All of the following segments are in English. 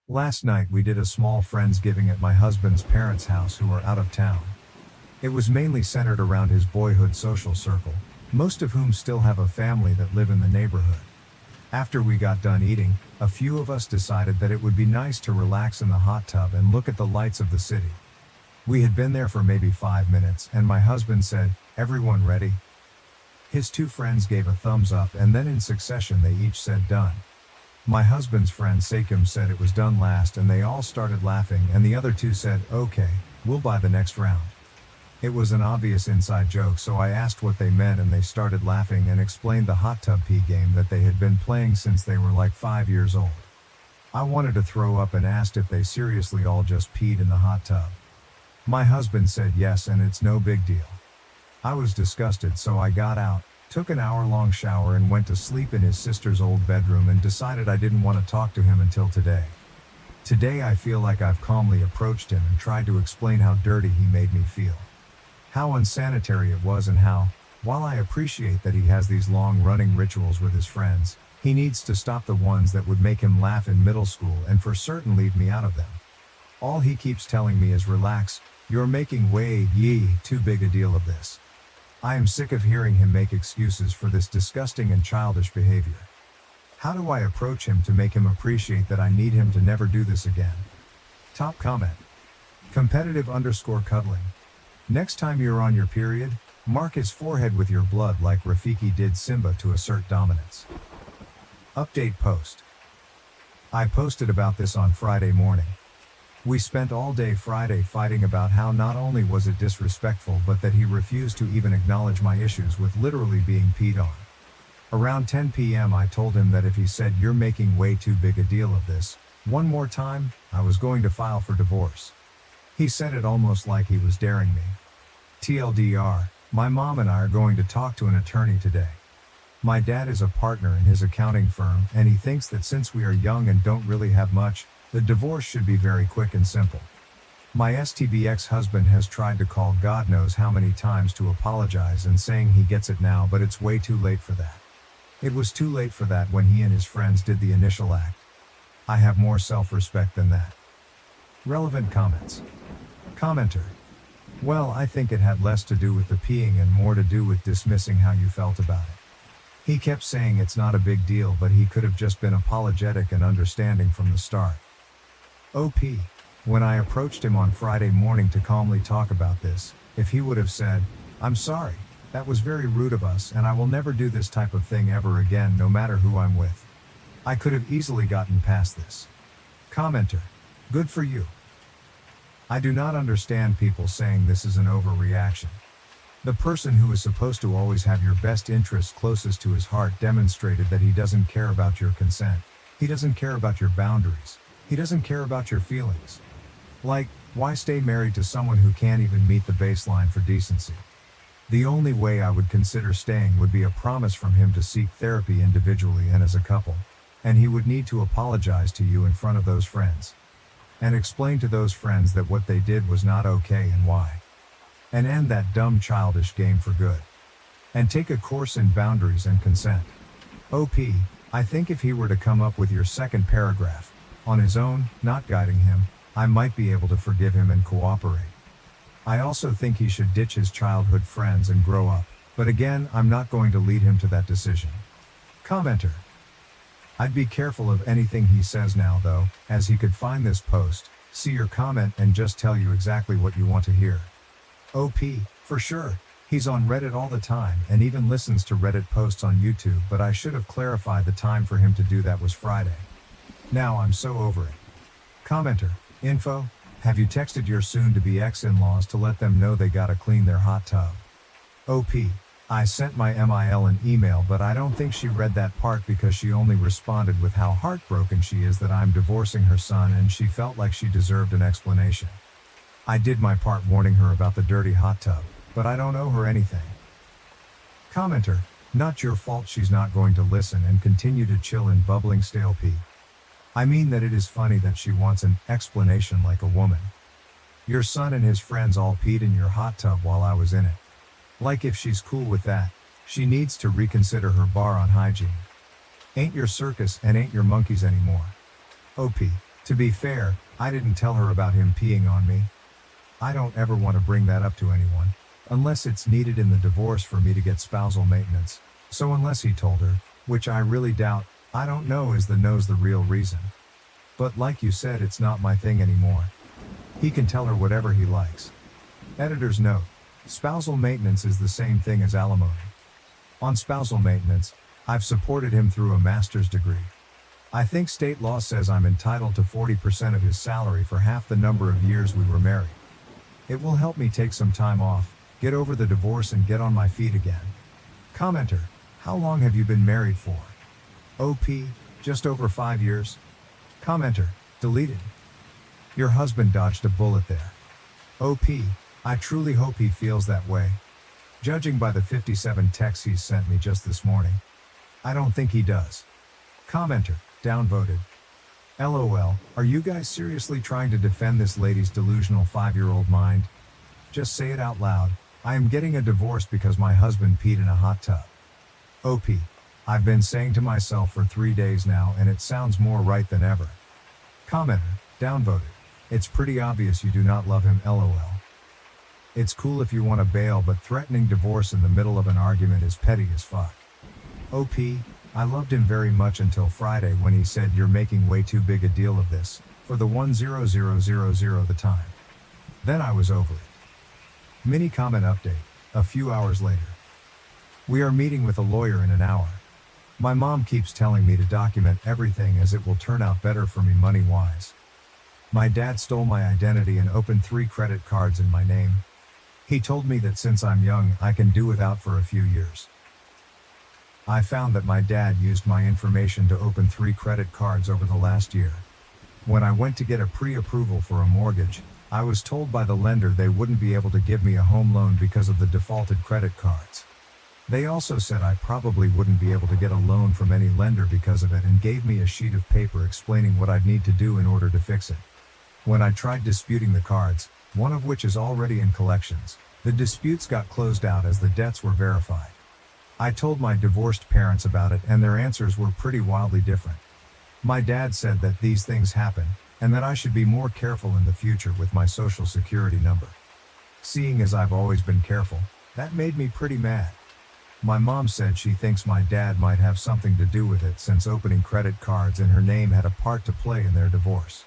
Last night we did a small friendsgiving at my husband's parents' house who are out of town. It was mainly centered around his boyhood social circle, most of whom still have a family that live in the neighborhood. After we got done eating, a few of us decided that it would be nice to relax in the hot tub and look at the lights of the city. We had been there for maybe 5 minutes and my husband said, "Everyone ready?" His two friends gave a thumbs up and then in succession they each said done. My husband's friend Sakim said it was done last and they all started laughing and the other two said, "Okay, we'll buy the next round." It was an obvious inside joke so I asked what they meant and they started laughing and explained the hot tub pee game that they had been playing since they were like 5 years old. I wanted to throw up and asked if they seriously all just peed in the hot tub. My husband said yes and it's no big deal. I was disgusted so I got out, took an hour-long shower and went to sleep in his sister's old bedroom and decided I didn't want to talk to him until today. Today I feel like I've calmly approached him and tried to explain how dirty he made me feel. How unsanitary it was and how, while I appreciate that he has these long-running rituals with his friends, he needs to stop the ones that would make him laugh in middle school and for certain leave me out of them. All he keeps telling me is relax, you're making way too big a deal of this. I am sick of hearing him make excuses for this disgusting and childish behavior. How do I approach him to make him appreciate that I need him to never do this again? Top comment. Competitive_cuddling. Next time you're on your period, mark his forehead with your blood like Rafiki did Simba to assert dominance. Update post. I posted about this on Friday morning. We spent all day Friday fighting about how not only was it disrespectful but that he refused to even acknowledge my issues with literally being peed on. Around 10 p.m. I told him that if he said "you're making way too big a deal of this" one more time, I was going to file for divorce. He said it almost like he was daring me. TLDR, my mom and I are going to talk to an attorney today. My dad is a partner in his accounting firm and he thinks that since we are young and don't really have much, the divorce should be very quick and simple. My STB ex-husband has tried to call God knows how many times to apologize and saying he gets it now but it's way too late for that. It was too late for that when he and his friends did the initial act. I have more self-respect than that. Relevant comments. Commenter. Well, I think it had less to do with the peeing and more to do with dismissing how you felt about it. He kept saying it's not a big deal but he could have just been apologetic and understanding from the start. OP. When I approached him on Friday morning to calmly talk about this, if he would have said, "I'm sorry, that was very rude of us and I will never do this type of thing ever again no matter who I'm with," I could have easily gotten past this. Commenter. Good for you. I do not understand people saying this is an overreaction. The person who is supposed to always have your best interests closest to his heart demonstrated that he doesn't care about your consent. He doesn't care about your boundaries. He doesn't care about your feelings. Like, why stay married to someone who can't even meet the baseline for decency? The only way I would consider staying would be a promise from him to seek therapy individually and as a couple. And he would need to apologize to you in front of those friends. And explain to those friends that what they did was not okay and why. And end that dumb childish game for good. And take a course in boundaries and consent. OP, I think if he were to come up with your second paragraph, on his own, not guiding him, I might be able to forgive him and cooperate. I also think he should ditch his childhood friends and grow up, but again, I'm not going to lead him to that decision. Commenter. I'd be careful of anything he says now though, as he could find this post, see your comment and just tell you exactly what you want to hear. OP, for sure, he's on Reddit all the time and even listens to Reddit posts on YouTube but I should have clarified the time for him to do that was Friday. Now I'm so over it. Commenter. Info. Have you texted your soon-to-be ex-in-laws to let them know they gotta clean their hot tub? OP. I sent my MIL an email but I don't think she read that part because she only responded with how heartbroken she is that I'm divorcing her son and she felt like she deserved an explanation. I did my part warning her about the dirty hot tub, but I don't owe her anything. Commenter. Not your fault she's not going to listen and continue to chill in bubbling stale pee. I mean that it is funny that she wants an explanation like a woman. Your son and his friends all peed in your hot tub while I was in it. Like if she's cool with that, she needs to reconsider her bar on hygiene. Ain't your circus and ain't your monkeys anymore. OP. To be fair, I didn't tell her about him peeing on me. I don't ever want to bring that up to anyone, unless it's needed in the divorce for me to get spousal maintenance. So unless he told her, which I really doubt, I don't know is the real reason. But like you said, it's not my thing anymore. He can tell her whatever he likes. Editor's note: spousal maintenance is the same thing as alimony. On spousal maintenance, I've supported him through a master's degree. I think state law says I'm entitled to 40% of his salary for half the number of years we were married. It will help me take some time off, get over the divorce and get on my feet again. Commenter: how long have you been married for? OP: just over 5 years. Commenter: deleted. Your husband dodged a bullet there. OP: I truly hope he feels that way. Judging by the 57 texts he's sent me just this morning, I don't think he does. Commenter: downvoted. LOL, are you guys seriously trying to defend this lady's delusional 5-year-old mind? Just say it out loud: I am getting a divorce because my husband peed in a hot tub. OP: I've been saying to myself for 3 days now and it sounds more right than ever. Commenter: downvoted. It's pretty obvious you do not love him. LOL. It's cool if you want to bail, but threatening divorce in the middle of an argument is petty as fuck. OP: I loved him very much until Friday when he said you're making way too big a deal of this, for the 10000 the time. Then I was over it. Mini comment update, a few hours later. We are meeting with a lawyer in an hour. My mom keeps telling me to document everything as it will turn out better for me money-wise. My dad stole my identity and opened 3 credit cards in my name. He told me that since I'm young, I can do without for a few years. I found that my dad used my information to open 3 credit cards over the last year. When I went to get a pre-approval for a mortgage, I was told by the lender they wouldn't be able to give me a home loan because of the defaulted credit cards. They also said I probably wouldn't be able to get a loan from any lender because of it and gave me a sheet of paper explaining what I'd need to do in order to fix it. When I tried disputing the cards, one of which is already in collections, the disputes got closed out as the debts were verified. I told my divorced parents about it and their answers were pretty wildly different. My dad said that these things happen, and that I should be more careful in the future with my social security number. Seeing as I've always been careful, that made me pretty mad. My mom said she thinks my dad might have something to do with it since opening credit cards in her name had a part to play in their divorce.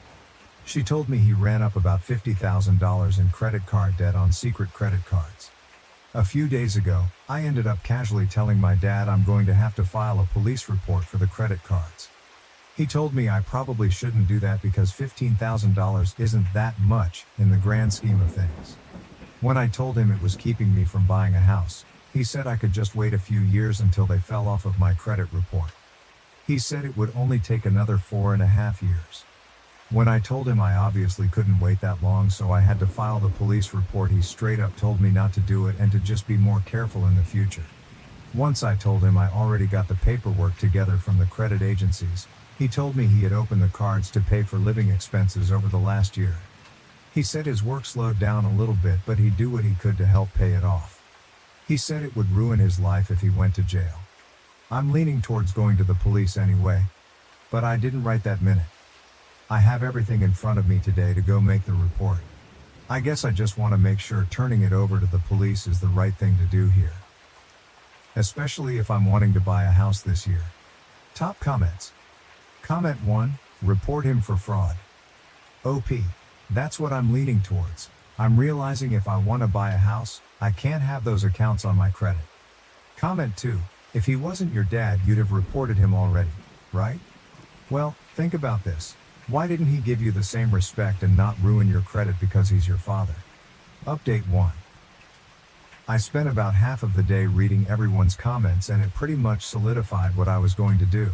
She told me he ran up about $50,000 in credit card debt on secret credit cards. A few days ago, I ended up casually telling my dad I'm going to have to file a police report for the credit cards. He told me I probably shouldn't do that because $15,000 isn't that much in the grand scheme of things. When I told him it was keeping me from buying a house, he said I could just wait a few years until they fell off of my credit report. He said it would only take another 4.5 years. When I told him I obviously couldn't wait that long, so I had to file the police report, he straight up told me not to do it and to just be more careful in the future. Once I told him I already got the paperwork together from the credit agencies, he told me he had opened the cards to pay for living expenses over the last year. He said his work slowed down a little bit, but he'd do what he could to help pay it off. He said it would ruin his life if he went to jail. I'm leaning towards going to the police anyway, but I didn't right that minute. I have everything in front of me today to go make the report. I guess I just want to make sure turning it over to the police is the right thing to do here. Especially if I'm wanting to buy a house this year. Top comments. Comment 1, report him for fraud. OP, that's what I'm leaning towards. I'm realizing if I want to buy a house, I can't have those accounts on my credit. Comment 2, if he wasn't your dad, you'd have reported him already, right? Well, think about this. Why didn't he give you the same respect and not ruin your credit because he's your father? Update 1. I spent about half of the day reading everyone's comments and it pretty much solidified what I was going to do.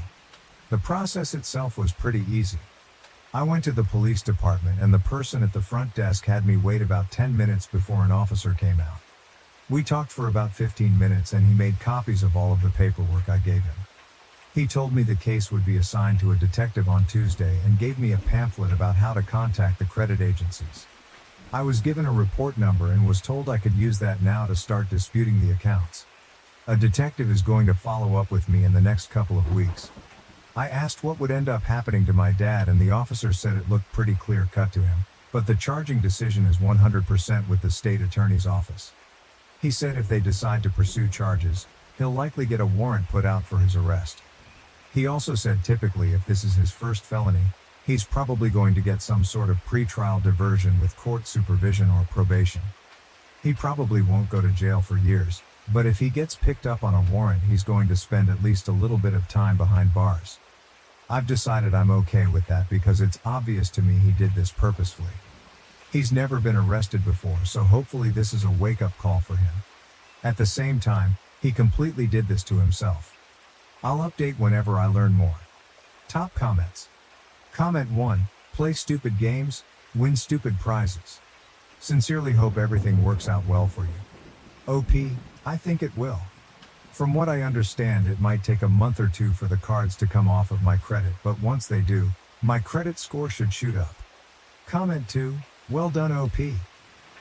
The process itself was pretty easy. I went to the police department and the person at the front desk had me wait about 10 minutes before an officer came out. We talked for about 15 minutes and he made copies of all of the paperwork I gave him. He told me the case would be assigned to a detective on Tuesday and gave me a pamphlet about how to contact the credit agencies. I was given a report number and was told I could use that now to start disputing the accounts. A detective is going to follow up with me in the next couple of weeks. I asked what would end up happening to my dad, and the officer said it looked pretty clear cut to him, but the charging decision is 100% with the state attorney's office. He said if they decide to pursue charges, he'll likely get a warrant put out for his arrest. He also said typically if this is his first felony, he's probably going to get some sort of pretrial diversion with court supervision or probation. He probably won't go to jail for years, but if he gets picked up on a warrant, he's going to spend at least a little bit of time behind bars. I've decided I'm okay with that because it's obvious to me he did this purposefully. He's never been arrested before, so hopefully this is a wake-up call for him. At the same time, he completely did this to himself. I'll update whenever I learn more. Top comments. Comment 1, play stupid games, win stupid prizes. Sincerely hope everything works out well for you. OP, I think it will. From what I understand, it might take a month or two for the cards to come off of my credit, but once they do, my credit score should shoot up. Comment 2, well done OP.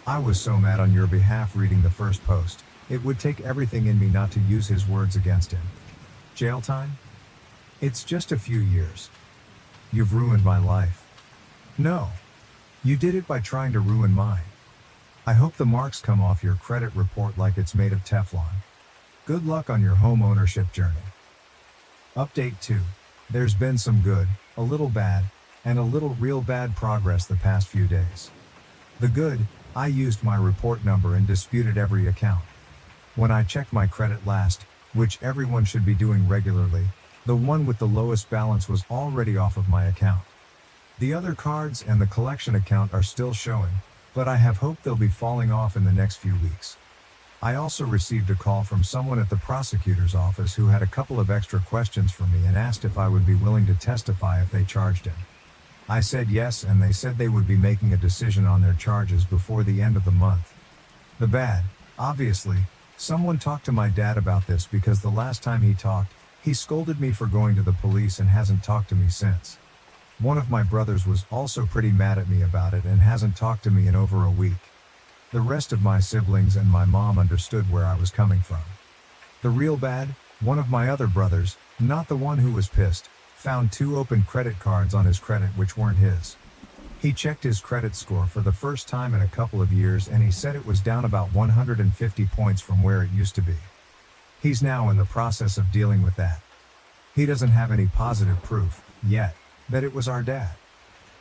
I was so mad on your behalf reading the first post, it would take everything in me not to use his words against him. Jail time? It's just a few years. You've ruined my life. No. You did it by trying to ruin mine. I hope the marks come off your credit report like it's made of Teflon. Good luck on your home ownership journey. Update 2. There's been some good, a little bad, and a little real bad progress the past few days. The good, I used my report number and disputed every account. When I checked my credit last, which everyone should be doing regularly, the one with the lowest balance was already off of my account. The other cards and the collection account are still showing, but I have hope they'll be falling off in the next few weeks. I also received a call from someone at the prosecutor's office who had a couple of extra questions for me and asked if I would be willing to testify if they charged him. I said yes, and they said they would be making a decision on their charges before the end of the month. The bad, obviously, someone talked to my dad about this because the last time he talked, he scolded me for going to the police and hasn't talked to me since. One of my brothers was also pretty mad at me about it and hasn't talked to me in over a week. The rest of my siblings and my mom understood where I was coming from. The real bad, one of my other brothers, not the one who was pissed, found 2 open credit cards on his credit which weren't his. He checked his credit score for the first time in a couple of years and he said it was down about 150 points from where it used to be. He's now in the process of dealing with that. He doesn't have any positive proof, yet, that it was our dad.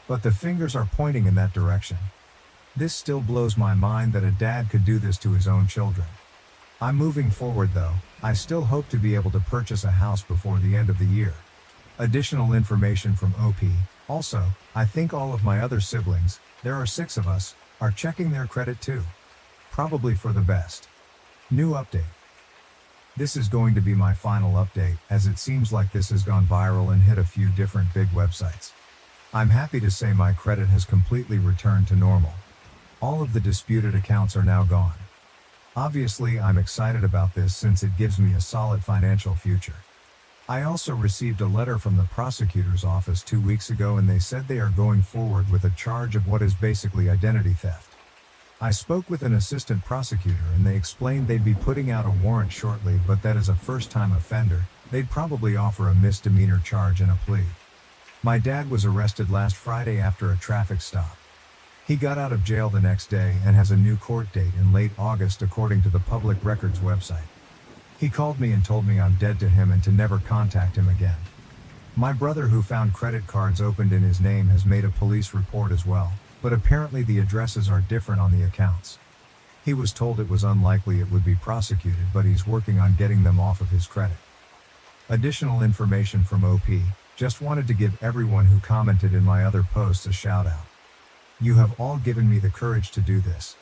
But the fingers are pointing in that direction. This still blows my mind that a dad could do this to his own children. I'm moving forward though. I still hope to be able to purchase a house before the end of the year. Additional information from OP. Also, I think all of my other siblings, there are 6 of us, are checking their credit too. Probably for the best. New update. This is going to be my final update, as it seems like this has gone viral and hit a few different big websites. I'm happy to say my credit has completely returned to normal. All of the disputed accounts are now gone. Obviously, I'm excited about this since it gives me a solid financial future. I also received a letter from the prosecutor's office 2 weeks ago and they said they are going forward with a charge of what is basically identity theft. I spoke with an assistant prosecutor and they explained they'd be putting out a warrant shortly, but that as a first-time offender, they'd probably offer a misdemeanor charge and a plea. My dad was arrested last Friday after a traffic stop. He got out of jail the next day and has a new court date in late August according to the public records website. He called me and told me I'm dead to him and to never contact him again. My brother, who found credit cards opened in his name, has made a police report as well, but apparently the addresses are different on the accounts. He was told it was unlikely it would be prosecuted, but he's working on getting them off of his credit. Additional information from OP. Just wanted to give everyone who commented in my other posts a shout out. You have all given me the courage to do this.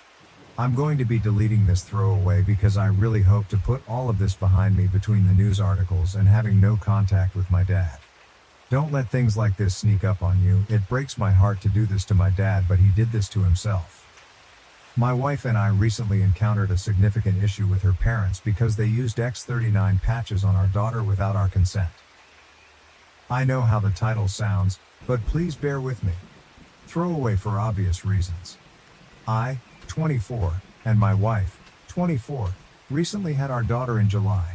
I'm going to be deleting this throwaway because I really hope to put all of this behind me between the news articles and having no contact with my dad. Don't let things like this sneak up on you. It breaks my heart to do this to my dad, but he did this to himself. My wife and I recently encountered a significant issue with her parents because they used X39 patches on our daughter without our consent. I know how the title sounds, but please bear with me. Throwaway for obvious reasons. I, 24, and my wife, 24, recently had our daughter in July.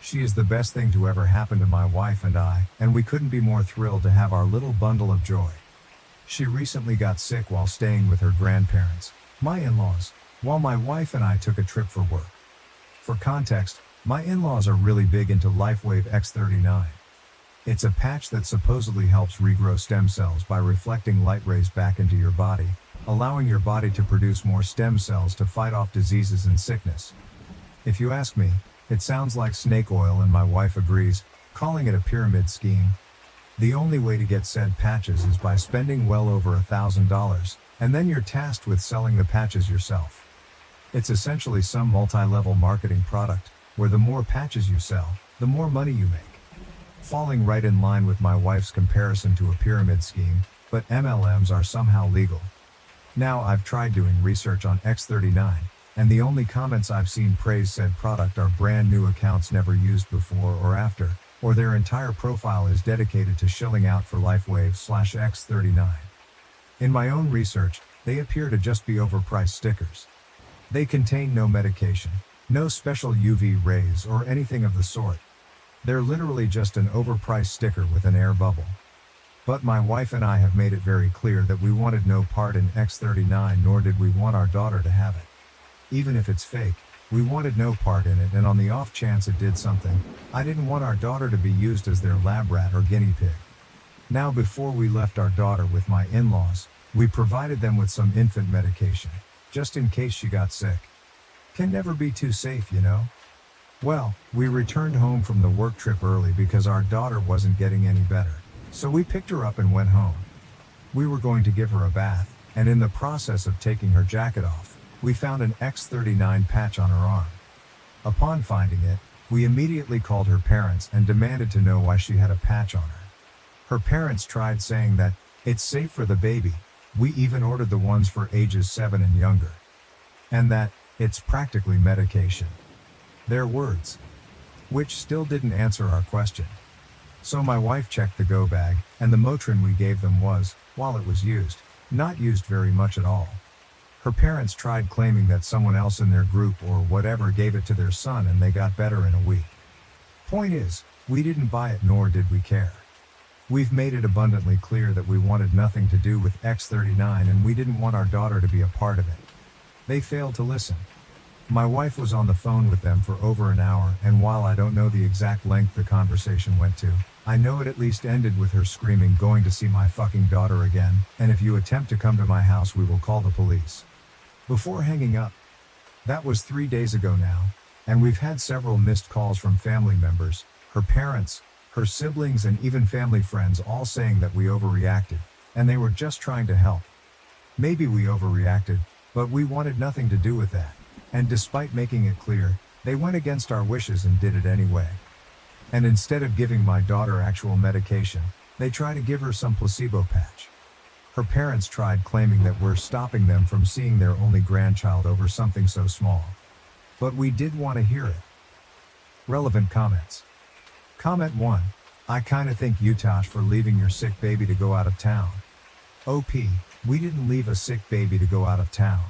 She is the best thing to ever happen to my wife and I, and we couldn't be more thrilled to have our little bundle of joy. She recently got sick while staying with her grandparents, my in-laws, while my wife and I took a trip for work. For context, my in-laws are really big into LifeWave X39. It's a patch that supposedly helps regrow stem cells by reflecting light rays back into your body, allowing your body to produce more stem cells to fight off diseases and sickness. If you ask me, it sounds like snake oil, and my wife agrees, calling it a pyramid scheme. The only way to get said patches is by spending well over $1,000, and then you're tasked with selling the patches yourself. It's essentially some multi-level marketing product, where the more patches you sell, the more money you make. Falling right in line with my wife's comparison to a pyramid scheme, but MLMs are somehow legal. Now I've tried doing research on X39, and the only comments I've seen praise said product are brand new accounts never used before or after, or their entire profile is dedicated to shilling out for LifeWave/X39. In my own research, they appear to just be overpriced stickers. They contain no medication, no special UV rays or anything of the sort. They're literally just an overpriced sticker with an air bubble. But my wife and I have made it very clear that we wanted no part in X39, nor did we want our daughter to have it. Even if it's fake, we wanted no part in it, and on the off chance it did something, I didn't want our daughter to be used as their lab rat or guinea pig. Now, before we left our daughter with my in-laws, we provided them with some infant medication, just in case she got sick. Can never be too safe, you know? Well, we returned home from the work trip early because our daughter wasn't getting any better, so we picked her up and went home. We were going to give her a bath, and in the process of taking her jacket off, we found an X39 patch on her arm. Upon finding it, we immediately called her parents and demanded to know why she had a patch on her. Her parents tried saying that it's safe for the baby. We even ordered the ones for ages 7 and younger. And that it's practically medication. Their words. Which still didn't answer our question. So my wife checked the go bag, and the Motrin we gave them was, while it was used, not used very much at all. Her parents tried claiming that someone else in their group or whatever gave it to their son and they got better in a week. Point is, we didn't buy it, nor did we care. We've made it abundantly clear that we wanted nothing to do with X39, and we didn't want our daughter to be a part of it. They failed to listen. My wife was on the phone with them for over an hour, and while I don't know the exact length the conversation went to, I know it at least ended with her screaming, "Going to see my fucking daughter again, and if you attempt to come to my house we will call the police." Before hanging up. That was 3 days ago now, and we've had several missed calls from family members, her parents, her siblings, and even family friends, all saying that we overreacted, and they were just trying to help. Maybe we overreacted, but we wanted nothing to do with that, and despite making it clear, they went against our wishes and did it anyway. And instead of giving my daughter actual medication, they try to give her some placebo patch. Her parents tried claiming that we're stopping them from seeing their only grandchild over something so small. But we did want to hear it. Relevant comments. Comment 1. I kinda think you, Tosh, for leaving your sick baby to go out of town. OP, we didn't leave a sick baby to go out of town.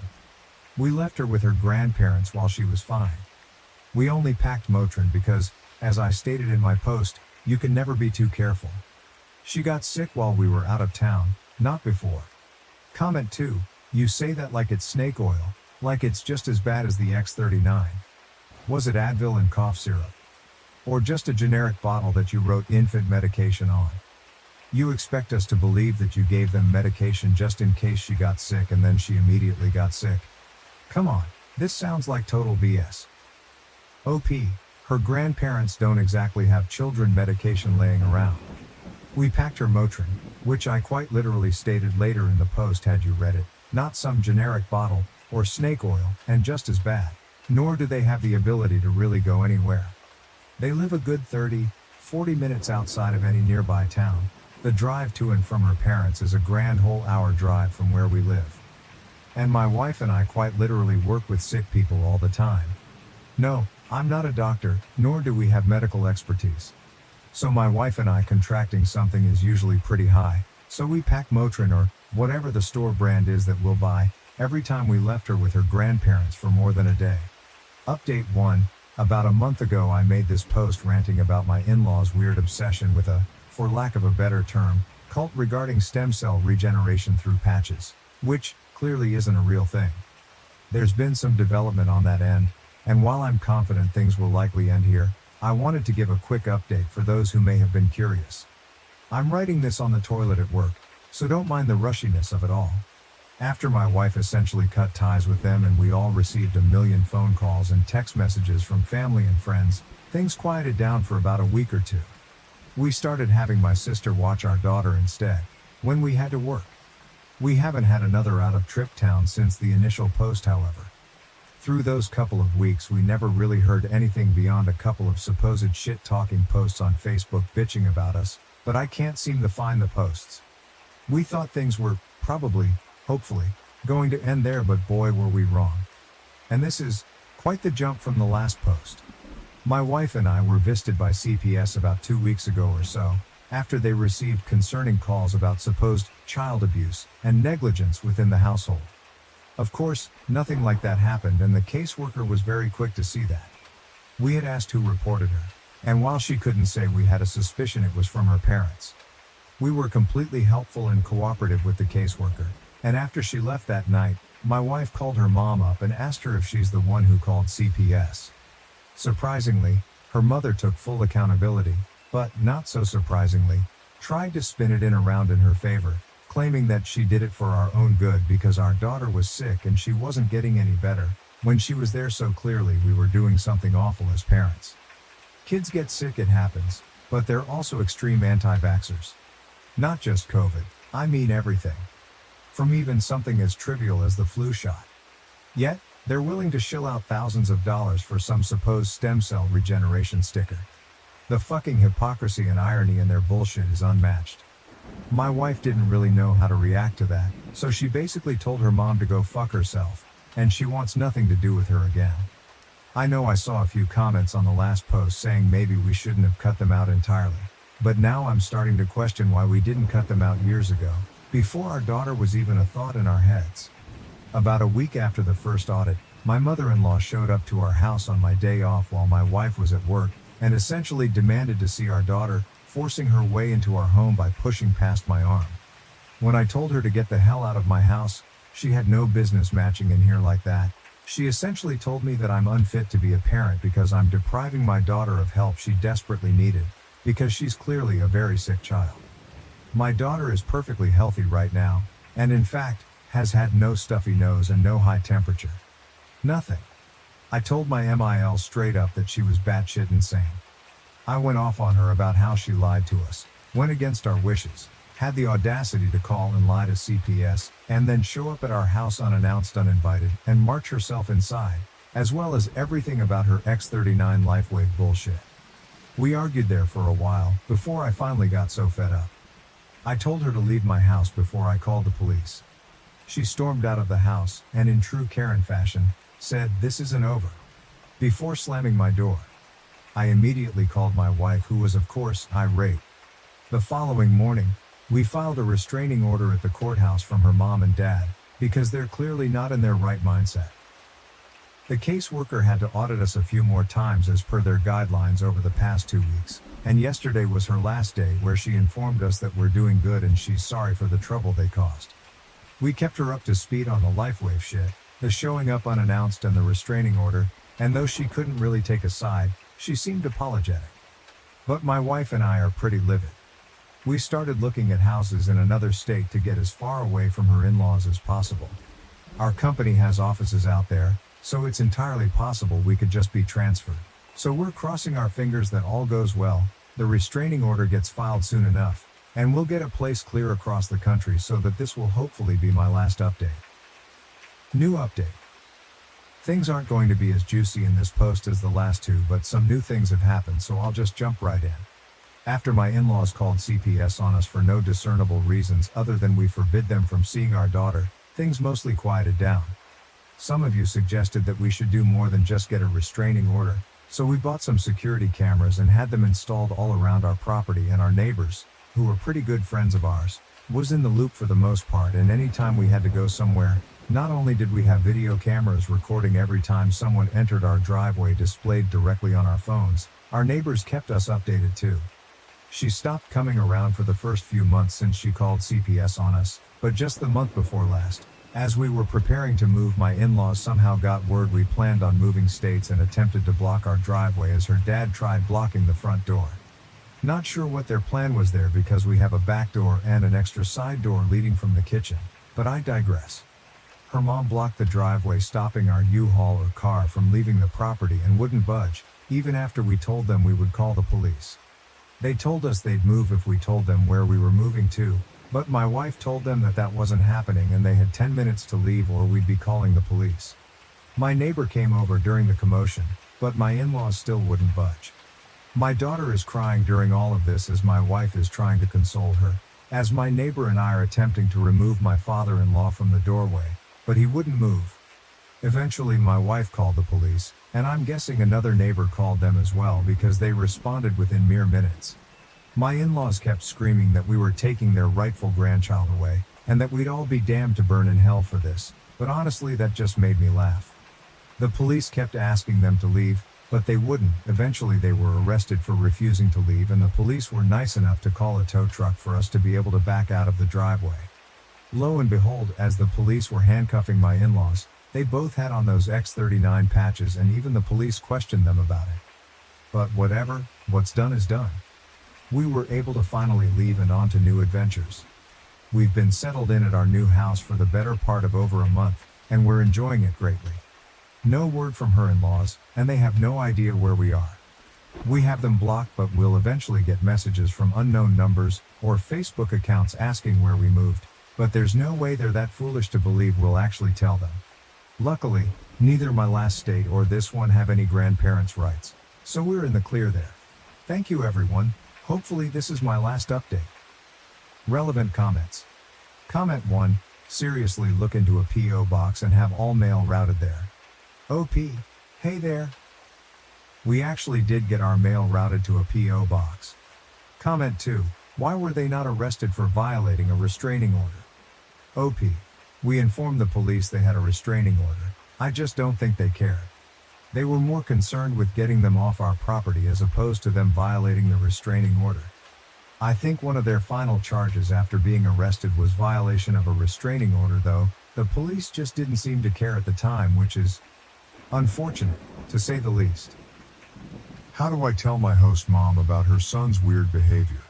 We left her with her grandparents while she was fine. We only packed Motrin because, as I stated in my post, you can never be too careful. She got sick while we were out of town, not before. Comment 2, you say that like it's snake oil, like it's just as bad as the X39. Was it Advil and cough syrup? Or just a generic bottle that you wrote infant medication on? You expect us to believe that you gave them medication just in case she got sick and then she immediately got sick? Come on, this sounds like total BS. OP, her grandparents don't exactly have children medication laying around. We packed her Motrin, which I quite literally stated later in the post had you read it, not some generic bottle, or snake oil, and just as bad. Nor do they have the ability to really go anywhere. They live a good 30-40 minutes outside of any nearby town. The drive to and from her parents is a grand whole hour drive from where we live. And my wife and I quite literally work with sick people all the time. No, I'm not a doctor, nor do we have medical expertise. So my wife and I contracting something is usually pretty high, so we pack Motrin or whatever the store brand is that we'll buy, every time we left her with her grandparents for more than a day. Update 1, About a month ago I made this post ranting about my in-laws' weird obsession with a, for lack of a better term, cult regarding stem cell regeneration through patches, which clearly isn't a real thing. There's been some development on that end, and while I'm confident things will likely end here, I wanted to give a quick update for those who may have been curious. I'm writing this on the toilet at work, so don't mind the rushiness of it all. After my wife essentially cut ties with them and we all received a million phone calls and text messages from family and friends, things quieted down for about a week or two. We started having my sister watch our daughter instead, when we had to work. We haven't had another out-of-trip town since the initial post, however. Through those couple of weeks we never really heard anything beyond a couple of supposed shit-talking posts on Facebook bitching about us, but I can't seem to find the posts. We thought things were, probably, hopefully, going to end there, but boy were we wrong. And this is quite the jump from the last post. My wife and I were visited by CPS about 2 weeks ago or so, after they received concerning calls about supposed child abuse and negligence within the household. Of course, nothing like that happened, and the caseworker was very quick to see that. We had asked who reported her, and while she couldn't say, we had a suspicion it was from her parents. We were completely helpful and cooperative with the caseworker, and after she left that night, my wife called her mom up and asked her if she's the one who called CPS. Surprisingly, her mother took full accountability, but, not so surprisingly, tried to spin it around in her favor, claiming that she did it for our own good because our daughter was sick and she wasn't getting any better, when she was there so clearly we were doing something awful as parents. Kids get sick, it happens, but they're also extreme anti-vaxxers. Not just COVID, I mean everything. From even something as trivial as the flu shot. Yet, they're willing to shill out thousands of dollars for some supposed stem cell regeneration sticker. The fucking hypocrisy and irony in their bullshit is unmatched. My wife didn't really know how to react to that, so she basically told her mom to go fuck herself, and she wants nothing to do with her again. I know I saw a few comments on the last post saying maybe we shouldn't have cut them out entirely, but now I'm starting to question why we didn't cut them out years ago, before our daughter was even a thought in our heads. About a week after the first audit, my mother-in-law showed up to our house on my day off while my wife was at work, and essentially demanded to see our daughter, forcing her way into our home by pushing past my arm. When I told her to get the hell out of my house, she had no business matching in here like that. She essentially told me that I'm unfit to be a parent because I'm depriving my daughter of help she desperately needed, because she's clearly a very sick child. My daughter is perfectly healthy right now, and in fact, has had no stuffy nose and no high temperature. Nothing. I told my MIL straight up that she was batshit insane. I went off on her about how she lied to us, went against our wishes, had the audacity to call and lie to CPS, and then show up at our house unannounced, uninvited, and march herself inside, as well as everything about her X39 LifeWave bullshit. We argued there for a while, before I finally got so fed up. I told her to leave my house before I called the police. She stormed out of the house, and in true Karen fashion, said, "This isn't over," before slamming my door. I immediately called my wife, who was of course irate. The following morning, we filed a restraining order at the courthouse from her mom and dad, because they're clearly not in their right mindset. The caseworker had to audit us a few more times as per their guidelines over the past 2 weeks, and yesterday was her last day, where she informed us that we're doing good and she's sorry for the trouble they caused. We kept her up to speed on the LifeWave shit, the showing up unannounced and the restraining order, and though she couldn't really take a side, she seemed apologetic. But my wife and I are pretty livid. We started looking at houses in another state to get as far away from her in-laws as possible. Our company has offices out there, so it's entirely possible we could just be transferred. So we're crossing our fingers that all goes well, the restraining order gets filed soon enough, and we'll get a place clear across the country so that this will hopefully be my last update. New update. Things aren't going to be as juicy in this post as the last two, but some new things have happened, so I'll just jump right in. After my in-laws called CPS on us for no discernible reasons other than we forbid them from seeing our daughter, things mostly quieted down. Some of you suggested that we should do more than just get a restraining order, so we bought some security cameras and had them installed all around our property, and our neighbors, who were pretty good friends of ours, was in the loop for the most part, and any time we had to go somewhere, Not only did we have video cameras recording every time someone entered our driveway displayed directly on our phones, our neighbors kept us updated too. She stopped coming around for the first few months since she called CPS on us, but just the month before last, as we were preparing to move, my in-laws somehow got word we planned on moving states and attempted to block our driveway as her dad tried blocking the front door. Not sure what their plan was there because we have a back door and an extra side door leading from the kitchen, but I digress. Her mom blocked the driveway, stopping our U-Haul or car from leaving the property, and wouldn't budge, even after we told them we would call the police. They told us they'd move if we told them where we were moving to, but my wife told them that wasn't happening and they had 10 minutes to leave or we'd be calling the police. My neighbor came over during the commotion, but my in-laws still wouldn't budge. My daughter is crying during all of this as my wife is trying to console her, as my neighbor and I are attempting to remove my father-in-law from the doorway, but he wouldn't move. Eventually my wife called the police, and I'm guessing another neighbor called them as well because they responded within mere minutes. My in-laws kept screaming that we were taking their rightful grandchild away, and that we'd all be damned to burn in hell for this, but honestly that just made me laugh. The police kept asking them to leave, but they wouldn't. Eventually they were arrested for refusing to leave, and the police were nice enough to call a tow truck for us to be able to back out of the driveway. Lo and behold, as the police were handcuffing my in-laws, they both had on those X39 patches, and even the police questioned them about it. But whatever, what's done is done. We were able to finally leave and on to new adventures. We've been settled in at our new house for the better part of over a month, and we're enjoying it greatly. No word from her in-laws, and they have no idea where we are. We have them blocked, but we'll eventually get messages from unknown numbers or Facebook accounts asking where we moved, but there's no way they're that foolish to believe we'll actually tell them. Luckily, neither my last state or this one have any grandparents' rights, so we're in the clear there. Thank you everyone. Hopefully this is my last update. Relevant comments. Comment 1, seriously look into a P.O. box and have all mail routed there. OP, hey there. We actually did get our mail routed to a P.O. box. Comment 2, why were they not arrested for violating a restraining order? OP, we informed the police they had a restraining order. I just don't think they cared. They were more concerned with getting them off our property as opposed to them violating the restraining order. I think one of their final charges after being arrested was violation of a restraining order, though the police just didn't seem to care at the time, which is unfortunate, to say the least. How do I tell my host mom about her son's weird behavior?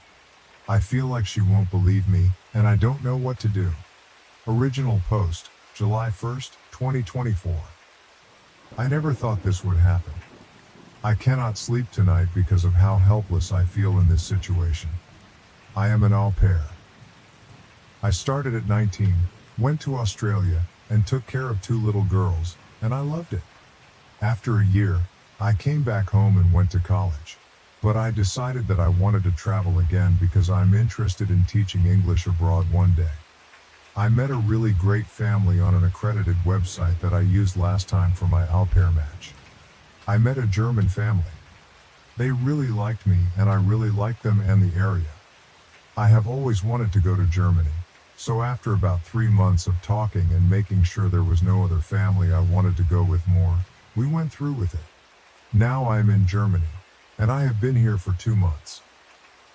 I feel like she won't believe me, and I don't know what to do. Original post, July 1st, 2024. I never thought this would happen. I cannot sleep tonight because of how helpless I feel in this situation. I am an au pair. I started at 19, went to Australia, and took care of 2 little girls, and I loved it. After a year, I came back home and went to college. But I decided that I wanted to travel again because I'm interested in teaching English abroad one day. I met a really great family on an accredited website that I used last time for my au pair match. I met a German family. They really liked me and I really liked them and the area. I have always wanted to go to Germany, so after about 3 months of talking and making sure there was no other family I wanted to go with more, we went through with it. Now I'm in Germany, and I have been here for 2 months.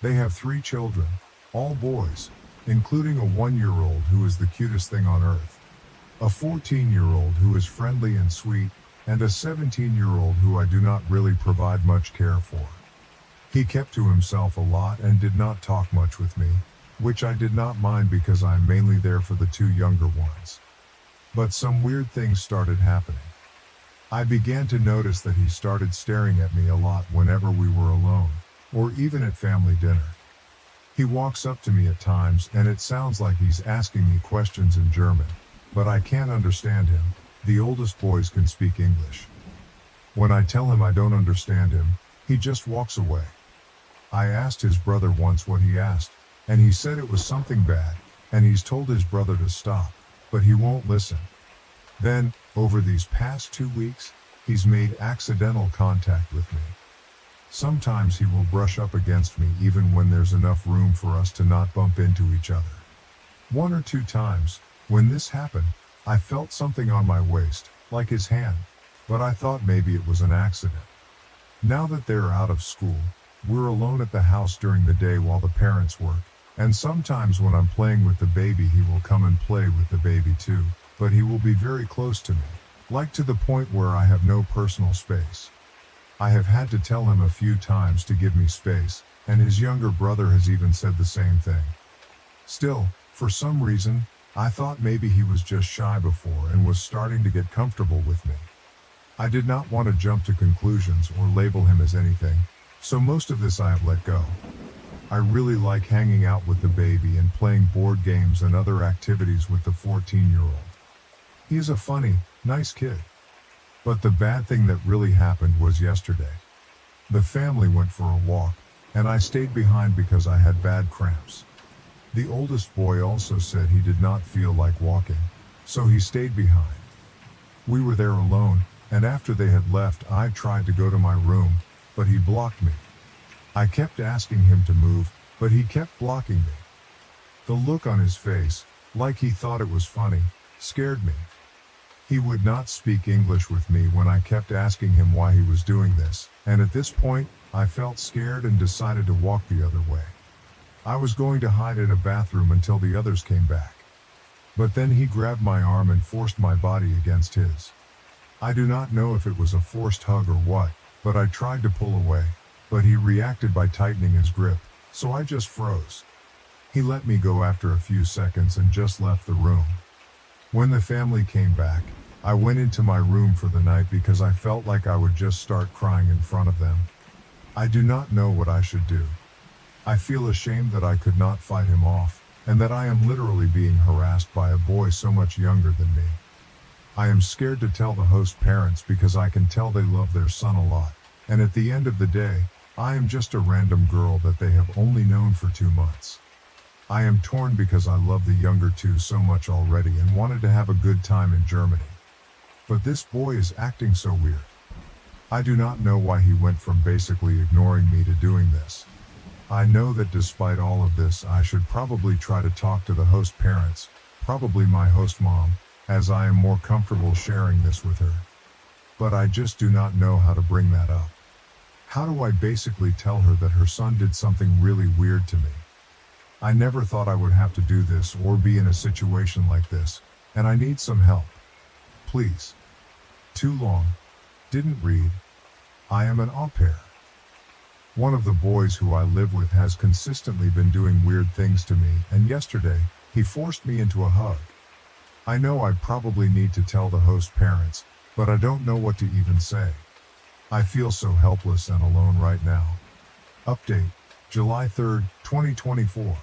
They have 3 children, all boys, including a 1-year-old who is the cutest thing on earth, a 14-year-old who is friendly and sweet, and a 17-year-old who I do not really provide much care for. He kept to himself a lot and did not talk much with me, which I did not mind because I'm mainly there for the 2 younger ones. But some weird things started happening. I began to notice that he started staring at me a lot whenever we were alone, or even at family dinner. He walks up to me at times and it sounds like he's asking me questions in German, but I can't understand him. The oldest boys can speak English. When I tell him I don't understand him, he just walks away. I asked his brother once what he asked, and he said it was something bad, and he's told his brother to stop, but he won't listen. Then, over these past 2 weeks, he's made accidental contact with me. Sometimes he will brush up against me even when there's enough room for us to not bump into each other. 1 or 2 times, when this happened, I felt something on my waist, like his hand, but I thought maybe it was an accident. Now that they're out of school, we're alone at the house during the day while the parents work, and sometimes when I'm playing with the baby he will come and play with the baby too, but he will be very close to me, like to the point where I have no personal space. I have had to tell him a few times to give me space, and his younger brother has even said the same thing. Still, for some reason, I thought maybe he was just shy before and was starting to get comfortable with me. I did not want to jump to conclusions or label him as anything, so most of this I have let go. I really like hanging out with the baby and playing board games and other activities with the 14-year-old. He is a funny, nice kid. But the bad thing that really happened was yesterday. The family went for a walk, and I stayed behind because I had bad cramps. The oldest boy also said he did not feel like walking, so he stayed behind. We were there alone, and after they had left I tried to go to my room, but he blocked me. I kept asking him to move, but he kept blocking me. The look on his face, like he thought it was funny, scared me. He would not speak English with me when I kept asking him why he was doing this, and at this point, I felt scared and decided to walk the other way. I was going to hide in a bathroom until the others came back. But then he grabbed my arm and forced my body against his. I do not know if it was a forced hug or what, but I tried to pull away, but he reacted by tightening his grip, so I just froze. He let me go after a few seconds and just left the room. When the family came back, I went into my room for the night because I felt like I would just start crying in front of them. I do not know what I should do. I feel ashamed that I could not fight him off, and that I am literally being harassed by a boy so much younger than me. I am scared to tell the host parents because I can tell they love their son a lot, and at the end of the day, I am just a random girl that they have only known for 2 months. I am torn because I love the younger two so much already and wanted to have a good time in Germany. But this boy is acting so weird. I do not know why he went from basically ignoring me to doing this. I know that despite all of this I should probably try to talk to the host parents, probably my host mom, as I am more comfortable sharing this with her. But I just do not know how to bring that up. How do I basically tell her that her son did something really weird to me? I never thought I would have to do this or be in a situation like this, and I need some help. Please. Too long. Didn't read. I am an au pair. One of the boys who I live with has consistently been doing weird things to me, and yesterday, he forced me into a hug. I know I probably need to tell the host parents, but I don't know what to even say. I feel so helpless and alone right now. Update, July 3rd, 2024.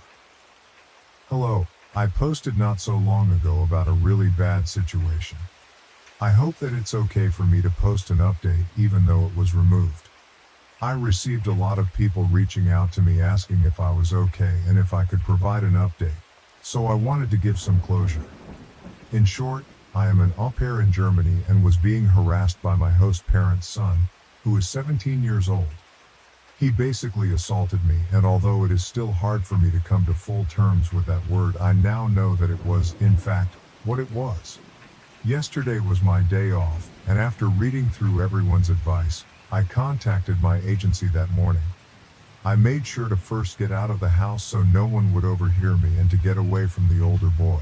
Hello, I posted not so long ago about a really bad situation. I hope that it's okay for me to post an update even though it was removed. I received a lot of people reaching out to me asking if I was okay and if I could provide an update, so I wanted to give some closure. In short, I am an au pair in Germany and was being harassed by my host parent's son, who is 17 years old. He basically assaulted me, and although it is still hard for me to come to full terms with that word, I now know that it was, in fact, what it was. Yesterday was my day off, and after reading through everyone's advice, I contacted my agency that morning. I made sure to first get out of the house so no one would overhear me and to get away from the older boy.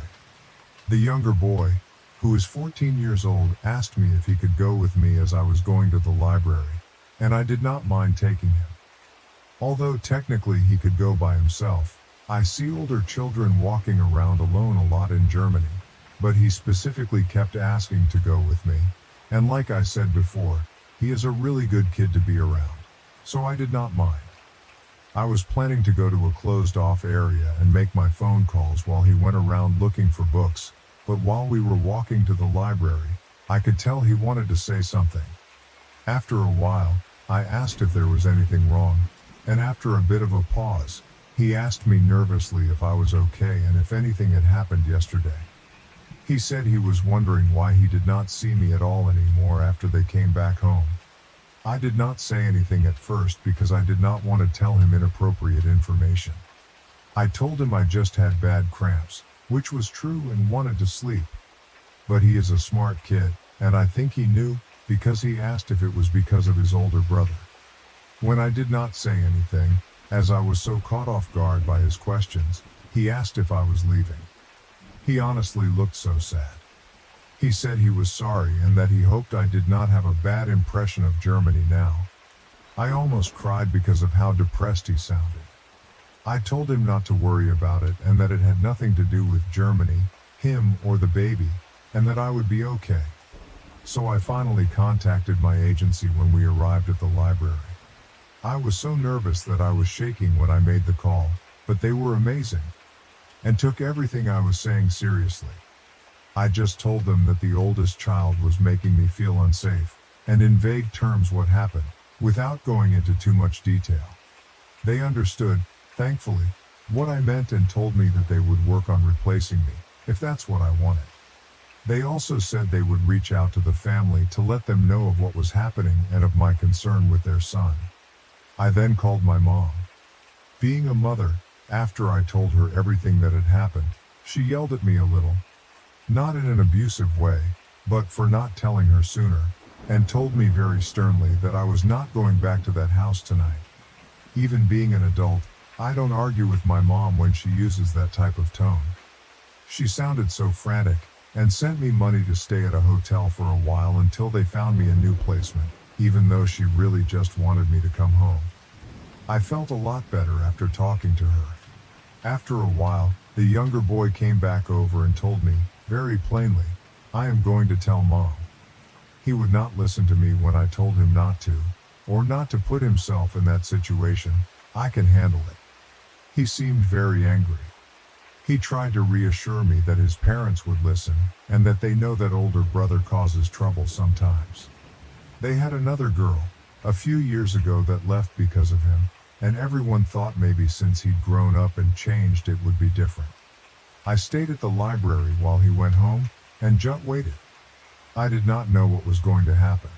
The younger boy, who is 14 years old, asked me if he could go with me as I was going to the library, and I did not mind taking him. Although technically he could go by himself, I see older children walking around alone a lot in Germany, but he specifically kept asking to go with me, and like I said before, he is a really good kid to be around, so I did not mind. I was planning to go to a closed-off area and make my phone calls while he went around looking for books, but while we were walking to the library, I could tell he wanted to say something. After a while, I asked if there was anything wrong, and after a bit of a pause, he asked me nervously if I was okay and if anything had happened yesterday. He said he was wondering why he did not see me at all anymore after they came back home. I did not say anything at first because I did not want to tell him inappropriate information. I told him I just had bad cramps, which was true, and wanted to sleep. but he is a smart kid, and I think he knew, because he asked if it was because of his older brother. When I did not say anything, as I was so caught off guard by his questions, he asked if I was leaving. He honestly looked so sad. He said he was sorry and that he hoped I did not have a bad impression of Germany now. I almost cried because of how depressed he sounded. I told him not to worry about it and that it had nothing to do with Germany, him, or the baby, and that I would be okay. So I finally contacted my agency when we arrived at the library. I was so nervous that I was shaking when I made the call, but they were amazing and took everything I was saying seriously. I just told them that the oldest child was making me feel unsafe, and in vague terms what happened, without going into too much detail. They understood, thankfully, what I meant and told me that they would work on replacing me, if that's what I wanted. They also said they would reach out to the family to let them know of what was happening and of my concern with their son. I then called my mom. Being a mother, after I told her everything that had happened, she yelled at me a little. Not in an abusive way, but for not telling her sooner, and told me very sternly that I was not going back to that house tonight. Even being an adult, I don't argue with my mom when she uses that type of tone. She sounded so frantic, and sent me money to stay at a hotel for a while until they found me a new placement, even though she really just wanted me to come home. I felt a lot better after talking to her. After a while, the younger boy came back over and told me, very plainly, I am going to tell Mom. He would not listen to me when I told him not to, or not to put himself in that situation. I can handle it. He seemed very angry. He tried to reassure me that his parents would listen, and that they know that older brother causes trouble sometimes. They had another girl, a few years ago, that left because of him, and everyone thought maybe since he'd grown up and changed it would be different. I stayed at the library while he went home, and just waited. I did not know what was going to happen.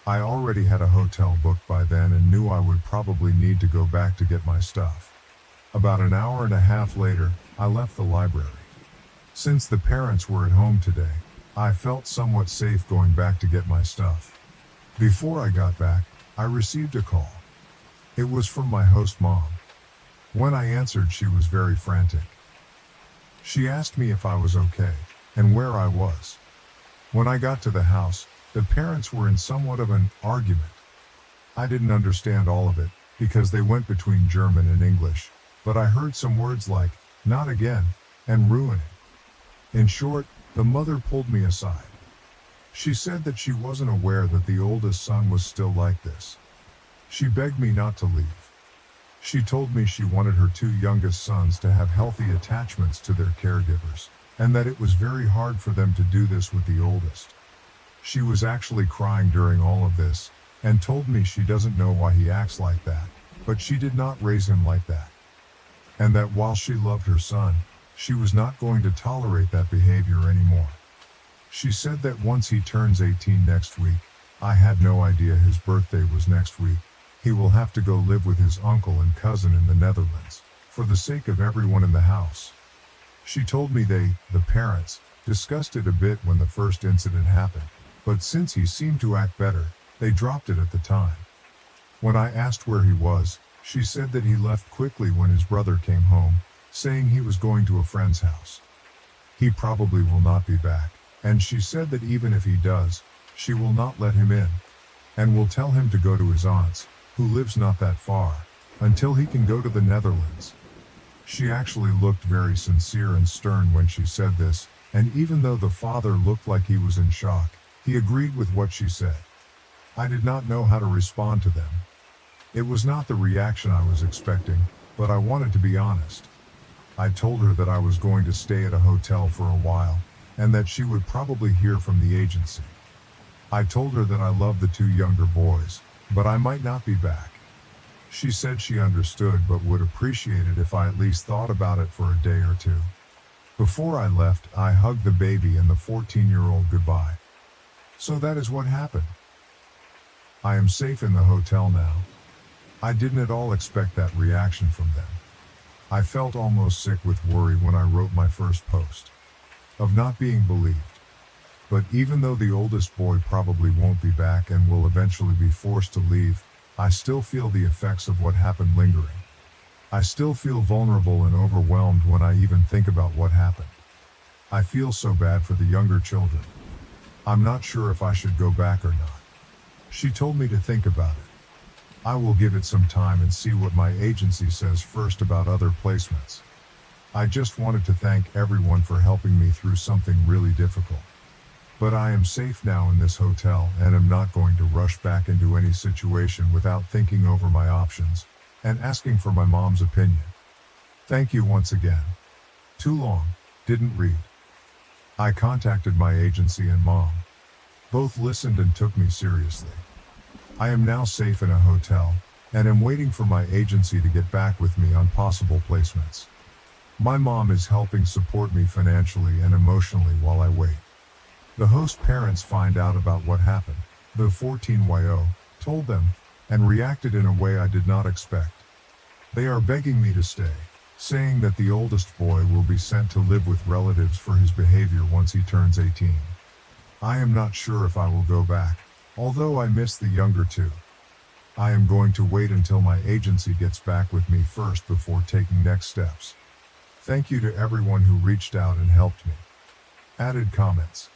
I already had a hotel booked by then and knew I would probably need to go back to get my stuff. About an hour and a half later, I left the library. Since the parents were at home today, I felt somewhat safe going back to get my stuff. Before I got back, I received a call. It was from my host mom. When I answered, she was very frantic. She asked me if I was okay, and where I was. When I got to the house, the parents were in somewhat of an argument. I didn't understand all of it, because they went between German and English, but I heard some words like, not again, and ruining. In short, the mother pulled me aside. She said that she wasn't aware that the oldest son was still like this. She begged me not to leave. She told me she wanted her two youngest sons to have healthy attachments to their caregivers, and that it was very hard for them to do this with the oldest. She was actually crying during all of this, and told me she doesn't know why he acts like that, but she did not raise him like that. And that while she loved her son, she was not going to tolerate that behavior anymore. She said that once he turns 18 next week, I had no idea his birthday was next week, he will have to go live with his uncle and cousin in the Netherlands, for the sake of everyone in the house. She told me the parents, discussed it a bit when the first incident happened, but since he seemed to act better, they dropped it at the time. When I asked where he was, she said that he left quickly when his brother came home, saying he was going to a friend's house. He probably will not be back, and she said that even if he does, she will not let him in, and will tell him to go to his aunt's, who lives not that far, until he can go to the Netherlands. She actually looked very sincere and stern when she said this, and even though the father looked like he was in shock, he agreed with what she said. I did not know how to respond to them. It was not the reaction I was expecting, but I wanted to be honest. I told her that I was going to stay at a hotel for a while, and that she would probably hear from the agency. I told her that I loved the two younger boys, but I might not be back. She said she understood but would appreciate it if I at least thought about it for a day or two. Before I left, I hugged the baby and the 14-year-old goodbye. So that is what happened. I am safe in the hotel now. I didn't at all expect that reaction from them. I felt almost sick with worry when I wrote my first post. Of not being believed. But even though the oldest boy probably won't be back and will eventually be forced to leave, I still feel the effects of what happened lingering. I still feel vulnerable and overwhelmed when I even think about what happened. I feel so bad for the younger children. I'm not sure if I should go back or not. She told me to think about it. I will give it some time and see what my agency says first about other placements. I just wanted to thank everyone for helping me through something really difficult. But I am safe now in this hotel and am not going to rush back into any situation without thinking over my options and asking for my mom's opinion. Thank you once again. Too long, didn't read. I contacted my agency and mom. Both listened and took me seriously. I am now safe in a hotel and am waiting for my agency to get back with me on possible placements. My mom is helping support me financially and emotionally while I wait. The host parents find out about what happened. The 14-YO told them and reacted in a way I did not expect. They are begging me to stay, saying that the oldest boy will be sent to live with relatives for his behavior once he turns 18. I am not sure if I will go back, although I miss the younger two. I am going to wait until my agency gets back with me first before taking next steps. Thank you to everyone who reached out and helped me. Added comments.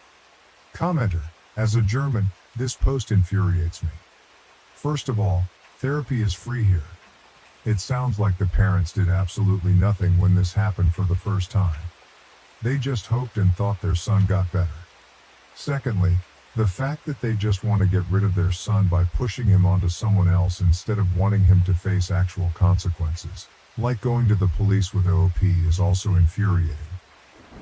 Commenter, as a German, this post infuriates me. First of all, therapy is free here. It sounds like the parents did absolutely nothing when this happened for the first time. They just hoped and thought their son got better. Secondly, the fact that they just want to get rid of their son by pushing him onto someone else instead of wanting him to face actual consequences, like going to the police with OP, is also infuriating.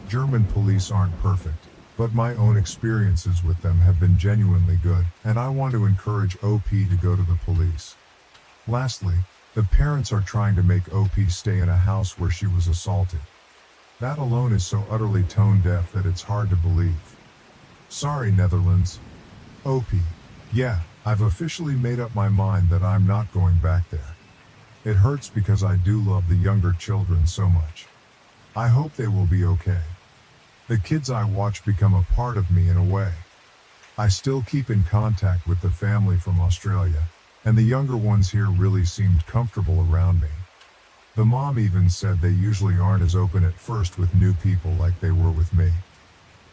German police aren't perfect, but my own experiences with them have been genuinely good, and I want to encourage OP to go to the police. Lastly, the parents are trying to make OP stay in a house where she was assaulted. That alone is so utterly tone deaf that it's hard to believe. Sorry, Netherlands. OP. Yeah, I've officially made up my mind that I'm not going back there. It hurts because I do love the younger children so much. I hope they will be okay. The kids I watch become a part of me in a way. I still keep in contact with the family from Australia, and the younger ones here really seemed comfortable around me. The mom even said they usually aren't as open at first with new people like they were with me.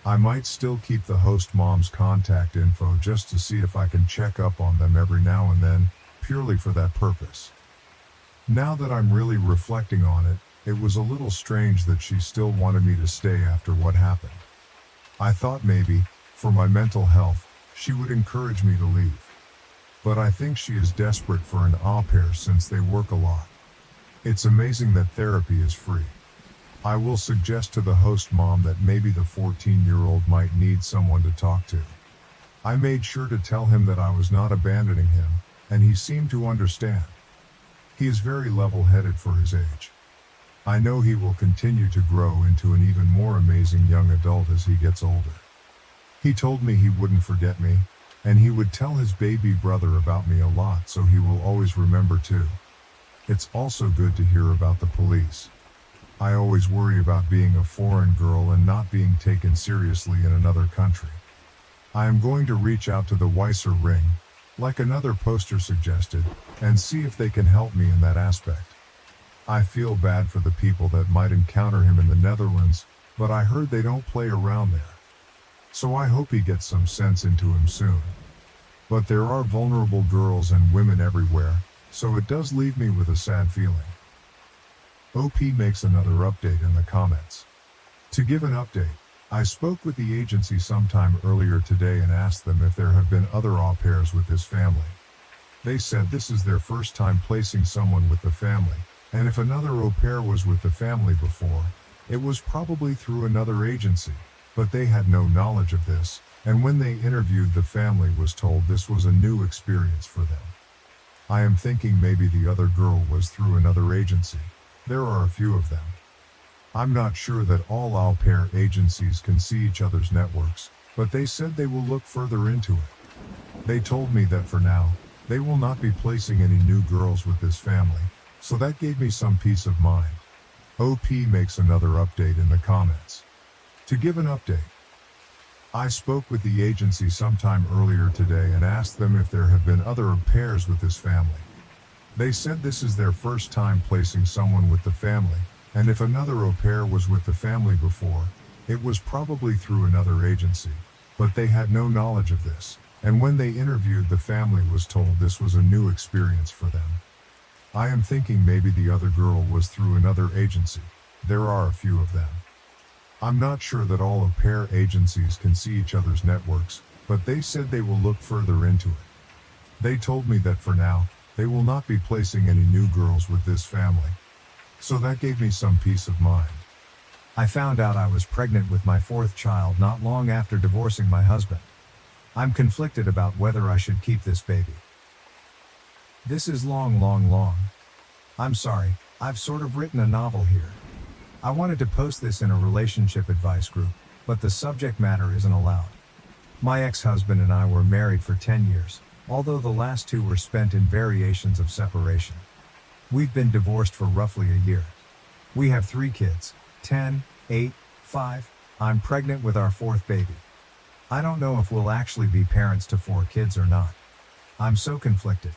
I might still keep the host mom's contact info just to see if I can check up on them every now and then, purely for that purpose. Now that I'm really reflecting on it, it was a little strange that she still wanted me to stay after what happened. I thought maybe, for my mental health, she would encourage me to leave. But I think she is desperate for an au pair since they work a lot. It's amazing that therapy is free. I will suggest to the host mom that maybe the 14-year-old might need someone to talk to. I made sure to tell him that I was not abandoning him, and he seemed to understand. He is very level-headed for his age. I know he will continue to grow into an even more amazing young adult as he gets older. He told me he wouldn't forget me, and he would tell his baby brother about me a lot, so he will always remember too. It's also good to hear about the police. I always worry about being a foreign girl and not being taken seriously in another country. I am going to reach out to the Weiser Ring, like another poster suggested, and see if they can help me in that aspect. I feel bad for the people that might encounter him in the Netherlands, but I heard they don't play around there. So I hope he gets some sense into him soon. But there are vulnerable girls and women everywhere, so it does leave me with a sad feeling. OP makes another update in the comments. To give an update, I spoke with the agency sometime earlier today and asked them if there have been other au pairs with this family. They said this is their first time placing someone with the family, and if another au pair was with the family before, it was probably through another agency, but they had no knowledge of this, and when they interviewed the family was told this was a new experience for them. I am thinking maybe the other girl was through another agency. There are a few of them. I'm not sure that all au pair agencies can see each other's networks, but they said they will look further into it. They told me that for now, they will not be placing any new girls with this family, so that gave me some peace of mind. OP makes another update in the comments. To give an update, I spoke with the agency sometime earlier today and asked them if there have been other au pairs with this family. They said this is their first time placing someone with the family, and if another au pair was with the family before, it was probably through another agency, but they had no knowledge of this, and when they interviewed the family was told this was a new experience for them. I am thinking maybe the other girl was through another agency. There are a few of them. I'm not sure that all au pair agencies can see each other's networks, but they said they will look further into it. They told me that for now, they will not be placing any new girls with this family. So that gave me some peace of mind. I found out I was pregnant with my fourth child not long after divorcing my husband. I'm conflicted about whether I should keep this baby. This is long. I'm sorry, I've sort of written a novel here. I wanted to post this in a relationship advice group, but the subject matter isn't allowed. My ex-husband and I were married for 10 years, although the last 2 were spent in variations of separation. We've been divorced for roughly a year. We have 3 kids, 10, 8, 5. I'm pregnant with our 4th baby. I don't know if we'll actually be parents to 4 kids or not. I'm so conflicted.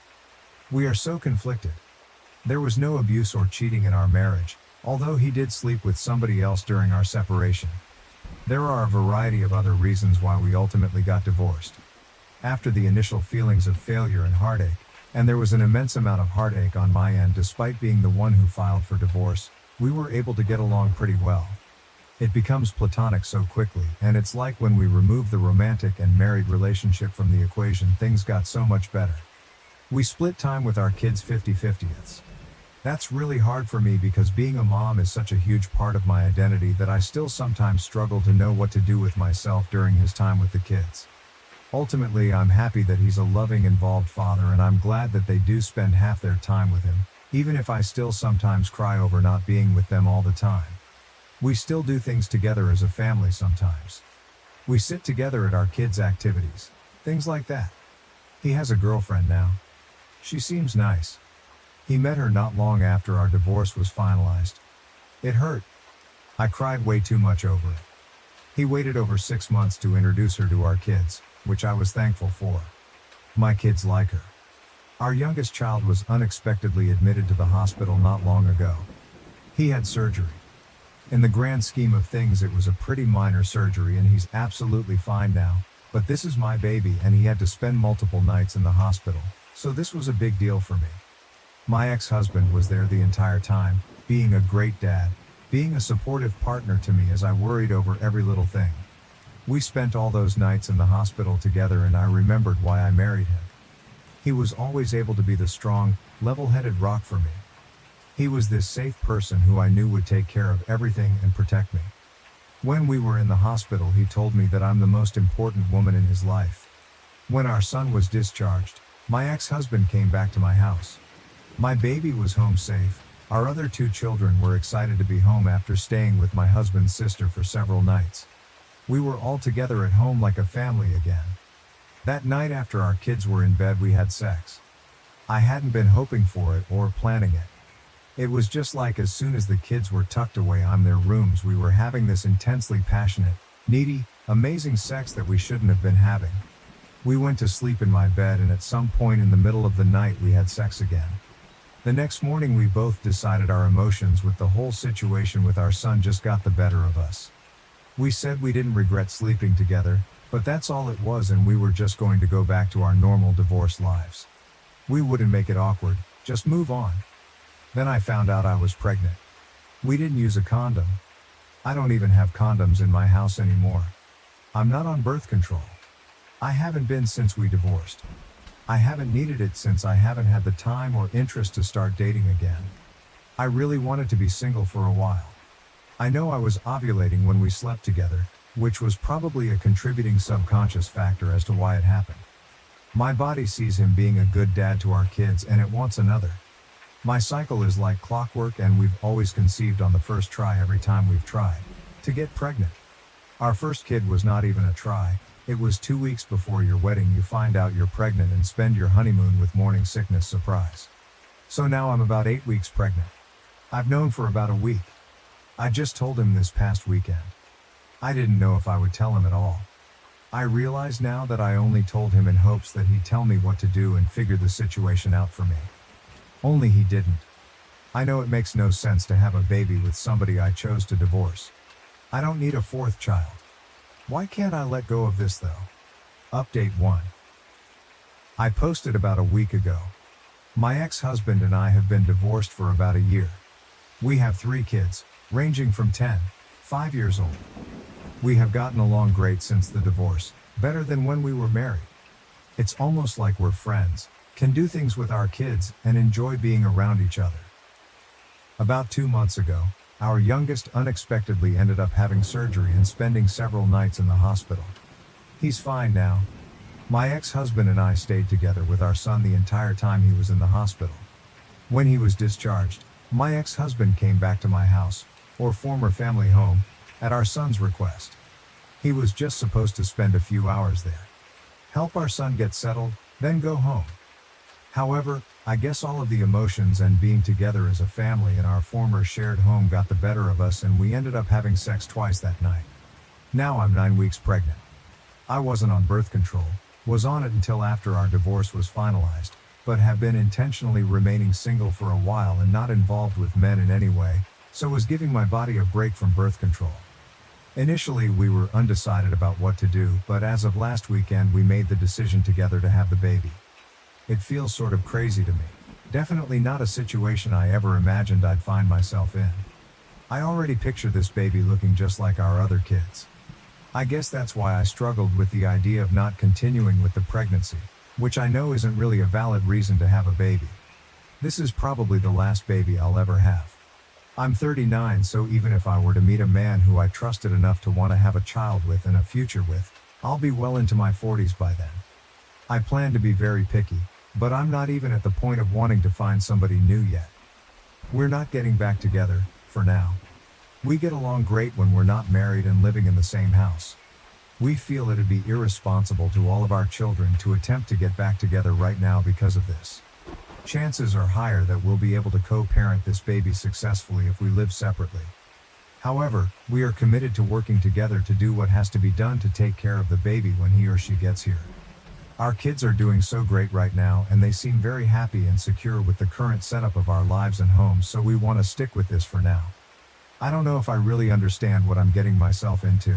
We are so conflicted. There was no abuse or cheating in our marriage, although he did sleep with somebody else during our separation. There are a variety of other reasons why we ultimately got divorced. After the initial feelings of failure and heartache, and there was an immense amount of heartache on my end despite being the one who filed for divorce, we were able to get along pretty well. It becomes platonic so quickly, and it's like when we removed the romantic and married relationship from the equation, things got so much better. We split time with our kids 50-50. That's really hard for me because being a mom is such a huge part of my identity that I still sometimes struggle to know what to do with myself during his time with the kids. Ultimately, I'm happy that he's a loving, involved father, and I'm glad that they do spend half their time with him, even if I still sometimes cry over not being with them all the time. We still do things together as a family sometimes. We sit together at our kids' activities, things like that. He has a girlfriend now. She seems nice. He met her not long after our divorce was finalized. It hurt. I cried way too much over it. He waited over 6 months to introduce her to our kids, which I was thankful for. My kids like her. Our youngest child was unexpectedly admitted to the hospital not long ago. He had surgery. In the grand scheme of things, it was a pretty minor surgery and he's absolutely fine now, but this is my baby and he had to spend multiple nights in the hospital, so this was a big deal for me. My ex-husband was there the entire time, being a great dad, being a supportive partner to me as I worried over every little thing. We spent all those nights in the hospital together and I remembered why I married him. He was always able to be the strong, level-headed rock for me. He was this safe person who I knew would take care of everything and protect me. When we were in the hospital, he told me that I'm the most important woman in his life. When our son was discharged, my ex-husband came back to my house. My baby was home safe. Our other 2 children were excited to be home after staying with my husband's sister for several nights. We were all together at home like a family again. That night after our kids were in bed, we had sex. I hadn't been hoping for it or planning it. It was just like as soon as the kids were tucked away in their rooms, we were having this intensely passionate, needy, amazing sex that we shouldn't have been having. We went to sleep in my bed and at some point in the middle of the night we had sex again. The next morning we both decided our emotions with the whole situation with our son just got the better of us. We said we didn't regret sleeping together, but that's all it was, and we were just going to go back to our normal divorce lives. We wouldn't make it awkward, just move on. Then I found out I was pregnant. We didn't use a condom. I don't even have condoms in my house anymore. I'm not on birth control. I haven't been since we divorced. I haven't needed it since I haven't had the time or interest to start dating again. I really wanted to be single for a while. I know I was ovulating when we slept together, which was probably a contributing subconscious factor as to why it happened. My body sees him being a good dad to our kids and it wants another. My cycle is like clockwork and we've always conceived on the first try every time we've tried to get pregnant. Our first kid was not even a try. It was 2 weeks before your wedding you find out you're pregnant and spend your honeymoon with morning sickness surprise. So now I'm about 8 weeks pregnant. I've known for about a week. I just told him this past weekend. I didn't know if I would tell him at all. I realize now that I only told him in hopes that he'd tell me what to do and figure the situation out for me. Only he didn't. I know it makes no sense to have a baby with somebody I chose to divorce. I don't need a fourth child. Why can't I let go of this though? Update 1. I posted about a week ago. My ex-husband and I have been divorced for about a year. We have 3 kids, ranging from 10, 5 years old. We have gotten along great since the divorce, better than when we were married. It's almost like we're friends, can do things with our kids, and enjoy being around each other. About 2 months ago, our youngest unexpectedly ended up having surgery and spending several nights in the hospital. He's fine now. My ex-husband and I stayed together with our son the entire time he was in the hospital. When he was discharged, my ex-husband came back to my house, or former family home, at our son's request. He was just supposed to spend a few hours there, help our son get settled, then go home. However, I guess all of the emotions and being together as a family in our former shared home got the better of us, and we ended up having sex twice that night. Now I'm 9 weeks pregnant. I wasn't on birth control, was on it until after our divorce was finalized, but have been intentionally remaining single for a while and not involved with men in any way, so was giving my body a break from birth control. Initially we were undecided about what to do, but as of last weekend we made the decision together to have the baby. It feels sort of crazy to me. Definitely not a situation I ever imagined I'd find myself in. I already picture this baby looking just like our other kids. I guess that's why I struggled with the idea of not continuing with the pregnancy, which I know isn't really a valid reason to have a baby. This is probably the last baby I'll ever have. I'm 39, so even if I were to meet a man who I trusted enough to want to have a child with and a future with, I'll be well into my 40s by then. I plan to be very picky, but I'm not even at the point of wanting to find somebody new yet. We're not getting back together, for now. We get along great when we're not married and living in the same house. We feel it'd be irresponsible to all of our children to attempt to get back together right now because of this. Chances are higher that we'll be able to co-parent this baby successfully if we live separately. However, we are committed to working together to do what has to be done to take care of the baby when he or she gets here. Our kids are doing so great right now, and they seem very happy and secure with the current setup of our lives and homes, so we want to stick with this for now. I don't know if I really understand what I'm getting myself into.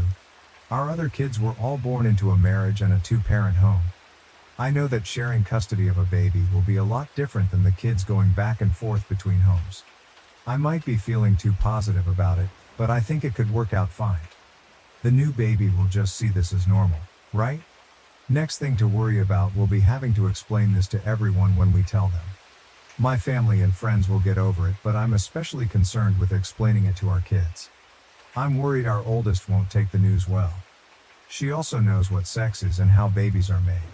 Our other kids were all born into a marriage and a 2-parent home. I know that sharing custody of a baby will be a lot different than the kids going back and forth between homes. I might be feeling too positive about it, but I think it could work out fine. The new baby will just see this as normal, right? Next thing to worry about will be having to explain this to everyone when we tell them. My family and friends will get over it, but I'm especially concerned with explaining it to our kids. I'm worried our oldest won't take the news well. She also knows what sex is and how babies are made.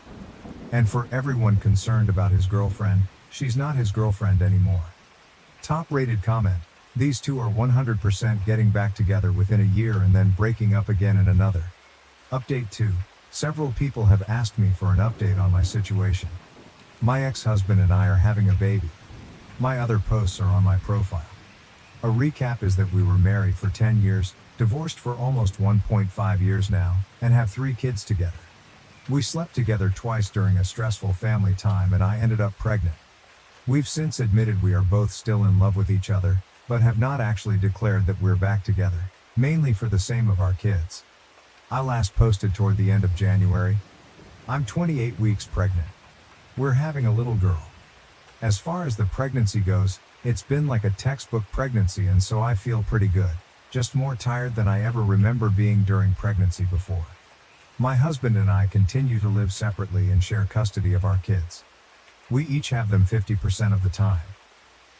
And for everyone concerned about his girlfriend, she's not his girlfriend anymore. Top-rated comment: these two are 100% getting back together within a year and then breaking up again in another. Update 2. Several people have asked me for an update on my situation. My ex-husband and I are having a baby. My other posts are on my profile. A recap is that we were married for 10 years, divorced for almost 1.5 years now, and have 3 kids together. We slept together twice during a stressful family time, and I ended up pregnant. We've since admitted we are both still in love with each other, but have not actually declared that we're back together, mainly for the same of our kids. I last posted toward the end of January. I'm 28 weeks pregnant. We're having a little girl. As far as the pregnancy goes, it's been like a textbook pregnancy, and so I feel pretty good, just more tired than I ever remember being during pregnancy before. My husband and I continue to live separately and share custody of our kids. We each have them 50% of the time.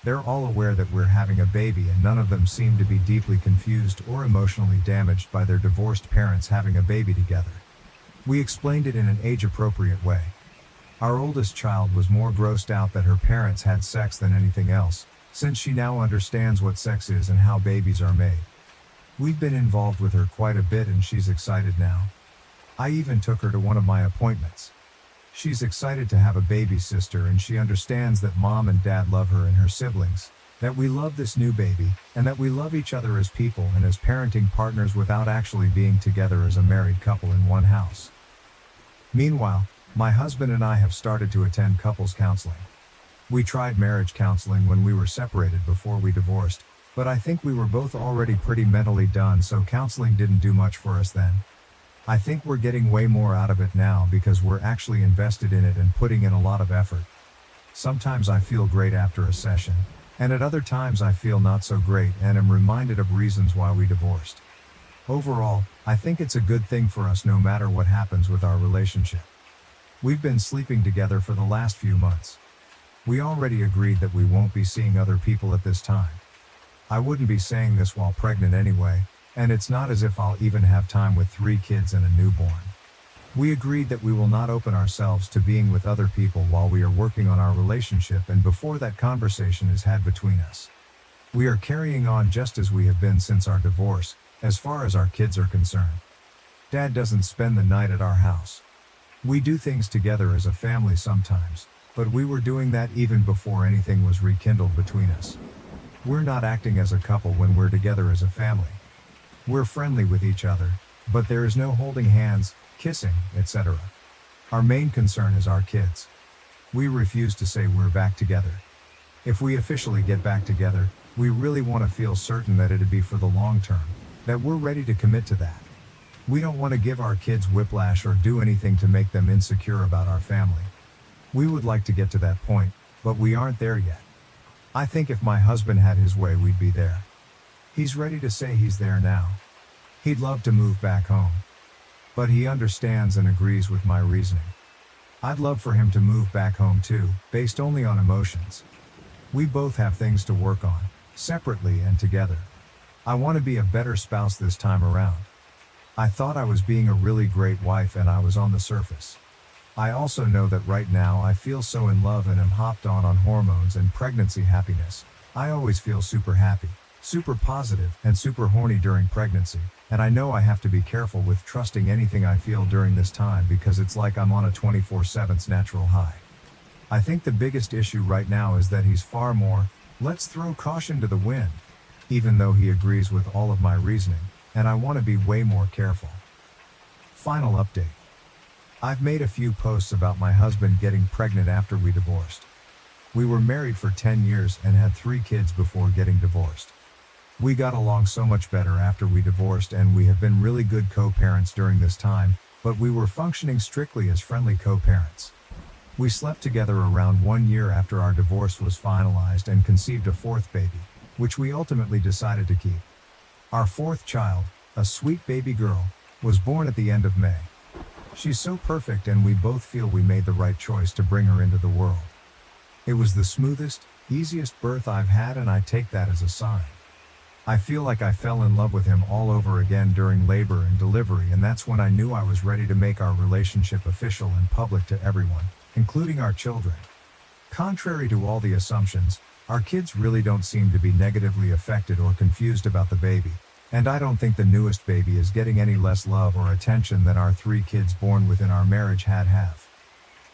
They're all aware that we're having a baby, and none of them seem to be deeply confused or emotionally damaged by their divorced parents having a baby together. We explained it in an age-appropriate way. Our oldest child was more grossed out that her parents had sex than anything else, since she now understands what sex is and how babies are made. We've been involved with her quite a bit, and she's excited now. I even took her to one of my appointments. She's excited to have a baby sister, and she understands that mom and dad love her and her siblings, that we love this new baby, and that we love each other as people and as parenting partners without actually being together as a married couple in one house. Meanwhile, my husband and I have started to attend couples counseling. We tried marriage counseling when we were separated before we divorced, but I think we were both already pretty mentally done, so counseling didn't do much for us then. I think we're getting way more out of it now because we're actually invested in it and putting in a lot of effort. Sometimes I feel great after a session, and at other times I feel not so great and am reminded of reasons why we divorced. Overall, I think it's a good thing for us no matter what happens with our relationship. We've been sleeping together for the last few months. We already agreed that we won't be seeing other people at this time. I wouldn't be saying this while pregnant anyway, and it's not as if I'll even have time with 3 kids and a newborn. We agreed that we will not open ourselves to being with other people while we are working on our relationship and before that conversation is had between us. We are carrying on just as we have been since our divorce, as far as our kids are concerned. Dad doesn't spend the night at our house. We do things together as a family sometimes, but we were doing that even before anything was rekindled between us. We're not acting as a couple when we're together as a family. We're friendly with each other, but there is no holding hands, kissing, etc. Our main concern is our kids. We refuse to say we're back together. If we officially get back together, we really want to feel certain that it'd be for the long term, that we're ready to commit to that. We don't want to give our kids whiplash or do anything to make them insecure about our family. We would like to get to that point, but we aren't there yet. I think if my husband had his way, we'd be there. He's ready to say he's there now. He'd love to move back home. But he understands and agrees with my reasoning. I'd love for him to move back home too, based only on emotions. We both have things to work on, separately and together. I want to be a better spouse this time around. I thought I was being a really great wife and I was on the surface. I also know that right now I feel so in love and am hopped on hormones and pregnancy happiness. I always feel super happy, super positive, and super horny during pregnancy, and I know I have to be careful with trusting anything I feel during this time because it's like I'm on a 24/7 natural high. I think the biggest issue right now is that he's far more, let's throw caution to the wind, even though he agrees with all of my reasoning, and I want to be way more careful. Final update. I've made a few posts about my husband getting pregnant after we divorced. We were married for 10 years and had 3 kids before getting divorced. We got along so much better after we divorced and we have been really good co-parents during this time, but we were functioning strictly as friendly co-parents. We slept together around 1 year after our divorce was finalized and conceived a 4th baby, which we ultimately decided to keep. Our 4th child, a sweet baby girl, was born at the end of May. She's so perfect and we both feel we made the right choice to bring her into the world. It was the smoothest, easiest birth I've had and I take that as a sign. I feel like I fell in love with him all over again during labor and delivery, and that's when I knew I was ready to make our relationship official and public to everyone, including our children. Contrary to all the assumptions, our kids really don't seem to be negatively affected or confused about the baby. And I don't think the newest baby is getting any less love or attention than our 3 kids born within our marriage have.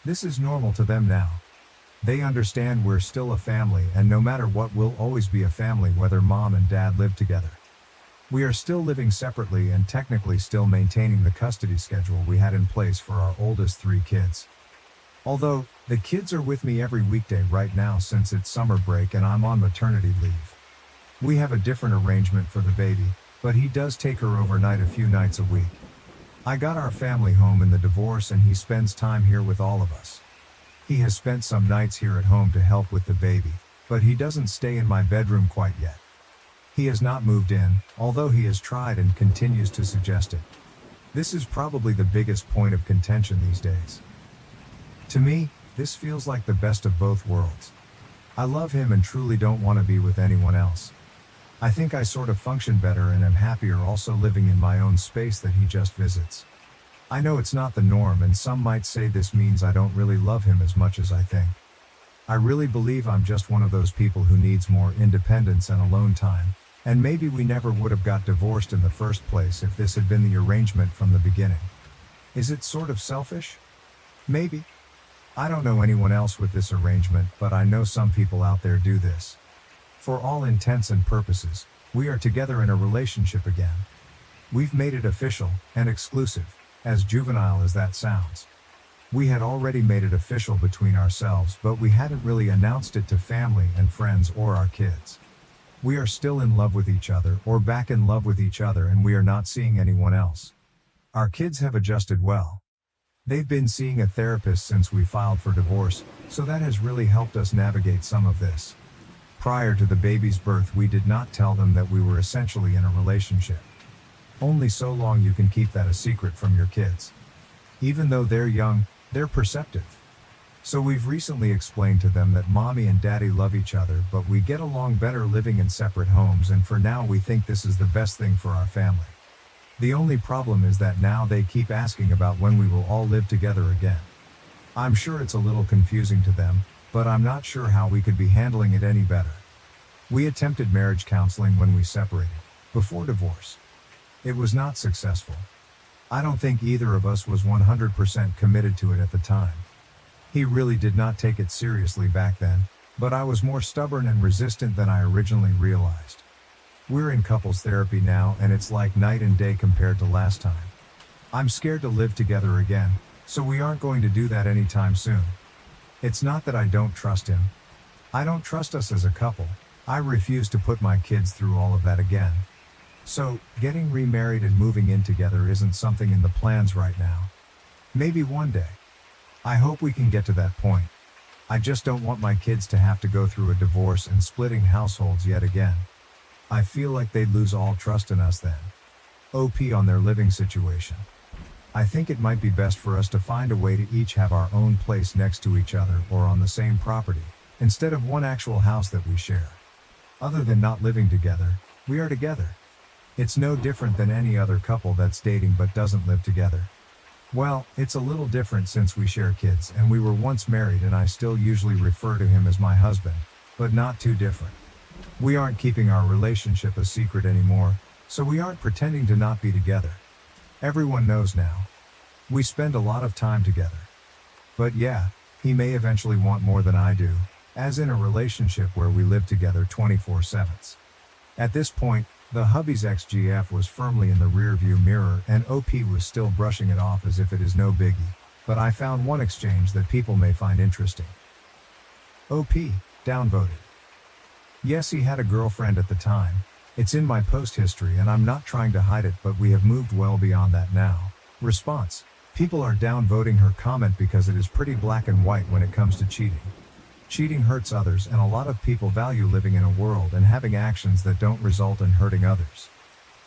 This is normal to them now. They understand we're still a family, and no matter what, we'll always be a family whether mom and dad live together. We are still living separately and technically still maintaining the custody schedule we had in place for our oldest 3 kids. Although, the kids are with me every weekday right now since it's summer break and I'm on maternity leave. We have a different arrangement for the baby, but he does take her overnight a few nights a week. I got our family home in the divorce and he spends time here with all of us. He has spent some nights here at home to help with the baby, but he doesn't stay in my bedroom quite yet. He has not moved in, although he has tried and continues to suggest it. This is probably the biggest point of contention these days. To me, this feels like the best of both worlds. I love him and truly don't want to be with anyone else. I think I sort of function better and am happier also living in my own space that he just visits. I know it's not the norm and some might say this means I don't really love him as much as I think. I really believe I'm just one of those people who needs more independence and alone time, and maybe we never would have got divorced in the first place if this had been the arrangement from the beginning. Is it sort of selfish? Maybe. I don't know anyone else with this arrangement, but I know some people out there do this. For all intents and purposes, we are together in a relationship again. We've made it official and exclusive, as juvenile as that sounds. We had already made it official between ourselves, but we hadn't really announced it to family and friends or our kids. We are still in love with each other, or back in love with each other, and we are not seeing anyone else. Our kids have adjusted well. They've been seeing a therapist since we filed for divorce, so that has really helped us navigate some of this. Prior to the baby's birth, we did not tell them that we were essentially in a relationship. Only so long you can keep that a secret from your kids. Even though they're young, they're perceptive. So we've recently explained to them that mommy and daddy love each other, but we get along better living in separate homes, and for now we think this is the best thing for our family. The only problem is that now they keep asking about when we will all live together again. I'm sure it's a little confusing to them, but I'm not sure how we could be handling it any better. We attempted marriage counseling when we separated, before divorce. It was not successful. I don't think either of us was 100% committed to it at the time. He really did not take it seriously back then, but I was more stubborn and resistant than I originally realized. We're in couples therapy now, and it's like night and day compared to last time. I'm scared to live together again, so we aren't going to do that anytime soon. It's not that I don't trust him. I don't trust us as a couple. I refuse to put my kids through all of that again. So, getting remarried and moving in together isn't something in the plans right now. Maybe one day. I hope we can get to that point. I just don't want my kids to have to go through a divorce and splitting households yet again. I feel like they'd lose all trust in us then. OP on their living situation. I think it might be best for us to find a way to each have our own place next to each other or on the same property, instead of one actual house that we share. Other than not living together, we are together. It's no different than any other couple that's dating but doesn't live together. Well, it's a little different since we share kids and we were once married, and I still usually refer to him as my husband, but not too different. We aren't keeping our relationship a secret anymore, so we aren't pretending to not be together. Everyone knows now. We spend a lot of time together. But yeah, he may eventually want more than I do, as in a relationship where we live together 24/7. At this point, the hubby's ex-GF was firmly in the rearview mirror, and OP was still brushing it off as if it is no biggie, but I found one exchange that people may find interesting. OP, downvoted. Yes, he had a girlfriend at the time. It's in my post history and I'm not trying to hide it, but we have moved well beyond that now. Response: people are downvoting her comment because it is pretty black and white when it comes to cheating. Cheating hurts others, and a lot of people value living in a world and having actions that don't result in hurting others.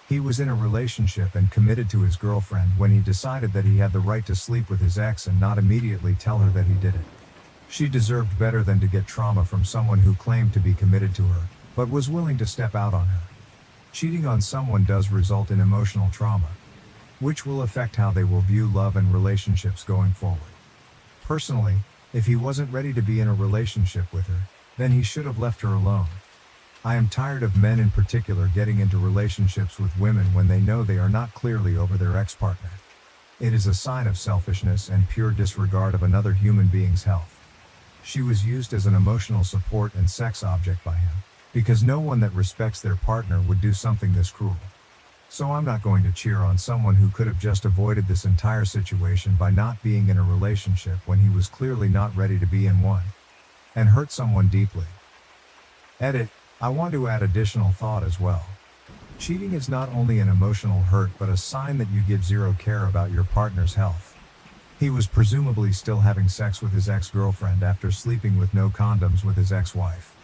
He was in a relationship and committed to his girlfriend when he decided that he had the right to sleep with his ex and not immediately tell her that he did it. She deserved better than to get trauma from someone who claimed to be committed to her, but was willing to step out on her. Cheating on someone does result in emotional trauma, which will affect how they will view love and relationships going forward. Personally, if he wasn't ready to be in a relationship with her, then he should have left her alone. I am tired of men in particular getting into relationships with women when they know they are not clearly over their ex-partner. It is a sign of selfishness and pure disregard of another human being's health. She was used as an emotional support and sex object by him, because no one that respects their partner would do something this cruel. So I'm not going to cheer on someone who could have just avoided this entire situation by not being in a relationship when he was clearly not ready to be in one, and hurt someone deeply. Edit: I want to add additional thought as well. Cheating is not only an emotional hurt but a sign that you give zero care about your partner's health. He was presumably still having sex with his ex-girlfriend after sleeping with no condoms with his ex-wife.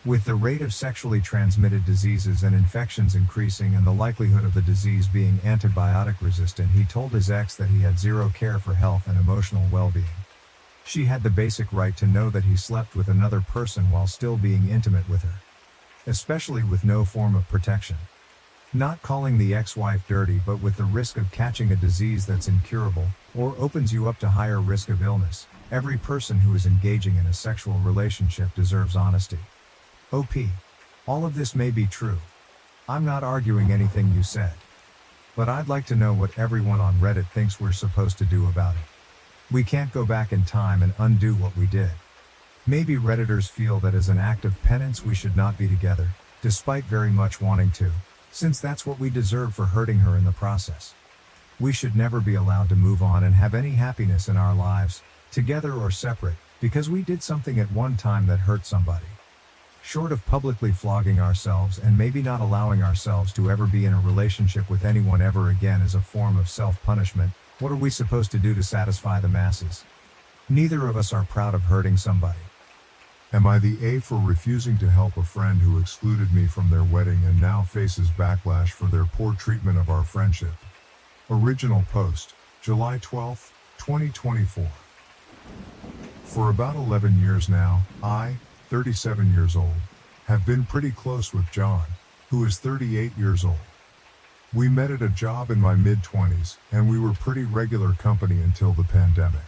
With the rate of sexually transmitted diseases and infections increasing and the likelihood of the disease being antibiotic resistant, he told his ex that he had zero care for health and emotional well-being. She had the basic right to know that he slept with another person while still being intimate with her, especially with no form of protection. Not calling the ex-wife dirty, but with the risk of catching a disease that's incurable, or opens you up to higher risk of illness. Every person who is engaging in a sexual relationship deserves honesty. OP. All of this may be true. I'm not arguing anything you said. But I'd like to know what everyone on Reddit thinks we're supposed to do about it. We can't go back in time and undo what we did. Maybe Redditors feel that as an act of penance we should not be together, despite very much wanting to, since that's what we deserve for hurting her in the process. We should never be allowed to move on and have any happiness in our lives, together or separate, because we did something at one time that hurt somebody. Short of publicly flogging ourselves and maybe not allowing ourselves to ever be in a relationship with anyone ever again as a form of self-punishment, what are we supposed to do to satisfy the masses? Neither of us are proud of hurting somebody. Am I the A for refusing to help a friend who excluded me from their wedding and now faces backlash for their poor treatment of our friendship? Original post, July 12, 2024. For about 11 years now, I, 37 years old, have been pretty close with John, who is 38 years old. We met at a job in my mid-20s, and we were pretty regular company until the pandemic.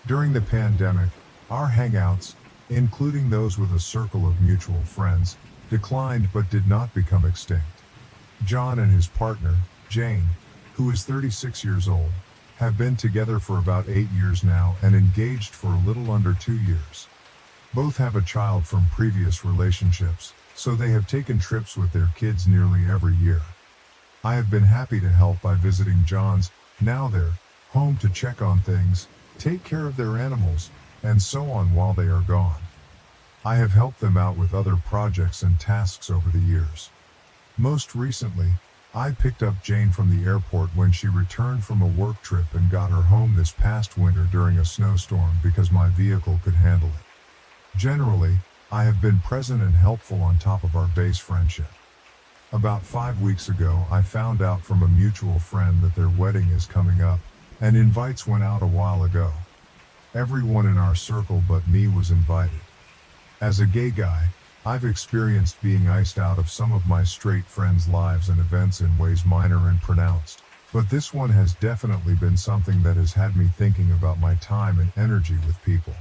During the pandemic, our hangouts, including those with a circle of mutual friends, declined but did not become extinct. John and his partner, Jane, who is 36 years old, have been together for about 8 years now and engaged for a little under 2 years. Both have a child from previous relationships, so they have taken trips with their kids nearly every year. I have been happy to help by visiting John's, now their, home to check on things, take care of their animals, and so on while they are gone. I have helped them out with other projects and tasks over the years. Most recently, I picked up Jane from the airport when she returned from a work trip and got her home this past winter during a snowstorm because my vehicle could handle it. Generally, I have been present and helpful on top of our base friendship. About 5 weeks ago, I found out from a mutual friend that their wedding is coming up, and invites went out a while ago. Everyone in our circle but me was invited. As a gay guy, I've experienced being iced out of some of my straight friends' lives and events in ways minor and pronounced, but this one has definitely been something that has had me thinking about my time and energy with people.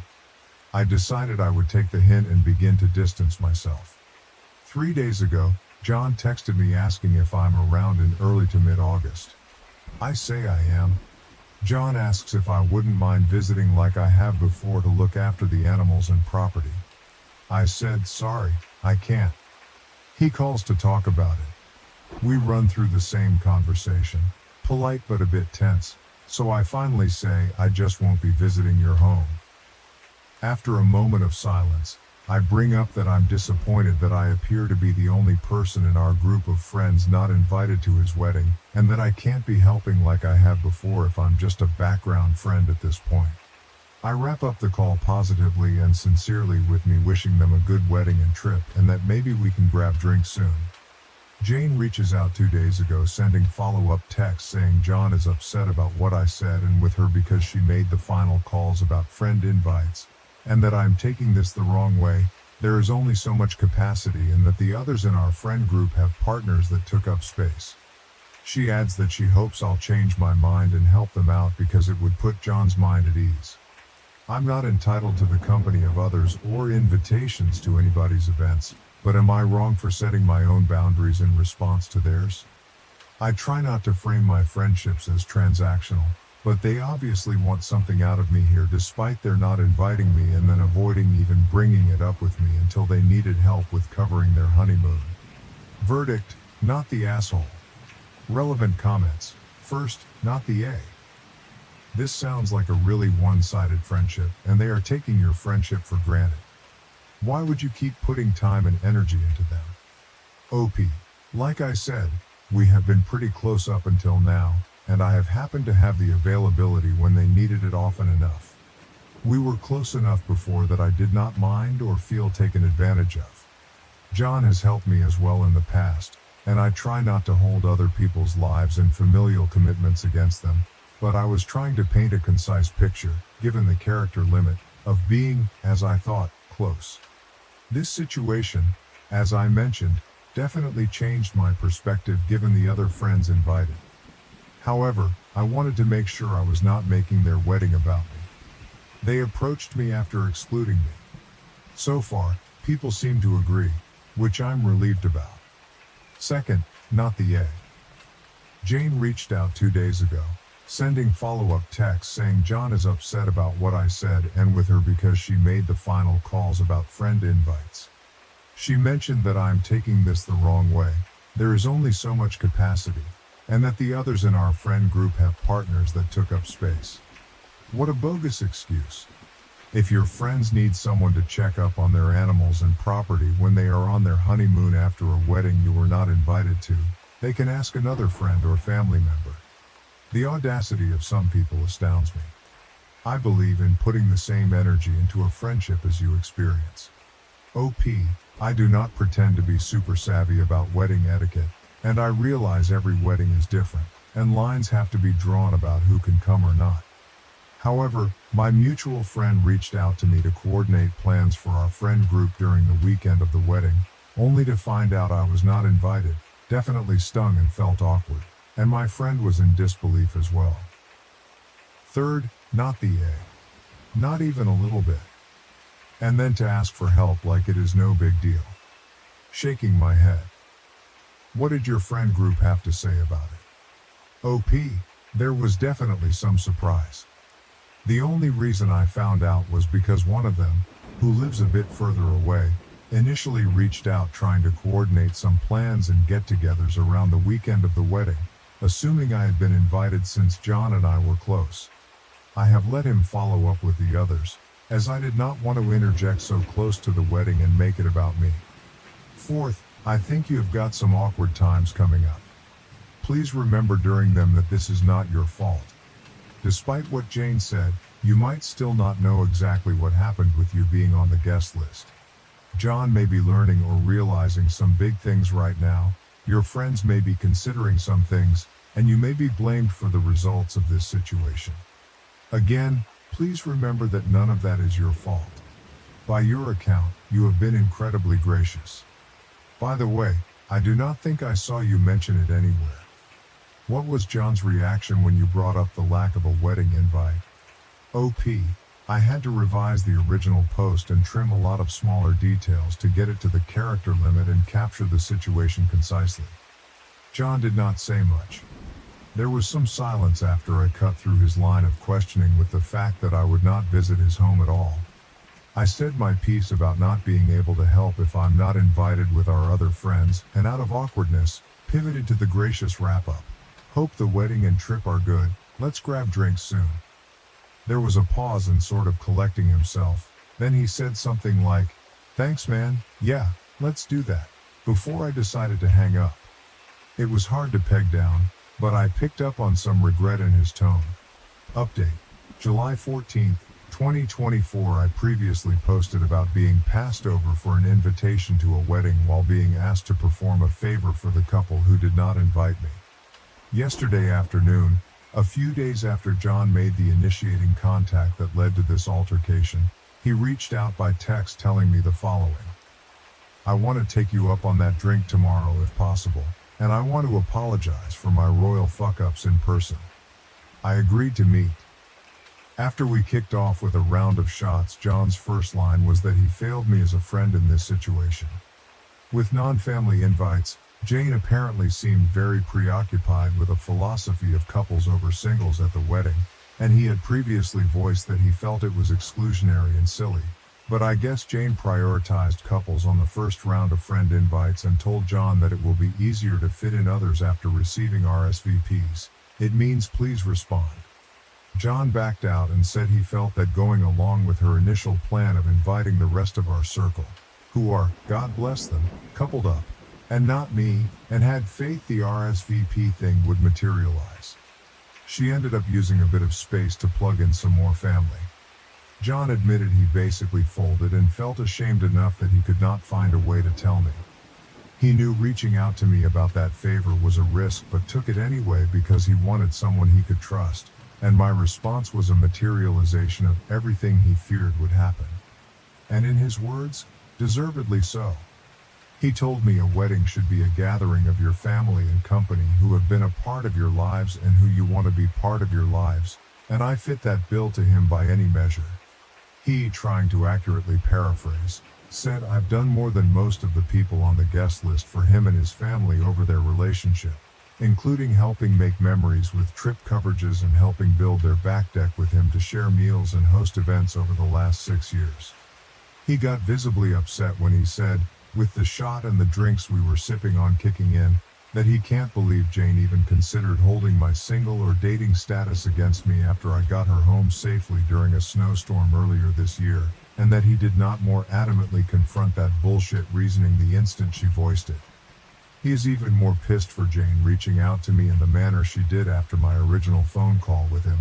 I decided I would take the hint and begin to distance myself. 3 days ago, John texted me asking if I'm around in early to mid-August. I say I am. John asks if I wouldn't mind visiting like I have before to look after the animals and property. I said, sorry, I can't. He calls to talk about it. We run through the same conversation, polite but a bit tense, so I finally say I just won't be visiting your home. After a moment of silence, I bring up that I'm disappointed that I appear to be the only person in our group of friends not invited to his wedding, and that I can't be helping like I have before if I'm just a background friend at this point. I wrap up the call positively and sincerely with me wishing them a good wedding and trip and that maybe we can grab drinks soon. Jane reaches out 2 days ago sending follow-up texts saying John is upset about what I said and with her because she made the final calls about friend invites, and that I'm taking this the wrong way, there is only so much capacity and that the others in our friend group have partners that took up space. She adds that she hopes I'll change my mind and help them out because it would put John's mind at ease. I'm not entitled to the company of others or invitations to anybody's events, but am I wrong for setting my own boundaries in response to theirs? I try not to frame my friendships as transactional, but they obviously want something out of me here despite their not inviting me and then avoiding even bringing it up with me until they needed help with covering their honeymoon. Verdict, not the asshole. Relevant comments. First, not the A. This sounds like a really one-sided friendship, and they are taking your friendship for granted. Why would you keep putting time and energy into them? OP. Like I said, we have been pretty close up until now, and I have happened to have the availability when they needed it often enough. We were close enough before that I did not mind or feel taken advantage of. John has helped me as well in the past, and I try not to hold other people's lives and familial commitments against them, but I was trying to paint a concise picture, given the character limit, of being, as I thought, close. This situation, as I mentioned, definitely changed my perspective given the other friends invited. However, I wanted to make sure I was not making their wedding about me. They approached me after excluding me. So far, people seem to agree, which I'm relieved about. Second, not the A. Jane reached out 2 days ago, sending follow-up texts saying John is upset about what I said and with her because she made the final calls about friend invites. She mentioned that I'm taking this the wrong way. There is only so much capacity. and that the others in our friend group have partners that took up space. What a bogus excuse. If your friends need someone to check up on their animals and property when they are on their honeymoon after a wedding you were not invited to, they can ask another friend or family member. The audacity of some people astounds me. I believe in putting the same energy into a friendship as you experience. OP, I do not pretend to be super savvy about wedding etiquette, and I realize every wedding is different, and lines have to be drawn about who can come or not. However, my mutual friend reached out to me to coordinate plans for our friend group during the weekend of the wedding, only to find out I was not invited, definitely stung and felt awkward, and my friend was in disbelief as well. Third, not the A. Not even a little bit. And then to ask for help like it is no big deal. Shaking my head. What did your friend group have to say about it? OP, there was definitely some surprise. The only reason I found out was because one of them, who lives a bit further away, initially reached out trying to coordinate some plans and get-togethers around the weekend of the wedding, assuming I had been invited since John and I were close. I have let him follow up with the others, as I did not want to interject so close to the wedding and make it about me. Fourth, I think you have got some awkward times coming up. Please remember during them that this is not your fault. Despite what Jane said, you might still not know exactly what happened with you being on the guest list. John may be learning or realizing some big things right now, your friends may be considering some things, and you may be blamed for the results of this situation. Again, please remember that none of that is your fault. By your account, you have been incredibly gracious. By the way, I do not think I saw you mention it anywhere. What was John's reaction when you brought up the lack of a wedding invite? OP, I had to revise the original post and trim a lot of smaller details to get it to the character limit and capture the situation concisely. John did not say much. There was some silence after I cut through his line of questioning with the fact that I would not visit his home at all. I said my piece about not being able to help if I'm not invited with our other friends, and out of awkwardness, pivoted to the gracious wrap-up. Hope the wedding and trip are good, let's grab drinks soon. There was a pause and sort of collecting himself, then he said something like, thanks man, yeah, let's do that, before I decided to hang up. It was hard to peg down, but I picked up on some regret in his tone. Update. July 14th, 2024 I previously posted about being passed over for an invitation to a wedding while being asked to perform a favor for the couple who did not invite me. Yesterday afternoon, a few days after John made the initiating contact that led to this altercation, he reached out by text telling me the following. I want to take you up on that drink tomorrow if possible, and I want to apologize for my royal fuck-ups in person. I agreed to meet. After we kicked off with a round of shots, John's first line was that he failed me as a friend in this situation. With non-family invites, Jane apparently seemed very preoccupied with a philosophy of couples over singles at the wedding, and he had previously voiced that he felt it was exclusionary and silly. But I guess Jane prioritized couples on the first round of friend invites and told John that it will be easier to fit in others after receiving RSVPs. It means please respond. John backed out and said he felt that going along with her initial plan of inviting the rest of our circle, who are, God bless them, coupled up, and not me, and had faith the RSVP thing would materialize. She ended up using a bit of space to plug in some more family. John admitted he basically folded and felt ashamed enough that he could not find a way to tell me. He knew reaching out to me about that favor was a risk but took it anyway because he wanted someone he could trust, and my response was a materialization of everything he feared would happen. And in his words, deservedly so. He told me a wedding should be a gathering of your family and company who have been a part of your lives and who you want to be part of your lives, and I fit that bill to him by any measure. He, trying to accurately paraphrase, said I've done more than most of the people on the guest list for him and his family over their relationship, including helping make memories with trip coverages and helping build their back deck with him to share meals and host events over the last 6 years. He got visibly upset when he said, with the shot and the drinks we were sipping on kicking in, that he can't believe Jane even considered holding my single or dating status against me after I got her home safely during a snowstorm earlier this year, and that he did not more adamantly confront that bullshit reasoning the instant she voiced it. He is even more pissed for Jane reaching out to me in the manner she did after my original phone call with him.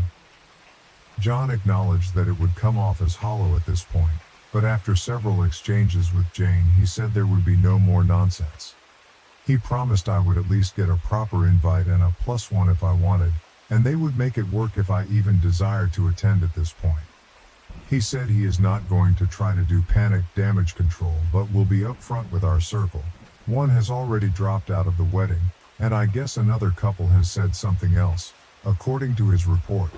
John acknowledged that it would come off as hollow at this point, but after several exchanges with Jane, he said there would be no more nonsense. He promised I would at least get a proper invite and a +1 if I wanted, and they would make it work if I even desired to attend at this point. He said he is not going to try to do panic damage control, but will be upfront with our circle. One has already dropped out of the wedding, and I guess another couple has said something else, according to his report.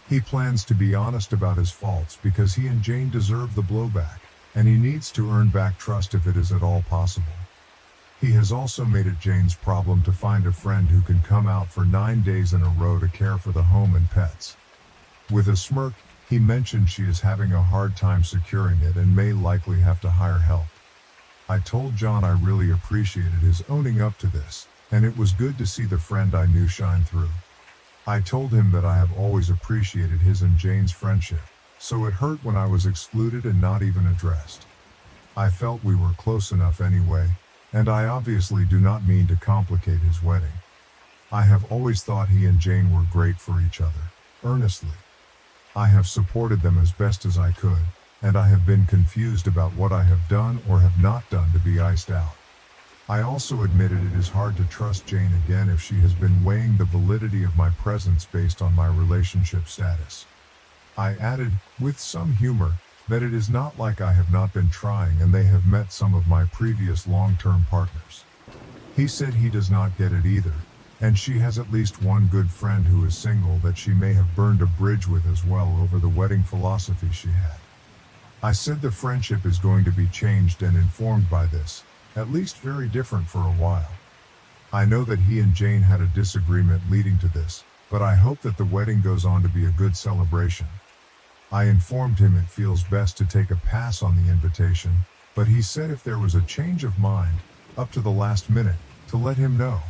He plans to be honest about his faults because he and Jane deserve the blowback, and he needs to earn back trust if it is at all possible. He has also made it Jane's problem to find a friend who can come out for 9 days in a row to care for the home and pets. With a smirk, he mentioned she is having a hard time securing it and may likely have to hire help. I told John I really appreciated his owning up to this, and it was good to see the friend I knew shine through. I told him that I have always appreciated his and Jane's friendship, so it hurt when I was excluded and not even addressed. I felt we were close enough anyway, and I obviously do not mean to complicate his wedding. I have always thought he and Jane were great for each other, earnestly. I have supported them as best as I could, and I have been confused about what I have done or have not done to be iced out. I also admitted it is hard to trust Jane again if she has been weighing the validity of my presence based on my relationship status. I added, with some humor, that it is not like I have not been trying and they have met some of my previous long-term partners. He said he does not get it either, and she has at least one good friend who is single that she may have burned a bridge with as well over the wedding philosophy she had. I said the friendship is going to be changed and informed by this, at least very different for a while. I know that he and Jane had a disagreement leading to this, but I hope that the wedding goes on to be a good celebration. I informed him it feels best to take a pass on the invitation, but he said if there was a change of mind, up to the last minute, to let him know.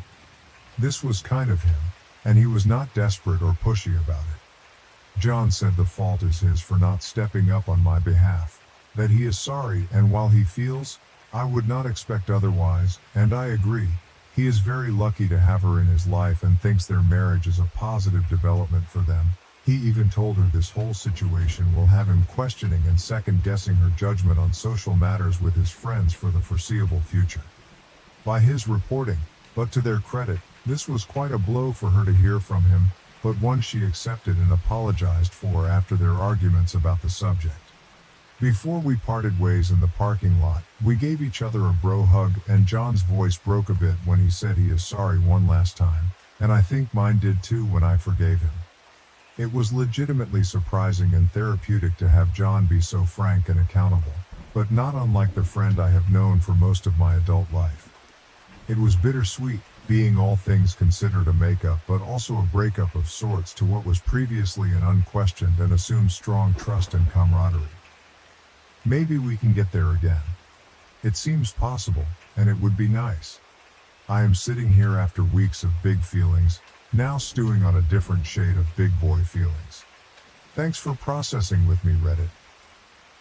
This was kind of him, and he was not desperate or pushy about it. John said the fault is his for not stepping up on my behalf, that he is sorry, and while he feels, I would not expect otherwise, and I agree. He is very lucky to have her in his life and thinks their marriage is a positive development for them. He even told her this whole situation will have him questioning and second-guessing her judgment on social matters with his friends for the foreseeable future. By his reporting, but to their credit, this was quite a blow for her to hear from him, but one she accepted and apologized for after their arguments about the subject. Before we parted ways in the parking lot, we gave each other a bro hug, and John's voice broke a bit when he said he is sorry one last time, and I think mine did too when I forgave him. It was legitimately surprising and therapeutic to have John be so frank and accountable, but not unlike the friend I have known for most of my adult life. It was bittersweet, being all things considered a makeup but also a breakup of sorts to what was previously an unquestioned and assumed strong trust and camaraderie. Maybe we can get there again. It seems possible, and it would be nice. I am sitting here after weeks of big feelings, now stewing on a different shade of big boy feelings. Thanks for processing with me, Reddit.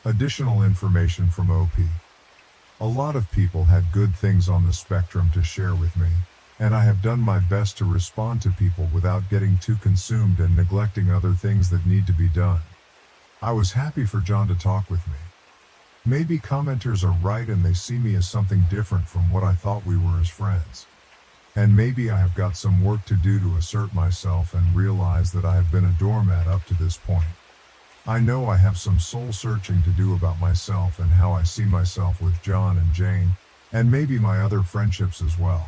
Additional information from OP. A lot of people had good things on the spectrum to share with me, and I have done my best to respond to people without getting too consumed and neglecting other things that need to be done. I was happy for John to talk with me. Maybe commenters are right and they see me as something different from what I thought we were as friends. And maybe I have got some work to do to assert myself and realize that I have been a doormat up to this point. I know I have some soul searching to do about myself and how I see myself with John and Jane, and maybe my other friendships as well.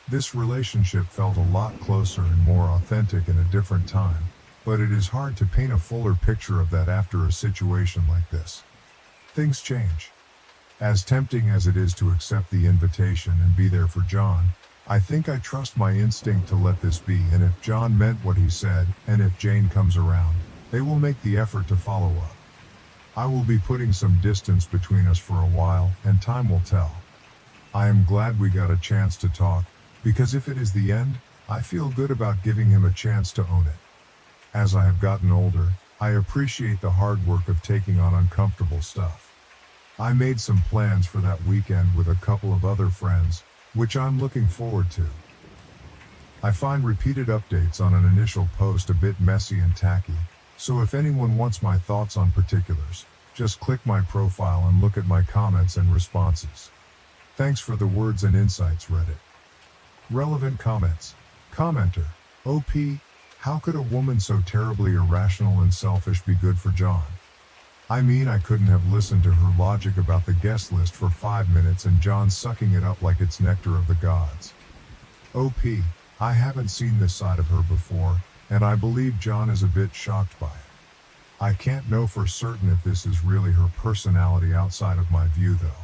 This relationship felt a lot closer and more authentic in a different time, but it is hard to paint a fuller picture of that after a situation like this. Things change. As tempting as it is to accept the invitation and be there for John, I think I trust my instinct to let this be, and if John meant what he said, and if Jane comes around, they will make the effort to follow up. I will be putting some distance between us for a while, and time will tell. I am glad we got a chance to talk, Because if it is the end, I feel good about giving him a chance to own it. As I have gotten older, I appreciate the hard work of taking on uncomfortable stuff. I made some plans for that weekend with a couple of other friends, which I'm looking forward to. I find repeated updates on an initial post a bit messy and tacky, so if anyone wants my thoughts on particulars, just click my profile and look at my comments and responses. Thanks for the words and insights, Reddit. Relevant comments. Commenter. OP, how could a woman so terribly irrational and selfish be good for John? I mean, I couldn't have listened to her logic about the guest list for 5 minutes and John sucking it up like it's nectar of the gods. OP, I haven't seen this side of her before, and I believe John is a bit shocked by it. I can't know for certain if this is really her personality outside of my view though.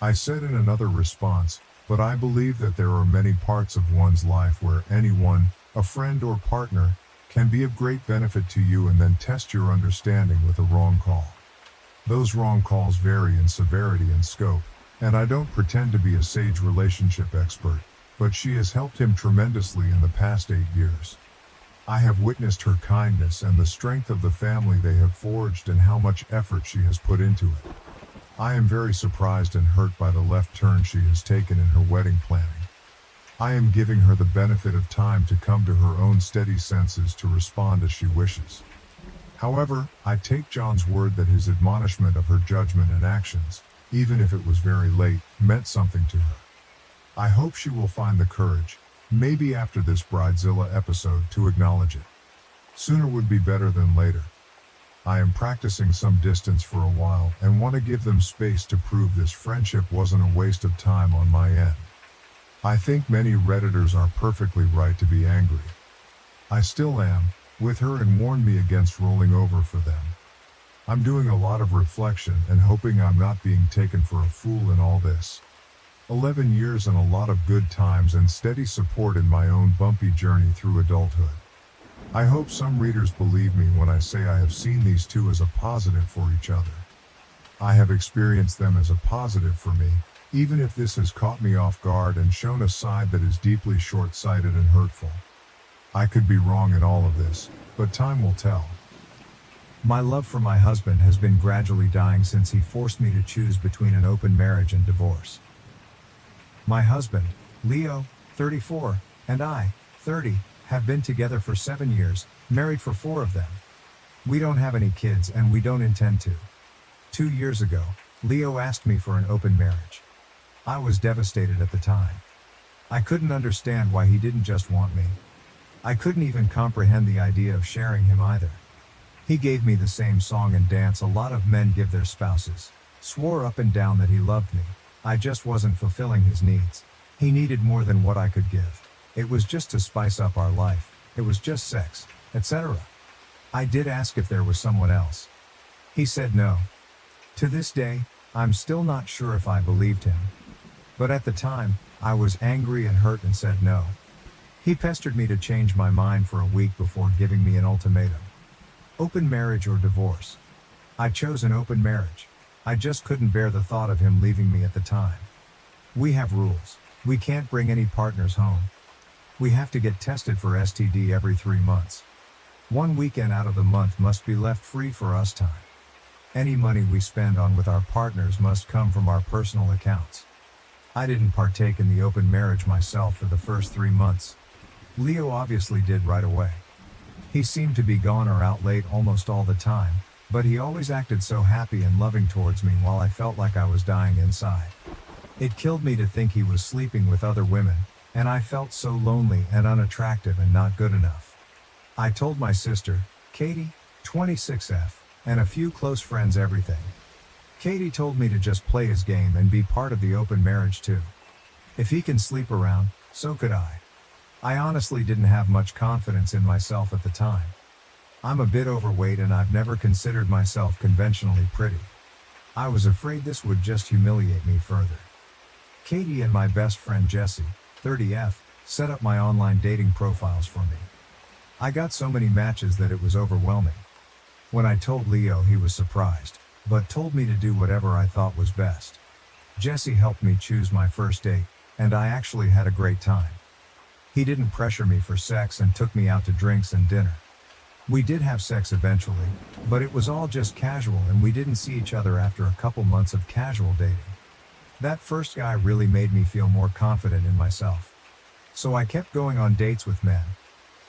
I said in another response, but I believe that there are many parts of one's life where anyone, a friend or partner, can be of great benefit to you and then test your understanding with a wrong call. Those wrong calls vary in severity and scope, and I don't pretend to be a sage relationship expert, but she has helped him tremendously in the past 8 years. I have witnessed her kindness and the strength of the family they have forged and how much effort she has put into it. I am very surprised and hurt by the left turn she has taken in her wedding planning. I am giving her the benefit of time to come to her own steady senses to respond as she wishes. However, I take John's word that his admonishment of her judgment and actions, even if it was very late, meant something to her. I hope she will find the courage, maybe after this Bridezilla episode, to acknowledge it. Sooner would be better than later. I am practicing some distance for a while and want to give them space to prove this friendship wasn't a waste of time on my end. I think many Redditors are perfectly right to be angry. I still am, with her, and warn me against rolling over for them. I'm doing a lot of reflection and hoping I'm not being taken for a fool in all this. 11 years and a lot of good times and steady support in my own bumpy journey through adulthood. I hope some readers believe me when I say I have seen these two as a positive for each other. I have experienced them as a positive for me, even if this has caught me off guard and shown a side that is deeply short-sighted and hurtful. I could be wrong in all of this, but time will tell. My love for my husband has been gradually dying since he forced me to choose between an open marriage and divorce. My husband, Leo, 34, and I, 30, have been together for 7 years, married for 4 of them. We don't have any kids and we don't intend to. 2 years ago, Leo asked me for an open marriage. I was devastated at the time. I couldn't understand why he didn't just want me. I couldn't even comprehend the idea of sharing him either. He gave me the same song and dance a lot of men give their spouses, swore up and down that he loved me. I just wasn't fulfilling his needs. He needed more than what I could give. It was just to spice up our life. It was just sex, etc. I did ask if there was someone else. He said no. To this day, I'm still not sure if I believed him. But at the time, I was angry and hurt and said no. He pestered me to change my mind for a week before giving me an ultimatum. Open marriage or divorce. I chose an open marriage. I just couldn't bear the thought of him leaving me at the time. We have rules. We can't bring any partners home. We have to get tested for STD every 3 months. 1 weekend out of the month must be left free for us time. Any money we spend on with our partners must come from our personal accounts. I didn't partake in the open marriage myself for the first 3 months. Leo obviously did right away. He seemed to be gone or out late almost all the time, but he always acted so happy and loving towards me while I felt like I was dying inside. It killed me to think he was sleeping with other women, and I felt so lonely and unattractive and not good enough. I told my sister, Katie, 26F, and a few close friends everything. Katie told me to just play his game and be part of the open marriage too. If he can sleep around, so could I. I honestly didn't have much confidence in myself at the time. I'm a bit overweight and I've never considered myself conventionally pretty. I was afraid this would just humiliate me further. Katie and my best friend Jessie, 30F, set up my online dating profiles for me. I got so many matches that it was overwhelming. When I told Leo, he was surprised, but told me to do whatever I thought was best. Jessie helped me choose my first date, and I actually had a great time. He didn't pressure me for sex and took me out to drinks and dinner. We did have sex eventually, but it was all just casual and we didn't see each other after a couple months of casual dating. That first guy really made me feel more confident in myself. So I kept going on dates with men.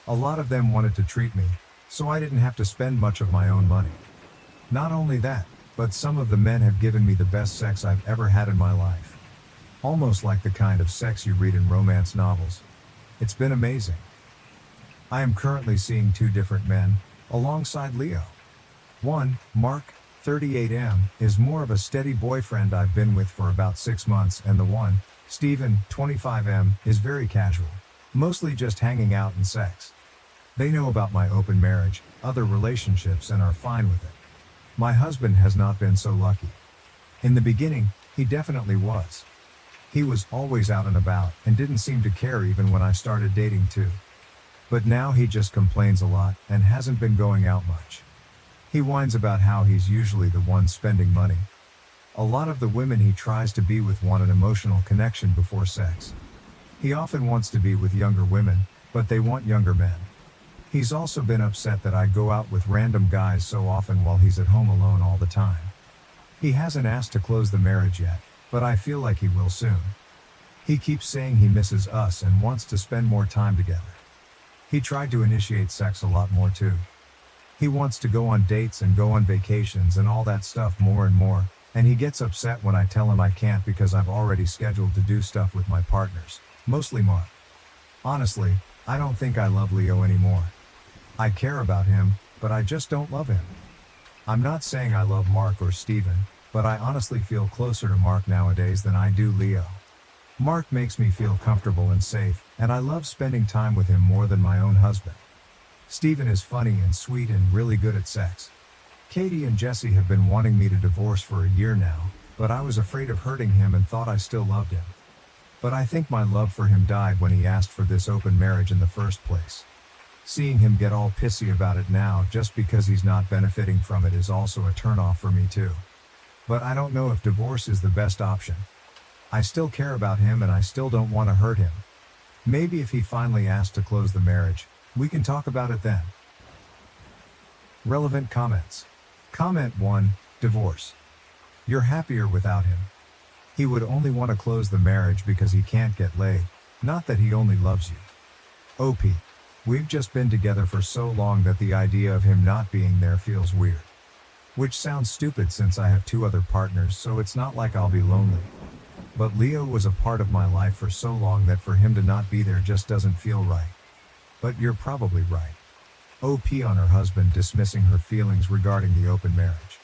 A lot of them wanted to treat me, so I didn't have to spend much of my own money. Not only that, but some of the men have given me the best sex I've ever had in my life. Almost like the kind of sex you read in romance novels. It's been amazing. I am currently seeing 2 different men, alongside Leo. One, Mark, 38M, is more of a steady boyfriend I've been with for about 6 months, and the one, Steven, 25M, is very casual, mostly just hanging out and sex. They know about my open marriage, other relationships, and are fine with it. My husband has not been so lucky. In the beginning, he definitely was. He was always out and about and didn't seem to care even when I started dating too. But now he just complains a lot and hasn't been going out much. He whines about how he's usually the one spending money. A lot of the women he tries to be with want an emotional connection before sex. He often wants to be with younger women, but they want younger men. He's also been upset that I go out with random guys so often while he's at home alone all the time. He hasn't asked to close the marriage yet, but I feel like he will soon. He keeps saying he misses us and wants to spend more time together. He tried to initiate sex a lot more too. He wants to go on dates and go on vacations and all that stuff more and more, and he gets upset when I tell him I can't because I've already scheduled to do stuff with my partners, mostly Mark. Honestly, I don't think I love Leo anymore. I care about him, but I just don't love him. I'm not saying I love Mark or Steven, but I honestly feel closer to Mark nowadays than I do Leo. Mark makes me feel comfortable and safe, and I love spending time with him more than my own husband. Steven is funny and sweet and really good at sex. Katie and Jesse have been wanting me to divorce for a year now, but I was afraid of hurting him and thought I still loved him. But I think my love for him died when he asked for this open marriage in the first place. Seeing him get all pissy about it now just because he's not benefiting from it is also a turnoff for me too. But I don't know if divorce is the best option. I still care about him and I still don't want to hurt him. Maybe if he finally asked to close the marriage, we can talk about it then. Relevant comments. Comment 1, divorce. You're happier without him. He would only want to close the marriage because he can't get laid, not that he only loves you. OP. We've just been together for so long that the idea of him not being there feels weird. Which sounds stupid since I have 2 other partners, so it's not like I'll be lonely. But Leo was a part of my life for so long that for him to not be there just doesn't feel right. But you're probably right. OP on her husband dismissing her feelings regarding the open marriage.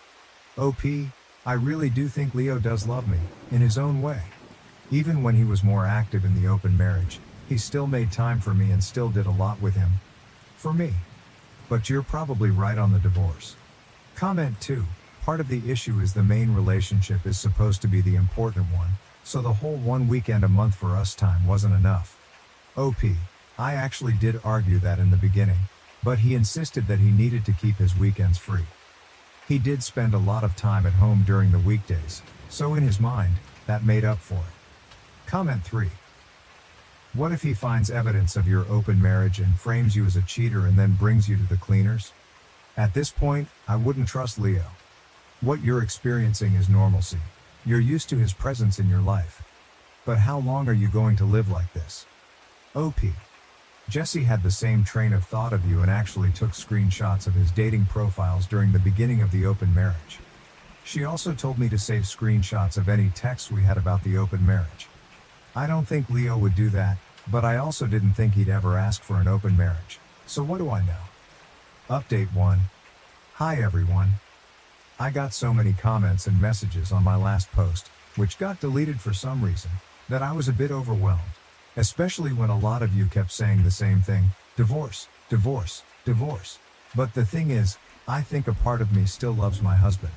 OP, I really do think Leo does love me, in his own way. Even when he was more active in the open marriage, he still made time for me and still did a lot with him. For me. But you're probably right on the divorce. Comment 2, part of the issue is the main relationship is supposed to be the important one, so the whole 1 weekend a month for us time wasn't enough. OP, I actually did argue that in the beginning, but he insisted that he needed to keep his weekends free. He did spend a lot of time at home during the weekdays, so in his mind, that made up for it. Comment 3. What if he finds evidence of your open marriage and frames you as a cheater and then brings you to the cleaners? At this point, I wouldn't trust Leo. What you're experiencing is normalcy. You're used to his presence in your life. But how long are you going to live like this? OP. Jesse had the same train of thought of you and actually took screenshots of his dating profiles during the beginning of the open marriage. She also told me to save screenshots of any texts we had about the open marriage. I don't think Leo would do that, but I also didn't think he'd ever ask for an open marriage. So what do I know? Update 1. Hi everyone. I got so many comments and messages on my last post, which got deleted for some reason, that I was a bit overwhelmed. Especially when a lot of you kept saying the same thing, divorce, divorce, divorce. But the thing is, I think a part of me still loves my husband.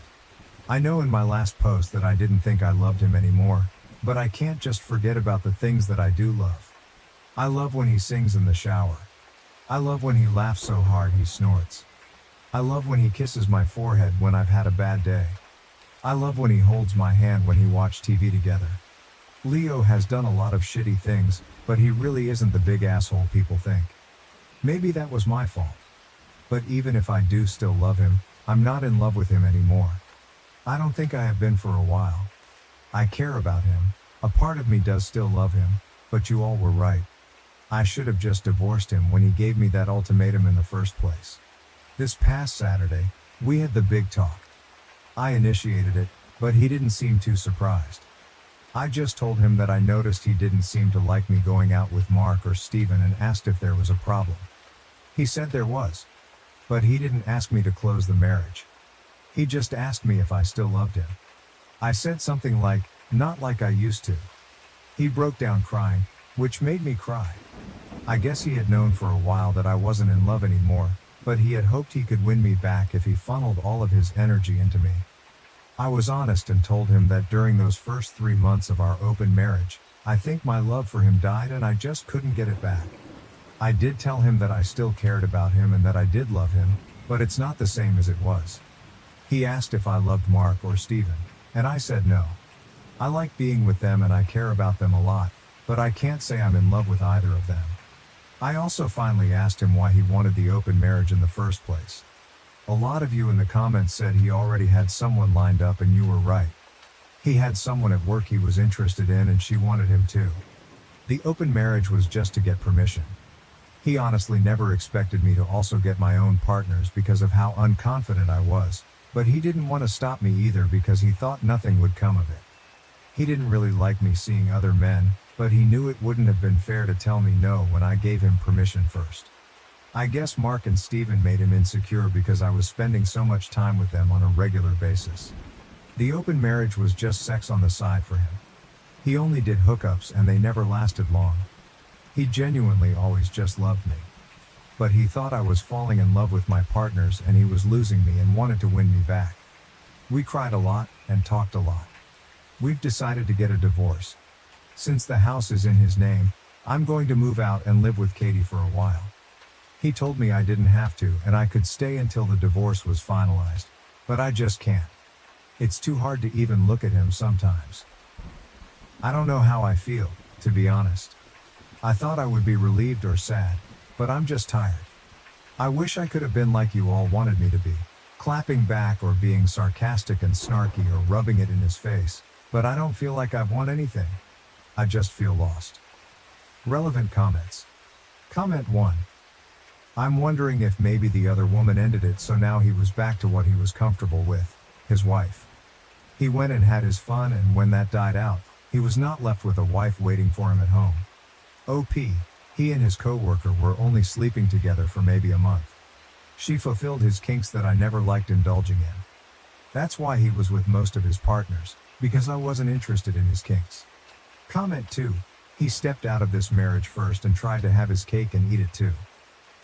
I know in my last post that I didn't think I loved him anymore, but I can't just forget about the things that I do love. I love when he sings in the shower. I love when he laughs so hard he snorts. I love when he kisses my forehead when I've had a bad day. I love when he holds my hand when he watched TV together. Leo has done a lot of shitty things, but he really isn't the big asshole people think. Maybe that was my fault. But even if I do still love him, I'm not in love with him anymore. I don't think I have been for a while. I care about him, a part of me does still love him, but you all were right. I should have just divorced him when he gave me that ultimatum in the first place. This past Saturday, we had the big talk. I initiated it, but he didn't seem too surprised. I just told him that I noticed he didn't seem to like me going out with Mark or Steven and asked if there was a problem. He said there was. But he didn't ask me to close the marriage. He just asked me if I still loved him. I said something like, not like I used to. He broke down crying, which made me cry. I guess he had known for a while that I wasn't in love anymore, but he had hoped he could win me back if he funneled all of his energy into me. I was honest and told him that during those first 3 months of our open marriage, I think my love for him died and I just couldn't get it back. I did tell him that I still cared about him and that I did love him, but it's not the same as it was. He asked if I loved Mark or Steven, and I said no. I like being with them and I care about them a lot, but I can't say I'm in love with either of them. I also finally asked him why he wanted the open marriage in the first place. A lot of you in the comments said he already had someone lined up, and you were right. He had someone at work he was interested in and she wanted him too. The open marriage was just to get permission. He honestly never expected me to also get my own partners because of how unconfident I was, but he didn't want to stop me either because he thought nothing would come of it. He didn't really like me seeing other men, but he knew it wouldn't have been fair to tell me no when I gave him permission first. I guess Mark and Steven made him insecure because I was spending so much time with them on a regular basis. The open marriage was just sex on the side for him. He only did hookups and they never lasted long. He genuinely always just loved me. But he thought I was falling in love with my partners and he was losing me and wanted to win me back. We cried a lot and talked a lot. We've decided to get a divorce. Since the house is in his name, I'm going to move out and live with Katie for a while. He told me I didn't have to and I could stay until the divorce was finalized, but I just can't. It's too hard to even look at him sometimes. I don't know how I feel, to be honest. I thought I would be relieved or sad, but I'm just tired. I wish I could have been like you all wanted me to be, clapping back or being sarcastic and snarky or rubbing it in his face, but I don't feel like I've won anything. I just feel lost. Relevant comments. Comment 1. I'm wondering if maybe the other woman ended it so now he was back to what he was comfortable with, his wife. He went and had his fun and when that died out, he was not left with a wife waiting for him at home. OP, he and his co-worker were only sleeping together for maybe a month. She fulfilled his kinks that I never liked indulging in. That's why he was with most of his partners, because I wasn't interested in his kinks. Comment 2, he stepped out of this marriage first and tried to have his cake and eat it too.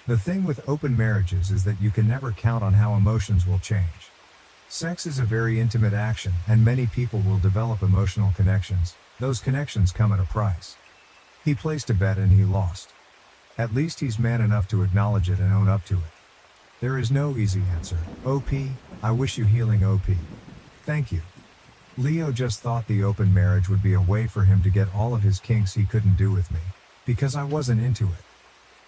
The thing with open marriages is that you can never count on how emotions will change. Sex is a very intimate action and many people will develop emotional connections. Those connections come at a price. He placed a bet and he lost. At least he's man enough to acknowledge it and own up to it. There is no easy answer. OP, I wish you healing OP. Thank you. Leo just thought the open marriage would be a way for him to get all of his kinks he couldn't do with me, because I wasn't into it.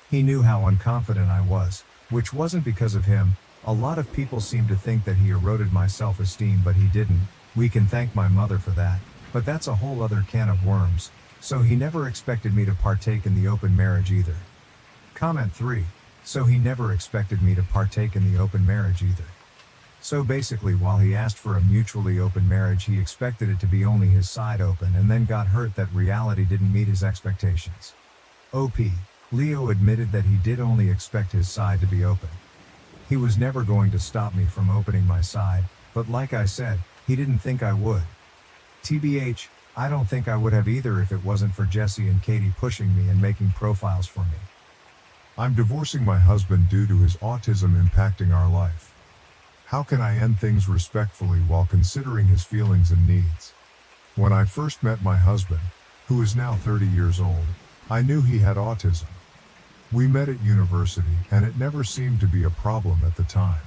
He knew how unconfident I was, which wasn't because of him. A lot of people seem to think that he eroded my self-esteem, but he didn't. We can thank my mother for that, but that's a whole other can of worms. So he never expected me to partake in the open marriage either. Comment 3. So he never expected me to partake in the open marriage either. So basically while he asked for a mutually open marriage he expected it to be only his side open and then got hurt that reality didn't meet his expectations. OP. Leo admitted that he did only expect his side to be open. He was never going to stop me from opening my side, but like I said, he didn't think I would. TBH, I don't think I would have either if it wasn't for Jesse and Katie pushing me and making profiles for me. I'm divorcing my husband due to his autism impacting our life. How can I end things respectfully while considering his feelings and needs? When I first met my husband, who is now 30 years old, I knew he had autism. We met at university and it never seemed to be a problem at the time.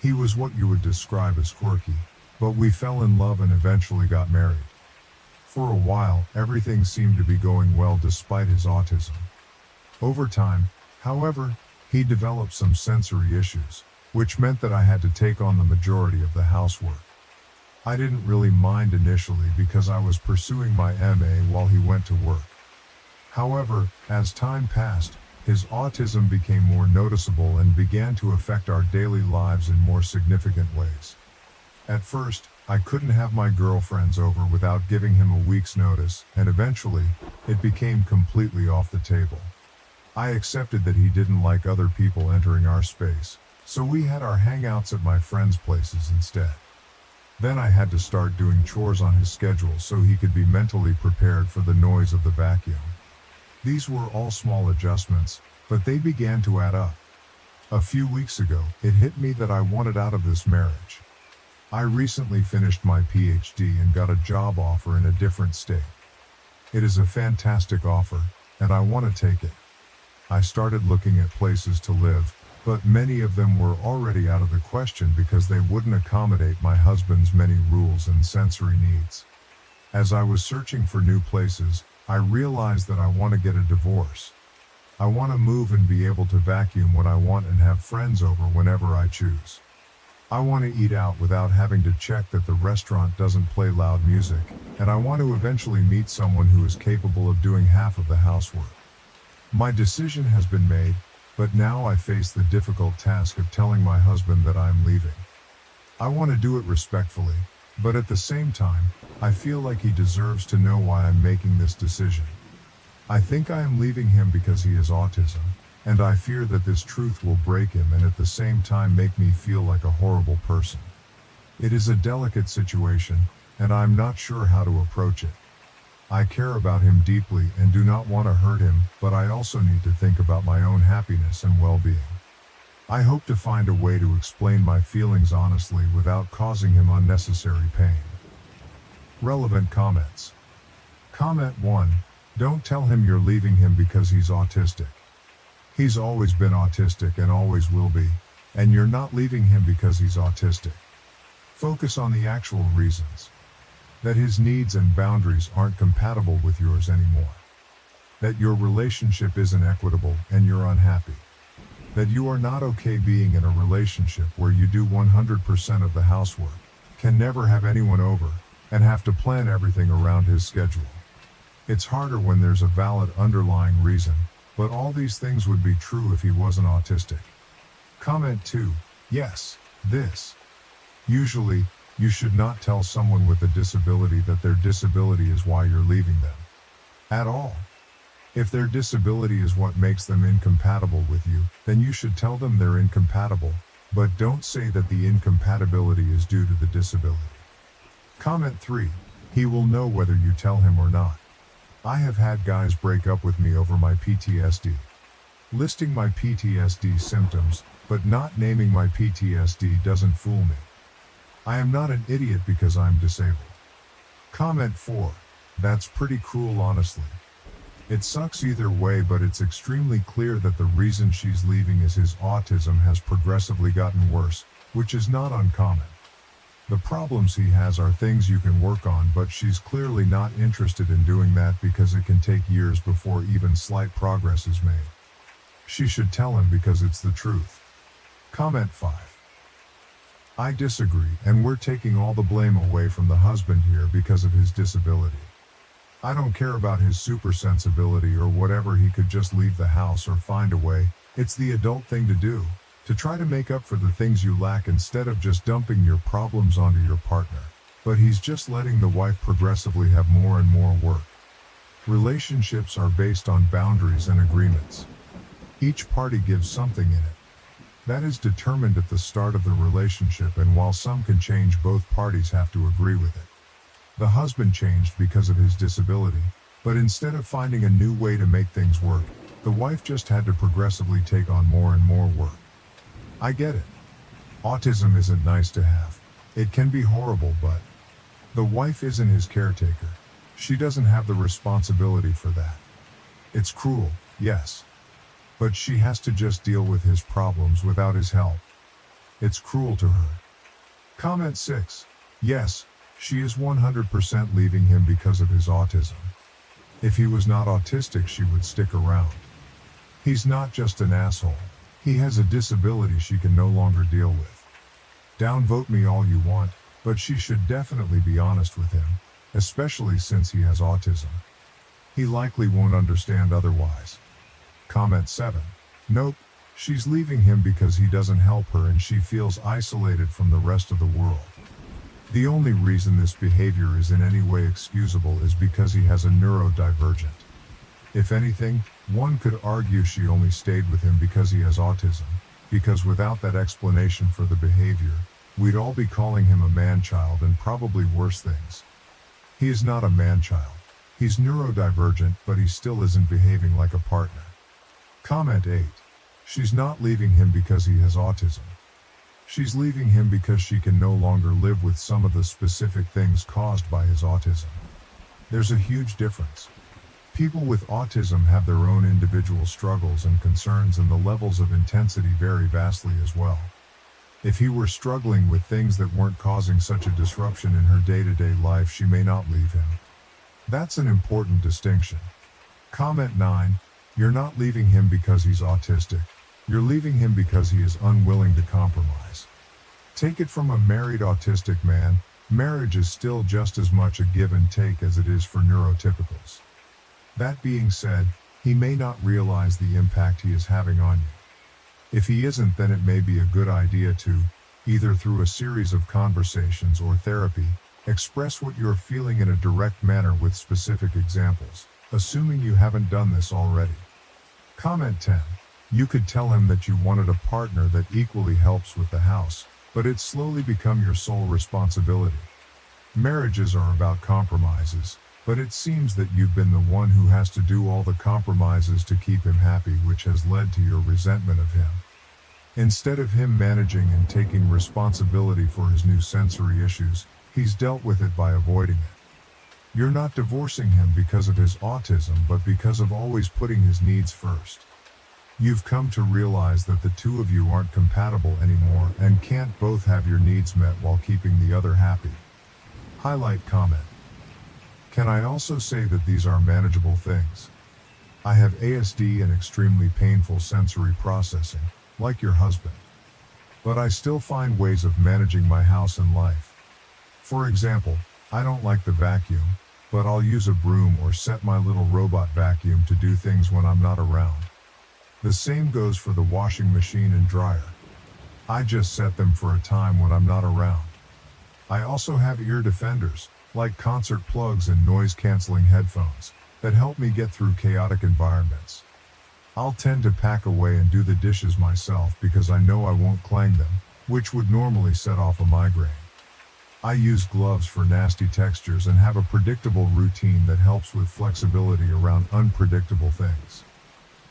He was what you would describe as quirky, but we fell in love and eventually got married. For a while, everything seemed to be going well despite his autism. Over time, however, he developed some sensory issues, which meant that I had to take on the majority of the housework. I didn't really mind initially because I was pursuing my MA while he went to work. However, as time passed, his autism became more noticeable and began to affect our daily lives in more significant ways. At first, I couldn't have my girlfriends over without giving him a week's notice, and eventually, it became completely off the table. I accepted that he didn't like other people entering our space, so we had our hangouts at my friends' places instead. Then I had to start doing chores on his schedule so he could be mentally prepared for the noise of the vacuum. These were all small adjustments, but they began to add up. A few weeks ago, it hit me that I wanted out of this marriage. I recently finished my PhD and got a job offer in a different state. It is a fantastic offer, and I want to take it. I started looking at places to live, but many of them were already out of the question because they wouldn't accommodate my husband's many rules and sensory needs. As I was searching for new places, I realized that I want to get a divorce. I want to move and be able to vacuum when I want and have friends over whenever I choose. I want to eat out without having to check that the restaurant doesn't play loud music, and I want to eventually meet someone who is capable of doing half of the housework. My decision has been made, but now I face the difficult task of telling my husband that I am leaving. I want to do it respectfully, but at the same time, I feel like he deserves to know why I'm making this decision. I think I am leaving him because he has autism, and I fear that this truth will break him and at the same time make me feel like a horrible person. It is a delicate situation, and I'm not sure how to approach it. I care about him deeply and do not want to hurt him, but I also need to think about my own happiness and well-being. I hope to find a way to explain my feelings honestly without causing him unnecessary pain. Relevant comments. Comment 1. Don't tell him you're leaving him because he's autistic. He's always been autistic and always will be, and you're not leaving him because he's autistic. Focus on the actual reasons. That his needs and boundaries aren't compatible with yours anymore. That your relationship isn't equitable and you're unhappy. That you are not okay being in a relationship where you do 100% of the housework, can never have anyone over, and have to plan everything around his schedule. It's harder when there's a valid underlying reason, but all these things would be true if he wasn't autistic. Comment 2. Yes, this. Usually, you should not tell someone with a disability that their disability is why you're leaving them. At all. If their disability is what makes them incompatible with you, then you should tell them they're incompatible, but don't say that the incompatibility is due to the disability. Comment 3. He will know whether you tell him or not. I have had guys break up with me over my PTSD. Listing my PTSD symptoms, but not naming my PTSD doesn't fool me. I am not an idiot because I'm disabled. Comment 4. That's pretty cruel, honestly. It sucks either way, but it's extremely clear that the reason she's leaving is his autism has progressively gotten worse, which is not uncommon. The problems he has are things you can work on, but she's clearly not interested in doing that because it can take years before even slight progress is made. She should tell him because it's the truth. Comment 5. I disagree, and we're taking all the blame away from the husband here because of his disability. I don't care about his super sensibility or whatever, he could just leave the house or find a way. It's the adult thing to do, to try to make up for the things you lack instead of just dumping your problems onto your partner. But he's just letting the wife progressively have more and more work. Relationships are based on boundaries and agreements. Each party gives something in it. That is determined at the start of the relationship, and while some can change, both parties have to agree with it. The husband changed because of his disability, but instead of finding a new way to make things work, the wife just had to progressively take on more and more work. I get it. Autism isn't nice to have. It can be horrible, but the wife isn't his caretaker. She doesn't have the responsibility for that. It's cruel, yes. But she has to just deal with his problems without his help. It's cruel to her. Comment 6. Yes, She is 100% leaving him because of his autism. If he was not autistic, she would stick around. He's not just an asshole. He has a disability she can no longer deal with. Downvote me all you want, but she should definitely be honest with him, especially since he has autism. He likely won't understand otherwise. Comment 7. Nope, she's leaving him because he doesn't help her and she feels isolated from the rest of the world. The only reason this behavior is in any way excusable is because he has a neurodivergent. If anything, one could argue she only stayed with him because he has autism, because without that explanation for the behavior, we'd all be calling him a man-child and probably worse things. He is not a man-child. He's neurodivergent, but he still isn't behaving like a partner. Comment 8. She's not leaving him because he has autism. She's leaving him because she can no longer live with some of the specific things caused by his autism. There's a huge difference. People with autism have their own individual struggles and concerns, and the levels of intensity vary vastly as well. If he were struggling with things that weren't causing such a disruption in her day-to-day life, she may not leave him. That's an important distinction. Comment 9. You're not leaving him because he's autistic. You're leaving him because he is unwilling to compromise. Take it from a married autistic man, marriage is still just as much a give and take as it is for neurotypicals. That being said, he may not realize the impact he is having on you. If he isn't, then it may be a good idea to, either through a series of conversations or therapy, express what you're feeling in a direct manner with specific examples, assuming you haven't done this already. Comment 10. You could tell him that you wanted a partner that equally helps with the house, but it's slowly become your sole responsibility. Marriages are about compromises, but it seems that you've been the one who has to do all the compromises to keep him happy, which has led to your resentment of him. Instead of him managing and taking responsibility for his new sensory issues, he's dealt with it by avoiding it. You're not divorcing him because of his autism, but because of always putting his needs first. You've come to realize that the two of you aren't compatible anymore and can't both have your needs met while keeping the other happy. Highlight comment. Can I also say that these are manageable things? I have ASD and extremely painful sensory processing, like your husband. But I still find ways of managing my house and life. For example, I don't like the vacuum, but I'll use a broom or set my little robot vacuum to do things when I'm not around. The same goes for the washing machine and dryer. I just set them for a time when I'm not around. I also have ear defenders, like concert plugs and noise-canceling headphones, that help me get through chaotic environments. I'll tend to pack away and do the dishes myself because I know I won't clang them, which would normally set off a migraine. I use gloves for nasty textures and have a predictable routine that helps with flexibility around unpredictable things.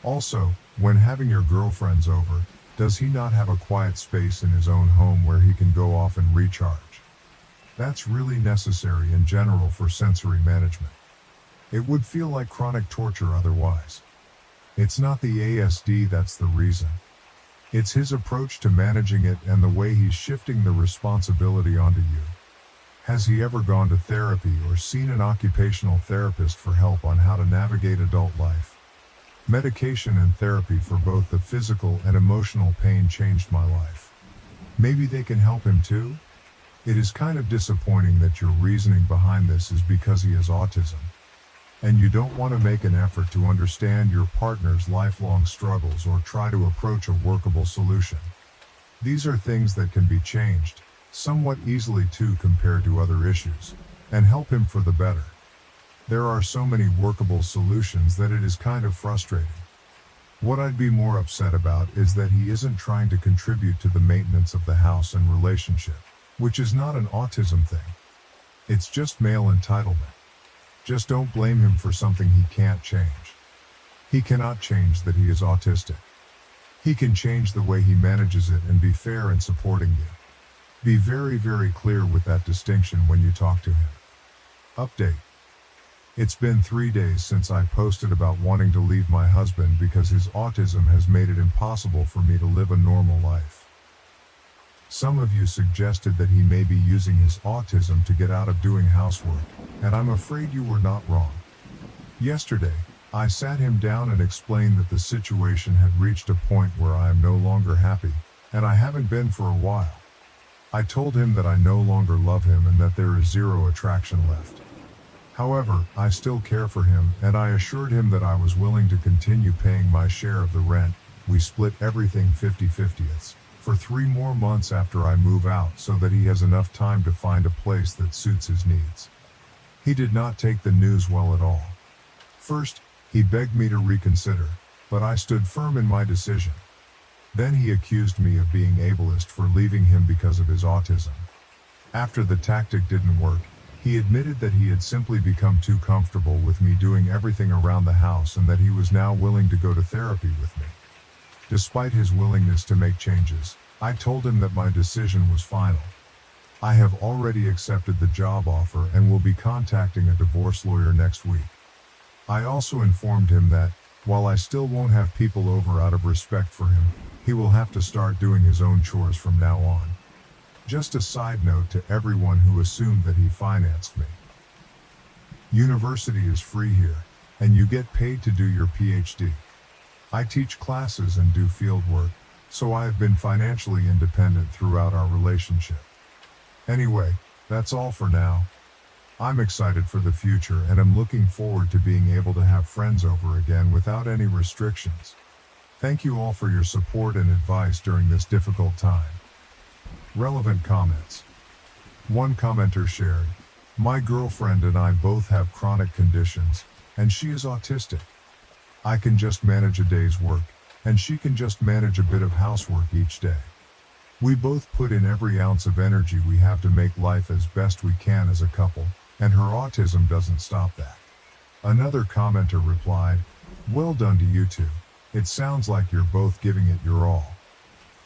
Also, when having your girlfriends over, does he not have a quiet space in his own home where he can go off and recharge? That's really necessary in general for sensory management. It would feel like chronic torture otherwise. It's not the ASD that's the reason. It's his approach to managing it and the way he's shifting the responsibility onto you. Has he ever gone to therapy or seen an occupational therapist for help on how to navigate adult life? Medication and therapy for both the physical and emotional pain changed my life. Maybe they can help him too? It is kind of disappointing that your reasoning behind this is because he has autism, and you don't want to make an effort to understand your partner's lifelong struggles or try to approach a workable solution. These are things that can be changed, somewhat easily too compared to other issues, and help him for the better. There are so many workable solutions that it is kind of frustrating. What I'd be more upset about is that he isn't trying to contribute to the maintenance of the house and relationship, which is not an autism thing. It's just male entitlement. Just don't blame him for something he can't change. He cannot change that he is autistic. He can change the way he manages it and be fair in supporting you. Be very, very clear with that distinction when you talk to him. Update. It's been 3 days since I posted about wanting to leave my husband because his autism has made it impossible for me to live a normal life. Some of you suggested that he may be using his autism to get out of doing housework, and I'm afraid you were not wrong. Yesterday, I sat him down and explained that the situation had reached a point where I am no longer happy, and I haven't been for a while. I told him that I no longer love him and that there is zero attraction left. However, I still care for him, and I assured him that I was willing to continue paying my share of the rent. We split everything 50-50ths. For 3 more months after I move out so that he has enough time to find a place that suits his needs. He did not take the news well at all. First, he begged me to reconsider, but I stood firm in my decision. Then he accused me of being ableist for leaving him because of his autism. After the tactic didn't work, he admitted that he had simply become too comfortable with me doing everything around the house and that he was now willing to go to therapy with me. Despite his willingness to make changes, I told him that my decision was final. I have already accepted the job offer and will be contacting a divorce lawyer next week. I also informed him that, while I still won't have people over out of respect for him, he will have to start doing his own chores from now on. Just a side note to everyone who assumed that he financed me. University is free here, and you get paid to do your PhD. I teach classes and do field work, so I have been financially independent throughout our relationship. Anyway, that's all for now. I'm excited for the future and am looking forward to being able to have friends over again without any restrictions. Thank you all for your support and advice during this difficult time. Relevant comments. One commenter shared, "My girlfriend and I both have chronic conditions, and she is autistic. I can just manage a day's work, and she can just manage a bit of housework each day. We both put in every ounce of energy we have to make life as best we can as a couple, and her autism doesn't stop that." Another commenter replied, "Well done to you two. It sounds like you're both giving it your all."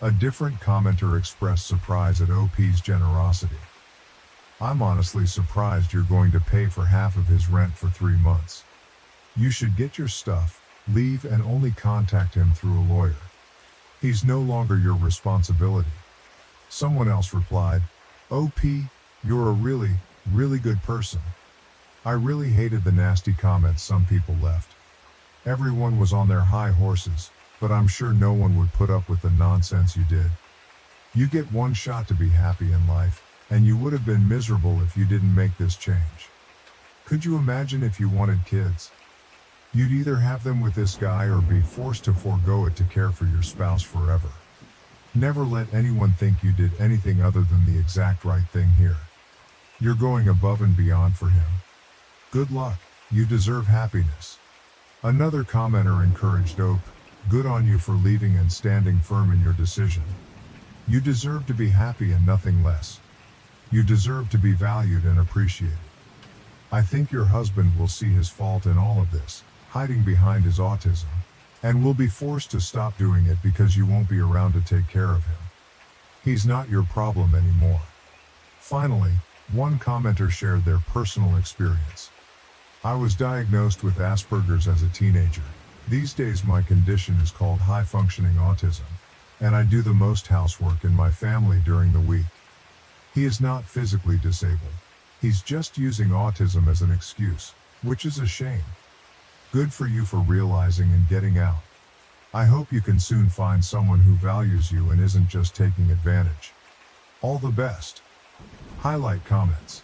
A different commenter expressed surprise at OP's generosity. "I'm honestly surprised you're going to pay for half of his rent for 3 months. You should get your stuff, leave and only contact him through a lawyer. He's no longer your responsibility." Someone else replied, "OP, you're a really, really good person. I really hated the nasty comments some people left. Everyone was on their high horses, but I'm sure no one would put up with the nonsense you did. You get one shot to be happy in life, and you would have been miserable if you didn't make this change. Could you imagine if you wanted kids? You'd either have them with this guy or be forced to forego it to care for your spouse forever. Never let anyone think you did anything other than the exact right thing here. You're going above and beyond for him. Good luck, you deserve happiness." Another commenter encouraged OP, "Good on you for leaving and standing firm in your decision. You deserve to be happy and nothing less. You deserve to be valued and appreciated. I think your husband will see his fault in all of this, hiding behind his autism, and will be forced to stop doing it because you won't be around to take care of him. He's not your problem anymore." Finally, one commenter shared their personal experience. "I was diagnosed with Asperger's as a teenager. These days my condition is called high-functioning autism, and I do the most housework in my family during the week. He is not physically disabled. He's just using autism as an excuse, which is a shame. Good for you for realizing and getting out. I hope you can soon find someone who values you and isn't just taking advantage. All the best." Highlight comments.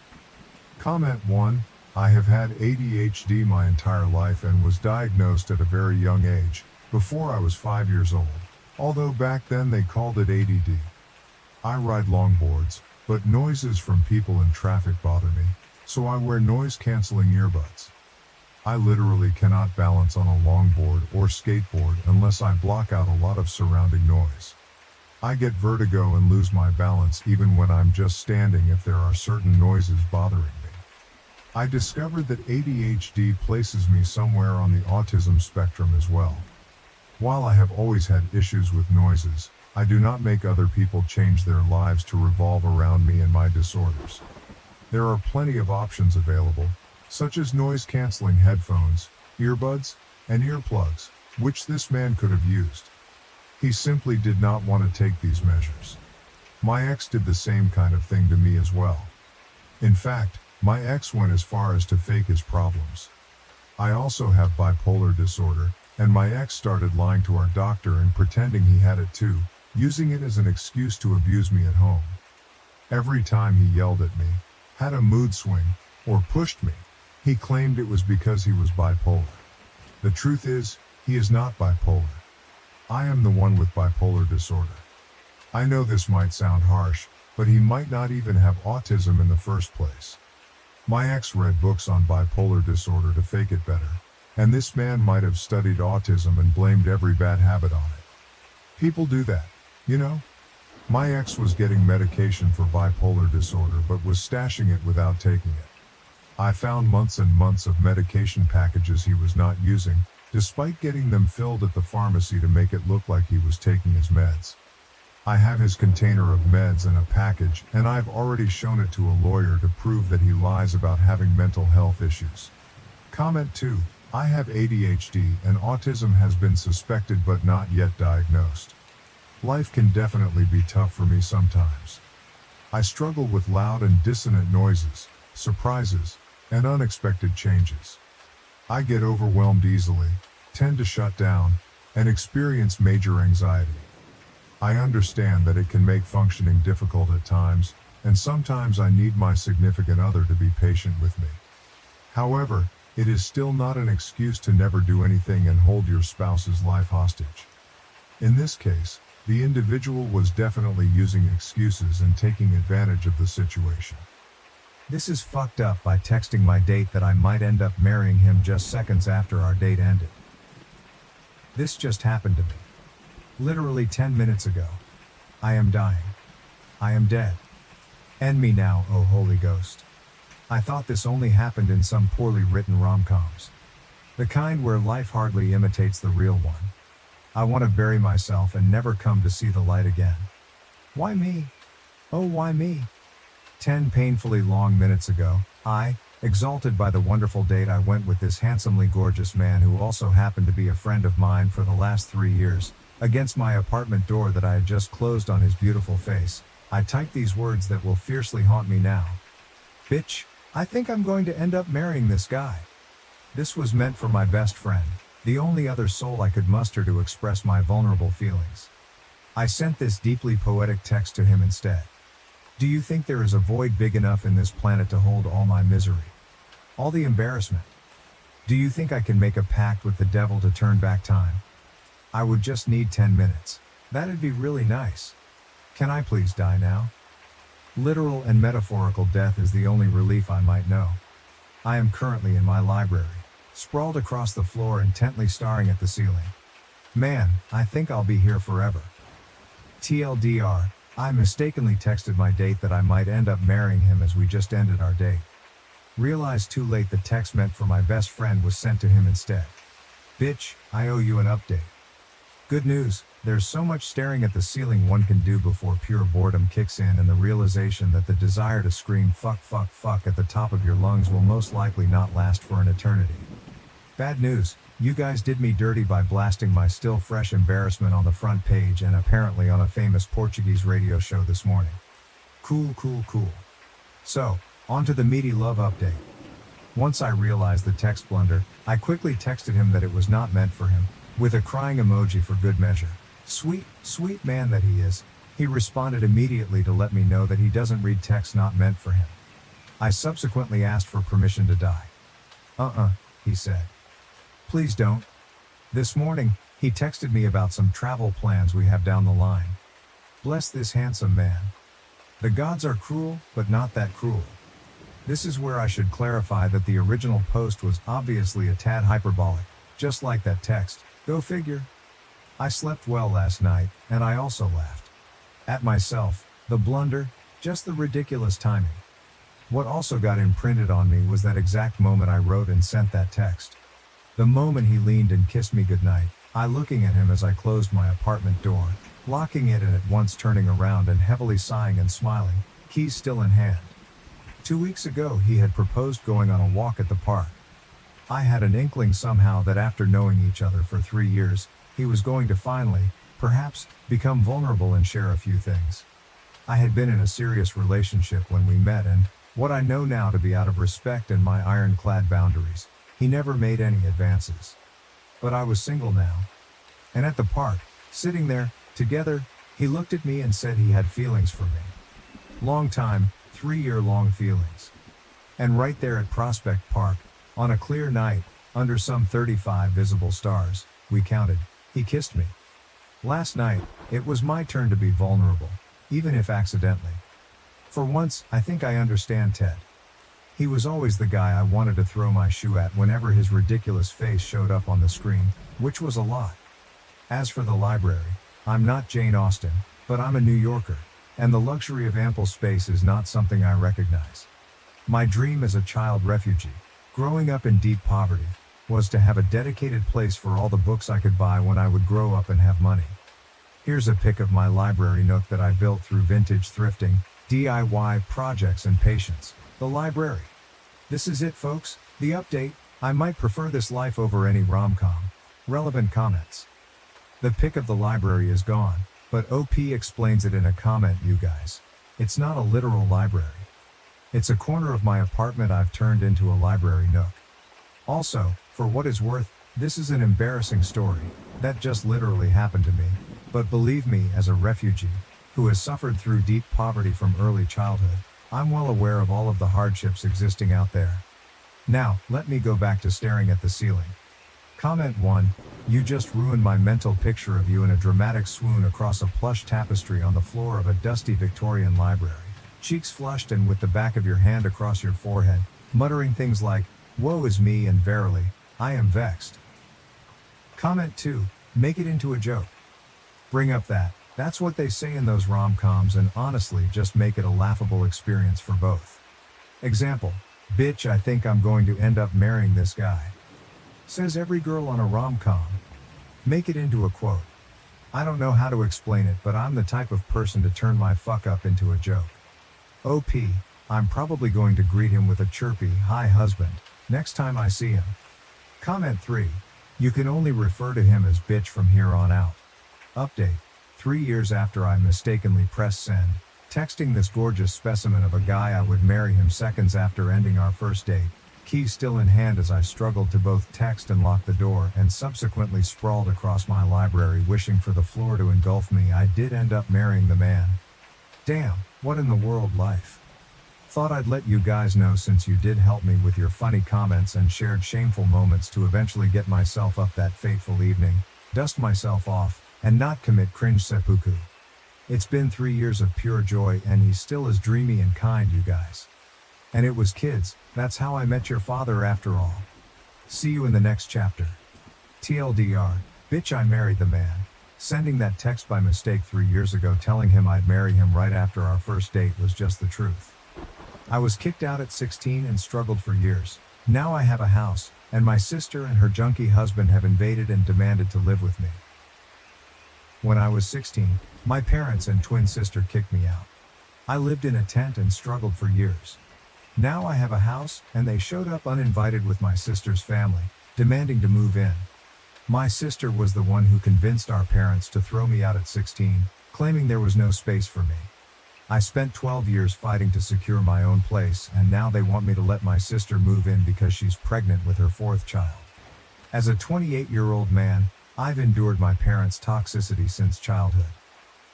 Comment 1, "I have had ADHD my entire life and was diagnosed at a very young age, before I was 5 years old, although back then they called it ADD. I ride longboards, but noises from people in traffic bother me, so I wear noise-canceling earbuds. I literally cannot balance on a longboard or skateboard unless I block out a lot of surrounding noise. I get vertigo and lose my balance even when I'm just standing if there are certain noises bothering me. I discovered that ADHD places me somewhere on the autism spectrum as well. While I have always had issues with noises, I do not make other people change their lives to revolve around me and my disorders. There are plenty of options available, such as noise-canceling headphones, earbuds, and earplugs, which this man could have used. He simply did not want to take these measures. My ex did the same kind of thing to me as well. In fact, my ex went as far as to fake his problems. I also have bipolar disorder, and my ex started lying to our doctor and pretending he had it too, using it as an excuse to abuse me at home. Every time he yelled at me, had a mood swing, or pushed me, he claimed it was because he was bipolar. The truth is, he is not bipolar. I am the one with bipolar disorder. I know this might sound harsh, but he might not even have autism in the first place. My ex read books on bipolar disorder to fake it better, and this man might have studied autism and blamed every bad habit on it. People do that, you know? My ex was getting medication for bipolar disorder but was stashing it without taking it. I found months and months of medication packages he was not using, despite getting them filled at the pharmacy to make it look like he was taking his meds. I have his container of meds and a package, and I've already shown it to a lawyer to prove that he lies about having mental health issues. Comment 2. I have ADHD and autism has been suspected but not yet diagnosed. Life can definitely be tough for me sometimes. I struggle with loud and dissonant noises, surprises, and unexpected changes. I get overwhelmed easily, tend to shut down, and experience major anxiety. I understand that it can make functioning difficult at times, and sometimes I need my significant other to be patient with me. However, it is still not an excuse to never do anything and hold your spouse's life hostage. In this case, the individual was definitely using excuses and taking advantage of the situation. This is fucked up by texting my date that I might end up marrying him just seconds after our date ended. This just happened to me. Literally 10 minutes ago. I am dying. I am dead. End me now, oh Holy Ghost. I thought this only happened in some poorly written rom-coms. The kind where life hardly imitates the real one. I want to bury myself and never come to see the light again. Why me? Oh, why me? 10 painfully long minutes ago, I, exalted by the wonderful date I went with this handsomely gorgeous man who also happened to be a friend of mine for the last 3 years, against my apartment door that I had just closed on his beautiful face, I typed these words that will fiercely haunt me now. Bitch, I think I'm going to end up marrying this guy. This was meant for my best friend, the only other soul I could muster to express my vulnerable feelings. I sent this deeply poetic text to him instead. Do you think there is a void big enough in this planet to hold all my misery? All the embarrassment? Do you think I can make a pact with the devil to turn back time? I would just need 10 minutes. That'd be really nice. Can I please die now? Literal and metaphorical death is the only relief I might know. I am currently in my library, sprawled across the floor intently staring at the ceiling. Man, I think I'll be here forever. TLDR, I mistakenly texted my date that I might end up marrying him as we just ended our date. Realized too late the text meant for my best friend was sent to him instead. Bitch, I owe you an update. Good news, there's so much staring at the ceiling one can do before pure boredom kicks in and the realization that the desire to scream fuck fuck fuck at the top of your lungs will most likely not last for an eternity. Bad news, you guys did me dirty by blasting my still fresh embarrassment on the front page and apparently on a famous Portuguese radio show this morning. Cool. So, on to the meaty love update. Once I realized the text blunder, I quickly texted him that it was not meant for him, with a crying emoji for good measure. Sweet man that he is, he responded immediately to let me know that he doesn't read texts not meant for him. I subsequently asked for permission to die. He said. Please don't. This morning, he texted me about some travel plans we have down the line. Bless this handsome man. The gods are cruel, but not that cruel. This is where I should clarify that the original post was obviously a tad hyperbolic, just like that text. Go figure. I slept well last night, and I also laughed. At myself, the blunder, just the ridiculous timing. What also got imprinted on me was that exact moment I wrote and sent that text. The moment he leaned and kissed me goodnight, I looking at him as I closed my apartment door, locking it and at once turning around and heavily sighing and smiling, keys still in hand. 2 weeks ago he had proposed going on a walk at the park. I had an inkling somehow that after knowing each other for 3 years, he was going to finally, perhaps, become vulnerable and share a few things. I had been in a serious relationship when we met, and what I know now to be out of respect and my ironclad boundaries, he never made any advances. But I was single now. And at the park, sitting there, together, he looked at me and said he had feelings for me. Long time, 3-year-long feelings. And right there at Prospect Park, on a clear night, under some 35 visible stars, we counted, he kissed me. Last night, it was my turn to be vulnerable, even if accidentally. For once, I think I understand Ted. He was always the guy I wanted to throw my shoe at whenever his ridiculous face showed up on the screen, which was a lot. As for the library, I'm not Jane Austen, but I'm a New Yorker, and the luxury of ample space is not something I recognize. My dream as a child refugee, growing up in deep poverty, was to have a dedicated place for all the books I could buy when I would grow up and have money. Here's a pic of my library nook that I built through vintage thrifting, DIY projects and patience. The library. This is it, folks, the update. I might prefer this life over any rom-com. Relevant comments. The pic of the library is gone, but OP explains it in a comment, you guys. It's not a literal library. It's a corner of my apartment I've turned into a library nook. Also, for what it's worth, this is an embarrassing story that just literally happened to me, but believe me, as a refugee who has suffered through deep poverty from early childhood, I'm well aware of all of the hardships existing out there. Now, let me go back to staring at the ceiling. Comment 1, you just ruined my mental picture of you in a dramatic swoon across a plush tapestry on the floor of a dusty Victorian library, cheeks flushed and with the back of your hand across your forehead, muttering things like, "Woe is me," and "Verily, I am vexed." Comment 2, make it into a joke. Bring up that's what they say in those rom-coms, and honestly just make it a laughable experience for both. Example, bitch, I think I'm going to end up marrying this guy. Says every girl on a rom-com. Make it into a quote. I don't know how to explain it, but I'm the type of person to turn my fuck up into a joke. OP, I'm probably going to greet him with a chirpy, "Hi husband," next time I see him. Comment 3, you can only refer to him as bitch from here on out. Update, 3 years after I mistakenly pressed send, texting this gorgeous specimen of a guy I would marry him seconds after ending our first date, keys still in hand as I struggled to both text and lock the door, and subsequently sprawled across my library wishing for the floor to engulf me, I did end up marrying the man. Damn, what in the world life. Thought I'd let you guys know since you did help me with your funny comments and shared shameful moments to eventually get myself up that fateful evening, dust myself off, and not commit cringe seppuku. It's been 3 years of pure joy, and he's still as dreamy and kind, you guys. And it was kids, that's how I met your father after all. See you in the next chapter. TLDR, bitch, I married the man. Sending that text by mistake 3 years ago telling him I'd marry him right after our first date was just the truth. I was kicked out at 16 and struggled for years. Now I have a house, and my sister and her junkie husband have invaded and demanded to live with me. When I was 16, my parents and twin sister kicked me out. I lived in a tent and struggled for years. Now I have a house, and they showed up uninvited with my sister's family, demanding to move in. My sister was the one who convinced our parents to throw me out at 16, claiming there was no space for me. I spent 12 years fighting to secure my own place, and now they want me to let my sister move in because she's pregnant with her 4th child. As a 28-year-old man, I've endured my parents' toxicity since childhood.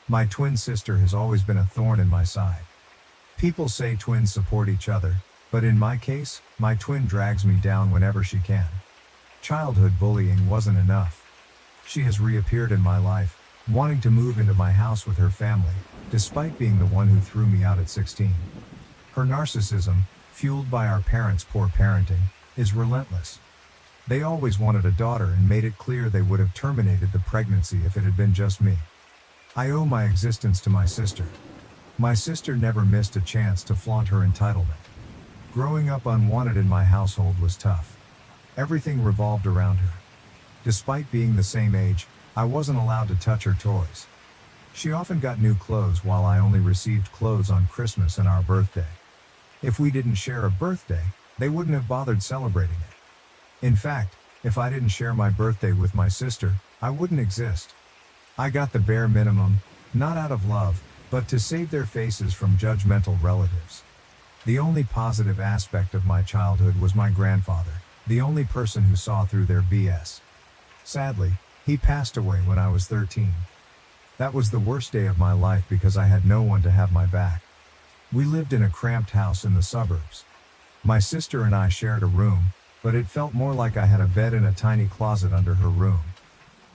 My twin sister has always been a thorn in my side. People say twins support each other, but in my case, my twin drags me down whenever she can. Childhood bullying wasn't enough. She has reappeared in my life, wanting to move into my house with her family, despite being the one who threw me out at 16. Her narcissism, fueled by our parents' poor parenting, is relentless. They always wanted a daughter and made it clear they would have terminated the pregnancy if it had been just me. I owe my existence to my sister. My sister never missed a chance to flaunt her entitlement. Growing up unwanted in my household was tough. Everything revolved around her. Despite being the same age, I wasn't allowed to touch her toys. She often got new clothes while I only received clothes on Christmas and our birthday. If we didn't share a birthday, they wouldn't have bothered celebrating it. In fact, if I didn't share my birthday with my sister, I wouldn't exist. I got the bare minimum, not out of love, but to save their faces from judgmental relatives. The only positive aspect of my childhood was my grandfather, the only person who saw through their BS. Sadly, he passed away when I was 13. That was the worst day of my life because I had no one to have my back. We lived in a cramped house in the suburbs. My sister and I shared a room, but it felt more like I had a bed and a tiny closet under her room.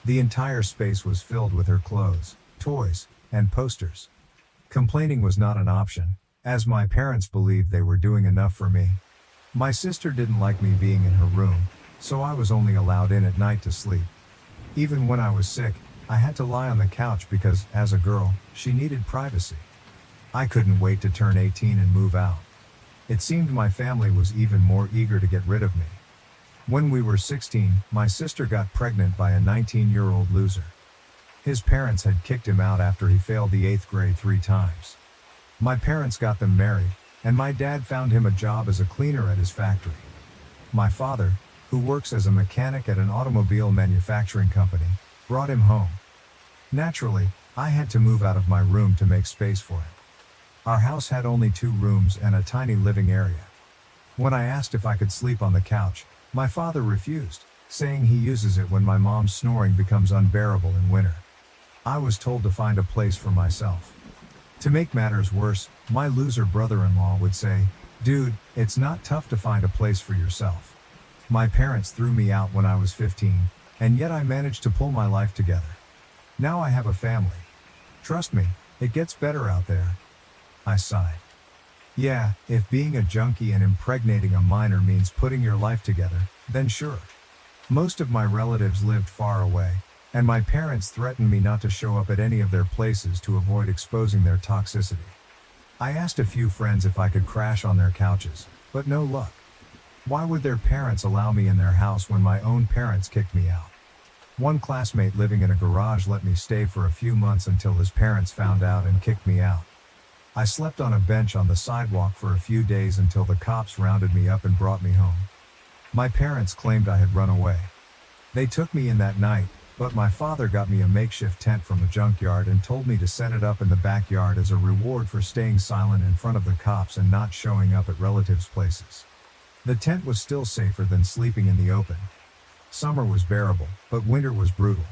The entire space was filled with her clothes, toys, and posters. Complaining was not an option, as my parents believed they were doing enough for me. My sister didn't like me being in her room, so I was only allowed in at night to sleep. Even when I was sick, I had to lie on the couch because, as a girl, she needed privacy. I couldn't wait to turn 18 and move out. It seemed my family was even more eager to get rid of me. When we were 16, my sister got pregnant by a 19-year-old loser. His parents had kicked him out after he failed the 8th grade 3 times. My parents got them married, and my dad found him a job as a cleaner at his factory. My father, who works as a mechanic at an automobile manufacturing company, brought him home. Naturally, I had to move out of my room to make space for him. Our house had only 2 rooms and a tiny living area. When I asked if I could sleep on the couch, my father refused, saying he uses it when my mom's snoring becomes unbearable in winter. I was told to find a place for myself. To make matters worse, my loser brother-in-law would say, "Dude, it's not tough to find a place for yourself." My parents threw me out when I was 15, and yet I managed to pull my life together. Now I have a family. Trust me, it gets better out there. I sighed. Yeah, if being a junkie and impregnating a minor means putting your life together, then sure. Most of my relatives lived far away, and my parents threatened me not to show up at any of their places to avoid exposing their toxicity. I asked a few friends if I could crash on their couches, but no luck. Why would their parents allow me in their house when my own parents kicked me out? One classmate living in a garage let me stay for a few months until his parents found out and kicked me out. I slept on a bench on the sidewalk for a few days until the cops rounded me up and brought me home. My parents claimed I had run away. They took me in that night, but my father got me a makeshift tent from a junkyard and told me to set it up in the backyard as a reward for staying silent in front of the cops and not showing up at relatives' places. The tent was still safer than sleeping in the open. Summer was bearable, but winter was brutal.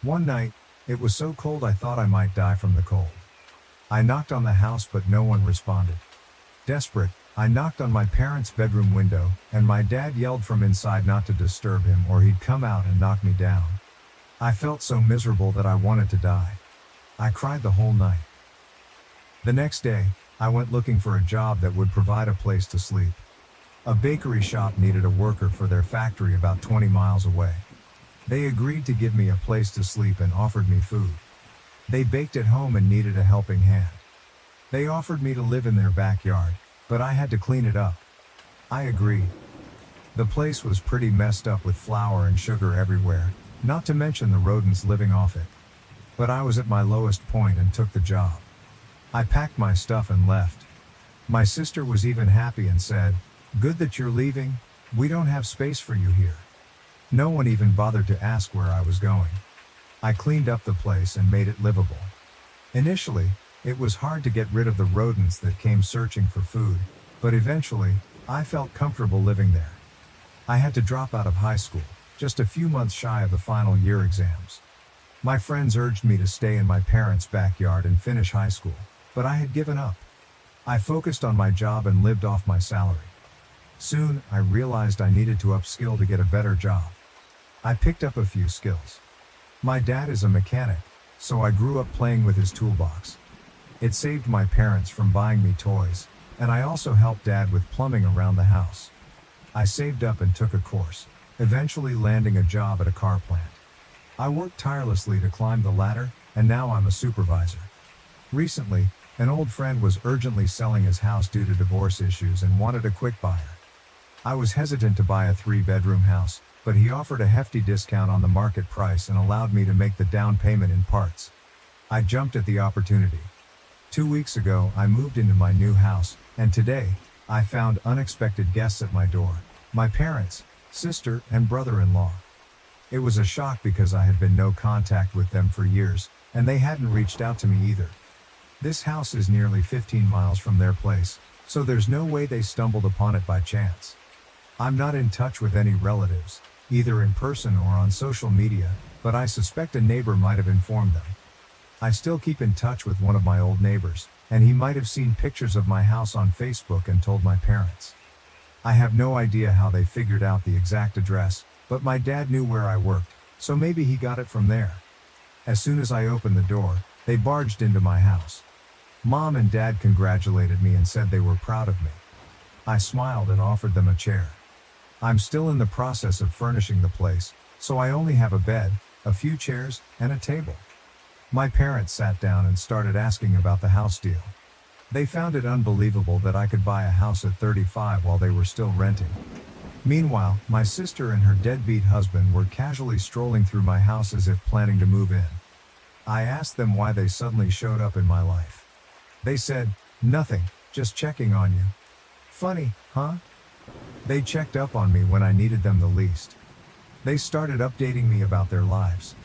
One night, it was so cold I thought I might die from the cold. I knocked on the house but no one responded. Desperate, I knocked on my parents' bedroom window, and my dad yelled from inside not to disturb him or he'd come out and knock me down. I felt so miserable that I wanted to die. I cried the whole night. The next day, I went looking for a job that would provide a place to sleep. A bakery shop needed a worker for their factory about 20 miles away. They agreed to give me a place to sleep and offered me food. They baked at home and needed a helping hand. They offered me to live in their backyard, but I had to clean it up. I agreed. The place was pretty messed up with flour and sugar everywhere, not to mention the rodents living off it. But I was at my lowest point and took the job. I packed my stuff and left. My sister was even happy and said, "Good that you're leaving, we don't have space for you here." No one even bothered to ask where I was going. I cleaned up the place and made it livable. Initially, it was hard to get rid of the rodents that came searching for food, but eventually, I felt comfortable living there. I had to drop out of high school, just a few months shy of the final year exams. My friends urged me to stay in my parents' backyard and finish high school, but I had given up. I focused on my job and lived off my salary. Soon, I realized I needed to upskill to get a better job. I picked up a few skills. My dad is a mechanic, so I grew up playing with his toolbox. It saved my parents from buying me toys, and I also helped Dad with plumbing around the house. I saved up and took a course, eventually landing a job at a car plant. I worked tirelessly to climb the ladder, and now I'm a supervisor. Recently, an old friend was urgently selling his house due to divorce issues and wanted a quick buyer. I was hesitant to buy a 3-bedroom house, but he offered a hefty discount on the market price and allowed me to make the down payment in parts. I jumped at the opportunity. 2 weeks ago, I moved into my new house, and today, I found unexpected guests at my door: my parents, sister, and brother-in-law. It was a shock because I had been no contact with them for years, and they hadn't reached out to me either. This house is nearly 15 miles from their place, so there's no way they stumbled upon it by chance. I'm not in touch with any relatives, either in person or on social media, but I suspect a neighbor might have informed them. I still keep in touch with one of my old neighbors, and he might have seen pictures of my house on Facebook and told my parents. I have no idea how they figured out the exact address, but my dad knew where I worked, so maybe he got it from there. As soon as I opened the door, they barged into my house. Mom and Dad congratulated me and said they were proud of me. I smiled and offered them a chair. I'm still in the process of furnishing the place, so I only have a bed, a few chairs, and a table. My parents sat down and started asking about the house deal. They found it unbelievable that I could buy a house at 35 while they were still renting. Meanwhile, my sister and her deadbeat husband were casually strolling through my house as if planning to move in. I asked them why they suddenly showed up in my life. They said, "Nothing, just checking on you." Funny, huh? They checked up on me when I needed them the least. They started updating me about their lives.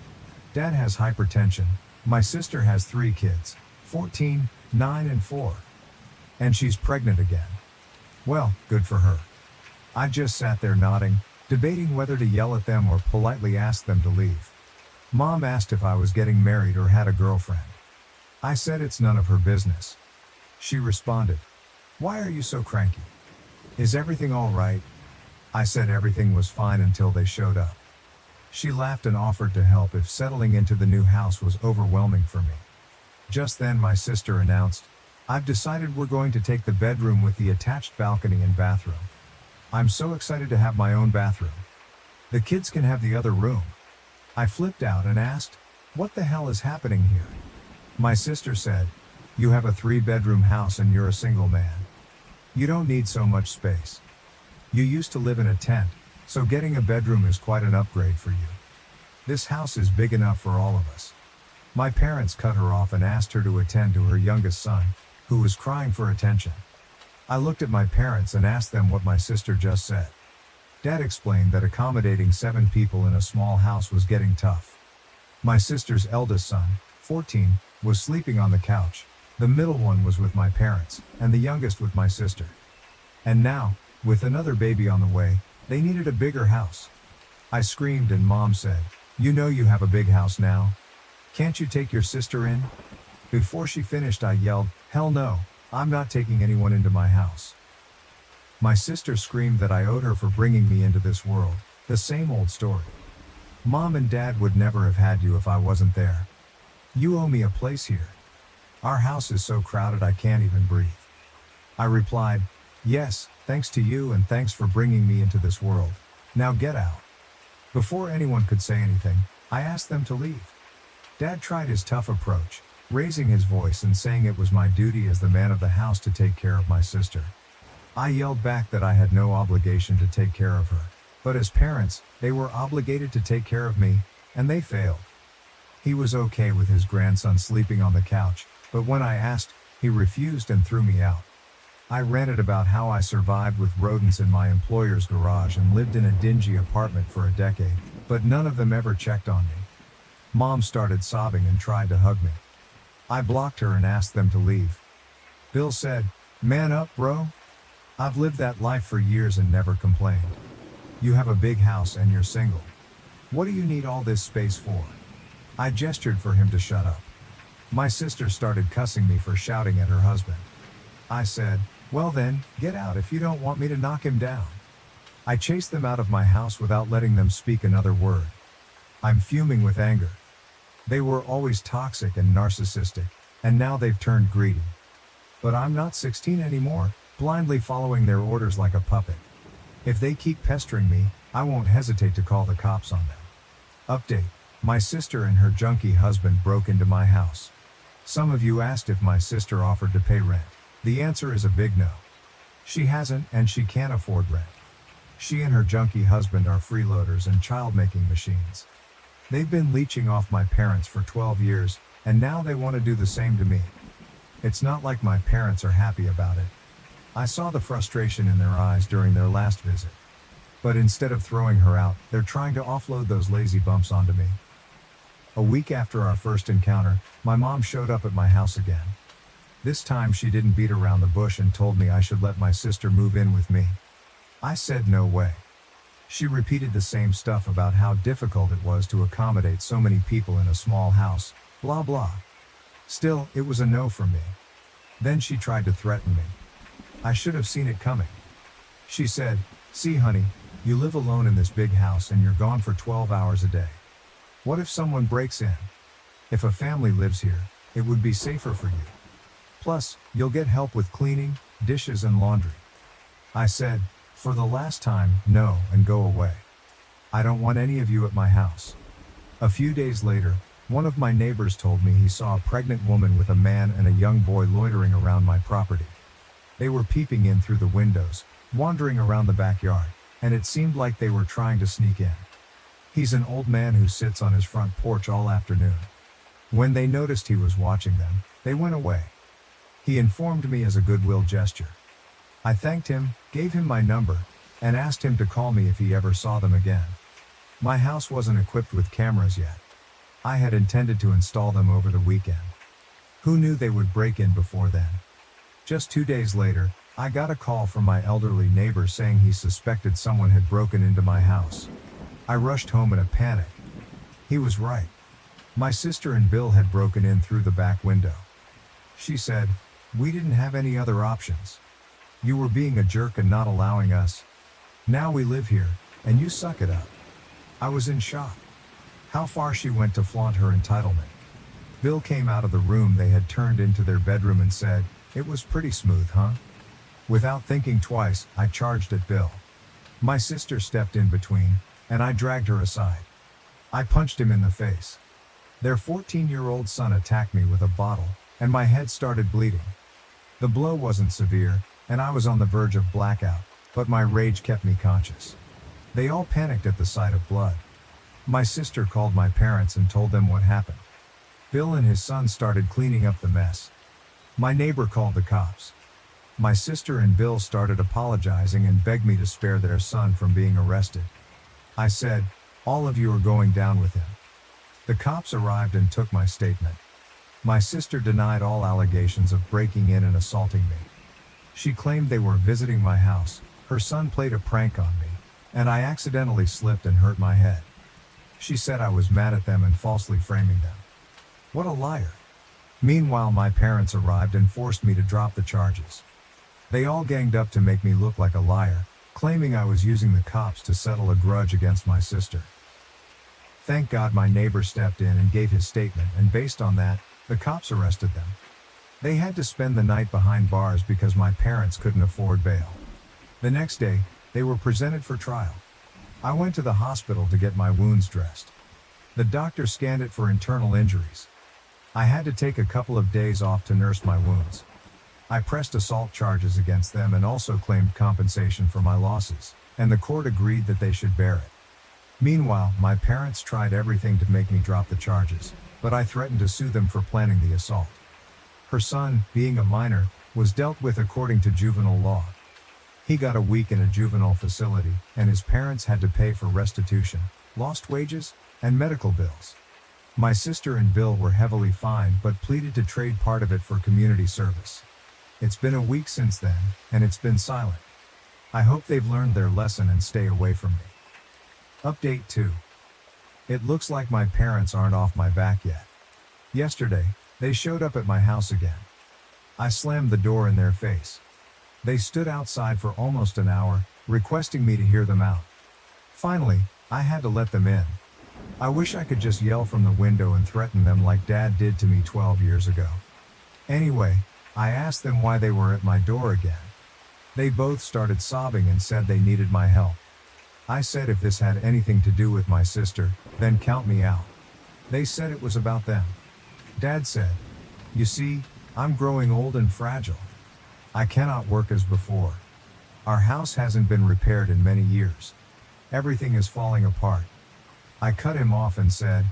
Dad has hypertension. My sister has 3 kids, 14, 9 and 4. And she's pregnant again. Well, good for her. I just sat there nodding, debating whether to yell at them or politely ask them to leave. Mom asked if I was getting married or had a girlfriend. I said it's none of her business. She responded, "Why are you so cranky? Is everything all right?" I said everything was fine until they showed up. She laughed and offered to help if settling into the new house was overwhelming for me. Just then my sister announced, "I've decided we're going to take the bedroom with the attached balcony and bathroom." I'm so excited to have my own bathroom. The kids can have the other room. I flipped out and asked, "What the hell is happening here?" My sister said, "You have a 3-bedroom house and you're a single man. You don't need so much space. You used to live in a tent, so getting a bedroom is quite an upgrade for you. This house is big enough for all of us." My parents cut her off and asked her to attend to her youngest son, who was crying for attention. I looked at my parents and asked them what my sister just said. Dad explained that accommodating 7 people in a small house was getting tough. My sister's eldest son, 14, was sleeping on the couch, the middle one was with my parents, and the youngest with my sister. And now, with another baby on the way, they needed a bigger house. I screamed and Mom said, "You know you have a big house now. Can't you take your sister in?" Before she finished I yelled, "Hell no, I'm not taking anyone into my house." My sister screamed that I owed her for bringing me into this world, the same old story. "Mom and Dad would never have had you if I wasn't there. You owe me a place here. Our house is so crowded I can't even breathe." I replied, "Yes, thanks to you and thanks for bringing me into this world. Now get out." Before anyone could say anything, I asked them to leave. Dad tried his tough approach, raising his voice and saying it was my duty as the man of the house to take care of my sister. I yelled back that I had no obligation to take care of her, but as parents, they were obligated to take care of me, and they failed. He was okay with his grandson sleeping on the couch, but when I asked, he refused and threw me out. I ranted about how I survived with rodents in my employer's garage and lived in a dingy apartment for a decade, but none of them ever checked on me. Mom started sobbing and tried to hug me. I blocked her and asked them to leave. Bill said, "Man up, bro. I've lived that life for years and never complained. You have a big house and you're single. What do you need all this space for?" I gestured for him to shut up. My sister started cussing me for shouting at her husband. I said, "Well then, get out if you don't want me to knock him down." I chased them out of my house without letting them speak another word. I'm fuming with anger. They were always toxic and narcissistic, and now they've turned greedy. But I'm not 16 anymore, blindly following their orders like a puppet. If they keep pestering me, I won't hesitate to call the cops on them. Update: my sister and her junkie husband broke into my house. Some of you asked if my sister offered to pay rent. The answer is a big no. She hasn't, and she can't afford rent. She and her junkie husband are freeloaders and child-making machines. They've been leeching off my parents for 12 years, and now they want to do the same to me. It's not like my parents are happy about it. I saw the frustration in their eyes during their last visit. But instead of throwing her out, they're trying to offload those lazy bumps onto me. A week after our first encounter, my mom showed up at my house again. This time she didn't beat around the bush and told me I should let my sister move in with me. I said no way. She repeated the same stuff about how difficult it was to accommodate so many people in a small house, blah blah. Still, it was a no from me. Then she tried to threaten me. I should have seen it coming. She said, "See honey, you live alone in this big house and you're gone for 12 hours a day. What if someone breaks in? If a family lives here, it would be safer for you. Plus, you'll get help with cleaning, dishes and laundry." I said, "For the last time, no, and go away. I don't want any of you at my house." A few days later, one of my neighbors told me he saw a pregnant woman with a man and a young boy loitering around my property. They were peeping in through the windows, wandering around the backyard, and it seemed like they were trying to sneak in. He's an old man who sits on his front porch all afternoon. When they noticed he was watching them, they went away. He informed me as a goodwill gesture. I thanked him, gave him my number, and asked him to call me if he ever saw them again. My house wasn't equipped with cameras yet. I had intended to install them over the weekend. Who knew they would break in before then? Just 2 days later, I got a call from my elderly neighbor saying he suspected someone had broken into my house. I rushed home in a panic. He was right. My sister and Bill had broken in through the back window. She said, "We didn't have any other options. You were being a jerk and not allowing us. Now we live here, and you suck it up." I was in shock. How far she went to flaunt her entitlement. Bill came out of the room they had turned into their bedroom and said, "It was pretty smooth, huh?" Without thinking twice, I charged at Bill. My sister stepped in between, and I dragged her aside. I punched him in the face. Their 14-year-old son attacked me with a bottle, and my head started bleeding. The blow wasn't severe, and I was on the verge of blackout, but my rage kept me conscious. They all panicked at the sight of blood. My sister called my parents and told them what happened. Bill and his son started cleaning up the mess. My neighbor called the cops. My sister and Bill started apologizing and begged me to spare their son from being arrested. I said, "All of you are going down with him." The cops arrived and took my statement. My sister denied all allegations of breaking in and assaulting me. She claimed they were visiting my house, her son played a prank on me, and I accidentally slipped and hurt my head. She said I was mad at them and falsely framing them. What a liar. Meanwhile, my parents arrived and forced me to drop the charges. They all ganged up to make me look like a liar, claiming I was using the cops to settle a grudge against my sister. Thank God my neighbor stepped in and gave his statement, and based on that, the cops arrested them. They had to spend the night behind bars because my parents couldn't afford bail. The next day, they were presented for trial. I went to the hospital to get my wounds dressed. The doctor scanned it for internal injuries. I had to take a couple of days off to nurse my wounds. I pressed assault charges against them and also claimed compensation for my losses, and the court agreed that they should bear it. Meanwhile, my parents tried everything to make me drop the charges, but I threatened to sue them for planning the assault. Her son, being a minor, was dealt with according to juvenile law. He got a week in a juvenile facility, and his parents had to pay for restitution, lost wages, and medical bills. My sister and Bill were heavily fined but pleaded to trade part of it for community service. It's been a week since then, and it's been silent. I hope they've learned their lesson and stay away from me. Update 2. It looks like my parents aren't off my back yet. Yesterday, they showed up at my house again. I slammed the door in their face. They stood outside for almost an hour, requesting me to hear them out. Finally, I had to let them in. I wish I could just yell from the window and threaten them like Dad did to me 12 years ago. Anyway, I asked them why they were at my door again. They both started sobbing and said they needed my help. I said if this had anything to do with my sister, then count me out. They said it was about them. Dad said, "You see, I'm growing old and fragile. I cannot work as before. Our house hasn't been repaired in many years. Everything is falling apart." I cut him off and said,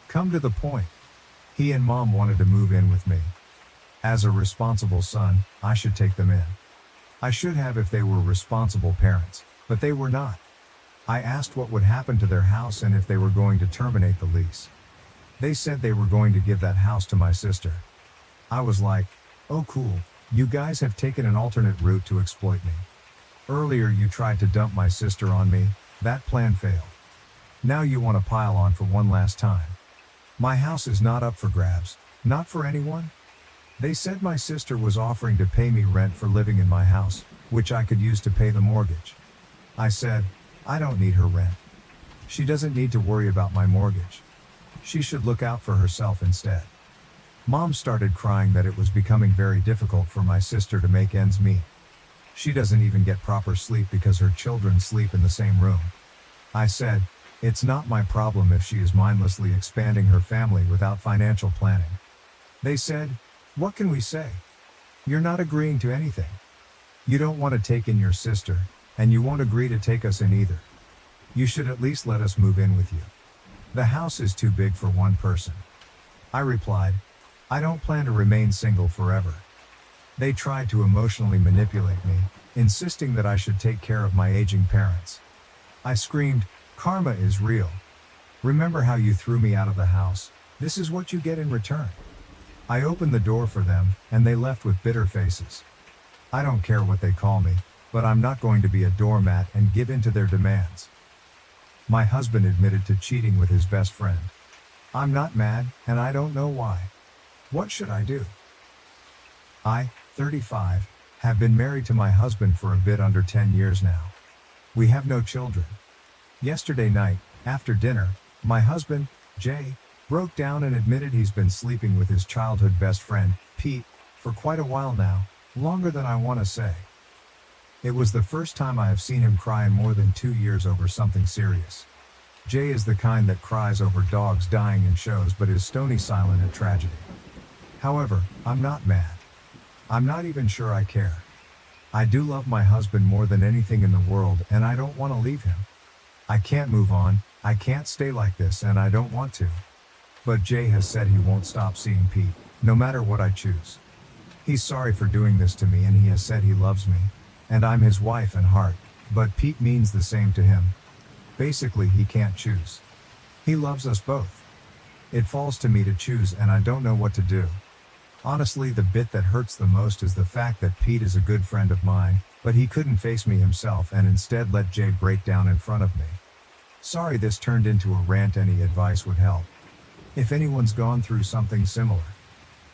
"Come to the point." He and Mom wanted to move in with me. As a responsible son, I should take them in. I should have if they were responsible parents, but they were not. I asked what would happen to their house and if they were going to terminate the lease. They said they were going to give that house to my sister. I was like, Oh cool, you guys have taken an alternate route to exploit me. Earlier you tried to dump my sister on me, that plan failed. Now you want to pile on for one last time. My house is not up for grabs, not for anyone. They said my sister was offering to pay me rent for living in my house, which I could use to pay the mortgage. I said, I don't need her rent. She doesn't need to worry about my mortgage. She should look out for herself instead. Mom started crying that it was becoming very difficult for my sister to make ends meet. She doesn't even get proper sleep because her children sleep in the same room. I said, it's not my problem if she is mindlessly expanding her family without financial planning. They said, what can we say? You're not agreeing to anything. You don't want to take in your sister, and you won't agree to take us in either. You should at least let us move in with you. The house is too big for one person. I replied, I don't plan to remain single forever. They tried to emotionally manipulate me, insisting that I should take care of my aging parents. I screamed, karma is real. Remember how you threw me out of the house? This is what you get in return. I opened the door for them, and they left with bitter faces. I don't care what they call me, but I'm not going to be a doormat and give in to their demands. My husband admitted to cheating with his best friend. I'm not mad, and I don't know why. What should I do? I, 35, have been married to my husband for a bit under 10 years now. We have no children. Yesterday night, after dinner, my husband, Jay, broke down and admitted he's been sleeping with his childhood best friend, Pete, for quite a while now, longer than I want to say. It was the first time I have seen him cry in more than 2 years over something serious. Jay is the kind that cries over dogs dying in shows but is stony silent at tragedy. However, I'm not mad. I'm not even sure I care. I do love my husband more than anything in the world and I don't want to leave him. I can't move on, I can't stay like this and I don't want to. But Jay has said he won't stop seeing Pete, no matter what I choose. He's sorry for doing this to me and he has said he loves me. And I'm his wife and heart, but Pete means the same to him. Basically, he can't choose. He loves us both. It falls to me to choose and I don't know what to do. Honestly, the bit that hurts the most is the fact that Pete is a good friend of mine, but he couldn't face me himself and instead let Jay break down in front of me. Sorry this turned into a rant, any advice would help. If anyone's gone through something similar.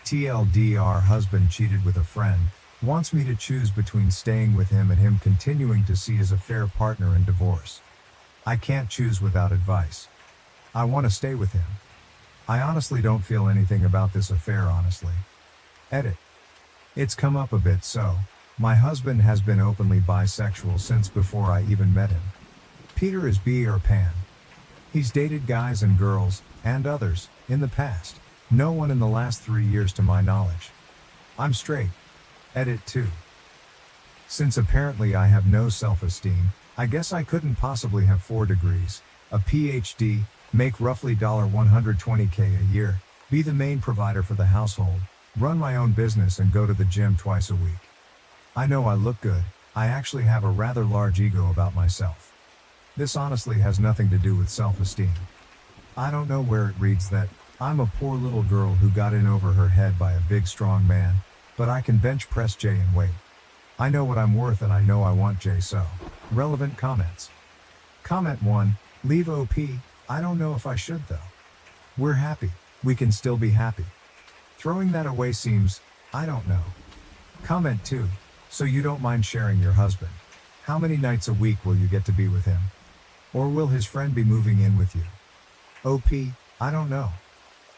TLDR, husband cheated with a friend, wants me to choose between staying with him and him continuing to see as a fair partner in divorce. I can't choose without advice. I want to stay with him. I honestly don't feel anything about this affair, honestly. Edit. It's come up a bit so. My husband has been openly bisexual since before I even met him. Peter is bi or pan. He's dated guys and girls, and others, in the past. No one in the last 3 years to my knowledge. I'm straight. Edit 2. Since apparently I have no self-esteem, I guess I couldn't possibly have 4 degrees, a PhD, make roughly $120K a year, be the main provider for the household, run my own business and go to the gym twice a week. I know I look good, I actually have a rather large ego about myself. This honestly has nothing to do with self-esteem. I don't know where it reads that, I'm a poor little girl who got in over her head by a big strong man, but I can bench press Jay and wait. I know what I'm worth and I know I want Jay so. Relevant comments. Comment 1, leave OP, I don't know if I should though. We're happy, we can still be happy. Throwing that away seems, I don't know. Comment 2, so you don't mind sharing your husband. How many nights a week will you get to be with him? Or will his friend be moving in with you? OP, I don't know.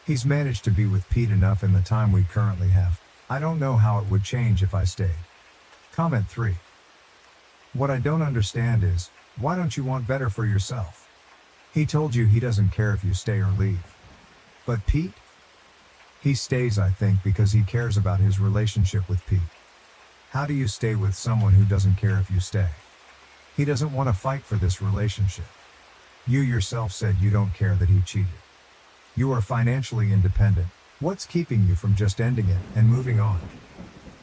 He's managed to be with Pete enough in the time we currently have. I don't know how it would change if I stayed. Comment 3. What I don't understand is, why don't you want better for yourself? He told you he doesn't care if you stay or leave. But Pete? He stays, I think, because he cares about his relationship with Pete. How do you stay with someone who doesn't care if you stay? He doesn't want to fight for this relationship. You yourself said you don't care that he cheated. You are financially independent. What's keeping you from just ending it and moving on?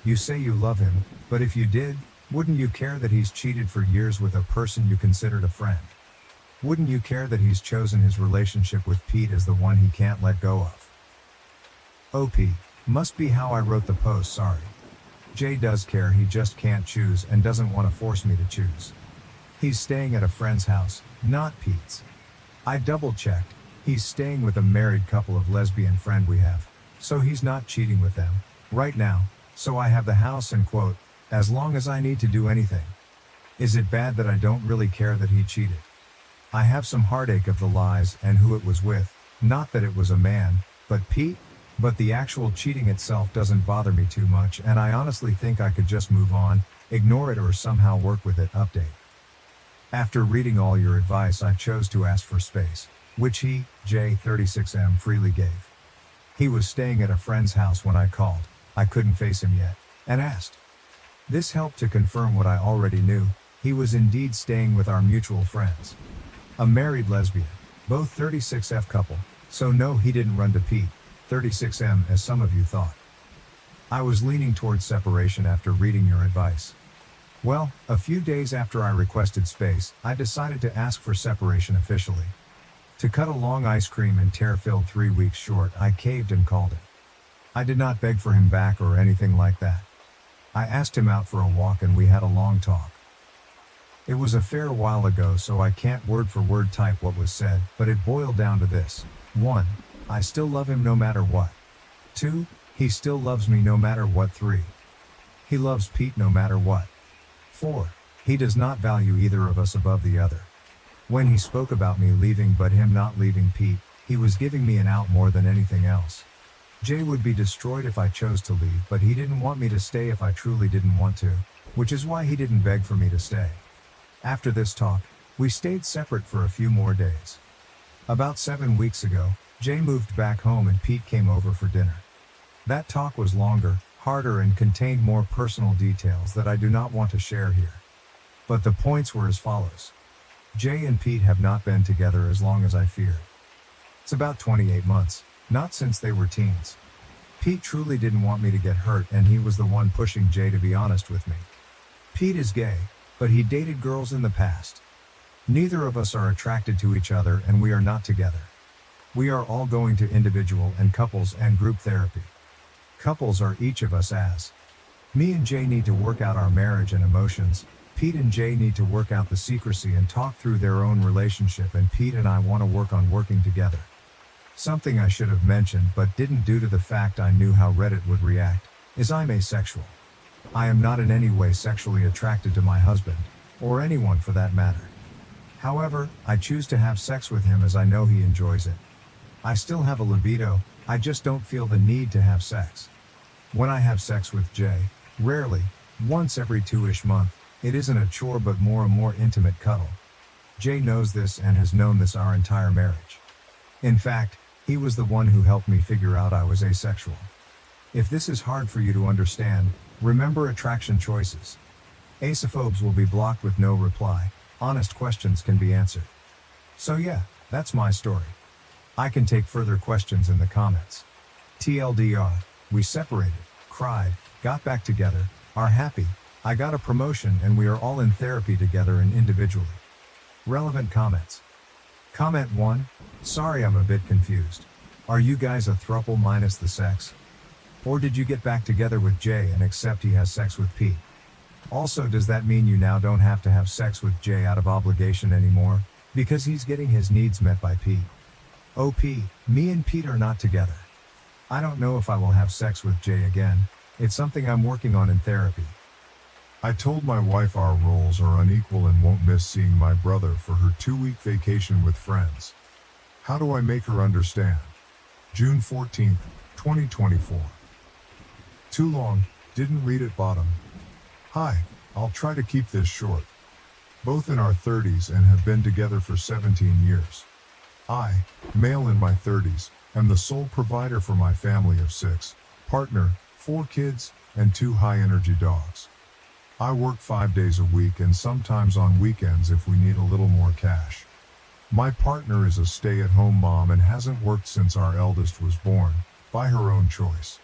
You say you love him, but if you did, wouldn't you care that he's cheated for years with a person you considered a friend? Wouldn't you care that he's chosen his relationship with Pete as the one he can't let go of? OP, Must be how I wrote the post, sorry. Jay does care, he just can't choose and doesn't want to force me to choose. He's staying at a friend's house, not Pete's. I double-checked. He's staying with a married couple of lesbian friend we have, so he's not cheating with them right now, so I have the house and quote, as long as I need to do anything. Is it bad that I don't really care that he cheated? I have some heartache of the lies and who it was with, not that it was a man, but Pete, but the actual cheating itself doesn't bother me too much and I honestly think I could just move on, ignore it or somehow work with it. Update. After reading all your advice I chose to ask for space, which he, J36M, freely gave. He was staying at a friend's house when I called, I couldn't face him yet, and asked. This helped to confirm what I already knew, he was indeed staying with our mutual friends. A married lesbian, both 36F couple, so no, he didn't run to Pete, 36M as some of you thought. I was leaning towards separation after reading your advice. Well, a few days after I requested space, I decided to ask for separation officially. To cut a long ice cream and tear-filled 3 weeks short, I caved and called it. I did not beg for him back or anything like that. I asked him out for a walk and we had a long talk. It was a fair while ago so I can't word for word type what was said, but it boiled down to this. 1. I still love him no matter what. 2. He still loves me no matter what. 3. He loves Pete no matter what. 4. He does not value either of us above the other. When he spoke about me leaving but him not leaving Pete, he was giving me an out more than anything else. Jay would be destroyed if I chose to leave, but he didn't want me to stay if I truly didn't want to, which is why he didn't beg for me to stay. After this talk, we stayed separate for a few more days. About 7 weeks ago, Jay moved back home and Pete came over for dinner. That talk was longer, harder and contained more personal details that I do not want to share here. But the points were as follows. Jay and Pete have not been together as long as I feared. It's about 28 months, not since they were teens. Pete truly didn't want me to get hurt and he was the one pushing Jay to be honest with me. Pete is gay, but he dated girls in the past. Neither of us are attracted to each other and we are not together. We are all going to individual and couples and group therapy. Couples are each of us as. Me and Jay need to work out our marriage and emotions. Pete and Jay need to work out the secrecy and talk through their own relationship, and Pete and I want to work on working together. Something I should have mentioned but didn't due to the fact I knew how Reddit would react, is I'm asexual. I am not in any way sexually attracted to my husband, or anyone for that matter. However, I choose to have sex with him as I know he enjoys it. I still have a libido, I just don't feel the need to have sex. When I have sex with Jay, rarely, once every 2-ish months, it isn't a chore but more a more intimate cuddle. Jay knows this and has known this our entire marriage. In fact, he was the one who helped me figure out I was asexual. If this is hard for you to understand, remember attraction choices. Asophobes will be blocked with no reply, honest questions can be answered. So yeah, that's my story. I can take further questions in the comments. TLDR, we separated, cried, got back together, are happy, I got a promotion and we are all in therapy together and individually. Relevant comments. Comment 1, sorry I'm a bit confused. Are you guys a throuple minus the sex? Or did you get back together with Jay and accept he has sex with Pete? Also, does that mean you now don't have to have sex with Jay out of obligation anymore, because he's getting his needs met by Pete? OP, me and Pete are not together. I don't know if I will have sex with Jay again, it's something I'm working on in therapy. I told my wife our roles are unequal and won't miss seeing my brother for her 2-week vacation with friends. How do I make her understand? June 14, 2024. Too long, didn't read it bottom. Hi, I'll try to keep this short. Both in our 30s and have been together for 17 years. I, male in my 30s, am the sole provider for my family of 6, partner, 4 kids, and 2 high-energy dogs. I work 5 days a week and sometimes on weekends if we need a little more cash. My partner is a stay-at-home mom and hasn't worked since our eldest was born, by her own choice.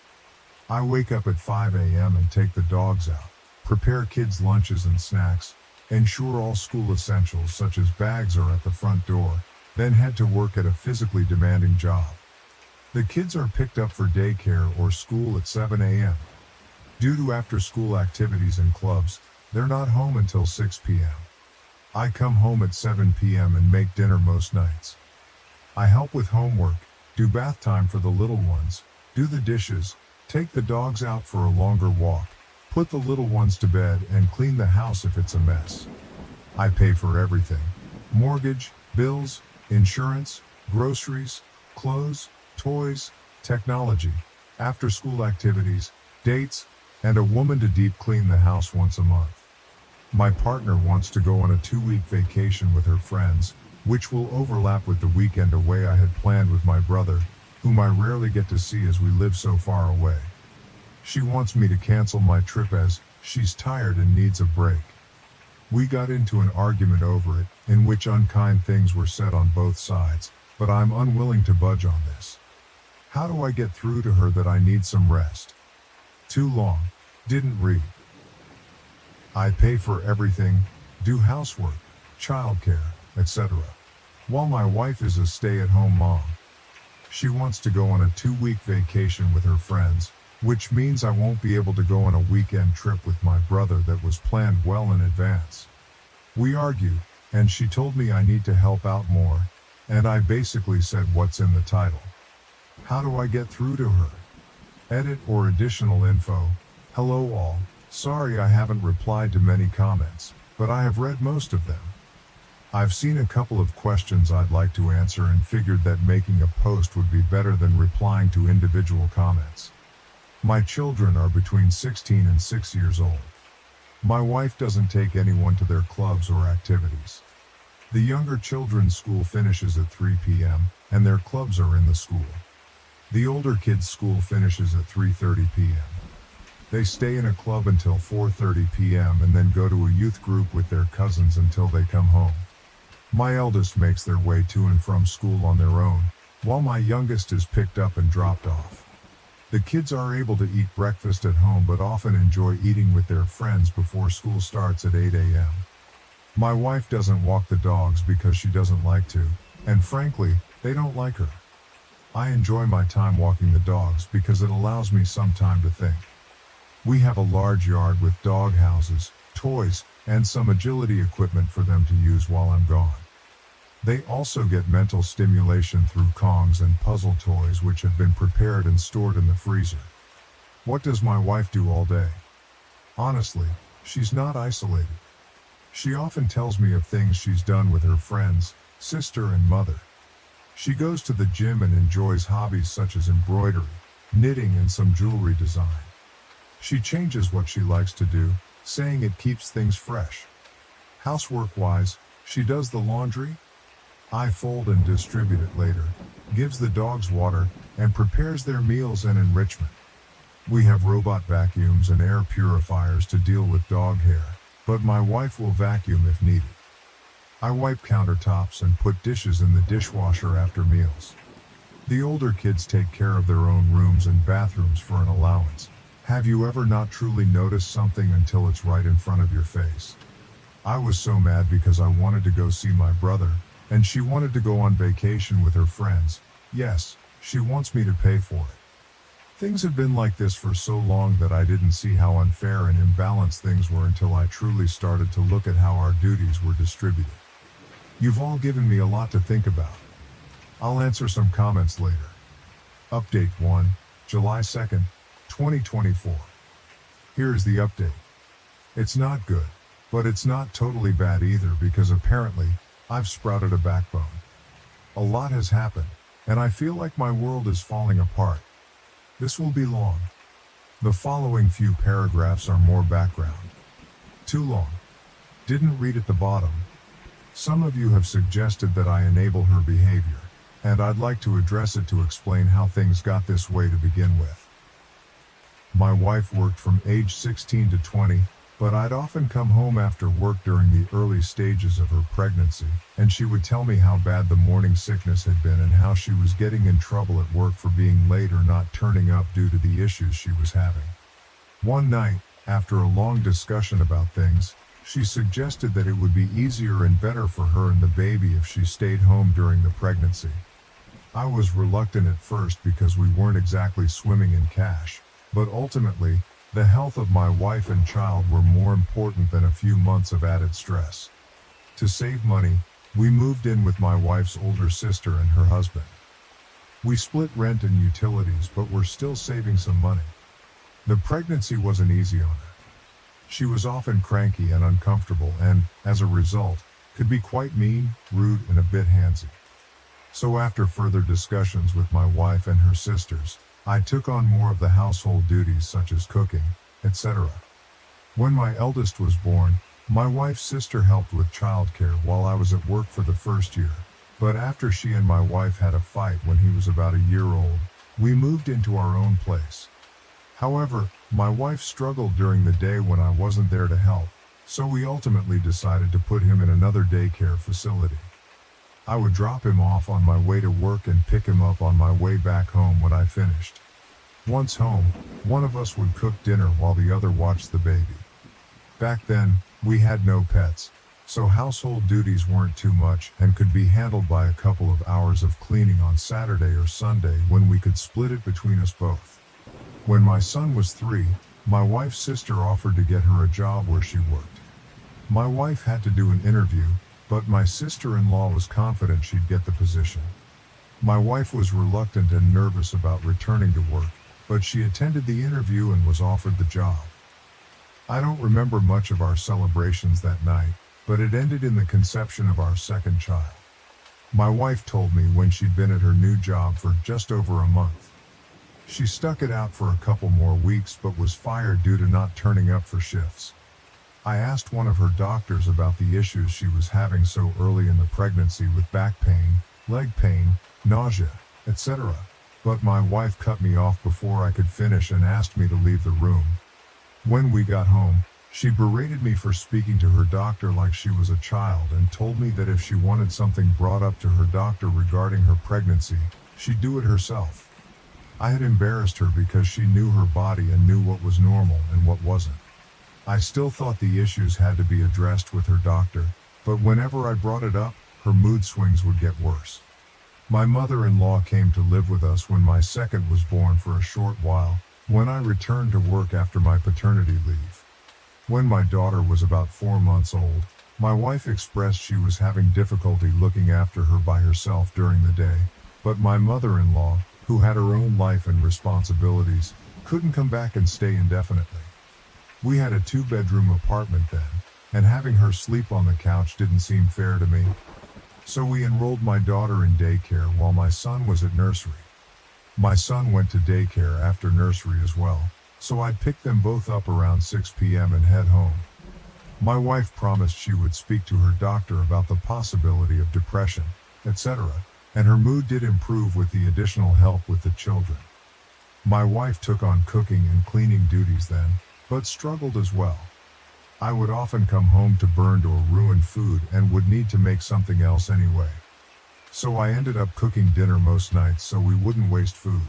I wake up at 5 a.m. and take the dogs out, prepare kids' lunches and snacks, ensure all school essentials such as bags are at the front door, then head to work at a physically demanding job. The kids are picked up for daycare or school at 7 a.m. Due to after-school activities and clubs, they're not home until 6 p.m. I come home at 7 p.m. and make dinner most nights. I help with homework, do bath time for the little ones, do the dishes, take the dogs out for a longer walk, put the little ones to bed, and clean the house if it's a mess. I pay for everything: mortgage, bills, insurance, groceries, clothes, toys, technology, after-school activities, dates, and a woman to deep clean the house once a month. My partner wants to go on a 2-week vacation with her friends, which will overlap with the weekend away I had planned with my brother, whom I rarely get to see as we live so far away. She wants me to cancel my trip as she's tired and needs a break. We got into an argument over it, in which unkind things were said on both sides, but I'm unwilling to budge on this. How do I get through to her that I need some rest? Too long. Didn't read. I pay for everything, do housework, childcare, etc. While my wife is a stay-at-home mom. She wants to go on a 2-week vacation with her friends, which means I won't be able to go on a weekend trip with my brother that was planned well in advance. We argued, and she told me I need to help out more, and I basically said what's in the title. How do I get through to her? Edit or additional info. Hello all, sorry I haven't replied to many comments, but I have read most of them. I've seen a couple of questions I'd like to answer and figured that making a post would be better than replying to individual comments. My children are between 16 and 6 years old. My wife doesn't take anyone to their clubs or activities. The younger children's school finishes at 3 p.m., and their clubs are in the school. The older kids' school finishes at 3:30 p.m. They stay in a club until 4:30 p.m. and then go to a youth group with their cousins until they come home. My eldest makes their way to and from school on their own, while my youngest is picked up and dropped off. The kids are able to eat breakfast at home but often enjoy eating with their friends before school starts at 8 a.m. My wife doesn't walk the dogs because she doesn't like to, and frankly, they don't like her. I enjoy my time walking the dogs because it allows me some time to think. We have a large yard with dog houses, toys, and some agility equipment for them to use while I'm gone. They also get mental stimulation through Kongs and puzzle toys which have been prepared and stored in the freezer. What does my wife do all day? Honestly, she's not isolated. She often tells me of things she's done with her friends, sister and mother. She goes to the gym and enjoys hobbies such as embroidery, knitting and some jewelry design. She changes what she likes to do, saying it keeps things fresh. Housework-wise, she does the laundry. I fold and distribute it later, gives the dogs water, and prepares their meals and enrichment. We have robot vacuums and air purifiers to deal with dog hair, but my wife will vacuum if needed. I wipe countertops and put dishes in the dishwasher after meals. The older kids take care of their own rooms and bathrooms for an allowance. Have you ever not truly noticed something until it's right in front of your face? I was so mad because I wanted to go see my brother, and she wanted to go on vacation with her friends. Yes, she wants me to pay for it. Things have been like this for so long that I didn't see how unfair and imbalanced things were until I truly started to look at how our duties were distributed. You've all given me a lot to think about. I'll answer some comments later. Update 1, July 2nd, 2024. Here is the update. It's not good, but it's not totally bad either because apparently, I've sprouted a backbone. A lot has happened, and I feel like my world is falling apart. This will be long. The following few paragraphs are more background. Too long. Didn't read at the bottom. Some of you have suggested that I enable her behavior, and I'd like to address it to explain how things got this way to begin with. My wife worked from age 16 to 20, but I'd often come home after work during the early stages of her pregnancy, and she would tell me how bad the morning sickness had been and how she was getting in trouble at work for being late or not turning up due to the issues she was having. One night, after a long discussion about things, she suggested that it would be easier and better for her and the baby if she stayed home during the pregnancy. I was reluctant at first because we weren't exactly swimming in cash, but ultimately, the health of my wife and child were more important than a few months of added stress. To save money, we moved in with my wife's older sister and her husband. We split rent and utilities, but we're still saving some money. The pregnancy wasn't easy on her. She was often cranky and uncomfortable and, as a result, could be quite mean, rude, and a bit handsy. So after further discussions with my wife and her sisters, I took on more of the household duties such as cooking, etc. When my eldest was born, my wife's sister helped with childcare while I was at work for the first year. But after she and my wife had a fight when he was about a year old, we moved into our own place. However, my wife struggled during the day when I wasn't there to help, so we ultimately decided to put him in another daycare facility. I would drop him off on my way to work and pick him up on my way back home when I finished. Once home, one of us would cook dinner while the other watched the baby. Back then, we had no pets, so household duties weren't too much and could be handled by a couple of hours of cleaning on Saturday or Sunday when we could split it between us both. When my son was 3, my wife's sister offered to get her a job where she worked. My wife had to do an interview, but my sister-in-law was confident she'd get the position. My wife was reluctant and nervous about returning to work, but she attended the interview and was offered the job. I don't remember much of our celebrations that night, but it ended in the conception of our second child. My wife told me when she'd been at her new job for just over a month. She stuck it out for a couple more weeks but was fired due to not turning up for shifts. I asked one of her doctors about the issues she was having so early in the pregnancy with back pain, leg pain, nausea, etc. But my wife cut me off before I could finish and asked me to leave the room. When we got home, she berated me for speaking to her doctor like she was a child and told me that if she wanted something brought up to her doctor regarding her pregnancy, she'd do it herself. I had embarrassed her because she knew her body and knew what was normal and what wasn't. I still thought the issues had to be addressed with her doctor, but whenever I brought it up, her mood swings would get worse. My mother-in-law came to live with us when my second was born for a short while, when I returned to work after my paternity leave. When my daughter was about 4 months old, my wife expressed she was having difficulty looking after her by herself during the day, but my mother-in-law, who had her own life and responsibilities, couldn't come back and stay indefinitely. We had a 2-bedroom apartment then, and having her sleep on the couch didn't seem fair to me. So we enrolled my daughter in daycare while my son was at nursery. My son went to daycare after nursery as well, so I'd pick them both up around 6 p.m. and head home. My wife promised she would speak to her doctor about the possibility of depression, etc., and her mood did improve with the additional help with the children. My wife took on cooking and cleaning duties then, but struggled as well. I would often come home to burned or ruined food and would need to make something else anyway. So I ended up cooking dinner most nights so we wouldn't waste food.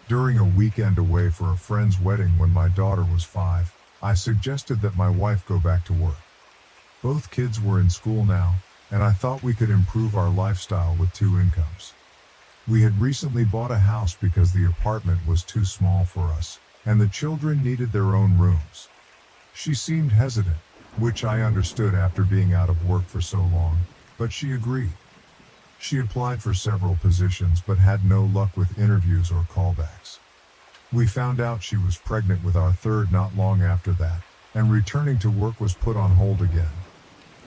During a weekend away for a friend's wedding when my daughter was 5, I suggested that my wife go back to work. Both kids were in school now, and I thought we could improve our lifestyle with 2 incomes. We had recently bought a house because the apartment was too small for us, and the children needed their own rooms. She seemed hesitant, which I understood after being out of work for so long, but she agreed. She applied for several positions but had no luck with interviews or callbacks. We found out she was pregnant with our third not long after that, and returning to work was put on hold again.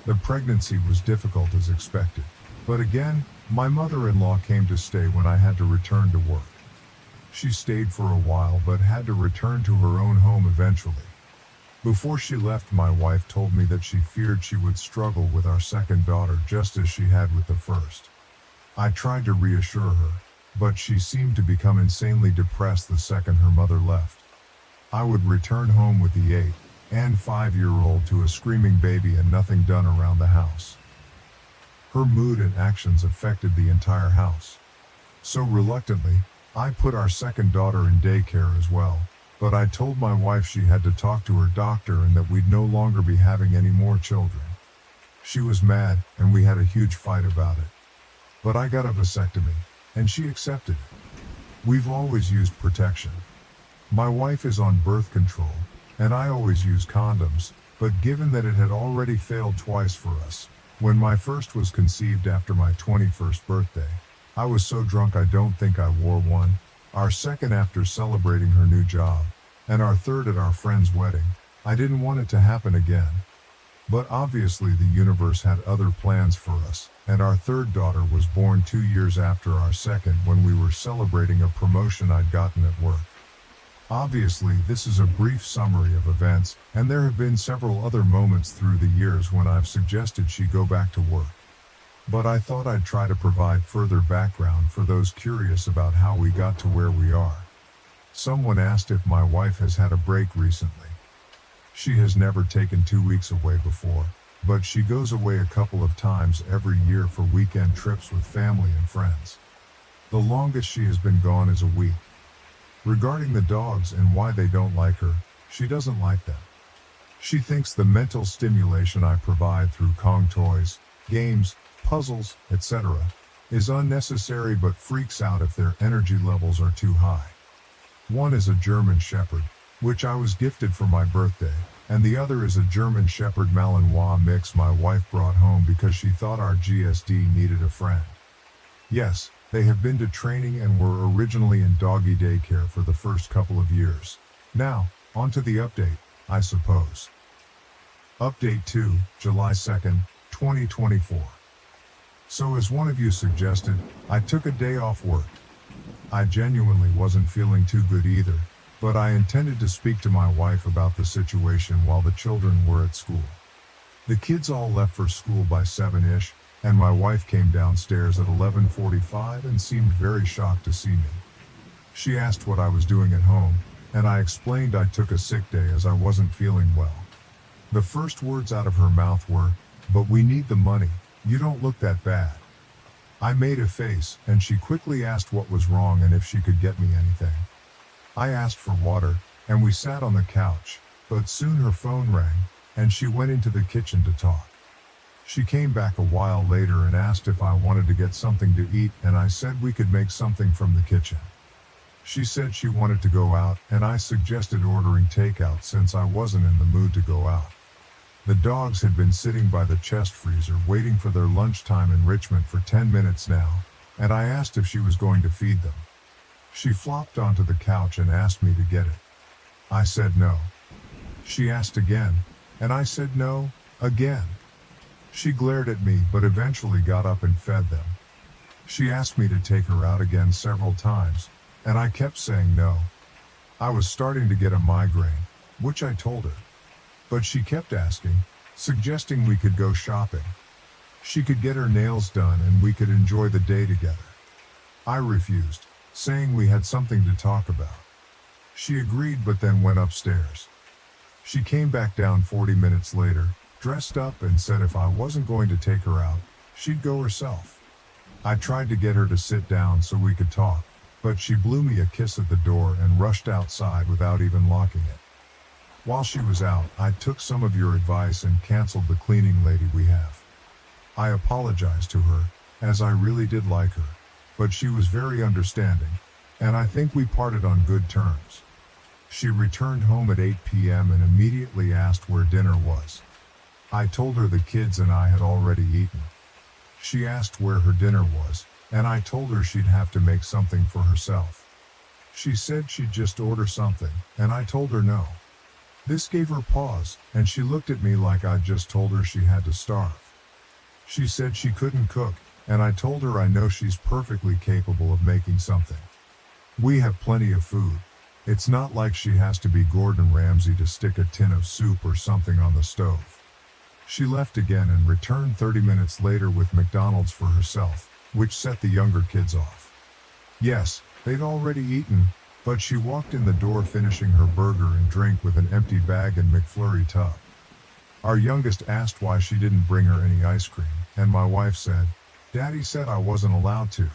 The pregnancy was difficult as expected, but again, my mother-in-law came to stay when I had to return to work. She stayed for a while but had to return to her own home eventually. Before she left, my wife told me that she feared she would struggle with our second daughter just as she had with the first. I tried to reassure her, but she seemed to become insanely depressed the second her mother left. I would return home with the 8- and 5-year-old to a screaming baby and nothing done around the house. Her mood and actions affected the entire house. So reluctantly, I put our second daughter in daycare as well, but I told my wife she had to talk to her doctor and that we'd no longer be having any more children. She was mad, and we had a huge fight about it. But I got a vasectomy, and she accepted it. We've always used protection. My wife is on birth control, and I always use condoms, but given that it had already failed twice for us, when my first was conceived after my 21st birthday, I was so drunk I don't think I wore one, our second after celebrating her new job, and our third at our friend's wedding. I didn't want it to happen again. But obviously the universe had other plans for us, and our third daughter was born 2 years after our second when we were celebrating a promotion I'd gotten at work. Obviously, this is a brief summary of events, and there have been several other moments through the years when I've suggested she go back to work. But I thought I'd try to provide further background for those curious about how we got to where we are. Someone asked if my wife has had a break recently. She has never taken 2 weeks away before, but she goes away a couple of times every year for weekend trips with family and friends. The longest she has been gone is a week. Regarding the dogs and why they don't like her, she doesn't like them. She thinks the mental stimulation I provide through Kong toys, games, puzzles, etc., is unnecessary but freaks out if their energy levels are too high. One is a German Shepherd, which I was gifted for my birthday, and the other is a German Shepherd Malinois mix my wife brought home because she thought our GSD needed a friend. Yes, they have been to training and were originally in doggy daycare for the first couple of years. Now, on to the update, I suppose. Update 2, July 2nd, 2024. So as one of you suggested, I took a day off work. I genuinely wasn't feeling too good either, but I intended to speak to my wife about the situation while the children were at school. The kids all left for school by 7-ish, and my wife came downstairs at 11:45 and seemed very shocked to see me. She asked what I was doing at home, and I explained I took a sick day as I wasn't feeling well. The first words out of her mouth were, "But we need the money, you don't look that bad." I made a face, and she quickly asked what was wrong and if she could get me anything. I asked for water, and we sat on the couch, but soon her phone rang, and she went into the kitchen to talk. She came back a while later and asked if I wanted to get something to eat, and I said we could make something from the kitchen. She said she wanted to go out, and I suggested ordering takeout since I wasn't in the mood to go out. The dogs had been sitting by the chest freezer waiting for their lunchtime enrichment for 10 minutes now, and I asked if she was going to feed them. She flopped onto the couch and asked me to get it. I said no. She asked again, and I said no, again. She glared at me but eventually got up and fed them. She asked me to take her out again several times, and I kept saying no. I was starting to get a migraine, which I told her. But she kept asking, suggesting we could go shopping. She could get her nails done and we could enjoy the day together. I refused, saying we had something to talk about. She agreed but then went upstairs. She came back down 40 minutes later, dressed up, and said if I wasn't going to take her out, she'd go herself. I tried to get her to sit down so we could talk, but she blew me a kiss at the door and rushed outside without even locking it. While she was out, I took some of your advice and canceled the cleaning lady we have. I apologized to her, as I really did like her, but she was very understanding, and I think we parted on good terms. She returned home at 8 p.m. and immediately asked where dinner was. I told her the kids and I had already eaten. She asked where her dinner was, and I told her she'd have to make something for herself. She said she'd just order something, and I told her no. This gave her pause, and she looked at me like I'd just told her she had to starve. She said she couldn't cook, and I told her I know she's perfectly capable of making something. We have plenty of food. It's not like she has to be Gordon Ramsay to stick a tin of soup or something on the stove. She left again and returned 30 minutes later with McDonald's for herself, which set the younger kids off. Yes, they'd already eaten, but she walked in the door finishing her burger and drink with an empty bag and McFlurry tub. Our youngest asked why she didn't bring her any ice cream, and my wife said, "Daddy said I wasn't allowed to."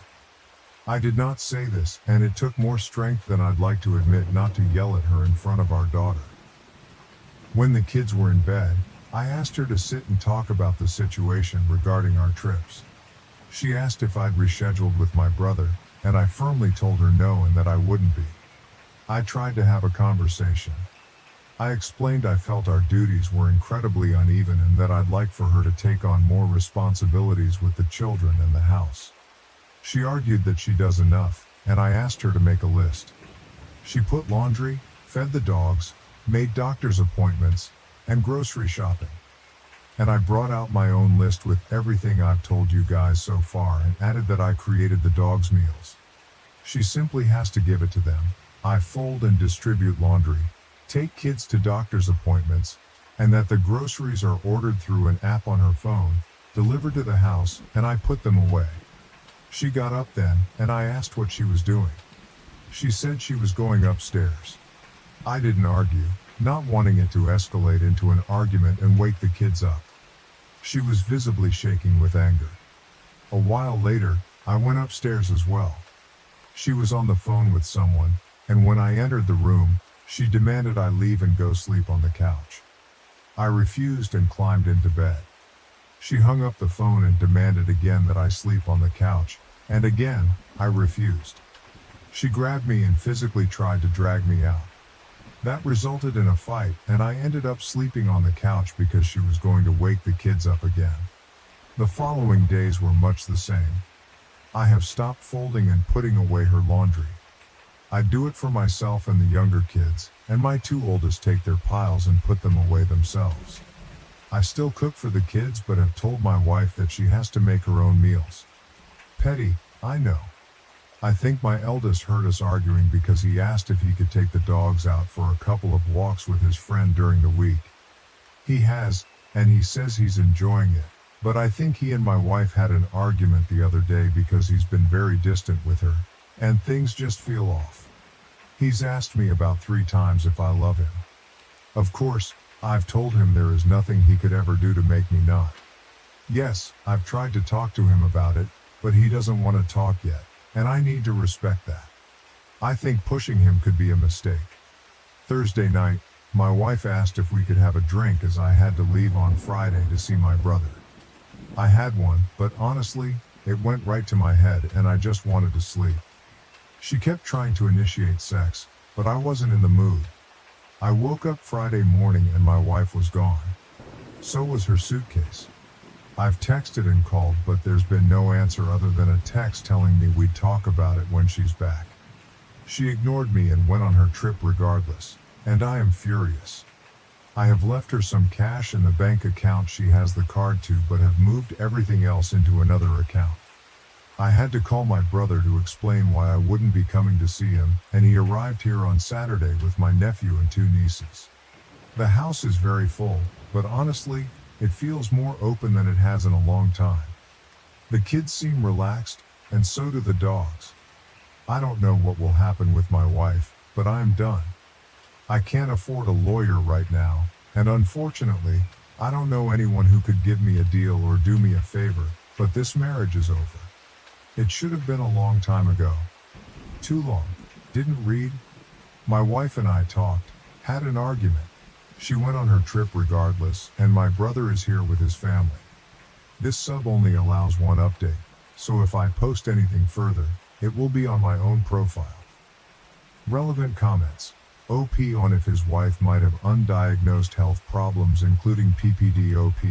I did not say this, and it took more strength than I'd like to admit not to yell at her in front of our daughter. When the kids were in bed, I asked her to sit and talk about the situation regarding our trips. She asked if I'd rescheduled with my brother, and I firmly told her no and that I wouldn't be. I tried to have a conversation. I explained I felt our duties were incredibly uneven and that I'd like for her to take on more responsibilities with the children and the house. She argued that she does enough, and I asked her to make a list. She put laundry, fed the dogs, made doctor's appointments, and grocery shopping. And I brought out my own list with everything I've told you guys so far and added that I created the dogs' meals. She simply has to give it to them. I fold and distribute laundry, take kids to doctor's appointments, and that the groceries are ordered through an app on her phone, delivered to the house, and I put them away. She got up then, and I asked what she was doing. She said she was going upstairs. I didn't argue, not wanting it to escalate into an argument and wake the kids up. She was visibly shaking with anger. A while later, I went upstairs as well. She was on the phone with someone, and when I entered the room, she demanded I leave and go sleep on the couch. I refused and climbed into bed. She hung up the phone and demanded again that I sleep on the couch, and again, I refused. She grabbed me and physically tried to drag me out. That resulted in a fight, and I ended up sleeping on the couch because she was going to wake the kids up again. The following days were much the same. I have stopped folding and putting away her laundry. I do it for myself and the younger kids, and my two oldest take their piles and put them away themselves. I still cook for the kids but have told my wife that she has to make her own meals. Petty, I know. I think my eldest heard us arguing because he asked if he could take the dogs out for a couple of walks with his friend during the week. He has, and he says he's enjoying it, but I think he and my wife had an argument the other day because he's been very distant with her, and things just feel off. He's asked me about 3 times if I love him. Of course, I've told him there is nothing he could ever do to make me not. Yes, I've tried to talk to him about it, but he doesn't want to talk yet, and I need to respect that. I think pushing him could be a mistake. Thursday night, my wife asked if we could have a drink as I had to leave on Friday to see my brother. I had one, but honestly, it went right to my head and I just wanted to sleep. She kept trying to initiate sex, but I wasn't in the mood. I woke up Friday morning and my wife was gone. So was her suitcase. I've texted and called, but there's been no answer other than a text telling me we'd talk about it when she's back. She ignored me and went on her trip regardless, and I am furious. I have left her some cash in the bank account she has the card to, but have moved everything else into another account. I had to call my brother to explain why I wouldn't be coming to see him, and he arrived here on Saturday with my nephew and 2 nieces. The house is very full, but honestly, it feels more open than it has in a long time. The kids seem relaxed, and so do the dogs. I don't know what will happen with my wife, but I'm done. I can't afford a lawyer right now, and unfortunately, I don't know anyone who could give me a deal or do me a favor, but this marriage is over. It should have been a long time ago. Too long. Didn't read. My wife and I talked, had an argument. She went on her trip regardless, and my brother is here with his family. This sub only allows 1 update, so if I post anything further, it will be on my own profile. Relevant comments. OP on if his wife might have undiagnosed health problems including PPD-OP.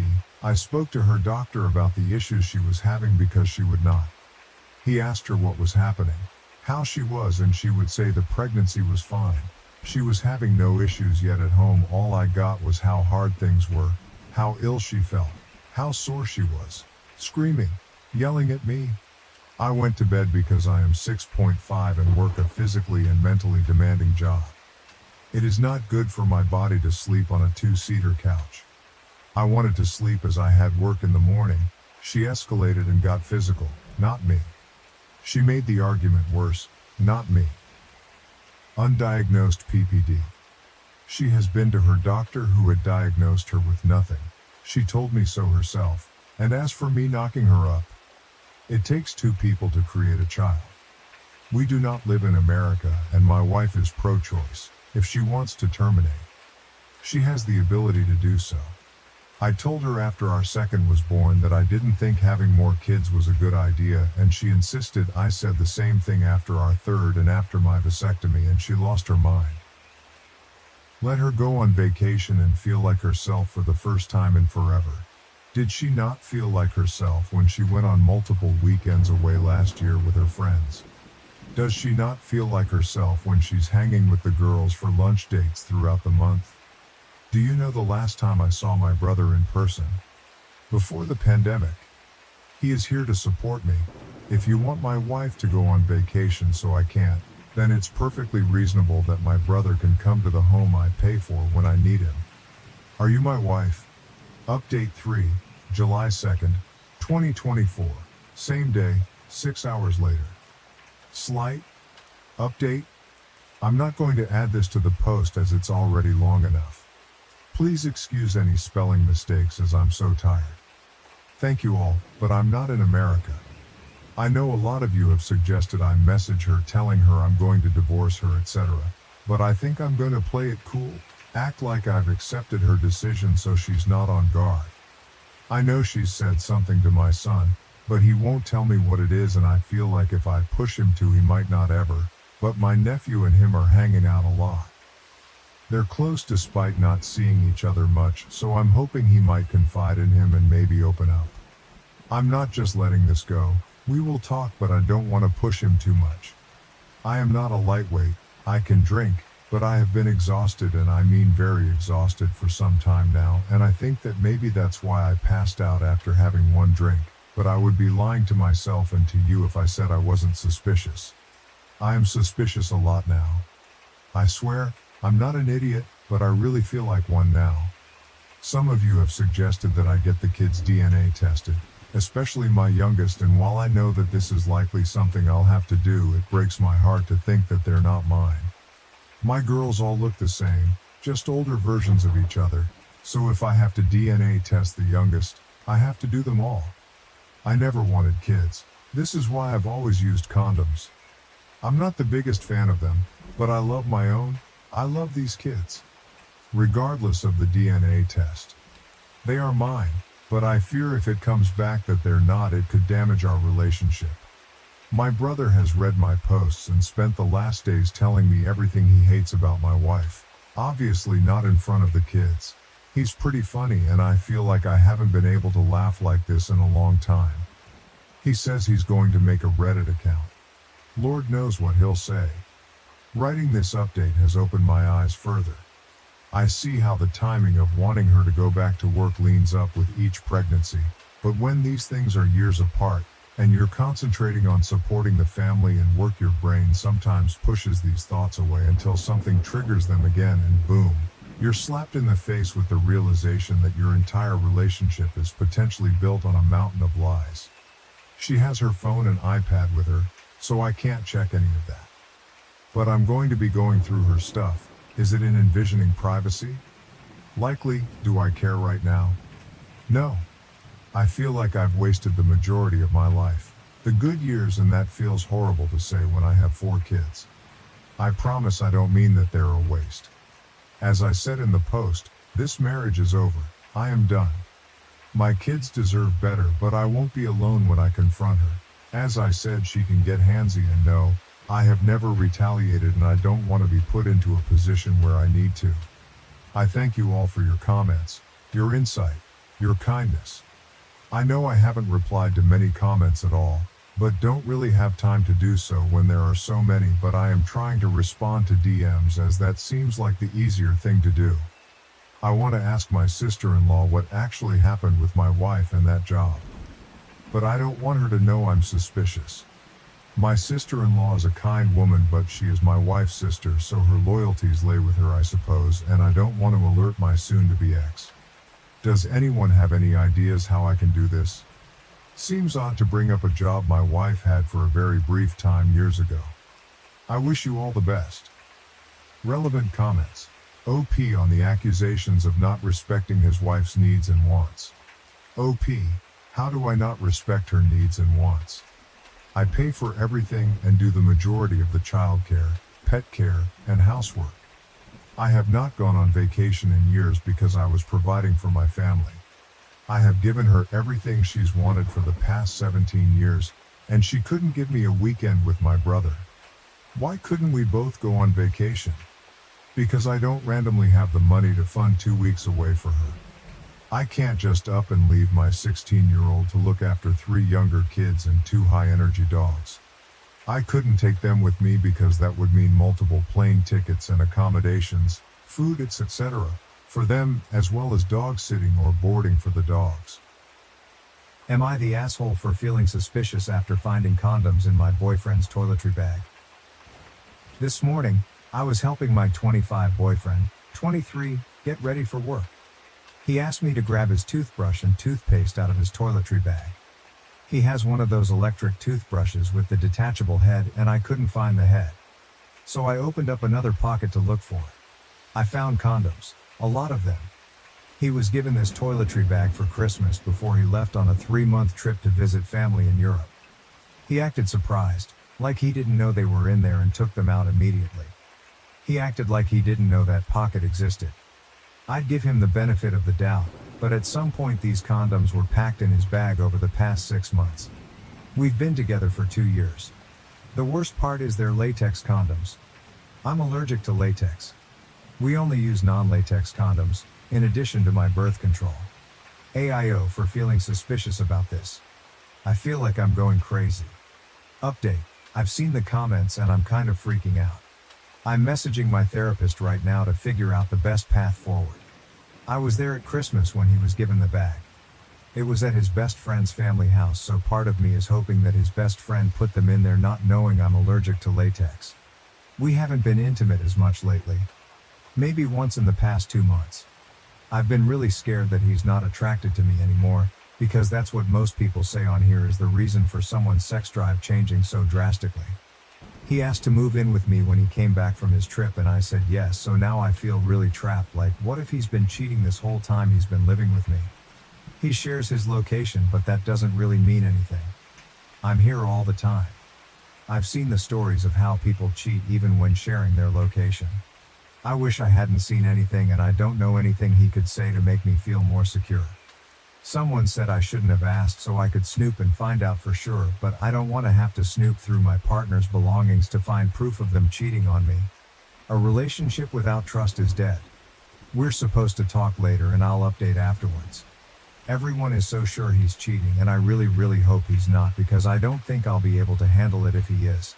I spoke to her doctor about the issues she was having because she would not. He asked her what was happening, how she was, and she would say the pregnancy was fine. She was having no issues yet at home. All I got was how hard things were, how ill she felt, how sore she was, screaming, yelling at me. I went to bed because I am 6.5 and work a physically and mentally demanding job. It is not good for my body to sleep on a 2-seater couch. I wanted to sleep as I had work in the morning. She escalated and got physical, not me. She made the argument worse, not me. Undiagnosed PPD. She has been to her doctor who had diagnosed her with nothing. She told me so herself, and as for me knocking her up, it takes 2 people to create a child. We do not live in America, and my wife is pro-choice. If she wants to terminate, she has the ability to do so. I told her after our second was born that I didn't think having more kids was a good idea, and she insisted I said the same thing after our third and after my vasectomy, and she lost her mind. Let her go on vacation and feel like herself for the first time in forever. Did she not feel like herself when she went on multiple weekends away last year with her friends? Does she not feel like herself when she's hanging with the girls for lunch dates throughout the month? Do you know the last time I saw my brother in person? Before the pandemic. He is here to support me. If you want my wife to go on vacation so I can't, then it's perfectly reasonable that my brother can come to the home I pay for when I need him. Are you my wife? Update 3, July 2nd, 2024. Same day, 6 hours later. Slight update. I'm not going to add this to the post as it's already long enough. Please excuse any spelling mistakes as I'm so tired. Thank you all, but I'm not in America. I know a lot of you have suggested I message her telling her I'm going to divorce her, etc. But I think I'm going to play it cool, act like I've accepted her decision so she's not on guard. I know she's said something to my son, but he won't tell me what it is, and I feel like if I push him to, he might not ever. But my nephew and him are hanging out a lot. They're close despite not seeing each other much, so I'm hoping he might confide in him and maybe open up. I'm not just letting this go. We will talk, but I don't want to push him too much. I am not a lightweight. I can drink, but I have been exhausted, and I mean very exhausted, for some time now, and I think that maybe that's why I passed out after having one drink, but I would be lying to myself and to you if I said I wasn't suspicious. I am suspicious a lot now. I swear, I'm not an idiot, but I really feel like one now. Some of you have suggested that I get the kids' DNA tested, especially my youngest, and while I know that this is likely something I'll have to do, it breaks my heart to think that they're not mine. My girls all look the same, just older versions of each other, so if I have to DNA test the youngest, I have to do them all. I never wanted kids. This is why I've always used condoms. I'm not the biggest fan of them, but I love my own. I love these kids. Regardless of the DNA test. They are mine. But I fear if it comes back that they're not, it could damage our relationship. My brother has read my posts and spent the last days telling me everything he hates about my wife. Obviously not in front of the kids. He's pretty funny, and I feel like I haven't been able to laugh like this in a long time. He says he's going to make a Reddit account. Lord knows what he'll say. Writing this update has opened my eyes further. I see how the timing of wanting her to go back to work leans up with each pregnancy, but when these things are years apart, and you're concentrating on supporting the family and work, your brain sometimes pushes these thoughts away until something triggers them again, and boom, you're slapped in the face with the realization that your entire relationship is potentially built on a mountain of lies. She has her phone and iPad with her, so I can't check any of that. But I'm going to be going through her stuff. Is it in envisioning privacy? Likely. Do I care right now? No. I feel like I've wasted the majority of my life. The good years, and that feels horrible to say when I have 4 kids. I promise I don't mean that they're a waste. As I said in the post, this marriage is over. I am done. My kids deserve better, but I won't be alone when I confront her. As I said, she can get handsy, and no, I have never retaliated, and I don't want to be put into a position where I need to. I thank you all for your comments, your insight, your kindness. I know I haven't replied to many comments at all, but don't really have time to do so when there are so many, but I am trying to respond to DMs as that seems like the easier thing to do. I want to ask my sister-in-law what actually happened with my wife and that job. But I don't want her to know I'm suspicious. My sister-in-law is a kind woman, but she is my wife's sister, so her loyalties lay with her, I suppose, and I don't want to alert my soon-to-be ex. Does anyone have any ideas how I can do this? Seems odd to bring up a job my wife had for a very brief time years ago. I wish you all the best. Relevant comments. OP on the accusations of not respecting his wife's needs and wants. OP, how do I not respect her needs and wants? I pay for everything and do the majority of the childcare, pet care, and housework. I have not gone on vacation in years because I was providing for my family. I have given her everything she's wanted for the past 17 years, and she couldn't give me a weekend with my brother. Why couldn't we both go on vacation? Because I don't randomly have the money to fund 2 weeks away for her. I can't just up and leave my 16-year-old to look after 3 younger kids and 2 high-energy dogs. I couldn't take them with me because that would mean multiple plane tickets and accommodations, food, etc., for them, as well as dog sitting or boarding for the dogs. Am I the asshole for feeling suspicious after finding condoms in my boyfriend's toiletry bag? This morning, I was helping my 25 boyfriend, 23, get ready for work. He asked me to grab his toothbrush and toothpaste out of his toiletry bag. He has one of those electric toothbrushes with the detachable head, and I couldn't find the head. So I opened up another pocket to look for it. I found condoms, a lot of them. He was given this toiletry bag for Christmas before he left on a 3-month trip to visit family in Europe. He acted surprised, like he didn't know they were in there, and took them out immediately. He acted like he didn't know that pocket existed. I'd give him the benefit of the doubt, but at some point these condoms were packed in his bag over the past 6 months. We've been together for 2 years. The worst part is they're latex condoms. I'm allergic to latex. We only use non-latex condoms, in addition to my birth control. AIO for feeling suspicious about this. I feel like I'm going crazy. Update: I've seen the comments and I'm kind of freaking out. I'm messaging my therapist right now to figure out the best path forward. I was there at Christmas when he was given the bag. It was at his best friend's family house, so part of me is hoping that his best friend put them in there not knowing I'm allergic to latex. We haven't been intimate as much lately. Maybe once in the past 2 months. I've been really scared that he's not attracted to me anymore, because that's what most people say on here is the reason for someone's sex drive changing so drastically. He asked to move in with me when he came back from his trip and I said yes, so now I feel really trapped, like what if he's been cheating this whole time he's been living with me? He shares his location, but that doesn't really mean anything. I'm here all the time. I've seen the stories of how people cheat even when sharing their location. I wish I hadn't seen anything, and I don't know anything he could say to make me feel more secure. Someone said I shouldn't have asked so I could snoop and find out for sure, but I don't want to have to snoop through my partner's belongings to find proof of them cheating on me. A relationship without trust is dead. We're supposed to talk later and I'll update afterwards. Everyone is so sure he's cheating, and I really hope he's not, because I don't think I'll be able to handle it if he is.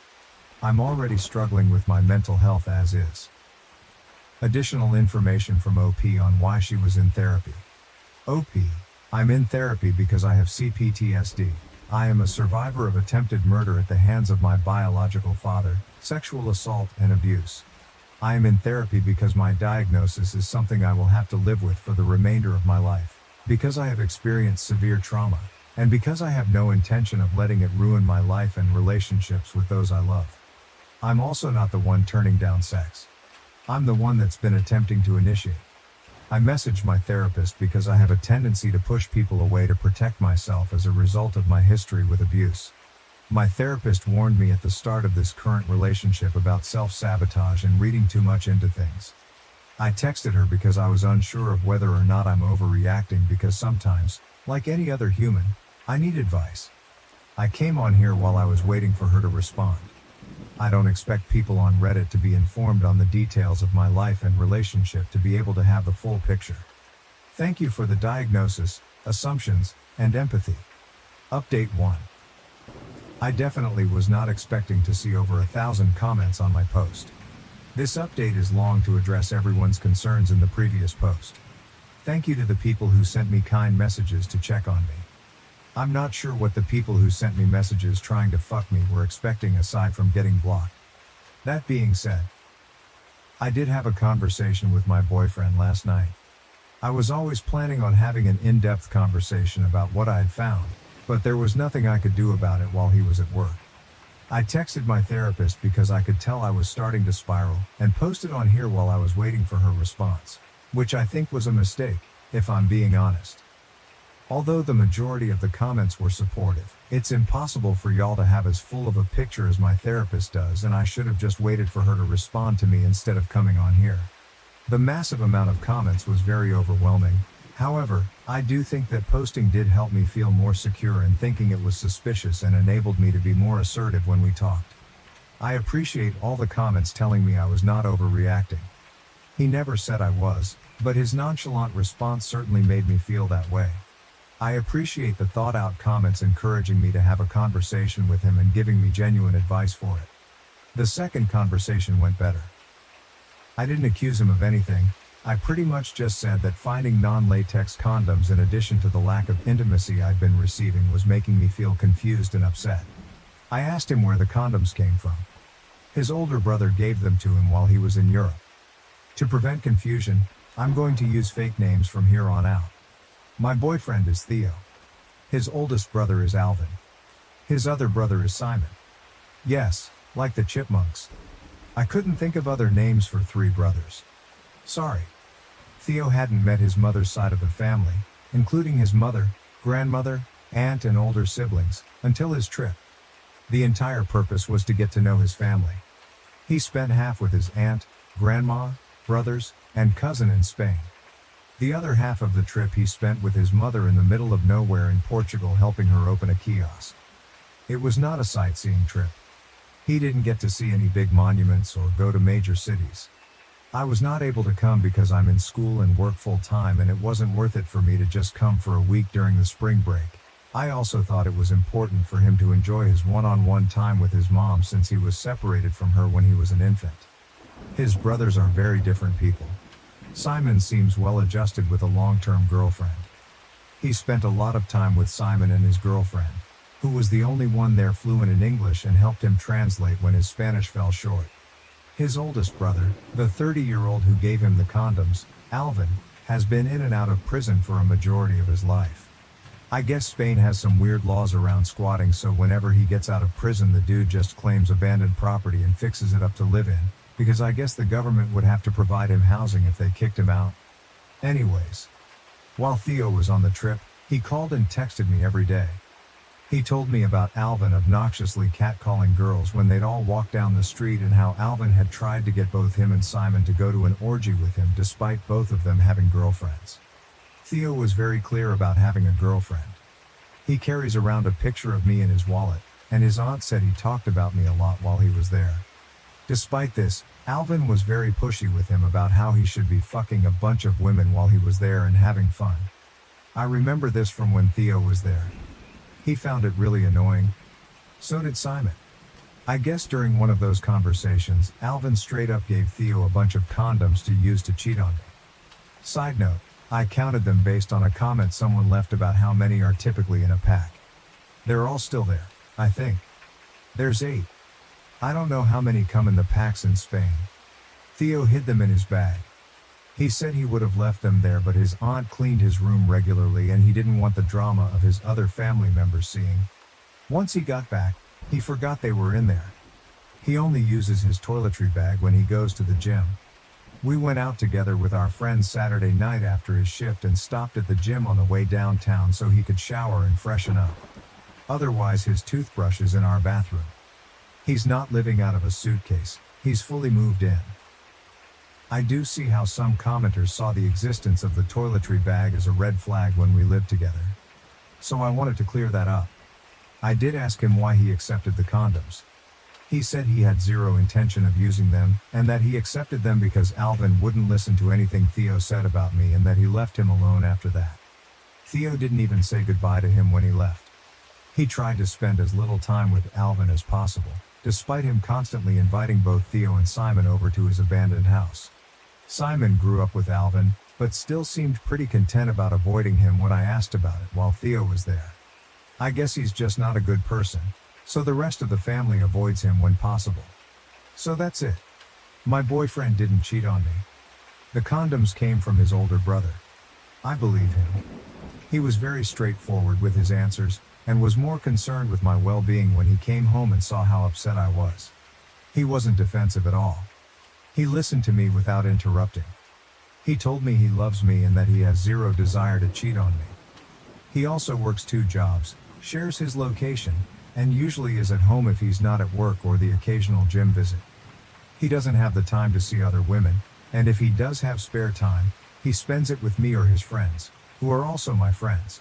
I'm already struggling with my mental health as is. Additional information from OP on why she was in therapy. OP: I'm in therapy because I have CPTSD. I am a survivor of attempted murder at the hands of my biological father, sexual assault and abuse. I am in therapy because my diagnosis is something I will have to live with for the remainder of my life, because I have experienced severe trauma, and because I have no intention of letting it ruin my life and relationships with those I love. I'm also not the one turning down sex. I'm the one that's been attempting to initiate. I messaged my therapist because I have a tendency to push people away to protect myself as a result of my history with abuse. My therapist warned me at the start of this current relationship about self-sabotage and reading too much into things. I texted her because I was unsure of whether or not I'm overreacting, because sometimes, like any other human, I need advice. I came on here while I was waiting for her to respond. I don't expect people on Reddit to be informed on the details of my life and relationship to be able to have the full picture. Thank you for the diagnosis, assumptions, and empathy. Update 1. I definitely was not expecting to see over 1,000 comments on my post. This update is long to address everyone's concerns in the previous post. Thank you to the people who sent me kind messages to check on me. I'm not sure what the people who sent me messages trying to fuck me were expecting aside from getting blocked. That being said, I did have a conversation with my boyfriend last night. I was always planning on having an in-depth conversation about what I had found, but there was nothing I could do about it while he was at work. I texted my therapist because I could tell I was starting to spiral, and posted on here while I was waiting for her response, which I think was a mistake, if I'm being honest. Although the majority of the comments were supportive, it's impossible for y'all to have as full of a picture as my therapist does, and I should have just waited for her to respond to me instead of coming on here. The massive amount of comments was very overwhelming, However, I do think that posting did help me feel more secure in thinking it was suspicious and enabled me to be more assertive when we talked. I appreciate all the comments telling me I was not overreacting. He never said I was, but his nonchalant response certainly made me feel that way. I appreciate the thought-out comments encouraging me to have a conversation with him and giving me genuine advice for it. The second conversation went better. I didn't accuse him of anything. I pretty much just said that finding non-latex condoms in addition to the lack of intimacy I'd been receiving was making me feel confused and upset. I asked him where the condoms came from. His older brother gave them to him while he was in Europe. To prevent confusion, I'm going to use fake names from here on out. My boyfriend is Theo. His oldest brother is Alvin. His other brother is Simon. Yes, like the Chipmunks. I couldn't think of other names for 3 brothers. Sorry. Theo hadn't met his mother's side of the family, including his mother, grandmother, aunt and older siblings, until his trip. The entire purpose was to get to know his family. He spent half with his aunt, grandma, brothers, and cousin in Spain. The other half of the trip he spent with his mother in the middle of nowhere in Portugal helping her open a kiosk. It was not a sightseeing trip. He didn't get to see any big monuments or go to major cities. I was not able to come because I'm in school and work full time and it wasn't worth it for me to just come for a week during the spring break. I also thought it was important for him to enjoy his one-on-one time with his mom since he was separated from her when he was an infant. His brothers are very different people. Simon seems well adjusted with a long-term girlfriend. He spent a lot of time with Simon and his girlfriend, who was the only one there fluent in English and helped him translate when his Spanish fell short. His oldest brother, the 30-year-old who gave him the condoms, Alvin, has been in and out of prison for a majority of his life. I guess Spain has some weird laws around squatting, so whenever he gets out of prison the dude just claims abandoned property and fixes it up to live in, because I guess the government would have to provide him housing if they kicked him out. Anyways, while Theo was on the trip, he called and texted me every day. He told me about Alvin obnoxiously catcalling girls when they'd all walk down the street and how Alvin had tried to get both him and Simon to go to an orgy with him despite both of them having girlfriends. Theo was very clear about having a girlfriend. He carries around a picture of me in his wallet, and his aunt said he talked about me a lot while he was there. Despite this, Alvin was very pushy with him about how he should be fucking a bunch of women while he was there and having fun. I remember this from when Theo was there. He found it really annoying. So did Simon. I guess during one of those conversations, Alvin straight up gave Theo a bunch of condoms to use to cheat on me. Side note, I counted them based on a comment someone left about how many are typically in a pack. They're all still there, I think. There's 8. I don't know how many come in the packs in Spain. Theo hid them in his bag. He said he would have left them there, but his aunt cleaned his room regularly and he didn't want the drama of his other family members seeing. Once he got back, he forgot they were in there. He only uses his toiletry bag when he goes to the gym. We went out together with our friends Saturday night after his shift and stopped at the gym on the way downtown so he could shower and freshen up. Otherwise, his toothbrush is in our bathroom. He's not living out of a suitcase, he's fully moved in. I do see how some commenters saw the existence of the toiletry bag as a red flag when we lived together. So I wanted to clear that up. I did ask him why he accepted the condoms. He said he had zero intention of using them, and that he accepted them because Alvin wouldn't listen to anything Theo said about me and that he left him alone after that. Theo didn't even say goodbye to him when he left. He tried to spend as little time with Alvin as possible, despite him constantly inviting both Theo and Simon over to his abandoned house. Simon grew up with Alvin, but still seemed pretty content about avoiding him when I asked about it while Theo was there. I guess he's just not a good person, so the rest of the family avoids him when possible. So that's it. My boyfriend didn't cheat on me. The condoms came from his older brother. I believe him. He was very straightforward with his answers, and was more concerned with my well-being when he came home and saw how upset I was. He wasn't defensive at all. He listened to me without interrupting. He told me he loves me and that he has zero desire to cheat on me. He also works 2 jobs, shares his location, and usually is at home if he's not at work or the occasional gym visit. He doesn't have the time to see other women, and if he does have spare time, he spends it with me or his friends. who are also my friends.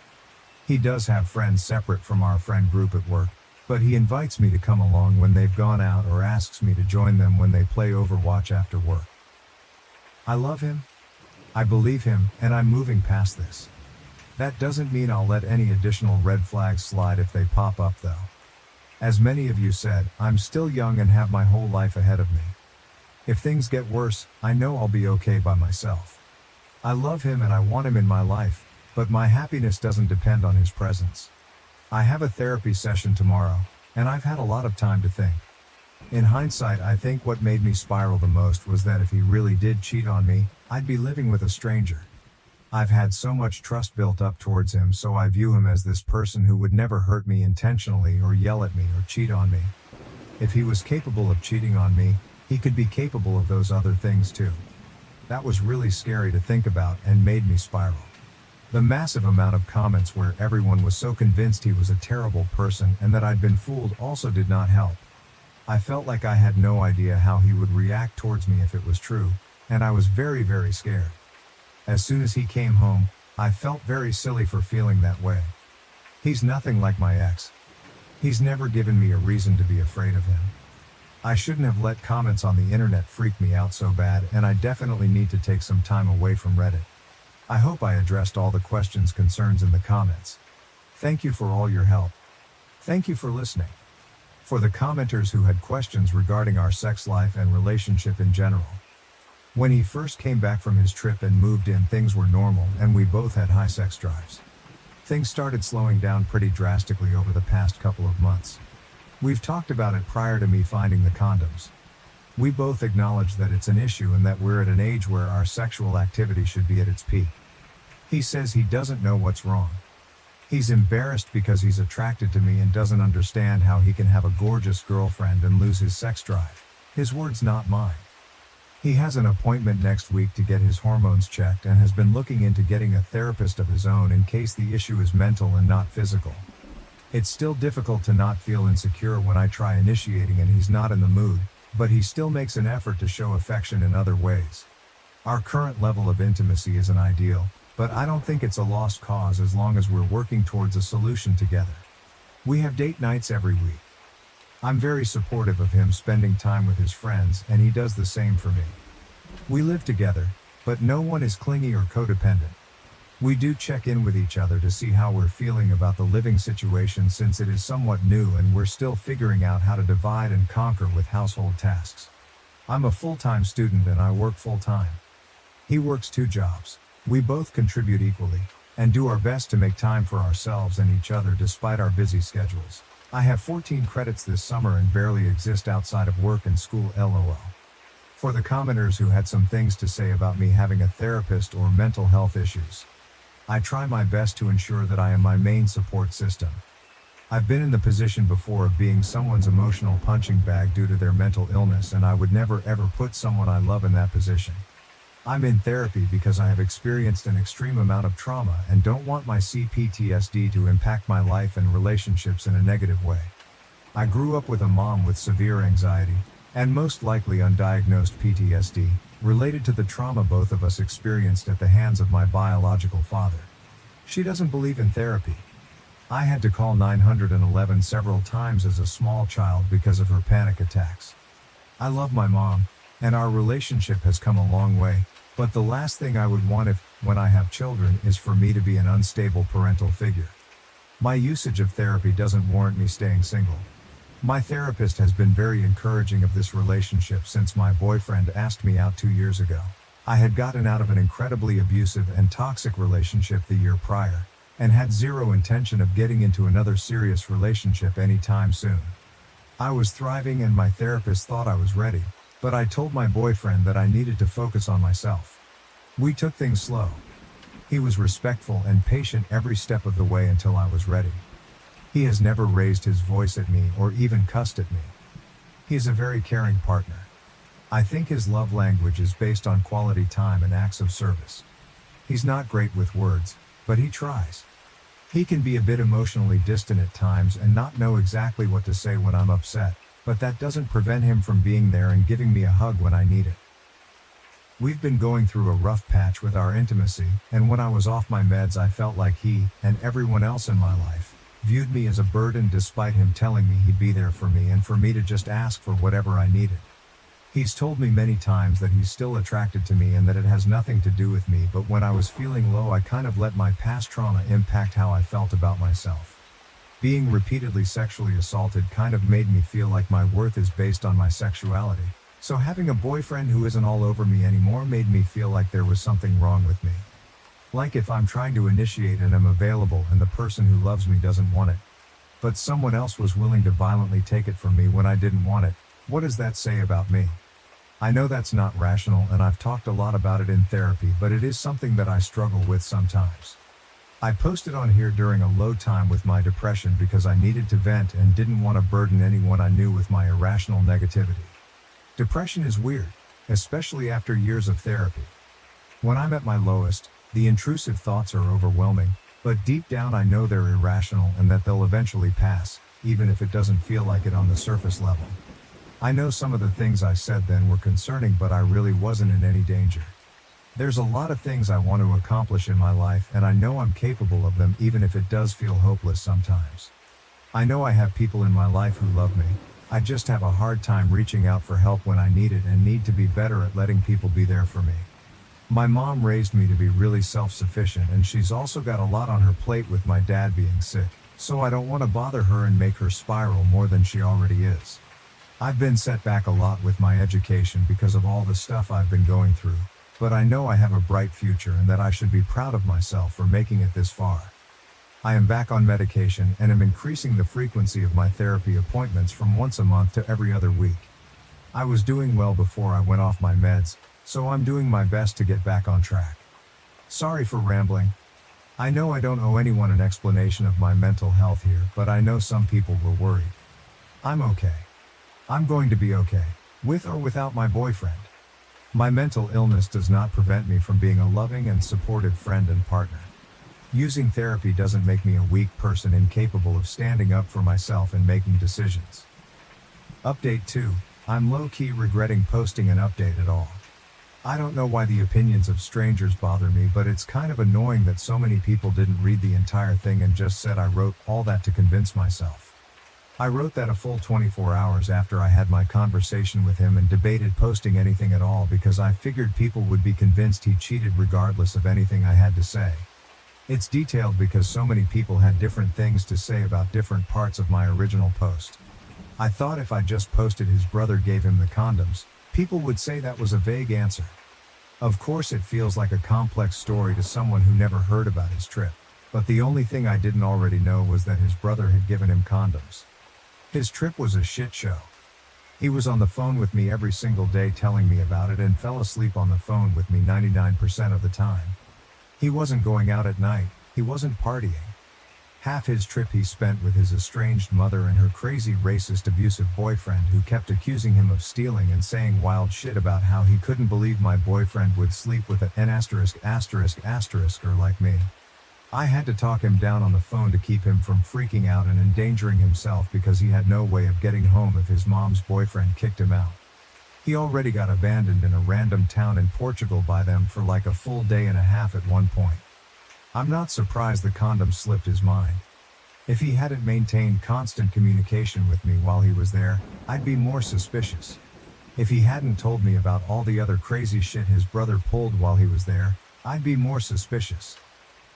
He does have friends separate from our friend group at work, but he invites me to come along when they've gone out or asks me to join them when they play Overwatch after work. I love him. I believe him, and I'm moving past this. That doesn't mean I'll let any additional red flags slide if they pop up though. As many of you said, I'm still young and have my whole life ahead of me. If things get worse, I know I'll be okay by myself. I love him and I want him in my life, but my happiness doesn't depend on his presence. I have a therapy session tomorrow, and I've had a lot of time to think. In hindsight, I think what made me spiral the most was that if he really did cheat on me, I'd be living with a stranger. I've had so much trust built up towards him, so I view him as this person who would never hurt me intentionally or yell at me or cheat on me. If he was capable of cheating on me, he could be capable of those other things too. That was really scary to think about and made me spiral. The massive amount of comments where everyone was so convinced he was a terrible person and that I'd been fooled also did not help. I felt like I had no idea how he would react towards me if it was true, and I was very, very scared. As soon as he came home, I felt very silly for feeling that way. He's nothing like my ex. He's never given me a reason to be afraid of him. I shouldn't have let comments on the internet freak me out so bad, and I definitely need to take some time away from Reddit. I hope I addressed all the questions, concerns in the comments. Thank you for all your help. Thank you for listening. For the commenters who had questions regarding our sex life and relationship in general. When he first came back from his trip and moved in, things were normal and we both had high sex drives. Things started slowing down pretty drastically over the past couple of months. We've talked about it prior to me finding the condoms. We both acknowledge that it's an issue and that we're at an age where our sexual activity should be at its peak. He says he doesn't know what's wrong. He's embarrassed because he's attracted to me and doesn't understand how he can have a gorgeous girlfriend and lose his sex drive. His words, not mine. He has an appointment next week to get his hormones checked and has been looking into getting a therapist of his own in case the issue is mental and not physical. It's still difficult to not feel insecure when I try initiating and he's not in the mood, but he still makes an effort to show affection in other ways. Our current level of intimacy isn't ideal, but I don't think it's a lost cause as long as we're working towards a solution together. We have date nights every week. I'm very supportive of him spending time with his friends, and he does the same for me. We live together, but no one is clingy or codependent. We do check in with each other to see how we're feeling about the living situation since it is somewhat new and we're still figuring out how to divide and conquer with household tasks. I'm a full-time student and I work full-time. He works 2 jobs. We both contribute equally, and do our best to make time for ourselves and each other despite our busy schedules. I have 14 credits this summer and barely exist outside of work and school, LOL. For the commenters who had some things to say about me having a therapist or mental health issues, I try my best to ensure that I am my main support system. I've been in the position before of being someone's emotional punching bag due to their mental illness, and I would never ever put someone I love in that position. I'm in therapy because I have experienced an extreme amount of trauma and don't want my CPTSD to impact my life and relationships in a negative way. I grew up with a mom with severe anxiety, and most likely undiagnosed PTSD, related to the trauma both of us experienced at the hands of my biological father. She doesn't believe in therapy. I had to call 911 several times as a small child because of her panic attacks. I love my mom, and our relationship has come a long way. But the last thing I would want when I have children is for me to be an unstable parental figure. My usage of therapy doesn't warrant me staying single. My therapist has been very encouraging of this relationship since my boyfriend asked me out 2 years ago. I had gotten out of an incredibly abusive and toxic relationship the year prior, and had zero intention of getting into another serious relationship anytime soon. I was thriving and my therapist thought I was ready. But I told my boyfriend that I needed to focus on myself. We took things slow. He was respectful and patient every step of the way until I was ready. He has never raised his voice at me or even cussed at me. He is a very caring partner. I think his love language is based on quality time and acts of service. He's not great with words, but he tries. He can be a bit emotionally distant at times and not know exactly what to say when I'm upset. But that doesn't prevent him from being there and giving me a hug when I need it. We've been going through a rough patch with our intimacy, and when I was off my meds I felt like he, and everyone else in my life, viewed me as a burden despite him telling me he'd be there for me and for me to just ask for whatever I needed. He's told me many times that he's still attracted to me and that it has nothing to do with me, but when I was feeling low I kind of let my past trauma impact how I felt about myself. Being repeatedly sexually assaulted kind of made me feel like my worth is based on my sexuality. So having a boyfriend who isn't all over me anymore made me feel like there was something wrong with me. Like if I'm trying to initiate and am available and the person who loves me doesn't want it, but someone else was willing to violently take it from me when I didn't want it, what does that say about me? I know that's not rational and I've talked a lot about it in therapy, but it is something that I struggle with sometimes. I posted on here during a low time with my depression because I needed to vent and didn't want to burden anyone I knew with my irrational negativity. Depression is weird, especially after years of therapy. When I'm at my lowest, the intrusive thoughts are overwhelming, but deep down I know they're irrational and that they'll eventually pass, even if it doesn't feel like it on the surface level. I know some of the things I said then were concerning, but I really wasn't in any danger. There's a lot of things I want to accomplish in my life and I know I'm capable of them even if it does feel hopeless sometimes. I know I have people in my life who love me. I just have a hard time reaching out for help when I need it and need to be better at letting people be there for me. My mom raised me to be really self-sufficient and she's also got a lot on her plate with my dad being sick, so I don't want to bother her and make her spiral more than she already is. I've been set back a lot with my education because of all the stuff I've been going through, but I know I have a bright future and that I should be proud of myself for making it this far. I am back on medication and am increasing the frequency of my therapy appointments from once a month to every other week. I was doing well before I went off my meds, so I'm doing my best to get back on track. Sorry for rambling. I know I don't owe anyone an explanation of my mental health here, but I know some people were worried. I'm okay. I'm going to be okay, with or without my boyfriend. My mental illness does not prevent me from being a loving and supportive friend and partner. Using therapy doesn't make me a weak person incapable of standing up for myself and making decisions. Update 2. I'm low-key regretting posting an update at all. I don't know why the opinions of strangers bother me, but it's kind of annoying that so many people didn't read the entire thing and just said I wrote all that to convince myself. I wrote that a full 24 hours after I had my conversation with him and debated posting anything at all because I figured people would be convinced he cheated regardless of anything I had to say. It's detailed because so many people had different things to say about different parts of my original post. I thought if I just posted his brother gave him the condoms, people would say that was a vague answer. Of course it feels like a complex story to someone who never heard about his trip, but the only thing I didn't already know was that his brother had given him condoms. His trip was a shit show. He was on the phone with me every single day telling me about it and fell asleep on the phone with me 99% of the time. He wasn't going out at night, he wasn't partying. Half his trip he spent with his estranged mother and her crazy racist abusive boyfriend who kept accusing him of stealing and saying wild shit about how he couldn't believe my boyfriend would sleep with an ******er like me. I had to talk him down on the phone to keep him from freaking out and endangering himself because he had no way of getting home if his mom's boyfriend kicked him out. He already got abandoned in a random town in Portugal by them for like a full day and a half at one point. I'm not surprised the condom slipped his mind. If he hadn't maintained constant communication with me while he was there, I'd be more suspicious. If he hadn't told me about all the other crazy shit his brother pulled while he was there, I'd be more suspicious.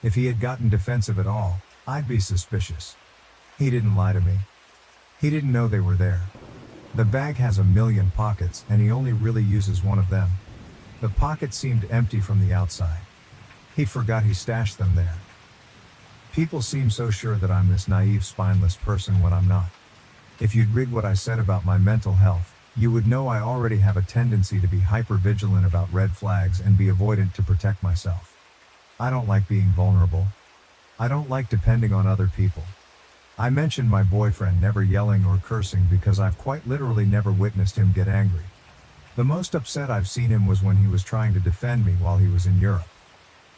If he had gotten defensive at all, I'd be suspicious. He didn't lie to me. He didn't know they were there. The bag has 1,000,000 pockets and he only really uses one of them. The pocket seemed empty from the outside. He forgot he stashed them there. People seem so sure that I'm this naive, spineless person when I'm not. If you'd read what I said about my mental health, you would know I already have a tendency to be hyper-vigilant about red flags and be avoidant to protect myself. I don't like being vulnerable. I don't like depending on other people. I mentioned my boyfriend never yelling or cursing because I've quite literally never witnessed him get angry. The most upset I've seen him was when he was trying to defend me while he was in Europe.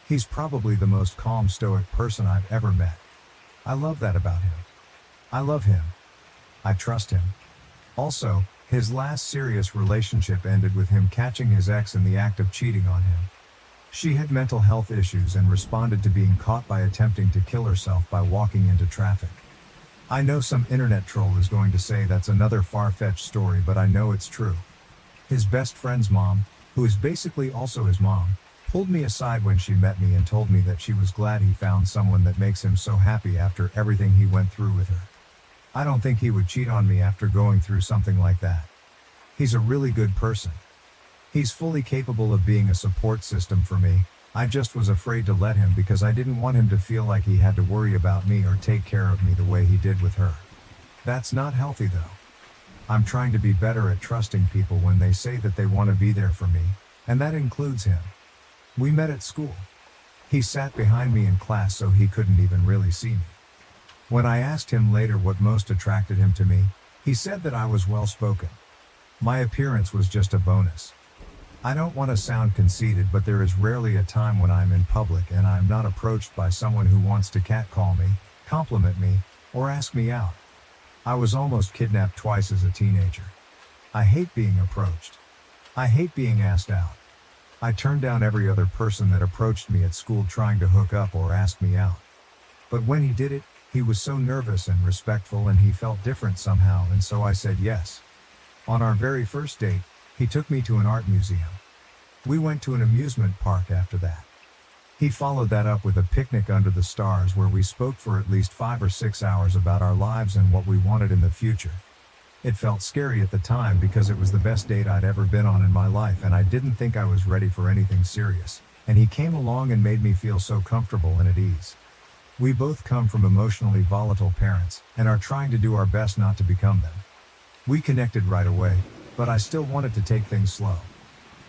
He's probably the most calm, stoic person I've ever met. I love that about him. I love him. I trust him. Also, His last serious relationship ended with him catching his ex in the act of cheating on him. She had mental health issues and responded to being caught by attempting to kill herself by walking into traffic. I know some internet troll is going to say that's another far-fetched story, but I know it's true. His best friend's mom, who is basically also his mom, pulled me aside when she met me and told me that she was glad he found someone that makes him so happy after everything he went through with her. I don't think he would cheat on me after going through something like that. He's a really good person. He's fully capable of being a support system for me. I just was afraid to let him because I didn't want him to feel like he had to worry about me or take care of me the way he did with her. That's not healthy though. I'm trying to be better at trusting people when they say that they want to be there for me, and that includes him. We met at school. He sat behind me in class so he couldn't even really see me. When I asked him later what most attracted him to me, he said that I was well-spoken. My appearance was just a bonus. I don't want to sound conceited, but there is rarely a time when I'm in public and I'm not approached by someone who wants to catcall me, compliment me, or ask me out. I was almost kidnapped twice as a teenager. I hate being approached. I hate being asked out. I turned down every other person that approached me at school trying to hook up or ask me out. But when he did it, he was so nervous and respectful and he felt different somehow, and so I said yes. On our very first date, he took me to an art museum. We went to an amusement park after that. He followed that up with a picnic under the stars where we spoke for at least 5 or 6 hours about our lives and what we wanted in the future. It felt scary at the time because it was the best date I'd ever been on in my life and I didn't think I was ready for anything serious, and he came along and made me feel so comfortable and at ease. We both come from emotionally volatile parents and are trying to do our best not to become them. We connected right away, but I still wanted to take things slow.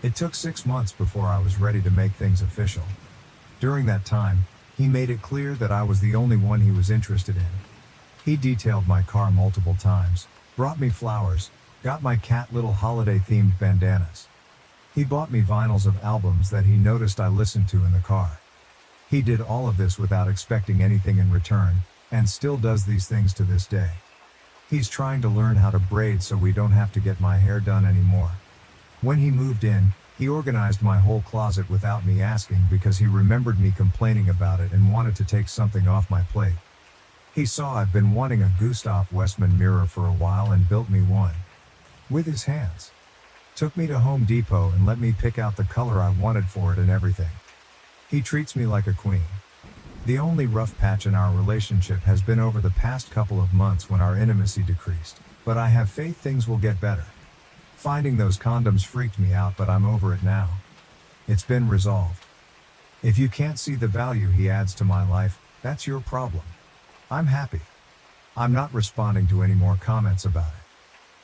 It took 6 months before I was ready to make things official. During that time, he made it clear that I was the only one he was interested in. He detailed my car multiple times, brought me flowers, got my cat little holiday-themed bandanas. He bought me vinyls of albums that he noticed I listened to in the car. He did all of this without expecting anything in return, and still does these things to this day. He's trying to learn how to braid so we don't have to get my hair done anymore. When he moved in, he organized my whole closet without me asking because he remembered me complaining about it and wanted to take something off my plate. He saw I've been wanting a Gustav Westman mirror for a while and built me one. With his hands. Took me to Home Depot and let me pick out the color I wanted for it and everything. He treats me like a queen. The only rough patch in our relationship has been over the past couple of months when our intimacy decreased, but I have faith things will get better. Finding those condoms freaked me out, but I'm over it now. It's been resolved. If you can't see the value he adds to my life, that's your problem. I'm happy. I'm not responding to any more comments about it.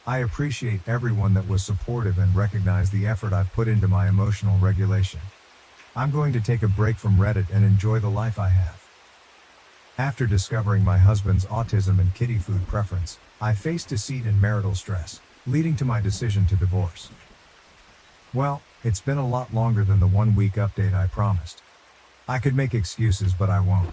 I appreciate everyone that was supportive and recognized the effort I've put into my emotional regulation. I'm going to take a break from Reddit and enjoy the life I have. After discovering my husband's autism and kitty food preference, I faced deceit and marital stress, leading to my decision to divorce. Well, it's been a lot longer than the 1-week update I promised. I could make excuses, but I won't.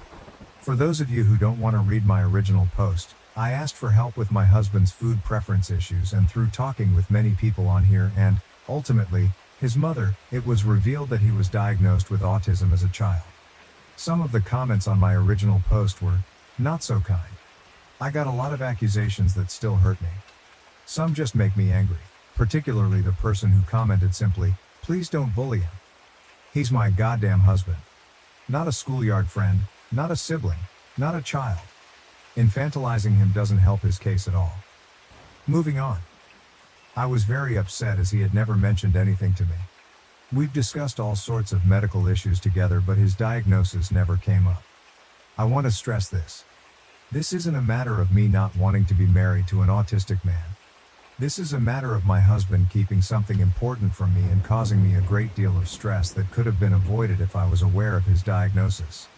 For those of you who don't want to read my original post, I asked for help with my husband's food preference issues, and through talking with many people on here and, ultimately, his mother, it was revealed that he was diagnosed with autism as a child. Some of the comments on my original post were not so kind. I got a lot of accusations that still hurt me. Some just make me angry, particularly the person who commented simply, "Please don't bully him. He's my goddamn husband. Not a schoolyard friend, not a sibling, not a child. Infantilizing him doesn't help his case at all." Moving on. I was very upset as he had never mentioned anything to me. We've discussed all sorts of medical issues together, but his diagnosis never came up. I want to stress this. This isn't a matter of me not wanting to be married to an autistic man. This is a matter of my husband keeping something important from me and causing me a great deal of stress that could have been avoided if I was aware of his diagnosis.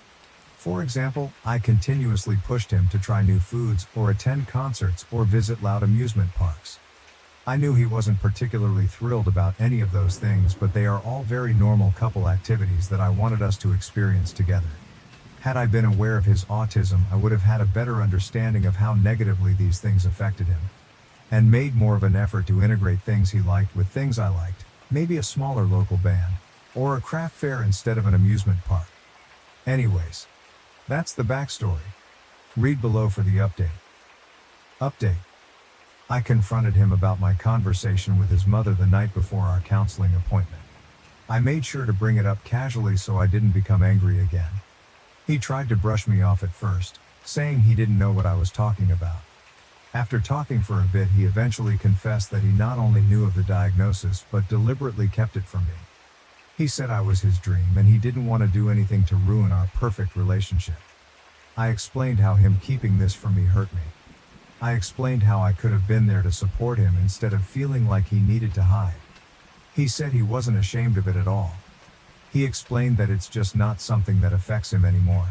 For example, I continuously pushed him to try new foods or attend concerts or visit loud amusement parks. I knew he wasn't particularly thrilled about any of those things, but they are all very normal couple activities that I wanted us to experience together. Had I been aware of his autism, I would have had a better understanding of how negatively these things affected him. and made more of an effort to integrate things he liked with things I liked, maybe a smaller local band, or a craft fair instead of an amusement park. Anyways, that's the backstory. Read below for the update. Update. I confronted him about my conversation with his mother the night before our counseling appointment. I made sure to bring it up casually so I didn't become angry again. He tried to brush me off at first, saying he didn't know what I was talking about. After talking for a bit, he eventually confessed that he not only knew of the diagnosis but deliberately kept it from me. He said I was his dream and he didn't want to do anything to ruin our perfect relationship. I explained how him keeping this from me hurt me. I explained how I could have been there to support him instead of feeling like he needed to hide. He said he wasn't ashamed of it at all. He explained that it's just not something that affects him anymore.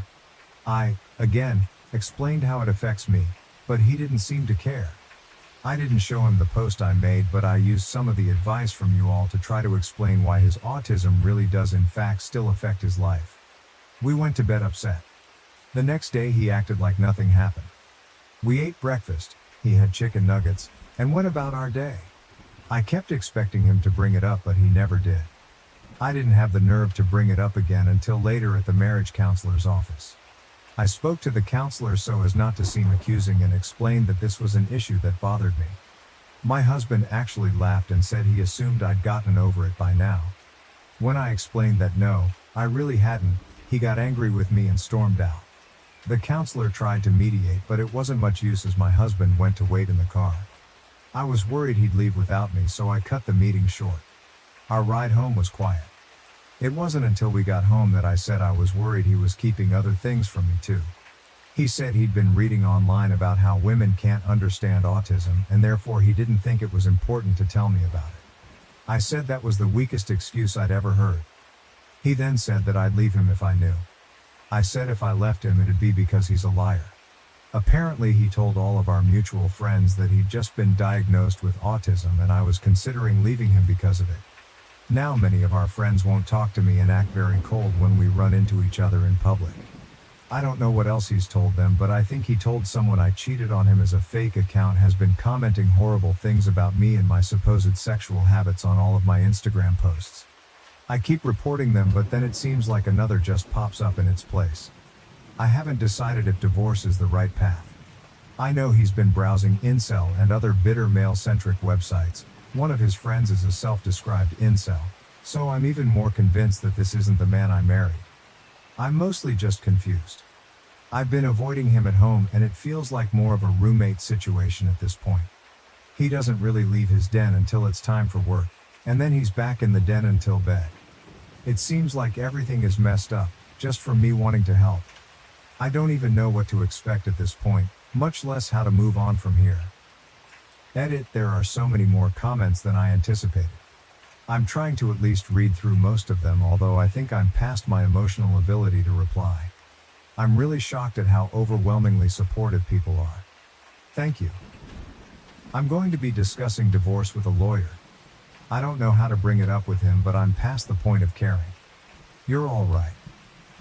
I, again, explained how it affects me, but he didn't seem to care. I didn't show him the post I made, but I used some of the advice from you all to try to explain why his autism really does in fact still affect his life. We went to bed upset. The next day he acted like nothing happened. We ate breakfast, he had chicken nuggets, and went about our day. I kept expecting him to bring it up, but he never did. I didn't have the nerve to bring it up again until later at the marriage counselor's office. I spoke to the counselor so as not to seem accusing and explained that this was an issue that bothered me. My husband actually laughed and said he assumed I'd gotten over it by now. When I explained that no, I really hadn't, he got angry with me and stormed out. The counselor tried to mediate, but it wasn't much use as my husband went to wait in the car. I was worried he'd leave without me, so I cut the meeting short. Our ride home was quiet. It wasn't until we got home that I said I was worried he was keeping other things from me too. He said he'd been reading online about how women can't understand autism and therefore he didn't think it was important to tell me about it. I said that was the weakest excuse I'd ever heard. He then said that I'd leave him if I knew. I said if I left him it'd be because he's a liar. Apparently he told all of our mutual friends that he'd just been diagnosed with autism and I was considering leaving him because of it. Now many of our friends won't talk to me and act very cold when we run into each other in public. I don't know what else he's told them, but I think he told someone I cheated on him as a fake account has been commenting horrible things about me and my supposed sexual habits on all of my Instagram posts. I keep reporting them, but then it seems like another just pops up in its place. I haven't decided if divorce is the right path. I know he's been browsing incel and other bitter male-centric websites. One of his friends is a self-described incel, so I'm even more convinced that this isn't the man I married. I'm mostly just confused. I've been avoiding him at home and it feels like more of a roommate situation at this point. He doesn't really leave his den until it's time for work, and then he's back in the den until bed. It seems like everything is messed up, just from me wanting to help. I don't even know what to expect at this point, much less how to move on from here. Edit, there are so many more comments than I anticipated. I'm trying to at least read through most of them, although I think I'm past my emotional ability to reply. I'm really shocked at how overwhelmingly supportive people are. Thank you. I'm going to be discussing divorce with a lawyer. I don't know how to bring it up with him, but I'm past the point of caring. You're all right.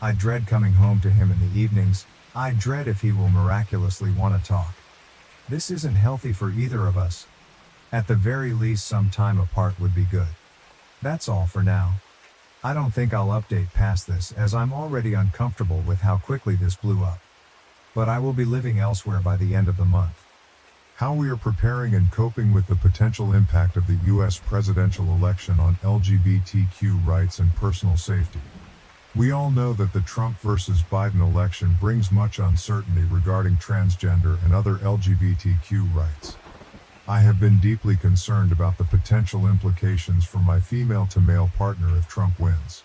I dread coming home to him in the evenings. I dread if he will miraculously want to talk. This isn't healthy for either of us. At the very least, some time apart would be good. That's all for now. I don't think I'll update past this as I'm already uncomfortable with how quickly this blew up. But I will be living elsewhere by the end of the month. How we are preparing and coping with the potential impact of the U.S. presidential election on LGBTQ rights and personal safety. We all know that the Trump versus Biden election brings much uncertainty regarding transgender and other LGBTQ rights. I have been deeply concerned about the potential implications for my female-to-male partner if Trump wins.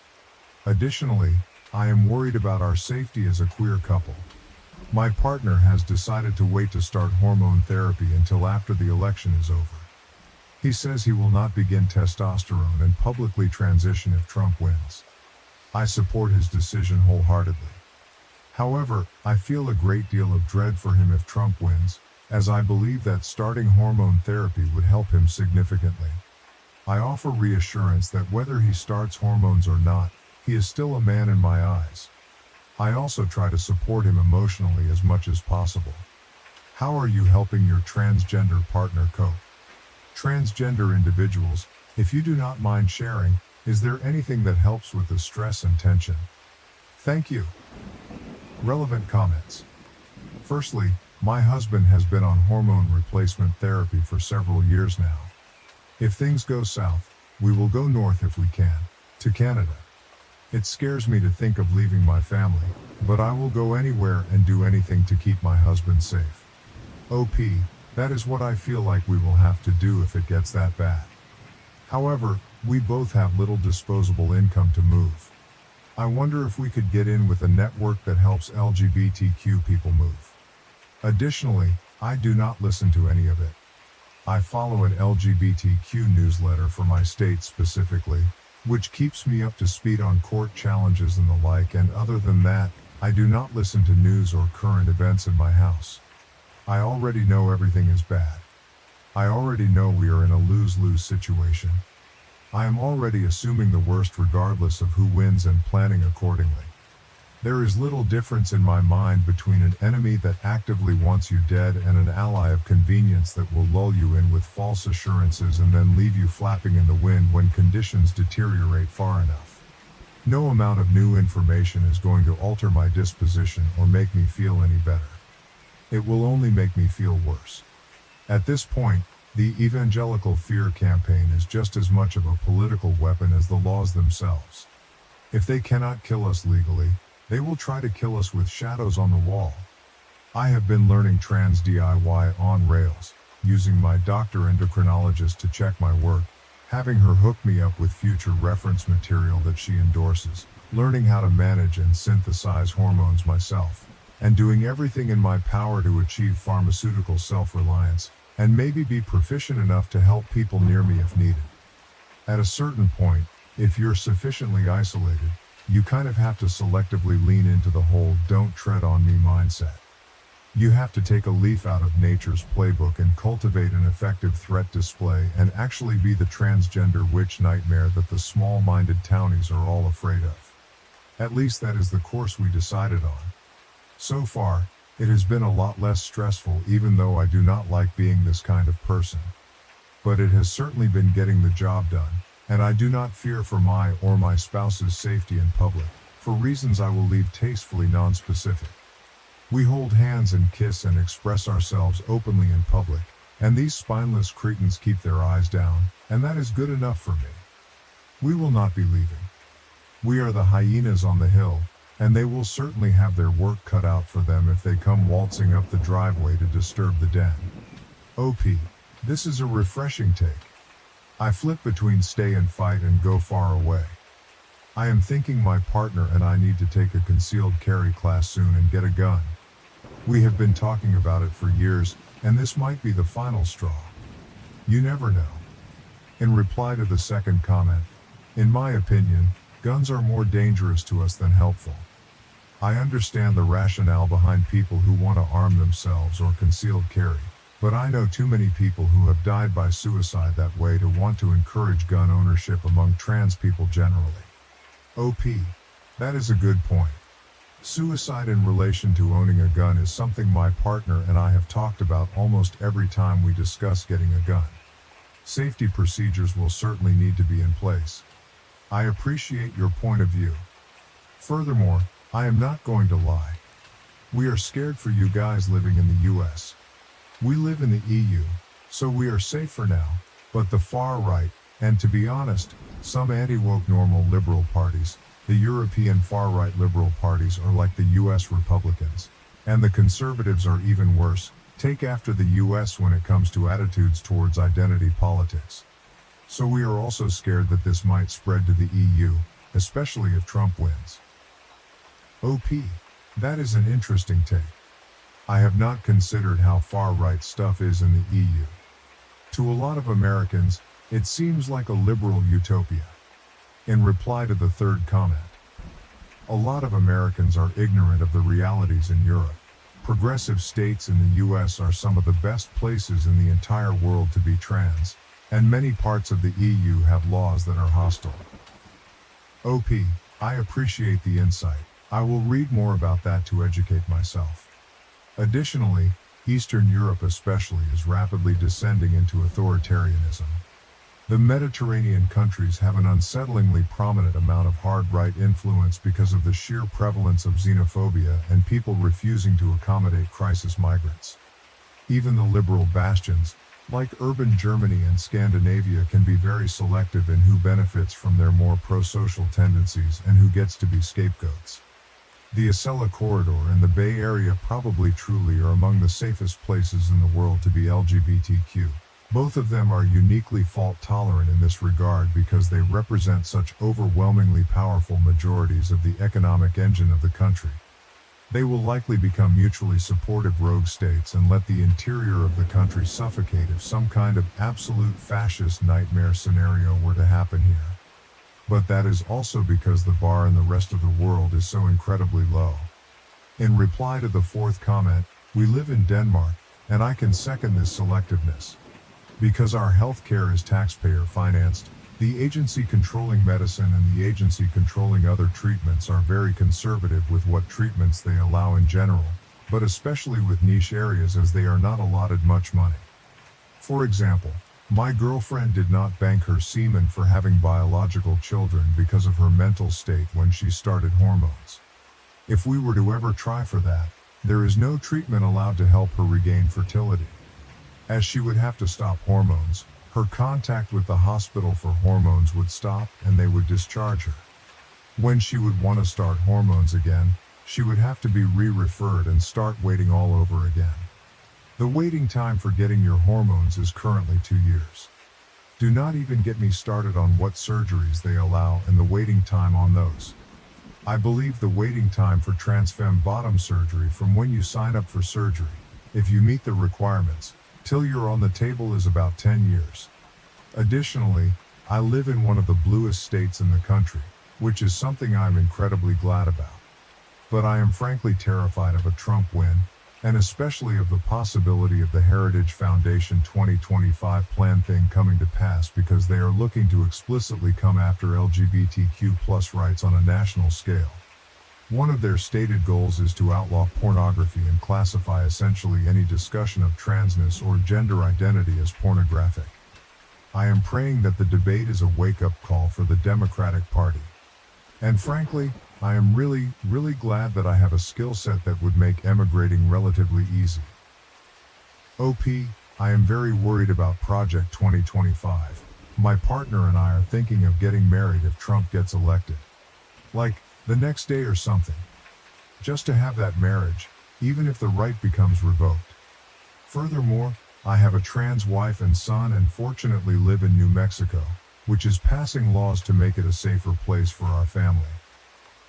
Additionally, I am worried about our safety as a queer couple. My partner has decided to wait to start hormone therapy until after the election is over. He says he will not begin testosterone and publicly transition if Trump wins. I support his decision wholeheartedly. However, I feel a great deal of dread for him if Trump wins, as I believe that starting hormone therapy would help him significantly. I offer reassurance that whether he starts hormones or not, he is still a man in my eyes. I also try to support him emotionally as much as possible. How are you helping your transgender partner cope? Transgender individuals, if you do not mind sharing, is there anything that helps with the stress and tension? Thank you. Relevant comments. Firstly, my husband has been on hormone replacement therapy for several years now. If things go south, we will go north if we can, to Canada. It scares me to think of leaving my family, but I will go anywhere and do anything to keep my husband safe. OP, that is what I feel like we will have to do if it gets that bad. However, we both have little disposable income to move. I wonder if we could get in with a network that helps LGBTQ people move. Additionally, I do not listen to any of it. I follow an LGBTQ newsletter for my state specifically, which keeps me up to speed on court challenges and the like, and other than that, I do not listen to news or current events in my house. I already know everything is bad. I already know we are in a lose-lose situation. I am already assuming the worst regardless of who wins and planning accordingly. There is little difference in my mind between an enemy that actively wants you dead and an ally of convenience that will lull you in with false assurances and then leave you flapping in the wind when conditions deteriorate far enough. No amount of new information is going to alter my disposition or make me feel any better. It will only make me feel worse. At this point, the evangelical fear campaign is just as much of a political weapon as the laws themselves. If they cannot kill us legally, they will try to kill us with shadows on the wall. I have been learning trans DIY on Rails, using my doctor endocrinologist to check my work, having her hook me up with future reference material that she endorses, learning how to manage and synthesize hormones myself, and doing everything in my power to achieve pharmaceutical self-reliance, and maybe be proficient enough to help people near me if needed. At a certain point, if you're sufficiently isolated, you kind of have to selectively lean into the whole "don't tread on me" mindset. You have to take a leaf out of nature's playbook and cultivate an effective threat display and actually be the transgender witch nightmare that the small-minded townies are all afraid of. At least that is the course we decided on. So far, it has been a lot less stressful, even though I do not like being this kind of person. But it has certainly been getting the job done, and I do not fear for my or my spouse's safety in public, for reasons I will leave tastefully non-specific. We hold hands and kiss and express ourselves openly in public, and these spineless cretins keep their eyes down, and that is good enough for me. We will not be leaving. We are the hyenas on the hill, and they will certainly have their work cut out for them if they come waltzing up the driveway to disturb the den. OP, this is a refreshing take. I flip between stay and fight and go far away. I am thinking my partner and I need to take a concealed carry class soon and get a gun. We have been talking about it for years, and this might be the final straw. You never know. In reply to the second comment, in my opinion, guns are more dangerous to us than helpful. I understand the rationale behind people who want to arm themselves or concealed carry, but I know too many people who have died by suicide that way to want to encourage gun ownership among trans people generally. OP, that is a good point. Suicide in relation to owning a gun is something my partner and I have talked about almost every time we discuss getting a gun. Safety procedures will certainly need to be in place. I appreciate your point of view. Furthermore, I am not going to lie. We are scared for you guys living in the US. We live in the EU, so we are safe for now, but the far right, and to be honest, some anti-woke normal liberal parties, the European far-right liberal parties are like the US Republicans, and the conservatives are even worse, take after the US when it comes to attitudes towards identity politics. So we are also scared that this might spread to the EU, especially if Trump wins. OP, that is an interesting take. I have not considered how far-right stuff is in the EU. To a lot of Americans, it seems like a liberal utopia. In reply to the third comment, a lot of Americans are ignorant of the realities in Europe. Progressive states in the US are some of the best places in the entire world to be trans, and many parts of the EU have laws that are hostile. OP, I appreciate the insight. I will read more about that to educate myself. Additionally, Eastern Europe especially is rapidly descending into authoritarianism. The Mediterranean countries have an unsettlingly prominent amount of hard-right influence because of the sheer prevalence of xenophobia and people refusing to accommodate crisis migrants. Even the liberal bastions, like urban Germany and Scandinavia, can be very selective in who benefits from their more pro-social tendencies and who gets to be scapegoats. The Acela corridor and the Bay Area probably truly are among the safest places in the world to be LGBTQ. Both of them are uniquely fault-tolerant in this regard because they represent such overwhelmingly powerful majorities of the economic engine of the country. They will likely become mutually supportive rogue states and let the interior of the country suffocate if some kind of absolute fascist nightmare scenario were to happen here. But that is also because the bar in the rest of the world is so incredibly low. In reply to the fourth comment, we live in Denmark, and I can second this selectiveness. Because our healthcare is taxpayer-financed, the agency controlling medicine and the agency controlling other treatments are very conservative with what treatments they allow in general, but especially with niche areas as they are not allotted much money. For example, my girlfriend did not bank her semen for having biological children because of her mental state when she started hormones. If we were to ever try for that, there is no treatment allowed to help her regain fertility. As she would have to stop hormones, her contact with the hospital for hormones would stop and they would discharge her. When she would want to start hormones again, she would have to be re-referred and start waiting all over again. The waiting time for getting your hormones is currently 2 years. Do not even get me started on what surgeries they allow and the waiting time on those. I believe the waiting time for transfem bottom surgery from when you sign up for surgery, if you meet the requirements, till you're on the table is about 10 years. Additionally, I live in one of the bluest states in the country, which is something I'm incredibly glad about. But I am frankly terrified of a Trump win, and especially of the possibility of the Heritage Foundation 2025 plan thing coming to pass because they are looking to explicitly come after LGBTQ+ rights on a national scale. One of their stated goals is to outlaw pornography and classify essentially any discussion of transness or gender identity as pornographic. I am praying that the debate is a wake-up call for the Democratic Party. And frankly, I am really glad that I have a skill set that would make emigrating relatively easy. OP, I am very worried about Project 2025. My partner and I are thinking of getting married if Trump gets elected. Like, the next day or something. Just to have that marriage, even if the right becomes revoked. Furthermore, I have a trans wife and son and fortunately live in New Mexico, which is passing laws to make it a safer place for our family.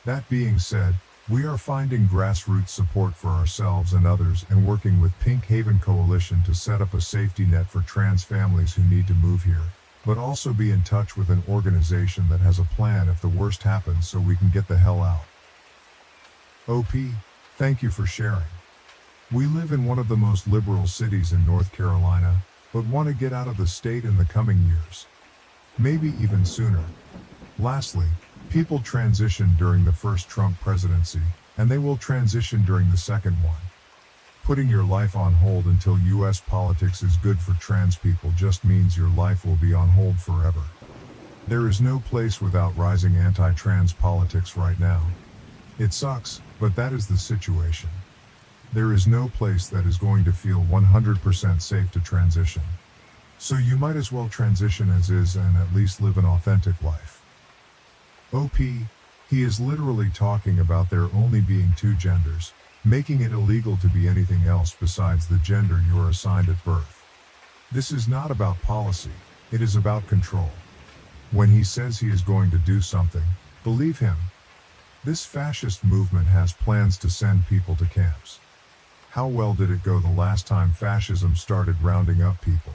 That being said, we are finding grassroots support for ourselves and others and working with Pink Haven Coalition to set up a safety net for trans families who need to move here, but also be in touch with an organization that has a plan if the worst happens so we can get the hell out. OP, thank you for sharing. We live in one of the most liberal cities in North Carolina, but want to get out of the state in the coming years. Maybe even sooner. Lastly, people transitioned during the first Trump presidency, and they will transition during the second one. Putting your life on hold until U.S. politics is good for trans people just means your life will be on hold forever. There is no place without rising anti-trans politics right now. It sucks, but that is the situation. There is no place that is going to feel 100% safe to transition. So you might as well transition as is and at least live an authentic life. OP, he is literally talking about there only being 2 genders, making it illegal to be anything else besides the gender you are assigned at birth. This is not about policy, it is about control. When he says he is going to do something, believe him. This fascist movement has plans to send people to camps. How well did it go the last time fascism started rounding up people?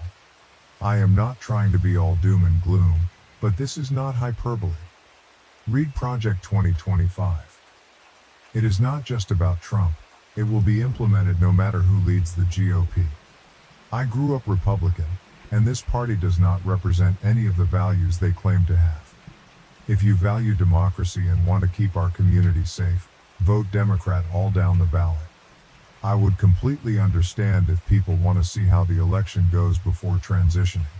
I am not trying to be all doom and gloom, but this is not hyperbole. Read Project 2025. It is not just about Trump, it will be implemented no matter who leads the GOP. I grew up Republican, and this party does not represent any of the values they claim to have. If you value democracy and want to keep our community safe, vote Democrat all down the ballot. I would completely understand if people want to see how the election goes before transitioning.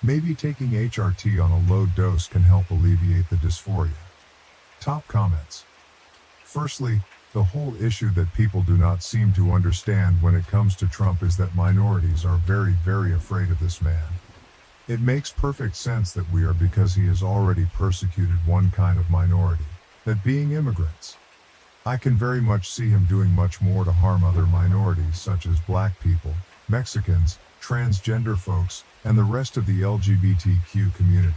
Maybe taking HRT on a low dose can help alleviate the dysphoria. Top comments. Firstly, the whole issue that people do not seem to understand when it comes to Trump is that minorities are very, very afraid of this man. It makes perfect sense that we are, because he has already persecuted one kind of minority, that being immigrants. I can very much see him doing much more to harm other minorities such as black people, Mexicans, transgender folks, and the rest of the LGBTQ community.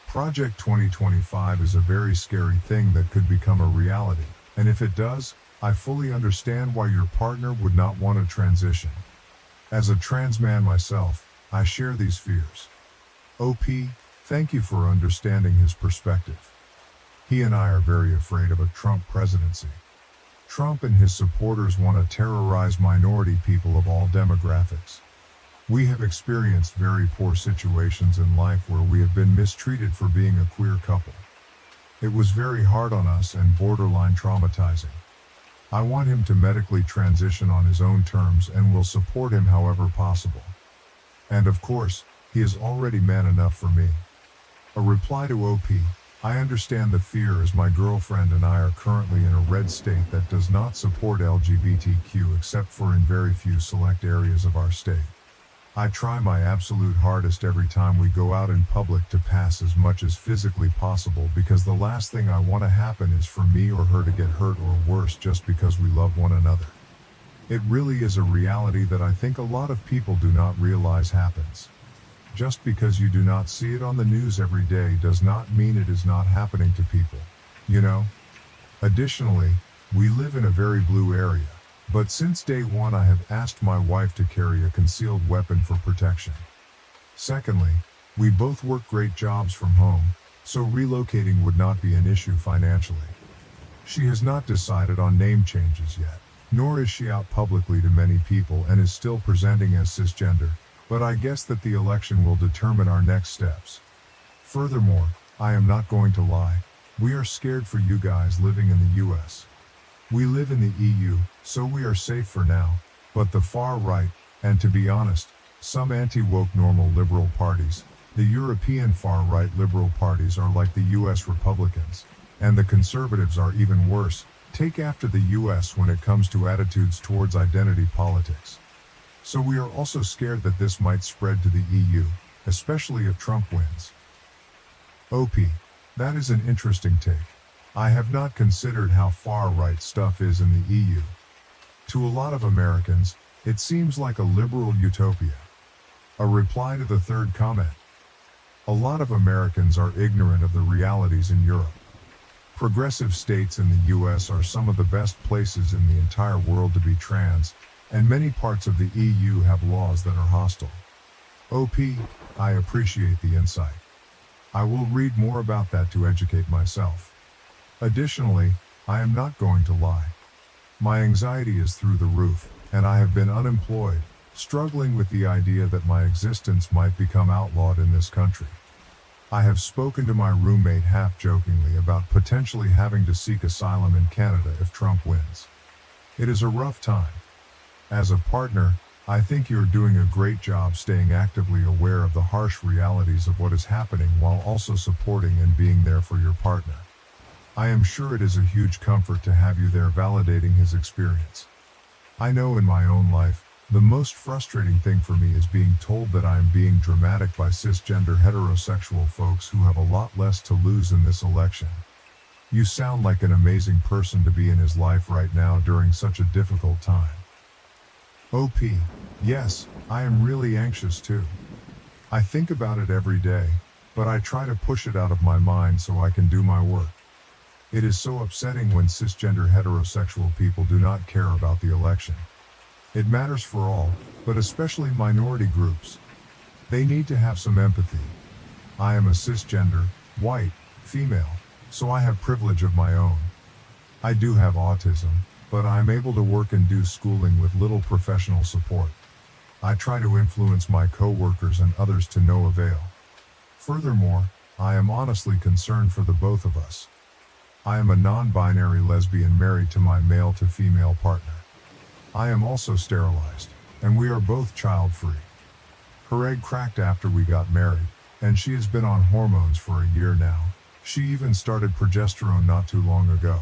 Project 2025 is a very scary thing that could become a reality, and if it does, I fully understand why your partner would not want to transition. As a trans man myself, I share these fears. OP, thank you for understanding his perspective. He and I are very afraid of a Trump presidency. Trump and his supporters want to terrorize minority people of all demographics. We have experienced very poor situations in life where we have been mistreated for being a queer couple. It was very hard on us and borderline traumatizing. I want him to medically transition on his own terms and will support him however possible. And of course, he is already man enough for me. A reply to OP, I understand the fear as my girlfriend and I are currently in a red state that does not support LGBTQ except for in very few select areas of our state. I try my absolute hardest every time we go out in public to pass as much as physically possible, because the last thing I want to happen is for me or her to get hurt or worse just because we love one another. It really is a reality that I think a lot of people do not realize happens. Just because you do not see it on the news every day does not mean it is not happening to people, you know? Additionally, we live in a very blue area. But since day one I have asked my wife to carry a concealed weapon for protection. Secondly, we both work great jobs from home, so relocating would not be an issue financially. She has not decided on name changes yet, nor is she out publicly to many people and is still presenting as cisgender, but I guess that the election will determine our next steps. Furthermore, I am not going to lie, we are scared for you guys living in the US. We live in the EU, so we are safe for now, but the far right, and to be honest, some anti-woke normal liberal parties, the European far-right liberal parties are like the US Republicans, and the conservatives are even worse, take after the US when it comes to attitudes towards identity politics. So we are also scared that this might spread to the EU, especially if Trump wins. OP, that is an interesting take. I have not considered how far-right stuff is in the EU. To a lot of Americans, it seems like a liberal utopia. A reply to the third comment. A lot of Americans are ignorant of the realities in Europe. Progressive states in the US are some of the best places in the entire world to be trans, and many parts of the EU have laws that are hostile. OP, I appreciate the insight. I will read more about that to educate myself. Additionally, I am not going to lie. My anxiety is through the roof, and I have been unemployed, struggling with the idea that my existence might become outlawed in this country. I have spoken to my roommate half-jokingly about potentially having to seek asylum in Canada if Trump wins. It is a rough time. As a partner, I think you're doing a great job staying actively aware of the harsh realities of what is happening while also supporting and being there for your partner. I am sure it is a huge comfort to have you there validating his experience. I know in my own life, the most frustrating thing for me is being told that I am being dramatic by cisgender heterosexual folks who have a lot less to lose in this election. You sound like an amazing person to be in his life right now during such a difficult time. OP, yes, I am really anxious too. I think about it every day, but I try to push it out of my mind so I can do my work. It is so upsetting when cisgender heterosexual people do not care about the election. It matters for all, but especially minority groups. They need to have some empathy. I am a cisgender, white, female, so I have privilege of my own. I do have autism, but I am able to work and do schooling with little professional support. I try to influence my coworkers and others to no avail. Furthermore, I am honestly concerned for the both of us. I am a non-binary lesbian married to my male-to-female partner. I am also sterilized, and we are both child-free. Her egg cracked after we got married, and she has been on hormones for a year now. She even started progesterone not too long ago.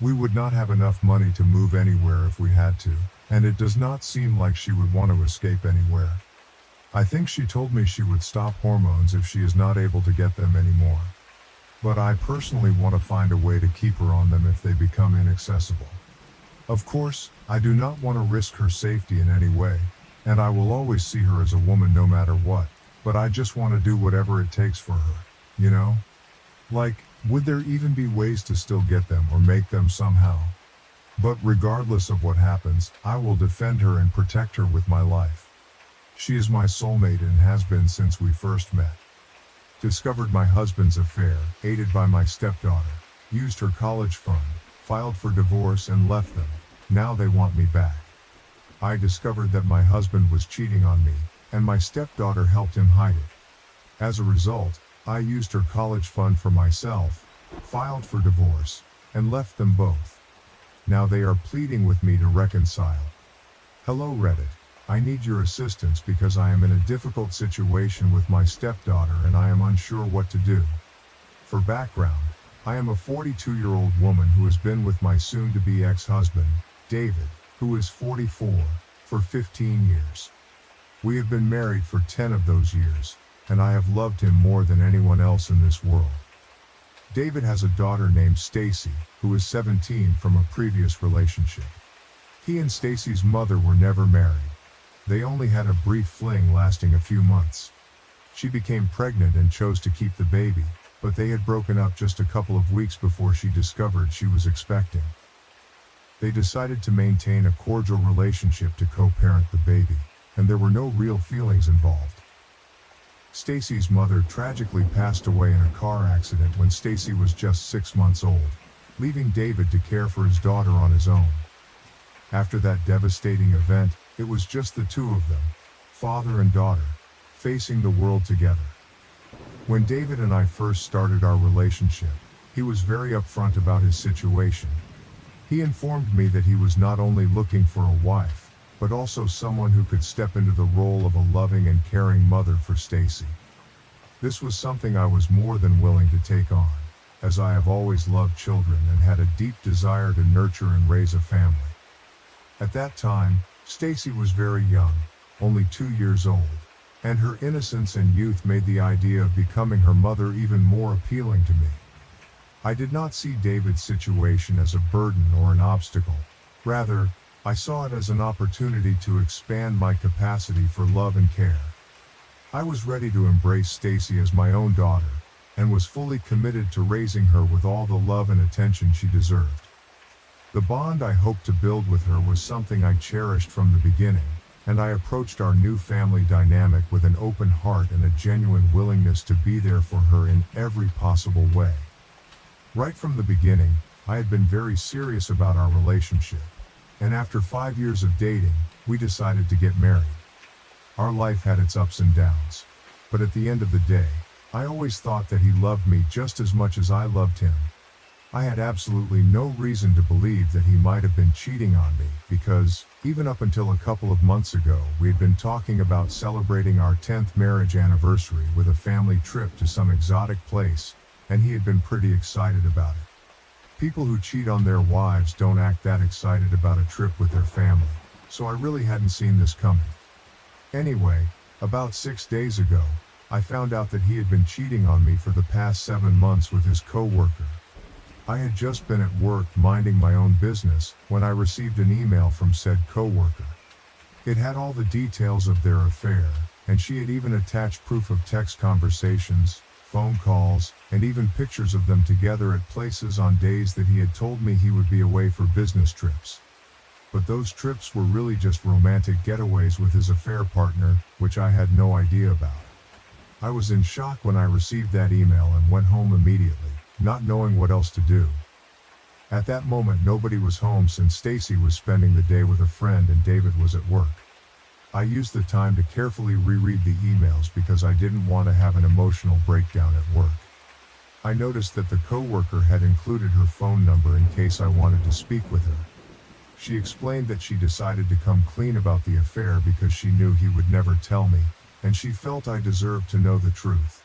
We would not have enough money to move anywhere if we had to, and it does not seem like she would want to escape anywhere. I think she told me she would stop hormones if she is not able to get them anymore. But I personally want to find a way to keep her on them if they become inaccessible. Of course, I do not want to risk her safety in any way, and I will always see her as a woman no matter what, but I just want to do whatever it takes for her, you know? Like, would there even be ways to still get them or make them somehow? But regardless of what happens, I will defend her and protect her with my life. She is my soulmate and has been since we first met. Discovered my husband's affair, aided by my stepdaughter, used her college fund, filed for divorce and left them. Now they want me back. I discovered that my husband was cheating on me, and my stepdaughter helped him hide it. As a result, I used her college fund for myself, filed for divorce, and left them both. Now they are pleading with me to reconcile. Hello Reddit, I need your assistance because I am in a difficult situation with my stepdaughter and I am unsure what to do. For background, I am a 42-year-old woman who has been with my soon-to-be ex-husband, David, who is 44, for 15 years. We have been married for 10 of those years, and I have loved him more than anyone else in this world. David has a daughter named Stacy, who is 17 from a previous relationship. He and Stacy's mother were never married. They only had a brief fling lasting a few months. She became pregnant and chose to keep the baby, but they had broken up just a couple of weeks before she discovered she was expecting. They decided to maintain a cordial relationship to co-parent the baby, and there were no real feelings involved. Stacy's mother tragically passed away in a car accident when Stacy was just 6 months old, leaving David to care for his daughter on his own. After that devastating event, it was just the two of them, father and daughter, facing the world together. When David and I first started our relationship, he was very upfront about his situation. He informed me that he was not only looking for a wife, but also someone who could step into the role of a loving and caring mother for Stacy. This was something I was more than willing to take on, as I have always loved children and had a deep desire to nurture and raise a family. At that time, Stacy was very young, only 2 years old, and her innocence and youth made the idea of becoming her mother even more appealing to me. I did not see David's situation as a burden or an obstacle. Rather, I saw it as an opportunity to expand my capacity for love and care. I was ready to embrace Stacy as my own daughter, and was fully committed to raising her with all the love and attention she deserved. The bond I hoped to build with her was something I cherished from the beginning, and I approached our new family dynamic with an open heart and a genuine willingness to be there for her in every possible way. Right from the beginning, I had been very serious about our relationship, and after 5 years of dating, we decided to get married. Our life had its ups and downs, but at the end of the day, I always thought that he loved me just as much as I loved him. I had absolutely no reason to believe that he might have been cheating on me because, even up until a couple of months ago, we had been talking about celebrating our 10th marriage anniversary with a family trip to some exotic place, and he had been pretty excited about it. People who cheat on their wives don't act that excited about a trip with their family, so I really hadn't seen this coming. Anyway, about 6 days ago, I found out that he had been cheating on me for the past 7 months with his co-worker. I had just been at work minding my own business when I received an email from said co-worker. It had all the details of their affair, and she had even attached proof of text conversations, phone calls, and even pictures of them together at places on days that he had told me he would be away for business trips. But those trips were really just romantic getaways with his affair partner, which I had no idea about. I was in shock when I received that email and went home immediately, not knowing what else to do. At that moment nobody was home since Stacy was spending the day with a friend and David was at work. I used the time to carefully reread the emails because I didn't want to have an emotional breakdown at work. I noticed that the coworker had included her phone number in case I wanted to speak with her. She explained that she decided to come clean about the affair because she knew he would never tell me, and she felt I deserved to know the truth.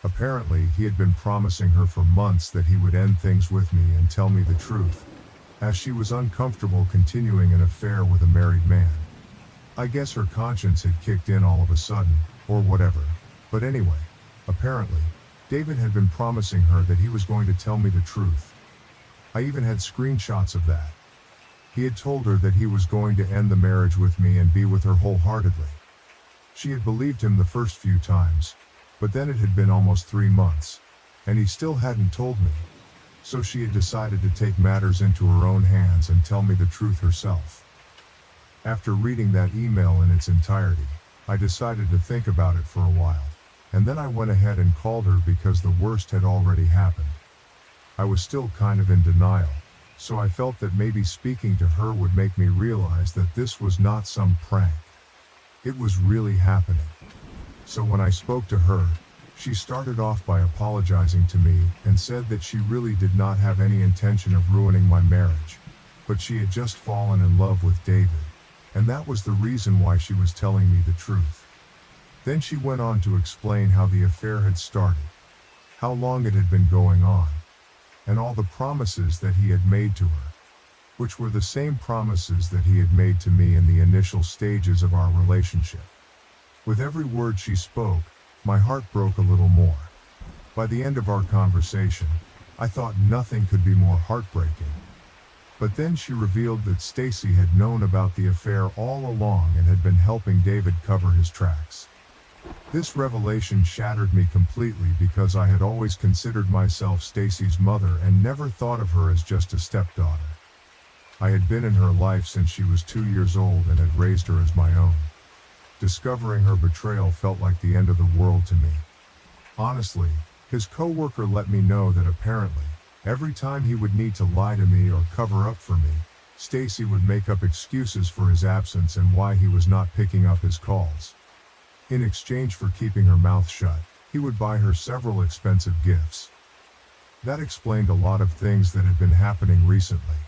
Apparently, he had been promising her for months that he would end things with me and tell me the truth, as she was uncomfortable continuing an affair with a married man. I guess her conscience had kicked in all of a sudden, or whatever. But anyway, apparently, David had been promising her that he was going to tell me the truth. I even had screenshots of that. He had told her that he was going to end the marriage with me and be with her wholeheartedly. She had believed him the first few times, but then it had been almost 3 months, and he still hadn't told me. So she had decided to take matters into her own hands and tell me the truth herself. After reading that email in its entirety, I decided to think about it for a while, and then I went ahead and called her because the worst had already happened. I was still kind of in denial, so I felt that maybe speaking to her would make me realize that this was not some prank. It was really happening. So when I spoke to her, she started off by apologizing to me and said that she really did not have any intention of ruining my marriage, but she had just fallen in love with David, and that was the reason why she was telling me the truth. Then she went on to explain how the affair had started, how long it had been going on, and all the promises that he had made to her, which were the same promises that he had made to me in the initial stages of our relationship. With every word she spoke, my heart broke a little more. By the end of our conversation, I thought nothing could be more heartbreaking. But then she revealed that Stacy had known about the affair all along and had been helping David cover his tracks. This revelation shattered me completely because I had always considered myself Stacy's mother and never thought of her as just a stepdaughter. I had been in her life since she was 2 years old and had raised her as my own. Discovering her betrayal felt like the end of the world to me. Honestly, his co-worker let me know that apparently, every time he would need to lie to me or cover up for me, Stacy would make up excuses for his absence and why he was not picking up his calls. In exchange for keeping her mouth shut, he would buy her several expensive gifts. That explained a lot of things that had been happening recently.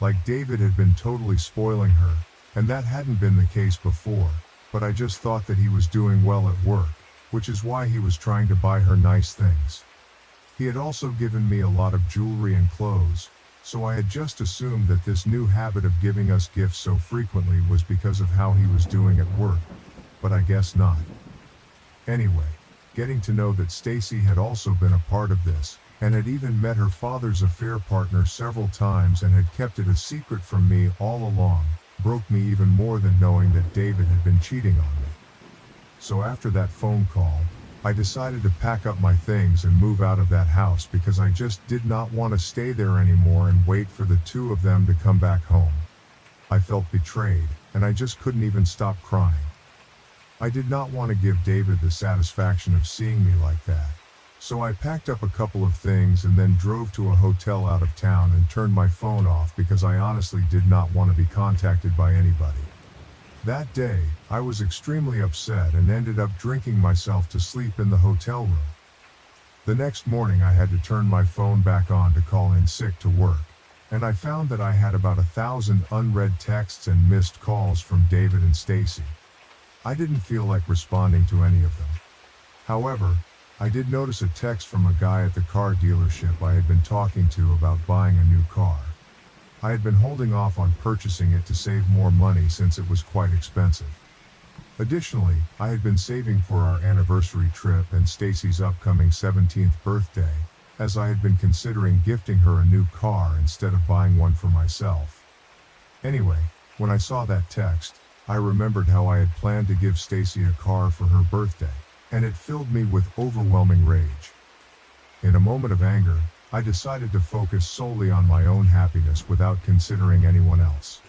Like David had been totally spoiling her, and that hadn't been the case before, but I just thought that he was doing well at work, which is why he was trying to buy her nice things. He had also given me a lot of jewelry and clothes, so I had just assumed that this new habit of giving us gifts so frequently was because of how he was doing at work, but I guess not. Anyway, getting to know that Stacy had also been a part of this, and had even met her father's affair partner several times and had kept it a secret from me all along, broke me even more than knowing that David had been cheating on me. So after that phone call, I decided to pack up my things and move out of that house because I just did not want to stay there anymore and wait for the two of them to come back home. I felt betrayed, and I just couldn't even stop crying. I did not want to give David the satisfaction of seeing me like that, so I packed up a couple of things and then drove to a hotel out of town and turned my phone off because I honestly did not want to be contacted by anybody. That day, I was extremely upset and ended up drinking myself to sleep in the hotel room. The next morning I had to turn my phone back on to call in sick to work, and I found that I had about 1,000 unread texts and missed calls from David and Stacy. I didn't feel like responding to any of them. However, I did notice a text from a guy at the car dealership I had been talking to about buying a new car. I had been holding off on purchasing it to save more money since it was quite expensive. Additionally, I had been saving for our anniversary trip and Stacy's upcoming 17th birthday, as I had been considering gifting her a new car instead of buying one for myself. Anyway, when I saw that text, I remembered how I had planned to give Stacy a car for her birthday, and it filled me with overwhelming rage. In a moment of anger, I decided to focus solely on my own happiness without considering anyone else.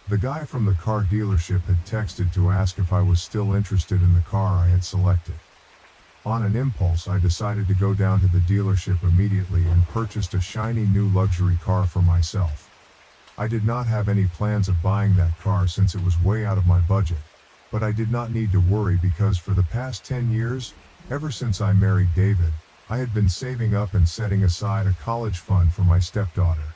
The guy from the car dealership had texted to ask if I was still interested in the car I had selected. On an impulse, I decided to go down to the dealership immediately and purchased a shiny new luxury car for myself. I did not have any plans of buying that car since it was way out of my budget, but I did not need to worry because for the past 10 years, ever since I married David, I had been saving up and setting aside a college fund for my stepdaughter.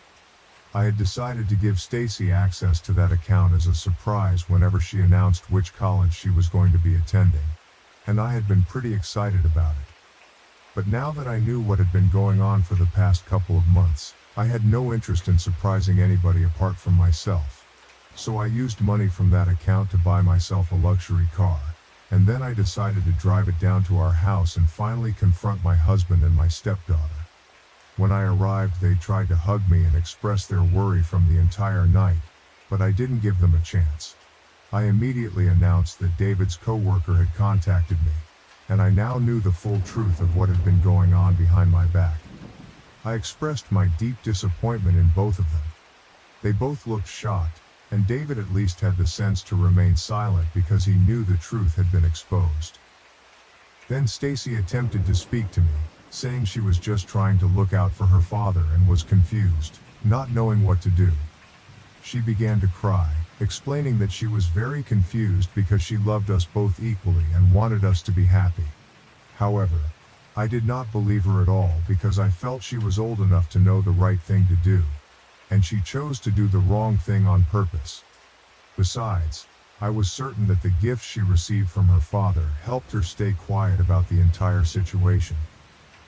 I had decided to give Stacy access to that account as a surprise whenever she announced which college she was going to be attending, and I had been pretty excited about it. But now that I knew what had been going on for the past couple of months, I had no interest in surprising anybody apart from myself. So I used money from that account to buy myself a luxury car, and then I decided to drive it down to our house and finally confront my husband and my stepdaughter. When I arrived, they tried to hug me and express their worry from the entire night, but I didn't give them a chance. I immediately announced that David's coworker had contacted me, and I now knew the full truth of what had been going on behind my back. I expressed my deep disappointment in both of them. They both looked shocked, and David at least had the sense to remain silent because he knew the truth had been exposed. Then Stacy attempted to speak to me, saying she was just trying to look out for her father and was confused, not knowing what to do. She began to cry, explaining that she was very confused because she loved us both equally and wanted us to be happy. However, I did not believe her at all because I felt she was old enough to know the right thing to do, and she chose to do the wrong thing on purpose. Besides, I was certain that the gifts she received from her father helped her stay quiet about the entire situation.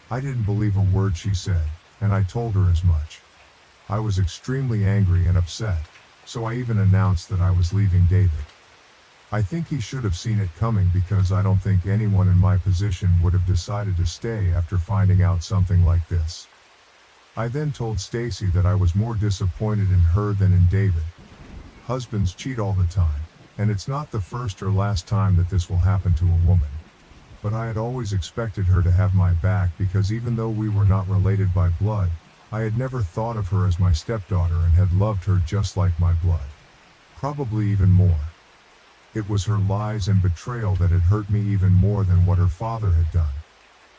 I didn't believe a word she said, and I told her as much. I was extremely angry and upset, so I even announced that I was leaving David. I think he should have seen it coming because I don't think anyone in my position would have decided to stay after finding out something like this. I then told Stacy that I was more disappointed in her than in David. Husbands cheat all the time, and it's not the first or last time that this will happen to a woman. But I had always expected her to have my back because even though we were not related by blood, I had never thought of her as my stepdaughter and had loved her just like my blood. Probably even more. It was her lies and betrayal that had hurt me even more than what her father had done.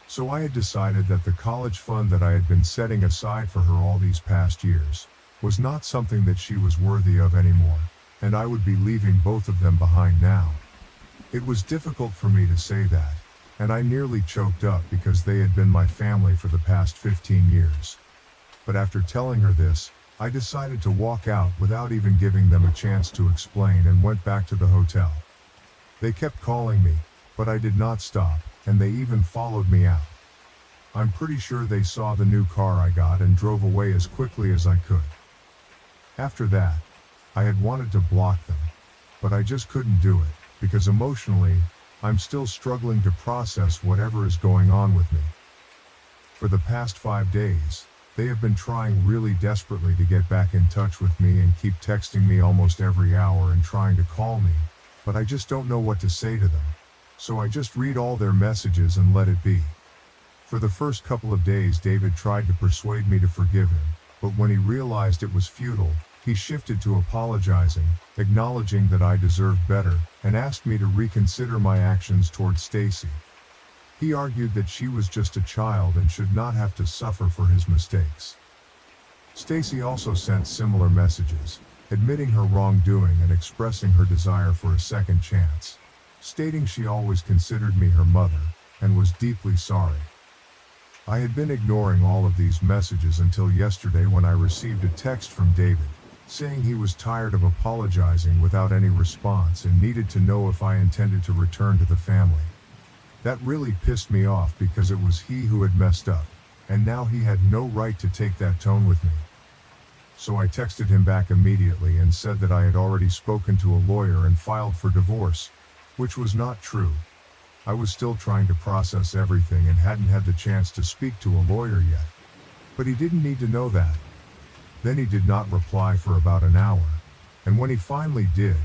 So I had decided that the college fund that I had been setting aside for her all these past years was not something that she was worthy of anymore, and I would be leaving both of them behind now. It was difficult for me to say that, and I nearly choked up because they had been my family for the past 15 years. But after telling her this, I decided to walk out without even giving them a chance to explain and went back to the hotel. They kept calling me, but I did not stop, and they even followed me out. I'm pretty sure they saw the new car I got and drove away as quickly as I could. After that, I had wanted to block them, but I just couldn't do it, because emotionally, I'm still struggling to process whatever is going on with me. For the past 5 days, they have been trying really desperately to get back in touch with me and keep texting me almost every hour and trying to call me, but I just don't know what to say to them. So I just read all their messages and let it be. For the first couple of days, David tried to persuade me to forgive him, but when he realized it was futile, he shifted to apologizing, acknowledging that I deserved better, and asked me to reconsider my actions towards Stacy. He argued that she was just a child and should not have to suffer for his mistakes. Stacy also sent similar messages, admitting her wrongdoing and expressing her desire for a second chance, stating she always considered me her mother, and was deeply sorry. I had been ignoring all of these messages until yesterday when I received a text from David, saying he was tired of apologizing without any response and needed to know if I intended to return to the family. That really pissed me off because it was he who had messed up, and now he had no right to take that tone with me. So I texted him back immediately and said that I had already spoken to a lawyer and filed for divorce, which was not true. I was still trying to process everything and hadn't had the chance to speak to a lawyer yet. But he didn't need to know that. Then he did not reply for about an hour, and when he finally did,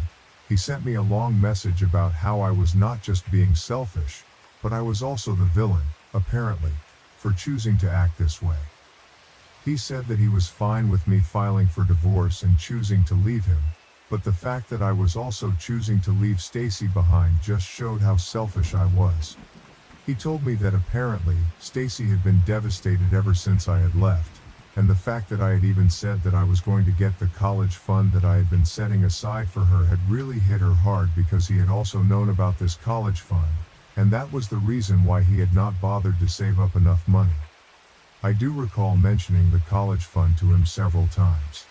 he sent me a long message about how I was not just being selfish, but I was also the villain, apparently, for choosing to act this way. He said that he was fine with me filing for divorce and choosing to leave him, but the fact that I was also choosing to leave Stacy behind just showed how selfish I was. He told me that apparently, Stacy had been devastated ever since I had left, and the fact that I had even said that I was going to get the college fund that I had been setting aside for her had really hit her hard because he had also known about this college fund, and that was the reason why he had not bothered to save up enough money. I do recall mentioning the college fund to him several times.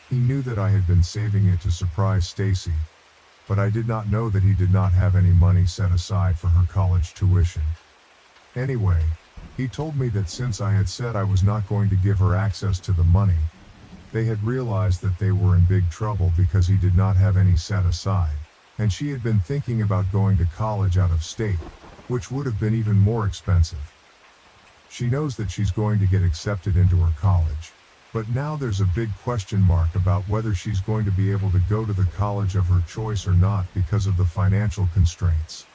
He knew that I had been saving it to surprise Stacy, but I did not know that he did not have any money set aside for her college tuition. Anyway, he told me that since I had said I was not going to give her access to the money, they had realized that they were in big trouble because he did not have any set aside, and she had been thinking about going to college out of state, which would have been even more expensive. She knows that she's going to get accepted into her college, but now there's a big question mark about whether she's going to be able to go to the college of her choice or not because of the financial constraints.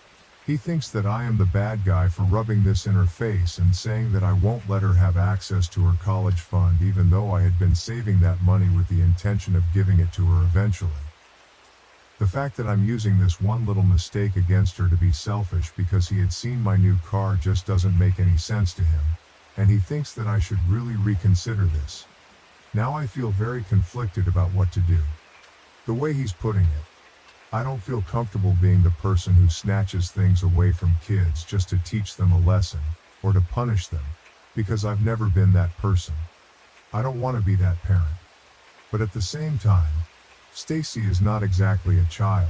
He thinks that I am the bad guy for rubbing this in her face and saying that I won't let her have access to her college fund even though I had been saving that money with the intention of giving it to her eventually. The fact that I'm using this one little mistake against her to be selfish because he had seen my new car just doesn't make any sense to him, and he thinks that I should really reconsider this. Now I feel very conflicted about what to do. The way he's putting it, I don't feel comfortable being the person who snatches things away from kids just to teach them a lesson, or to punish them, because I've never been that person. I don't want to be that parent. But at the same time, Stacy is not exactly a child,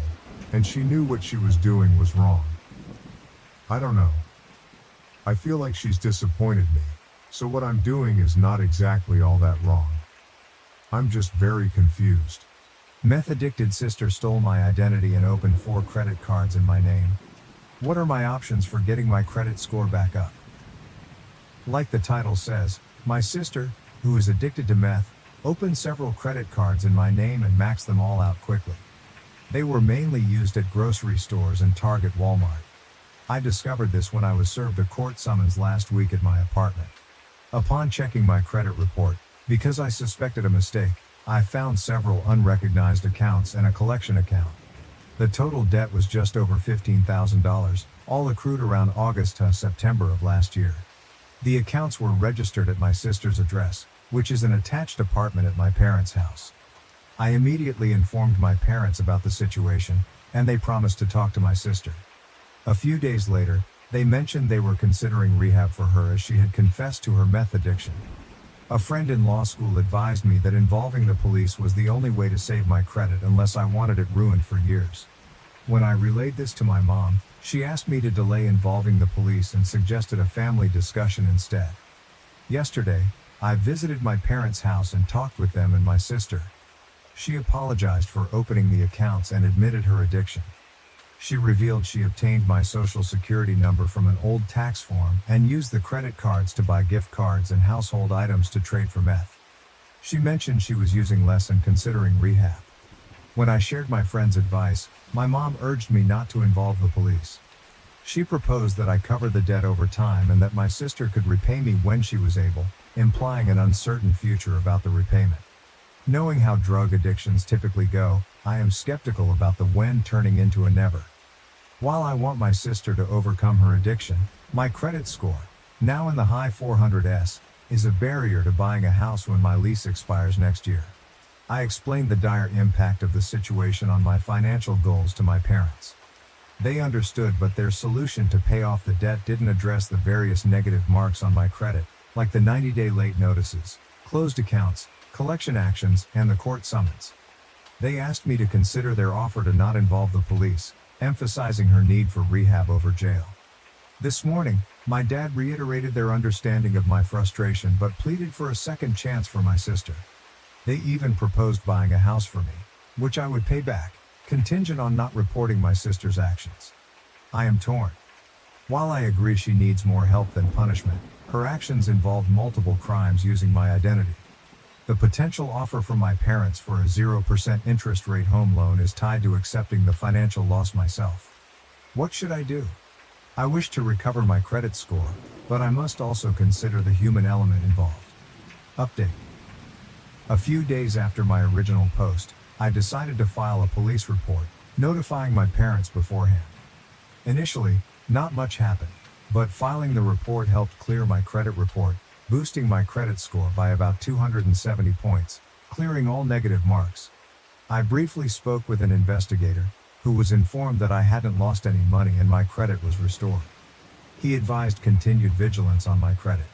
and she knew what she was doing was wrong. I don't know. I feel like she's disappointed me, so what I'm doing is not exactly all that wrong. I'm just very confused. Meth-addicted sister stole my identity and opened 4 credit cards in my name. What are my options for getting my credit score back up? Like the title says, my sister, who is addicted to meth, opened several credit cards in my name and maxed them all out quickly. They were mainly used at grocery stores and Target Walmart. I discovered this when I was served a court summons last week at my apartment. Upon checking my credit report, because I suspected a mistake, I found several unrecognized accounts and a collection account. The total debt was just over $15,000, all accrued around August to September of last year. The accounts were registered at my sister's address, which is an attached apartment at my parents' house. I immediately informed my parents about the situation, and they promised to talk to my sister. A few days later, they mentioned they were considering rehab for her as she had confessed to her meth addiction. A friend in law school advised me that involving the police was the only way to save my credit unless I wanted it ruined for years. When I relayed this to my mom, she asked me to delay involving the police and suggested a family discussion instead. Yesterday, I visited my parents' house and talked with them and my sister. She apologized for opening the accounts and admitted her addiction. She revealed she obtained my social security number from an old tax form and used the credit cards to buy gift cards and household items to trade for meth. She mentioned she was using less and considering rehab. When I shared my friend's advice, my mom urged me not to involve the police. She proposed that I cover the debt over time and that my sister could repay me when she was able, implying an uncertain future about the repayment. Knowing how drug addictions typically go, I am skeptical about the when turning into a never. While I want my sister to overcome her addiction, my credit score, now in the high 400s, is a barrier to buying a house when my lease expires next year. I explained the dire impact of the situation on my financial goals to my parents. They understood, but their solution to pay off the debt didn't address the various negative marks on my credit, like the 90-day late notices, closed accounts, collection actions, and the court summons. They asked me to consider their offer to not involve the police, emphasizing her need for rehab over jail. This morning, my dad reiterated their understanding of my frustration but pleaded for a second chance for my sister. They even proposed buying a house for me, which I would pay back, contingent on not reporting my sister's actions. I am torn. While I agree she needs more help than punishment, her actions involved multiple crimes using my identity. The potential offer from my parents for a 0% interest rate home loan is tied to accepting the financial loss myself. What should I do? I wish to recover my credit score, but I must also consider the human element involved. Update. A few days after my original post, I decided to file a police report, notifying my parents beforehand. Initially, not much happened, but filing the report helped clear my credit report, boosting my credit score by about 270 points, clearing all negative marks. I briefly spoke with an investigator, who was informed that I hadn't lost any money and my credit was restored. He advised continued vigilance on my credit.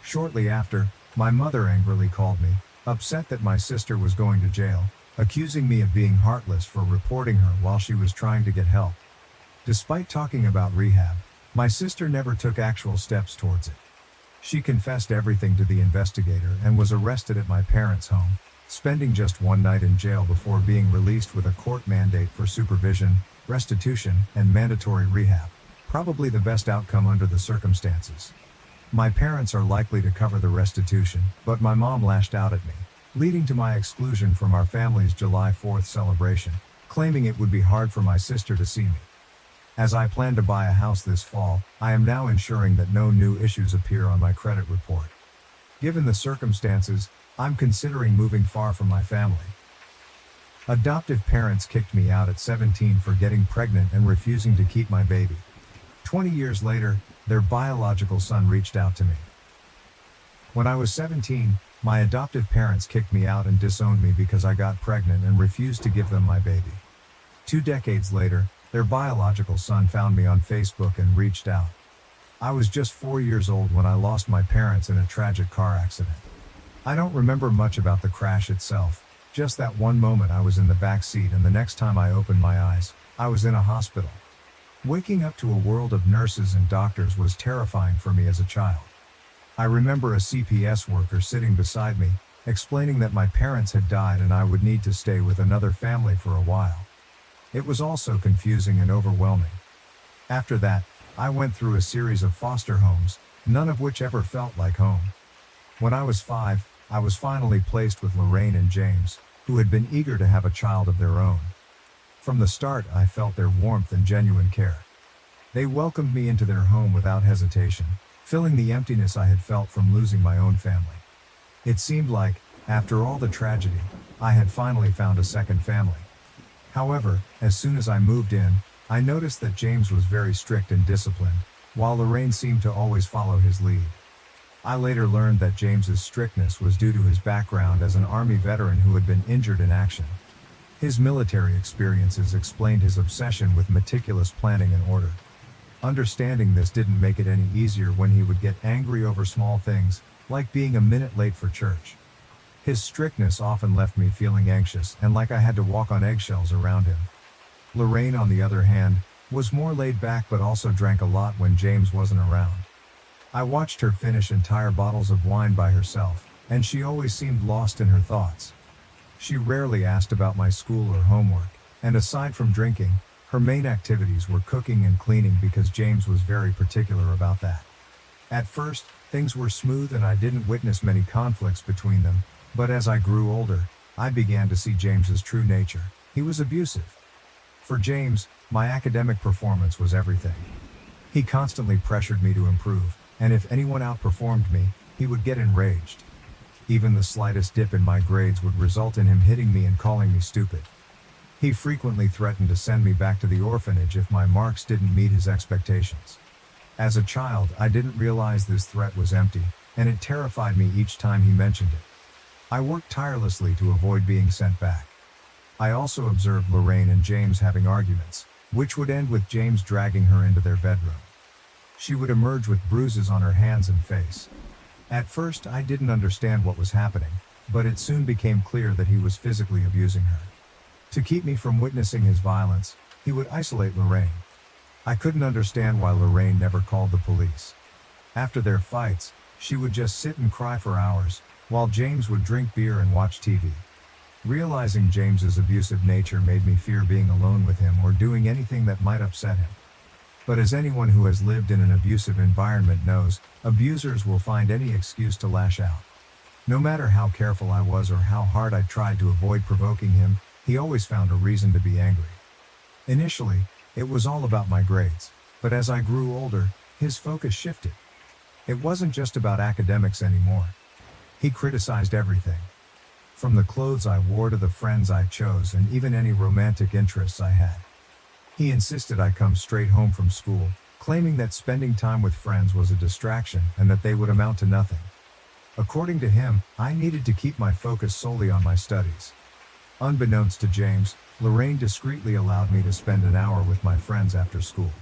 Shortly after, my mother angrily called me, upset that my sister was going to jail, accusing me of being heartless for reporting her while she was trying to get help. Despite talking about rehab, my sister never took actual steps towards it. She confessed everything to the investigator and was arrested at my parents' home, spending just one night in jail before being released with a court mandate for supervision, restitution, and mandatory rehab. Probably the best outcome under the circumstances. My parents are likely to cover the restitution, but my mom lashed out at me, leading to my exclusion from our family's July 4th celebration, claiming it would be hard for my sister to see me. As I plan to buy a house this fall, I am now ensuring that no new issues appear on my credit report. Given the circumstances, I'm considering moving far from my family. Adoptive parents kicked me out at 17 for getting pregnant and refusing to keep my baby. 20 years later, their biological son reached out to me. When I was 17, my adoptive parents kicked me out and disowned me because I got pregnant and refused to give them my baby. 2 decades later, their biological son found me on Facebook and reached out. I was just 4 years old when I lost my parents in a tragic car accident. I don't remember much about the crash itself, just that one moment I was in the back seat and the next time I opened my eyes, I was in a hospital. Waking up to a world of nurses and doctors was terrifying for me as a child. I remember a CPS worker sitting beside me, explaining that my parents had died and I would need to stay with another family for a while. It was also confusing and overwhelming. After that, I went through a series of foster homes, none of which ever felt like home. When I was 5, I was finally placed with Lorraine and James, who had been eager to have a child of their own. From the start, I felt their warmth and genuine care. They welcomed me into their home without hesitation, filling the emptiness I had felt from losing my own family. It seemed like, after all the tragedy, I had finally found a second family. However, as soon as I moved in, I noticed that James was very strict and disciplined, while Lorraine seemed to always follow his lead. I later learned that James's strictness was due to his background as an Army veteran who had been injured in action. His military experiences explained his obsession with meticulous planning and order. Understanding this didn't make it any easier when he would get angry over small things, like being a minute late for church. His strictness often left me feeling anxious and like I had to walk on eggshells around him. Lorraine, on the other hand, was more laid back but also drank a lot when James wasn't around. I watched her finish entire bottles of wine by herself, and she always seemed lost in her thoughts. She rarely asked about my school or homework, and aside from drinking, her main activities were cooking and cleaning because James was very particular about that. At first, things were smooth and I didn't witness many conflicts between them, but as I grew older, I began to see James's true nature. He was abusive. For James, my academic performance was everything. He constantly pressured me to improve, and if anyone outperformed me, he would get enraged. Even the slightest dip in my grades would result in him hitting me and calling me stupid. He frequently threatened to send me back to the orphanage if my marks didn't meet his expectations. As a child, I didn't realize this threat was empty, and it terrified me each time he mentioned it. I worked tirelessly to avoid being sent back. I also observed Lorraine and James having arguments, which would end with James dragging her into their bedroom. She would emerge with bruises on her hands and face. At first, I didn't understand what was happening, but it soon became clear that he was physically abusing her. To keep me from witnessing his violence, he would isolate Lorraine. I couldn't understand why Lorraine never called the police. After their fights, she would just sit and cry for hours, while James would drink beer and watch TV. Realizing James's abusive nature made me fear being alone with him or doing anything that might upset him. But as anyone who has lived in an abusive environment knows, abusers will find any excuse to lash out. No matter how careful I was or how hard I tried to avoid provoking him, he always found a reason to be angry. Initially, it was all about my grades, but as I grew older, his focus shifted. It wasn't just about academics anymore. He criticized everything. From the clothes I wore to the friends I chose and even any romantic interests I had. He insisted I come straight home from school, claiming that spending time with friends was a distraction and that they would amount to nothing. According to him, I needed to keep my focus solely on my studies. Unbeknownst to James, Lorraine discreetly allowed me to spend an hour with my friends after school.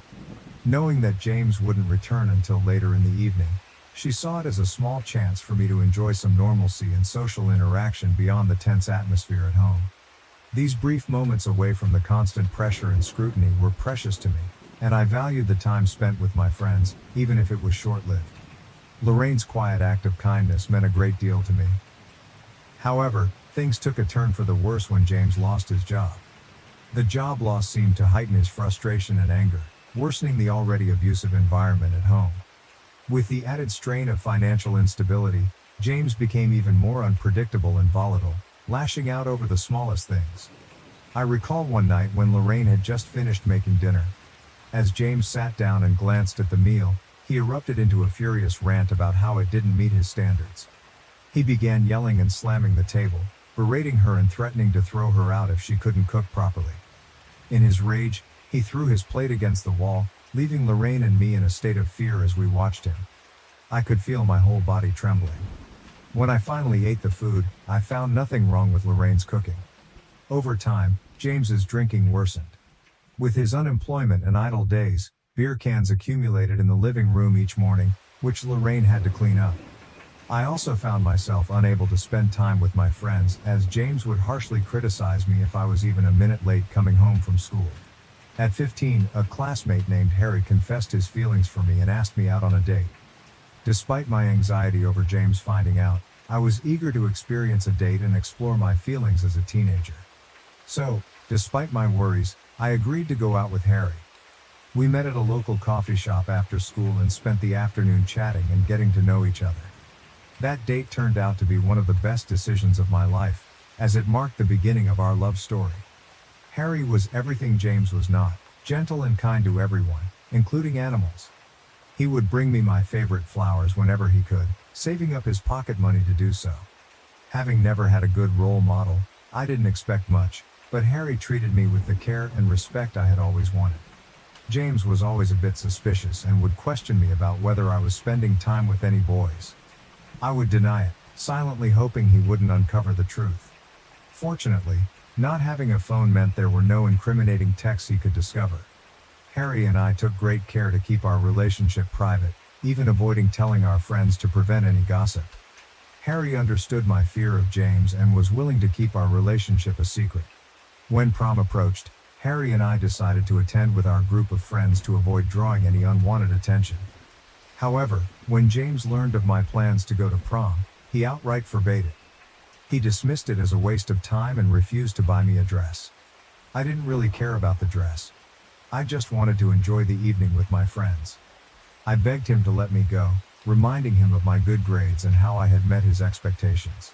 Knowing that James wouldn't return until later in the evening, She saw it as a small chance for me to enjoy some normalcy and social interaction beyond the tense atmosphere at home. These brief moments away from the constant pressure and scrutiny were precious to me, and I valued the time spent with my friends, even if it was short-lived. Lorraine's quiet act of kindness meant a great deal to me. However, things took a turn for the worse when James lost his job. The job loss seemed to heighten his frustration and anger, worsening the already abusive environment at home. With the added strain of financial instability, James became even more unpredictable and volatile, lashing out over the smallest things. I recall one night when Lorraine had just finished making dinner. As James sat down and glanced at the meal, he erupted into a furious rant about how it didn't meet his standards. He began yelling and slamming the table, berating her and threatening to throw her out if she couldn't cook properly. In his rage, he threw his plate against the wall, leaving Lorraine and me in a state of fear as we watched him. I could feel my whole body trembling. When I finally ate the food, I found nothing wrong with Lorraine's cooking. Over time, James's drinking worsened. With his unemployment and idle days, beer cans accumulated in the living room each morning, which Lorraine had to clean up. I also found myself unable to spend time with my friends, as James would harshly criticize me if I was even a minute late coming home from school. At 15, a classmate named Harry confessed his feelings for me and asked me out on a date. Despite my anxiety over James finding out, I was eager to experience a date and explore my feelings as a teenager. So, despite my worries, I agreed to go out with Harry. We met at a local coffee shop after school and spent the afternoon chatting and getting to know each other. That date turned out to be one of the best decisions of my life, as it marked the beginning of our love story. Harry was everything James was not, gentle and kind to everyone, including animals. He would bring me my favorite flowers whenever he could, saving up his pocket money to do so. Having never had a good role model, I didn't expect much, but Harry treated me with the care and respect I had always wanted. James was always a bit suspicious and would question me about whether I was spending time with any boys. I would deny it, silently hoping he wouldn't uncover the truth. Fortunately, not having a phone meant there were no incriminating texts he could discover. Harry and I took great care to keep our relationship private, even avoiding telling our friends to prevent any gossip. Harry understood my fear of James and was willing to keep our relationship a secret. When prom approached, Harry and I decided to attend with our group of friends to avoid drawing any unwanted attention. However, when James learned of my plans to go to prom, he outright forbade it. He dismissed it as a waste of time and refused to buy me a dress. I didn't really care about the dress. I just wanted to enjoy the evening with my friends. I begged him to let me go, reminding him of my good grades and how I had met his expectations.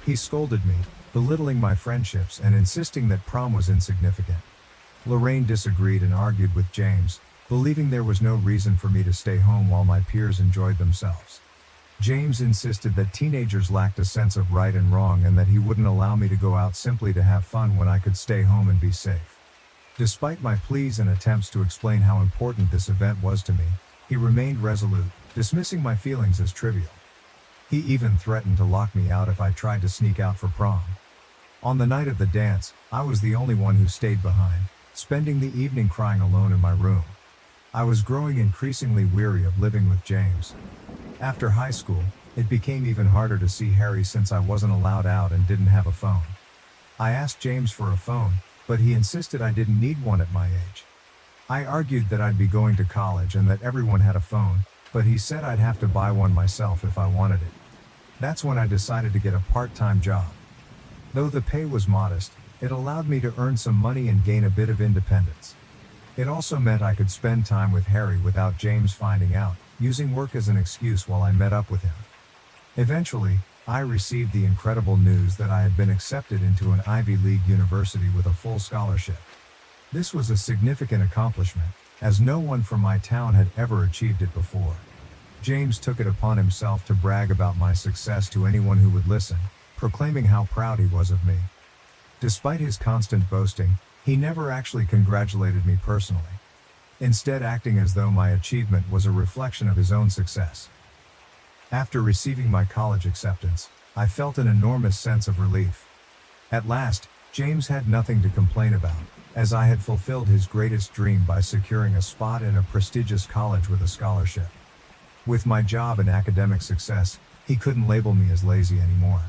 He scolded me, belittling my friendships and insisting that prom was insignificant. Lorraine disagreed and argued with James, believing there was no reason for me to stay home while my peers enjoyed themselves. James insisted that teenagers lacked a sense of right and wrong and that he wouldn't allow me to go out simply to have fun when I could stay home and be safe. Despite my pleas and attempts to explain how important this event was to me, he remained resolute, dismissing my feelings as trivial. He even threatened to lock me out if I tried to sneak out for prom. On the night of the dance, I was the only one who stayed behind, spending the evening crying alone in my room. I was growing increasingly weary of living with James. After high school, it became even harder to see Harry since I wasn't allowed out and didn't have a phone. I asked James for a phone, but he insisted I didn't need one at my age. I argued that I'd be going to college and that everyone had a phone, but he said I'd have to buy one myself if I wanted it. That's when I decided to get a part-time job. Though the pay was modest, it allowed me to earn some money and gain a bit of independence. It also meant I could spend time with Harry without James finding out, using work as an excuse while I met up with him. Eventually, I received the incredible news that I had been accepted into an Ivy League university with a full scholarship. This was a significant accomplishment, as no one from my town had ever achieved it before. James took it upon himself to brag about my success to anyone who would listen, proclaiming how proud he was of me. Despite his constant boasting, he never actually congratulated me personally, instead acting as though my achievement was a reflection of his own success. After receiving my college acceptance, I felt an enormous sense of relief. At last, James had nothing to complain about, as I had fulfilled his greatest dream by securing a spot in a prestigious college with a scholarship. With my job and academic success, he couldn't label me as lazy anymore.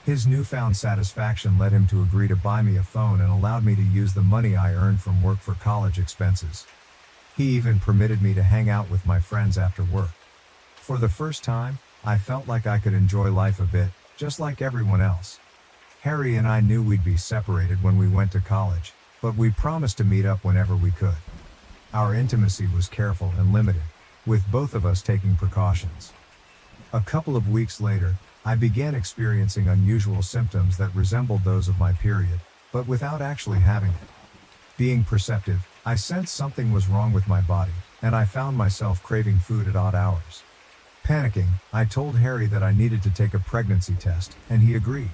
His newfound satisfaction led him to agree to buy me a phone and allowed me to use the money I earned from work for college expenses. He even permitted me to hang out with my friends after work. For the first time, I felt like I could enjoy life a bit, just like everyone else. Harry and I knew we'd be separated when we went to college, but we promised to meet up whenever we could. Our intimacy was careful and limited, with both of us taking precautions. A couple of weeks later, I began experiencing unusual symptoms that resembled those of my period, but without actually having it. Being perceptive, I sensed something was wrong with my body, and I found myself craving food at odd hours. Panicking, I told Harry that I needed to take a pregnancy test, and he agreed.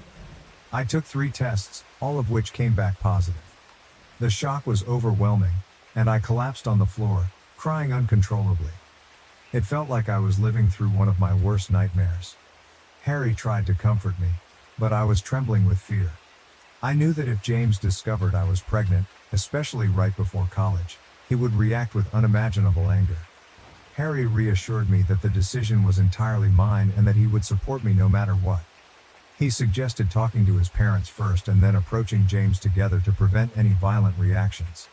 I took 3 tests, all of which came back positive. The shock was overwhelming, and I collapsed on the floor, crying uncontrollably. It felt like I was living through one of my worst nightmares. Harry tried to comfort me, but I was trembling with fear. I knew that if James discovered I was pregnant, especially right before college, he would react with unimaginable anger. Harry reassured me that the decision was entirely mine and that he would support me no matter what. He suggested talking to his parents first and then approaching James together to prevent any violent reactions.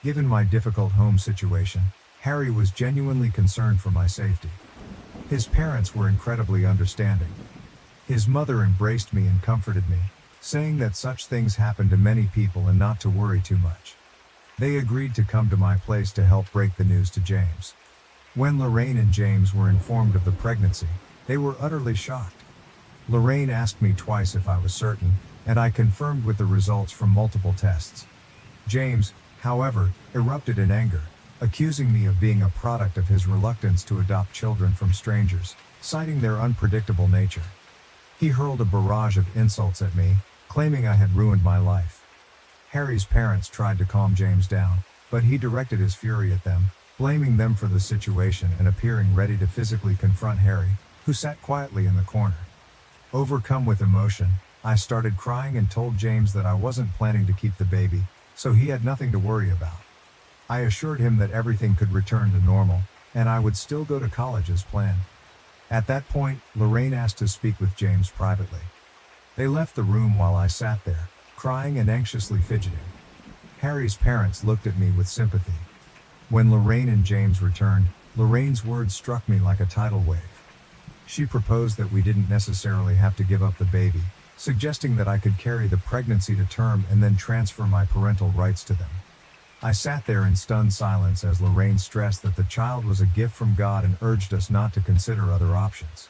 Given my difficult home situation, Harry was genuinely concerned for my safety. His parents were incredibly understanding. His mother embraced me and comforted me, saying that such things happen to many people and not to worry too much. They agreed to come to my place to help break the news to James. When Lorraine and James were informed of the pregnancy, they were utterly shocked. Lorraine asked me twice if I was certain, and I confirmed with the results from multiple tests. James, however, erupted in anger, accusing me of being a product of his reluctance to adopt children from strangers, citing their unpredictable nature. He hurled a barrage of insults at me, claiming I had ruined my life. Harry's parents tried to calm James down, but he directed his fury at them, blaming them for the situation and appearing ready to physically confront Harry, who sat quietly in the corner. Overcome with emotion, I started crying and told James that I wasn't planning to keep the baby, so he had nothing to worry about. I assured him that everything could return to normal, and I would still go to college as planned. At that point, Lorraine asked to speak with James privately. They left the room while I sat there, crying and anxiously fidgeting. Harry's parents looked at me with sympathy. When Lorraine and James returned, Lorraine's words struck me like a tidal wave. She proposed that we didn't necessarily have to give up the baby, suggesting that I could carry the pregnancy to term and then transfer my parental rights to them. I sat there in stunned silence as Lorraine stressed that the child was a gift from God and urged us not to consider other options.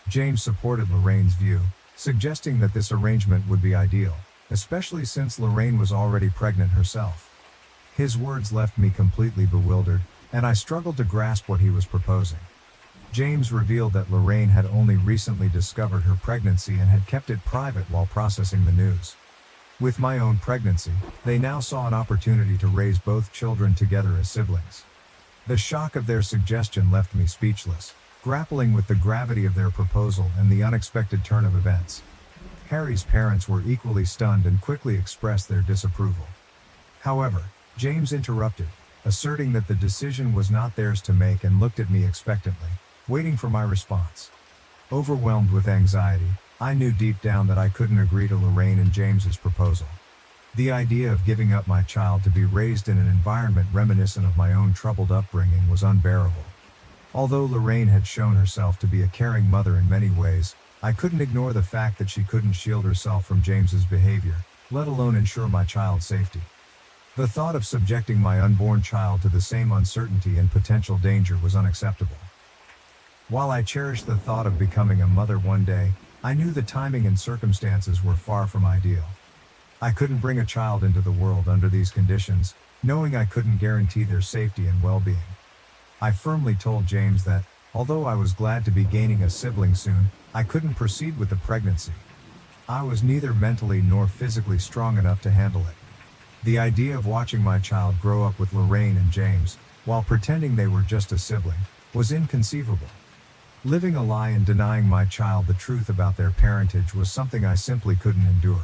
James supported Lorraine's view, suggesting that this arrangement would be ideal, especially since Lorraine was already pregnant herself. His words left me completely bewildered, and I struggled to grasp what he was proposing. James revealed that Lorraine had only recently discovered her pregnancy and had kept it private while processing the news. With my own pregnancy, they now saw an opportunity to raise both children together as siblings. The shock of their suggestion left me speechless, grappling with the gravity of their proposal and the unexpected turn of events. Harry's parents were equally stunned and quickly expressed their disapproval. However, James interrupted, asserting that the decision was not theirs to make and looked at me expectantly, waiting for my response. Overwhelmed with anxiety, I knew deep down that I couldn't agree to Lorraine and James's proposal. The idea of giving up my child to be raised in an environment reminiscent of my own troubled upbringing was unbearable. Although Lorraine had shown herself to be a caring mother in many ways, I couldn't ignore the fact that she couldn't shield herself from James's behavior, let alone ensure my child's safety. The thought of subjecting my unborn child to the same uncertainty and potential danger was unacceptable. While I cherished the thought of becoming a mother one day, I knew the timing and circumstances were far from ideal. I couldn't bring a child into the world under these conditions, knowing I couldn't guarantee their safety and well-being. I firmly told James that, although I was glad to be gaining a sibling soon, I couldn't proceed with the pregnancy. I was neither mentally nor physically strong enough to handle it. The idea of watching my child grow up with Lorraine and James, while pretending they were just a sibling, was inconceivable. Living a lie and denying my child the truth about their parentage was something I simply couldn't endure.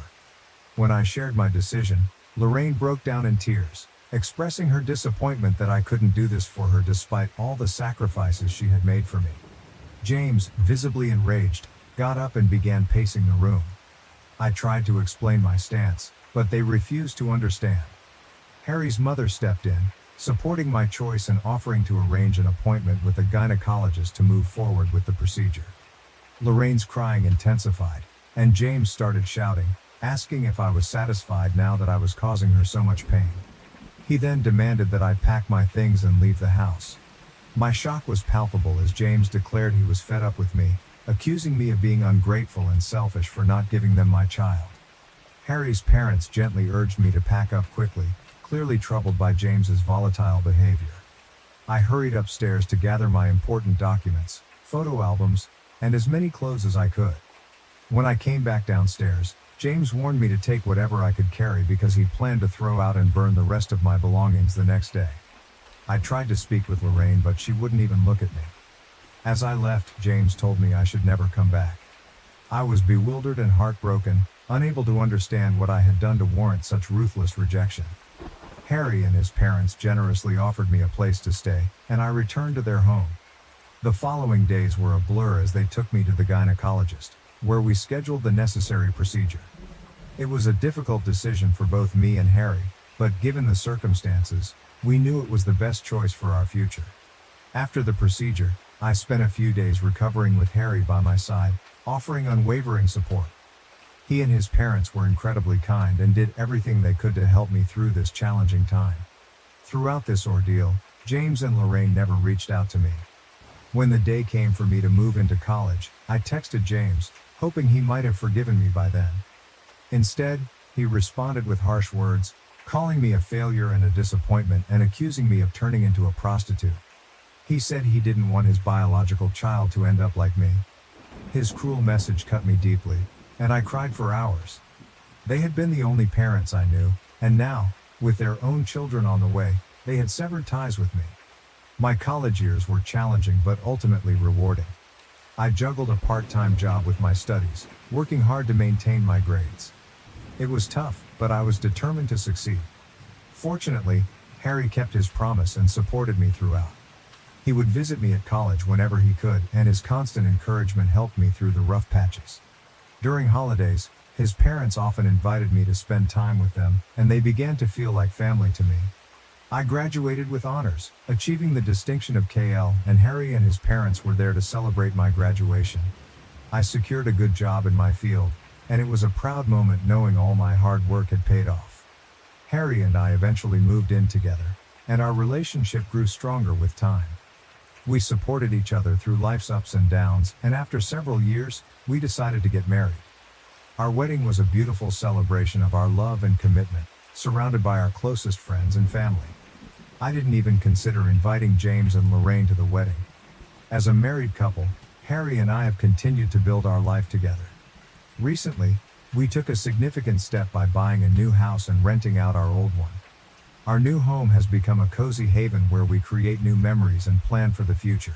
When I shared my decision, Lorraine broke down in tears, expressing her disappointment that I couldn't do this for her despite all the sacrifices she had made for me. James, visibly enraged, got up and began pacing the room. I tried to explain my stance, but they refused to understand. Harry's mother stepped in, supporting my choice and offering to arrange an appointment with a gynecologist to move forward with the procedure. Lorraine's crying intensified, and James started shouting, asking if I was satisfied now that I was causing her so much pain. He then demanded that I pack my things and leave the house. My shock was palpable as James declared he was fed up with me, accusing me of being ungrateful and selfish for not giving them my child. Harry's parents gently urged me to pack up quickly, clearly troubled by James's volatile behavior. I hurried upstairs to gather my important documents, photo albums, and as many clothes as I could. When I came back downstairs, James warned me to take whatever I could carry because he planned to throw out and burn the rest of my belongings the next day. I tried to speak with Lorraine, but she wouldn't even look at me. As I left, James told me I should never come back. I was bewildered and heartbroken, unable to understand what I had done to warrant such ruthless rejection. Harry and his parents generously offered me a place to stay, and I returned to their home. The following days were a blur as they took me to the gynecologist, where we scheduled the necessary procedure. It was a difficult decision for both me and Harry, but given the circumstances, we knew it was the best choice for our future. After the procedure, I spent a few days recovering with Harry by my side, offering unwavering support. He and his parents were incredibly kind and did everything they could to help me through this challenging time. Throughout this ordeal, James and Lorraine never reached out to me. When the day came for me to move into college, I texted James, hoping he might have forgiven me by then. Instead, he responded with harsh words, calling me a failure and a disappointment and accusing me of turning into a prostitute. He said he didn't want his biological child to end up like me. His cruel message cut me deeply, and I cried for hours. They had been the only parents I knew, and now, with their own children on the way, they had severed ties with me. My college years were challenging but ultimately rewarding. I juggled a part-time job with my studies, working hard to maintain my grades. It was tough, but I was determined to succeed. Fortunately, Harry kept his promise and supported me throughout. He would visit me at college whenever he could, and his constant encouragement helped me through the rough patches. During holidays, his parents often invited me to spend time with them, and they began to feel like family to me. I graduated with honors, achieving the distinction of KL, and Harry and his parents were there to celebrate my graduation. I secured a good job in my field, and it was a proud moment knowing all my hard work had paid off. Harry and I eventually moved in together, and our relationship grew stronger with time. We supported each other through life's ups and downs, and after several years, we decided to get married. Our wedding was a beautiful celebration of our love and commitment, surrounded by our closest friends and family. I didn't even consider inviting James and Lorraine to the wedding. As a married couple, Harry and I have continued to build our life together. Recently, we took a significant step by buying a new house and renting out our old one. Our new home has become a cozy haven where we create new memories and plan for the future.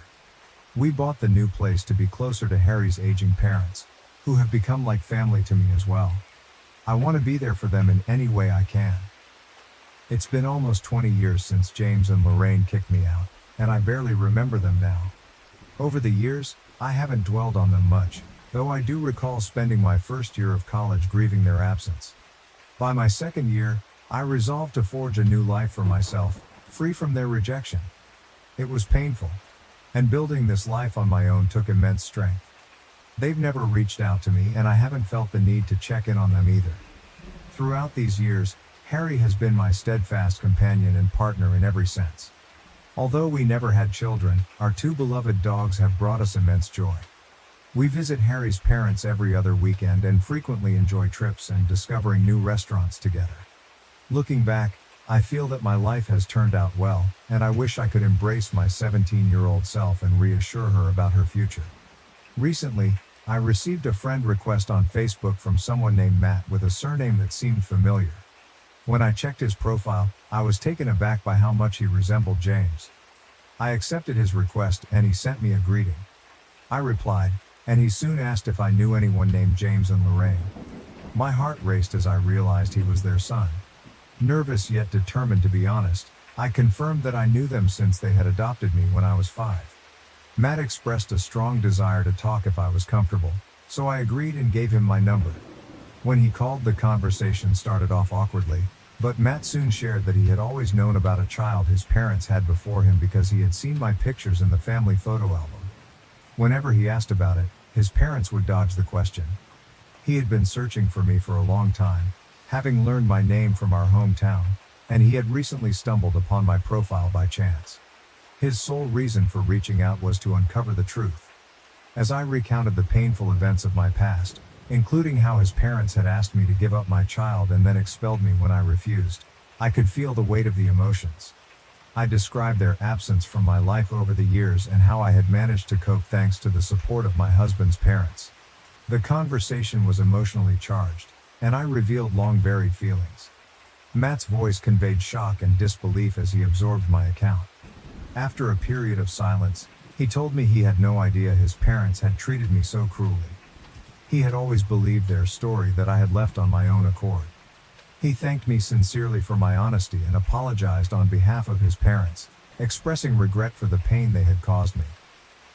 We bought the new place to be closer to Harry's aging parents, who have become like family to me as well. I want to be there for them in any way I can. It's been almost 20 years since James and Lorraine kicked me out, and I barely remember them now. Over the years, I haven't dwelled on them much, though I do recall spending my first year of college grieving their absence. By my second year, I resolved to forge a new life for myself, free from their rejection. It was painful, and building this life on my own took immense strength. They've never reached out to me, and I haven't felt the need to check in on them either. Throughout these years, Harry has been my steadfast companion and partner in every sense. Although we never had children, our two beloved dogs have brought us immense joy. We visit Harry's parents every other weekend and frequently enjoy trips and discovering new restaurants together. Looking back, I feel that my life has turned out well, and I wish I could embrace my 17-year-old self and reassure her about her future. Recently, I received a friend request on Facebook from someone named Matt with a surname that seemed familiar. When I checked his profile, I was taken aback by how much he resembled James. I accepted his request and he sent me a greeting. I replied, and he soon asked if I knew anyone named James and Lorraine. My heart raced as I realized he was their son. Nervous yet determined to be honest, I confirmed that I knew them since they had adopted me when I was 5. Matt expressed a strong desire to talk if I was comfortable, so I agreed and gave him my number. When he called, the conversation started off awkwardly, but Matt soon shared that he had always known about a child his parents had before him because he had seen my pictures in the family photo album. Whenever he asked about it, his parents would dodge the question. He had been searching for me for a long time, having learned my name from our hometown, and he had recently stumbled upon my profile by chance. His sole reason for reaching out was to uncover the truth. As I recounted the painful events of my past, including how his parents had asked me to give up my child and then expelled me when I refused, I could feel the weight of the emotions. I described their absence from my life over the years and how I had managed to cope thanks to the support of my husband's parents. The conversation was emotionally charged, and I revealed long buried feelings. Matt's voice conveyed shock and disbelief as he absorbed my account. After a period of silence, he told me he had no idea his parents had treated me so cruelly. He had always believed their story that I had left on my own accord. He thanked me sincerely for my honesty and apologized on behalf of his parents, expressing regret for the pain they had caused me.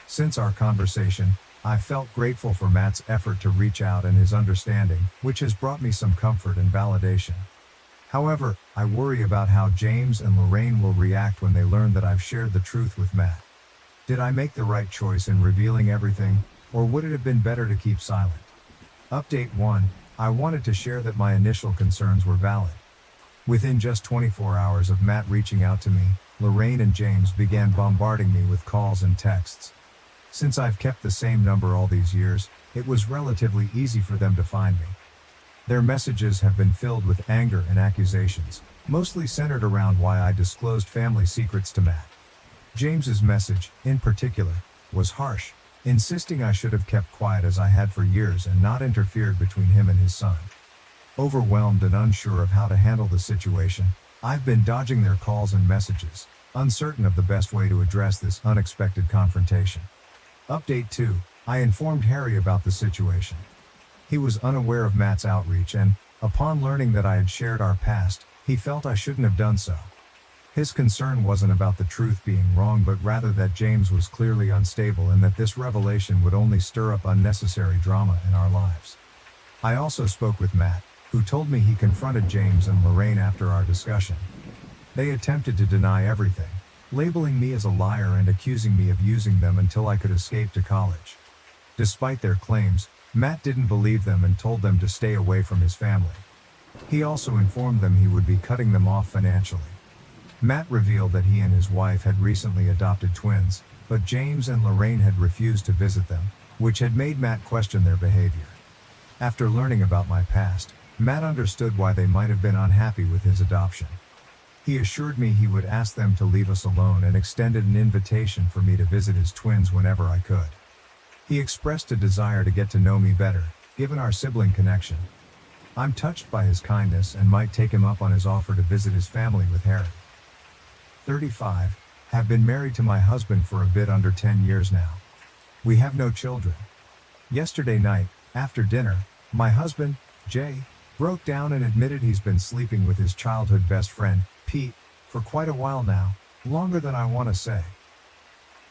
Since our conversation, I felt grateful for Matt's effort to reach out and his understanding, which has brought me some comfort and validation. However, I worry about how James and Lorraine will react when they learn that I've shared the truth with Matt. Did I make the right choice in revealing everything, or would it have been better to keep silent? Update 1. I wanted to share that my initial concerns were valid. Within just 24 hours of Matt reaching out to me, Lorraine and James began bombarding me with calls and texts. Since I've kept the same number all these years, it was relatively easy for them to find me. Their messages have been filled with anger and accusations, mostly centered around why I disclosed family secrets to Matt. James's message, in particular, was harsh, insisting I should have kept quiet as I had for years and not interfered between him and his son. Overwhelmed and unsure of how to handle the situation, I've been dodging their calls and messages, uncertain of the best way to address this unexpected confrontation. Update 2. I informed Harry about the situation. He was unaware of Matt's outreach and, upon learning that I had shared our past, he felt I shouldn't have done so. His concern wasn't about the truth being wrong but rather that James was clearly unstable and that this revelation would only stir up unnecessary drama in our lives. I also spoke with Matt, who told me he confronted James and Lorraine after our discussion. They attempted to deny everything, labeling me as a liar and accusing me of using them until I could escape to college. Despite their claims, Matt didn't believe them and told them to stay away from his family. He also informed them he would be cutting them off financially. Matt revealed that he and his wife had recently adopted twins, but James and Lorraine had refused to visit them, which had made Matt question their behavior. After learning about my past, Matt understood why they might have been unhappy with his adoption. He assured me he would ask them to leave us alone and extended an invitation for me to visit his twins whenever I could. He expressed a desire to get to know me better, given our sibling connection. I'm touched by his kindness and might take him up on his offer to visit his family with Harry. 35. Have been married to my husband for a bit under 10 years now. We have no children. Yesterday night, after dinner, my husband, Jay, broke down and admitted he's been sleeping with his childhood best friend, Pete, for quite a while now, longer than I want to say.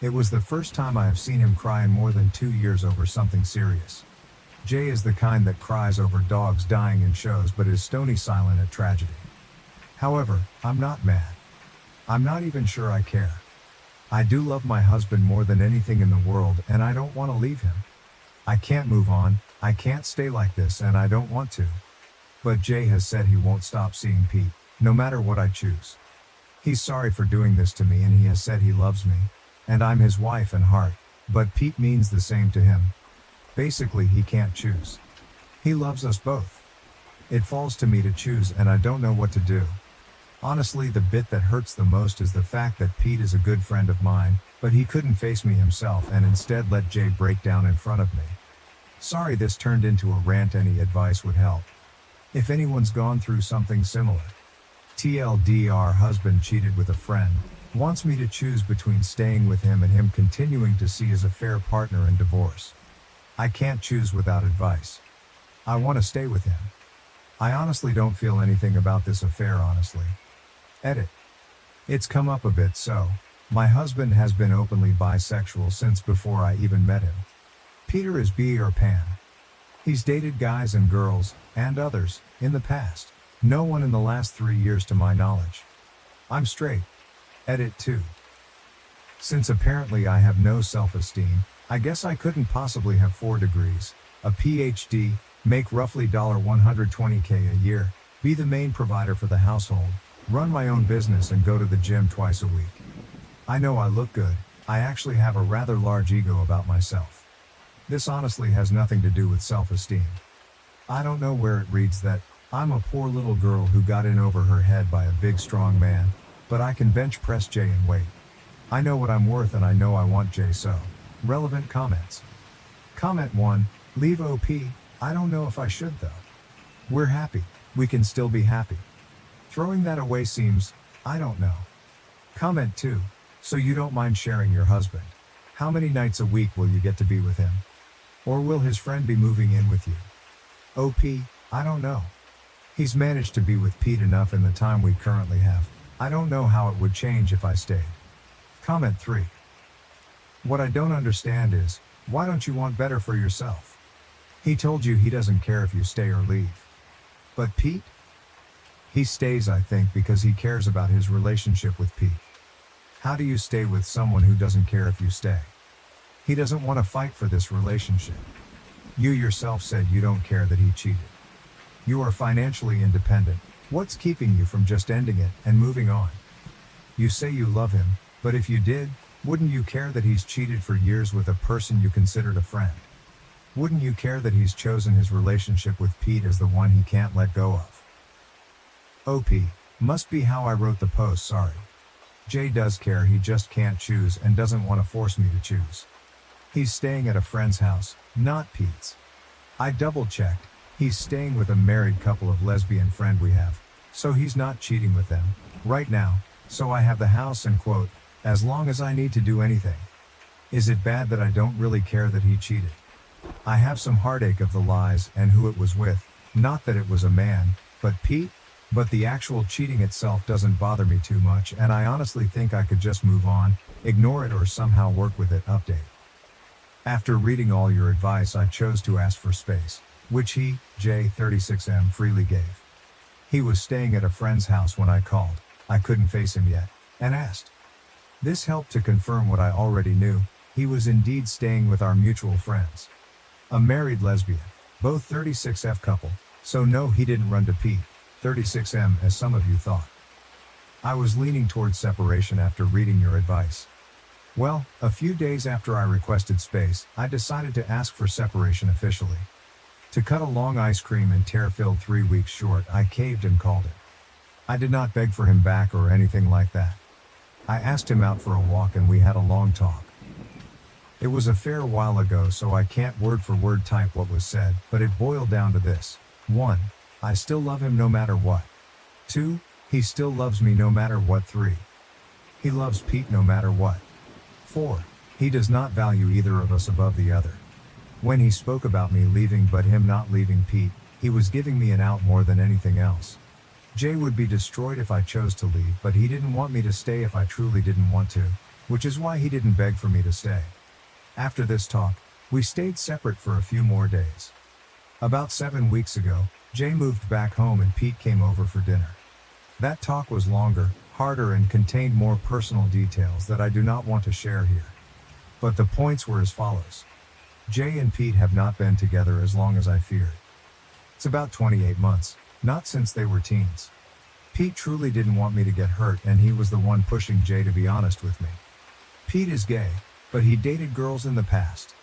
It was the first time I have seen him cry in more than 2 years over something serious. Jay is the kind that cries over dogs dying in shows but is stony silent at tragedy. However, I'm not mad. I'm not even sure I care. I do love my husband more than anything in the world and I don't want to leave him. I can't move on, I can't stay like this and I don't want to. But Jay has said he won't stop seeing Pete, no matter what I choose. He's sorry for doing this to me and he has said he loves me, and I'm his wife and heart, but Pete means the same to him. Basically, he can't choose. He loves us both. It falls to me to choose and I don't know what to do. Honestly, the bit that hurts the most is the fact that Pete is a good friend of mine, but he couldn't face me himself and instead let Jay break down in front of me. Sorry this turned into a rant, any advice would help. If anyone's gone through something similar. TLDR, husband cheated with a friend, wants me to choose between staying with him and him continuing to see as a fair partner in divorce. I can't choose without advice. I want to stay with him. I honestly don't feel anything about this affair, honestly. Edit. It's come up a bit, so My husband has been openly bisexual since before I even met him. Peter is bi or pan. He's dated guys and girls, and others, in the past. No one in the last 3 years to my knowledge. I'm straight. Edit 2. Since apparently I have no self-esteem, I guess I couldn't possibly have 4 degrees, a PhD, make roughly $120K a year, be the main provider for the household, run my own business and go to the gym twice a week. I know I look good, I actually have a rather large ego about myself. This honestly has nothing to do with self-esteem. I don't know where it reads that I'm a poor little girl who got in over her head by a big strong man, but I can bench press J and weight. I know what I'm worth and I know I want J, so. Relevant comments. Comment 1, leave OP, I don't know if I should though. We're happy, we can still be happy. Throwing that away seems, I don't know. Comment 2, so you don't mind sharing your husband. How many nights a week will you get to be with him? Or will his friend be moving in with you? OP, I don't know. He's managed to be with Pete enough in the time we currently have. I don't know how it would change if I stayed. Comment 3. What I don't understand is, why don't you want better for yourself? He told you he doesn't care if you stay or leave. But Pete? He stays, I think, because he cares about his relationship with Pete. How do you stay with someone who doesn't care if you stay? He doesn't want to fight for this relationship. You yourself said you don't care that he cheated. You are financially independent. What's keeping you from just ending it and moving on? You say you love him, but if you did, wouldn't you care that he's cheated for years with a person you considered a friend? Wouldn't you care that he's chosen his relationship with Pete as the one he can't let go of? OP, must be how I wrote the post, sorry. Jay does care, he just can't choose and doesn't want to force me to choose. He's staying at a friend's house, not Pete's. I double-checked, he's staying with a married couple of lesbian friend we have, so he's not cheating with them, right now, so I have the house and quote, as long as I need to do anything. Is it bad that I don't really care that he cheated? I have some heartache of the lies and who it was with, not that it was a man, but Pete? But the actual cheating itself doesn't bother me too much and I honestly think I could just move on, ignore it or somehow work with it. Update. After reading all your advice I chose to ask for space, which he, J36M, freely gave. He was staying at a friend's house when I called, I couldn't face him yet, and asked. This helped to confirm what I already knew, he was indeed staying with our mutual friends. A married lesbian, both 36F couple, so no, he didn't run to Pete, 36M, as some of you thought. I was leaning towards separation after reading your advice. Well, a few days after I requested space, I decided to ask for separation officially. To cut a long ice cream and tear-filled 3 weeks short, I caved and called him. I did not beg for him back or anything like that. I asked him out for a walk and we had a long talk. It was a fair while ago so I can't word for word type what was said, but it boiled down to this. 1. I still love him no matter what. 2. He still loves me no matter what. 3. He loves Pete no matter what. 4. He does not value either of us above the other. When he spoke about me leaving but him not leaving Pete, he was giving me an out more than anything else. Jay would be destroyed if I chose to leave, but he didn't want me to stay if I truly didn't want to, which is why he didn't beg for me to stay. After this talk, we stayed separate for a few more days. About 7 weeks ago, Jay moved back home and Pete came over for dinner. That talk was longer, harder and contained more personal details that I do not want to share here. But the points were as follows. Jay and Pete have not been together as long as I feared. It's about 28 months, not since they were teens. Pete truly didn't want me to get hurt and he was the one pushing Jay to be honest with me. Pete is gay, but he dated girls in the past.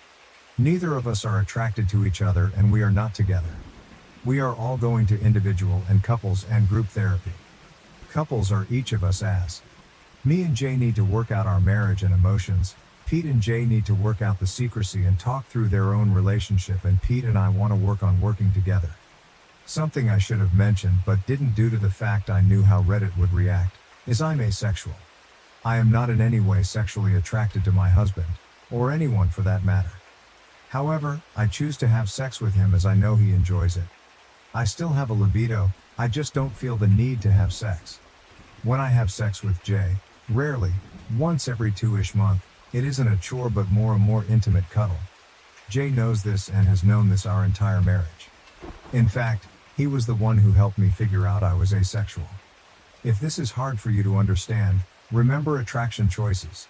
Neither of us are attracted to each other and we are not together. We are all going to individual and couples and group therapy. Couples are each of us as. Me and Jay need to work out our marriage and emotions. Pete and Jay need to work out the secrecy and talk through their own relationship, and Pete and I want to work on working together. Something I should have mentioned but didn't due to the fact I knew how Reddit would react, is I'm asexual. I am not in any way sexually attracted to my husband, or anyone for that matter. However, I choose to have sex with him as I know he enjoys it. I still have a libido, I just don't feel the need to have sex. When I have sex with Jay, Rarely, once every 2-ish month, it isn't a chore but more a more intimate cuddle. Jay knows this and has known this our entire marriage. In fact, he was the one who helped me figure out I was asexual. If this is hard for you to understand, remember attraction choices.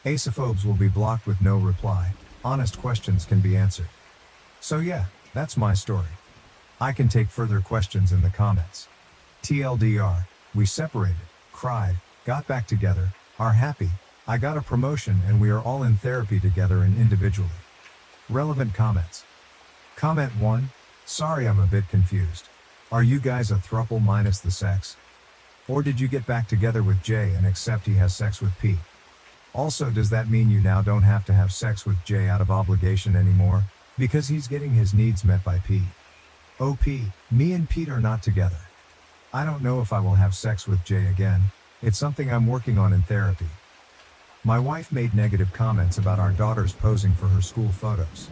Asophobes will be blocked with no reply, honest questions can be answered. So yeah, that's my story. I can take further questions in the comments. TLDR, we separated, cried, got back together, are happy, I got a promotion and we are all in therapy together and individually. Relevant comments. Comment 1, sorry I'm a bit confused. Are you guys a throuple minus the sex? Or did you get back together with Jay and accept he has sex with Pete? Also, does that mean you now don't have to have sex with Jay out of obligation anymore, because he's getting his needs met by Pete? OP, me and Pete are not together. I don't know if I will have sex with Jay again, it's something I'm working on in therapy. My wife made negative comments about our daughters posing for her school photos.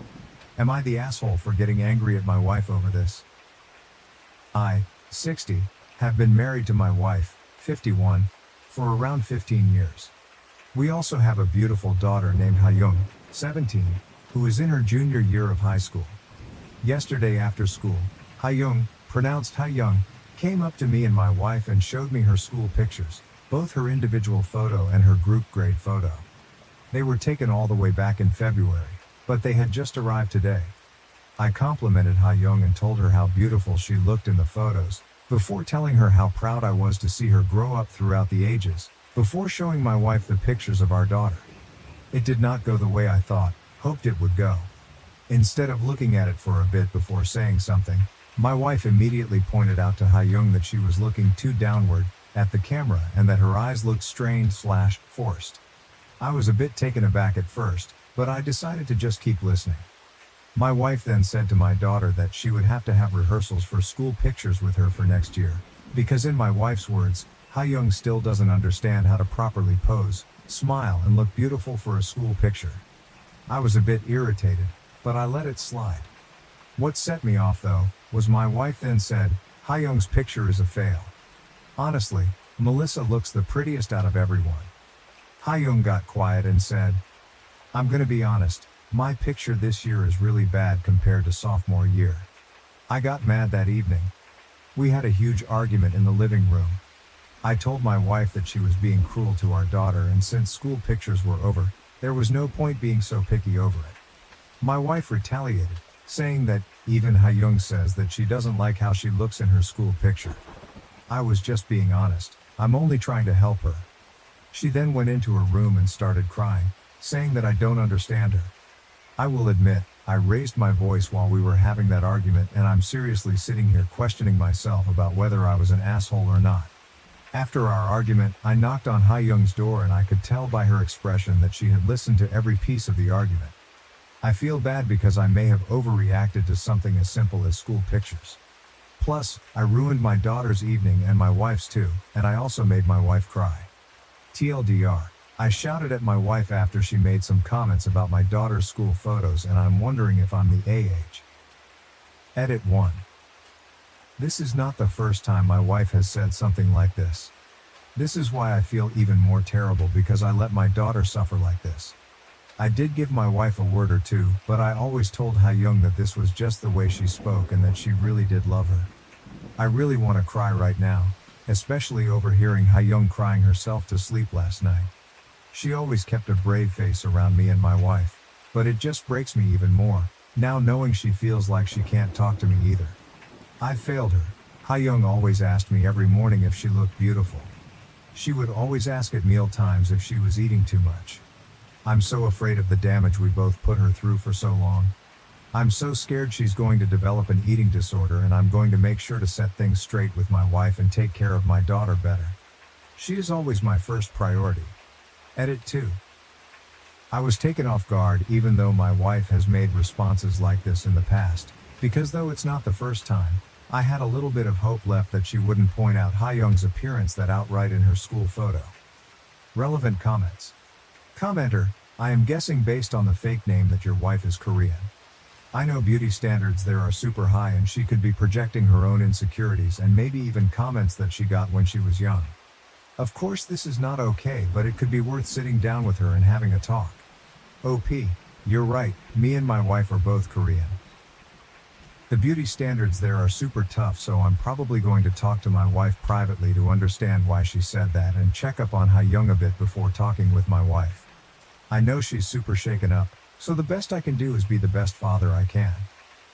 Am I the asshole for getting angry at my wife over this? I, 60, have been married to my wife, 51, for around 15 years. We also have a beautiful daughter named Hayoung, 17, who is in her junior year of high school. Yesterday after school, Hayoung, pronounced Hayoung, came up to me and my wife and showed me her school pictures, both her individual photo and her group grade photo. They were taken all the way back in February, but they had just arrived today. I complimented Hayoung and told her how beautiful she looked in the photos, before telling her how proud I was to see her grow up throughout the ages, before showing my wife the pictures of our daughter. It did not go the way I thought, hoped it would go. Instead of looking at it for a bit before saying something, my wife immediately pointed out to Hayoung that she was looking too downward at the camera and that her eyes looked strained/forced. I was a bit taken aback at first, but I decided to just keep listening. My wife then said to my daughter that she would have to have rehearsals for school pictures with her for next year, because in my wife's words, Hayoung still doesn't understand how to properly pose, smile and look beautiful for a school picture. I was a bit irritated, but I let it slide. What set me off though, was my wife then said, Hayoung's picture is a fail. Honestly, Melissa looks the prettiest out of everyone. Hayoung got quiet and said, I'm gonna be honest, my picture this year is really bad compared to sophomore year. I got mad that evening. We had a huge argument in the living room. I told my wife that she was being cruel to our daughter and since school pictures were over, there was no point being so picky over it. My wife retaliated, saying that, even Hayoung says that she doesn't like how she looks in her school picture. I was just being honest, I'm only trying to help her. She then went into her room and started crying, saying that I don't understand her. I will admit, I raised my voice while we were having that argument and I'm seriously sitting here questioning myself about whether I was an asshole or not. After our argument, I knocked on Hayoung's door and I could tell by her expression that she had listened to every piece of the argument. I feel bad because I may have overreacted to something as simple as school pictures. Plus, I ruined my daughter's evening and my wife's too, and I also made my wife cry. TLDR, I shouted at my wife after she made some comments about my daughter's school photos and I'm wondering if I'm the AH. Edit 1. This is not the first time my wife has said something like this. This is why I feel even more terrible because I let my daughter suffer like this. I did give my wife a word or two, but I always told Hayoung that this was just the way she spoke and that she really did love her. I really want to cry right now, especially overhearing Hayoung crying herself to sleep last night. She always kept a brave face around me and my wife, but it just breaks me even more, now knowing she feels like she can't talk to me either. I failed her. Hayoung always asked me every morning if she looked beautiful. She would always ask at meal times if she was eating too much. I'm so afraid of the damage we both put her through for so long. I'm so scared she's going to develop an eating disorder and I'm going to make sure to set things straight with my wife and take care of my daughter better. She is always my first priority. Edit 2. I was taken off guard even though my wife has made responses like this in the past, because though it's not the first time, I had a little bit of hope left that she wouldn't point out Hayoung's appearance that outright in her school photo. Relevant comments. Commenter, I am guessing based on the fake name that your wife is Korean. I know beauty standards there are super high and she could be projecting her own insecurities and maybe even comments that she got when she was young. Of course this is not okay, but it could be worth sitting down with her and having a talk. OP, you're right, me and my wife are both Korean. The beauty standards there are super tough, so I'm probably going to talk to my wife privately to understand why she said that and check up on Young a bit before talking with my wife. I know she's super shaken up, so the best I can do is be the best father I can.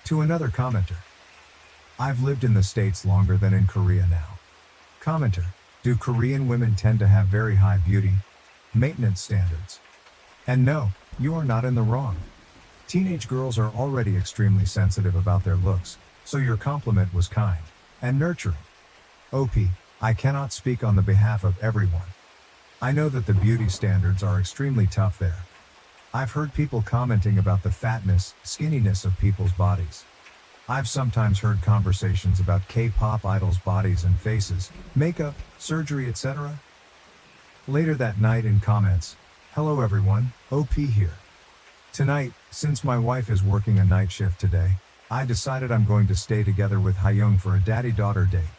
To another commenter. I've lived in the States longer than in Korea now. Commenter. Do Korean women tend to have very high beauty maintenance standards? And no, you are not in the wrong. Teenage girls are already extremely sensitive about their looks, so your compliment was kind and nurturing. OP, I cannot speak on the behalf of everyone. I know that the beauty standards are extremely tough there. I've heard people commenting about the fatness, skinniness of people's bodies. I've sometimes heard conversations about K-pop idols' bodies and faces, makeup, surgery, etc. Later that night in comments, hello everyone, OP here. Tonight, since my wife is working a night shift today, I decided I'm going to stay together with Young for a daddy-daughter date.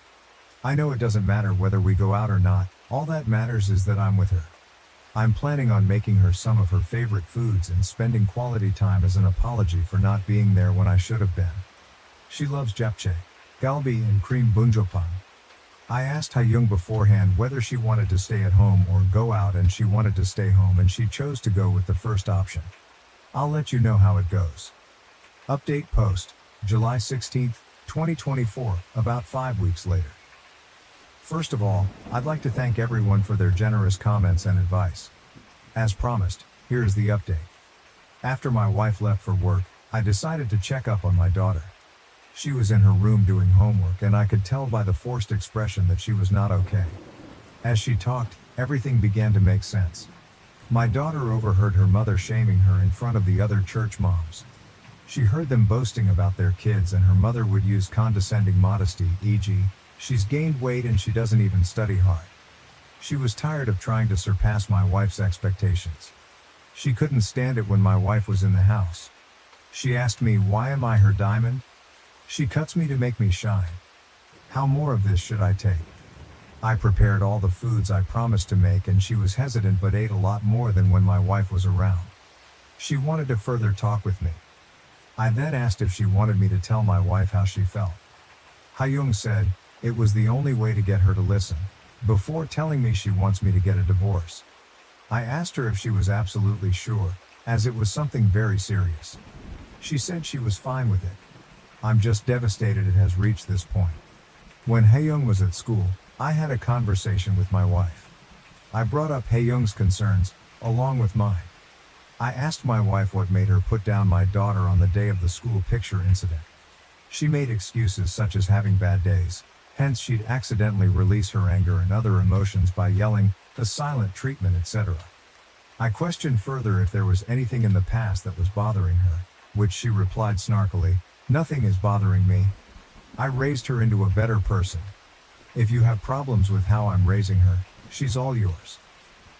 I know it doesn't matter whether we go out or not, all that matters is that I'm with her. I'm planning on making her some of her favorite foods and spending quality time as an apology for not being there when I should have been. She loves japchae, galbi and cream bunjopang. I asked Young beforehand whether she wanted to stay at home or go out, and she wanted to stay home and she chose to go with the first option. I'll let you know how it goes. Update post, July 16, 2024, about 5 weeks later. First of all, I'd like to thank everyone for their generous comments and advice. As promised, here is the update. After my wife left for work, I decided to check up on my daughter. She was in her room doing homework, and I could tell by the forced expression that she was not okay. As she talked, everything began to make sense. My daughter overheard her mother shaming her in front of the other church moms. She heard them boasting about their kids, and her mother would use condescending modesty, e.g., she's gained weight and she doesn't even study hard. She was tired of trying to surpass my wife's expectations. She couldn't stand it when my wife was in the house. She asked me, why am I her diamond? She cuts me to make me shine. How more of this should I take? I prepared all the foods I promised to make, and she was hesitant but ate a lot more than when my wife was around. She wanted to further talk with me. I then asked if she wanted me to tell my wife how she felt. Young said it was the only way to get her to listen, before telling me she wants me to get a divorce. I asked her if she was absolutely sure, as it was something very serious. She said she was fine with it. I'm just devastated it has reached this point. When Young was at school, I had a conversation with my wife. I brought up Young's concerns, along with mine. I asked my wife what made her put down my daughter on the day of the school picture incident. She made excuses such as having bad days, hence she'd accidentally release her anger and other emotions by yelling, the silent treatment, etc. I questioned further if there was anything in the past that was bothering her, which she replied snarkily, nothing is bothering me. I raised her into a better person. If you have problems with how I'm raising her, she's all yours.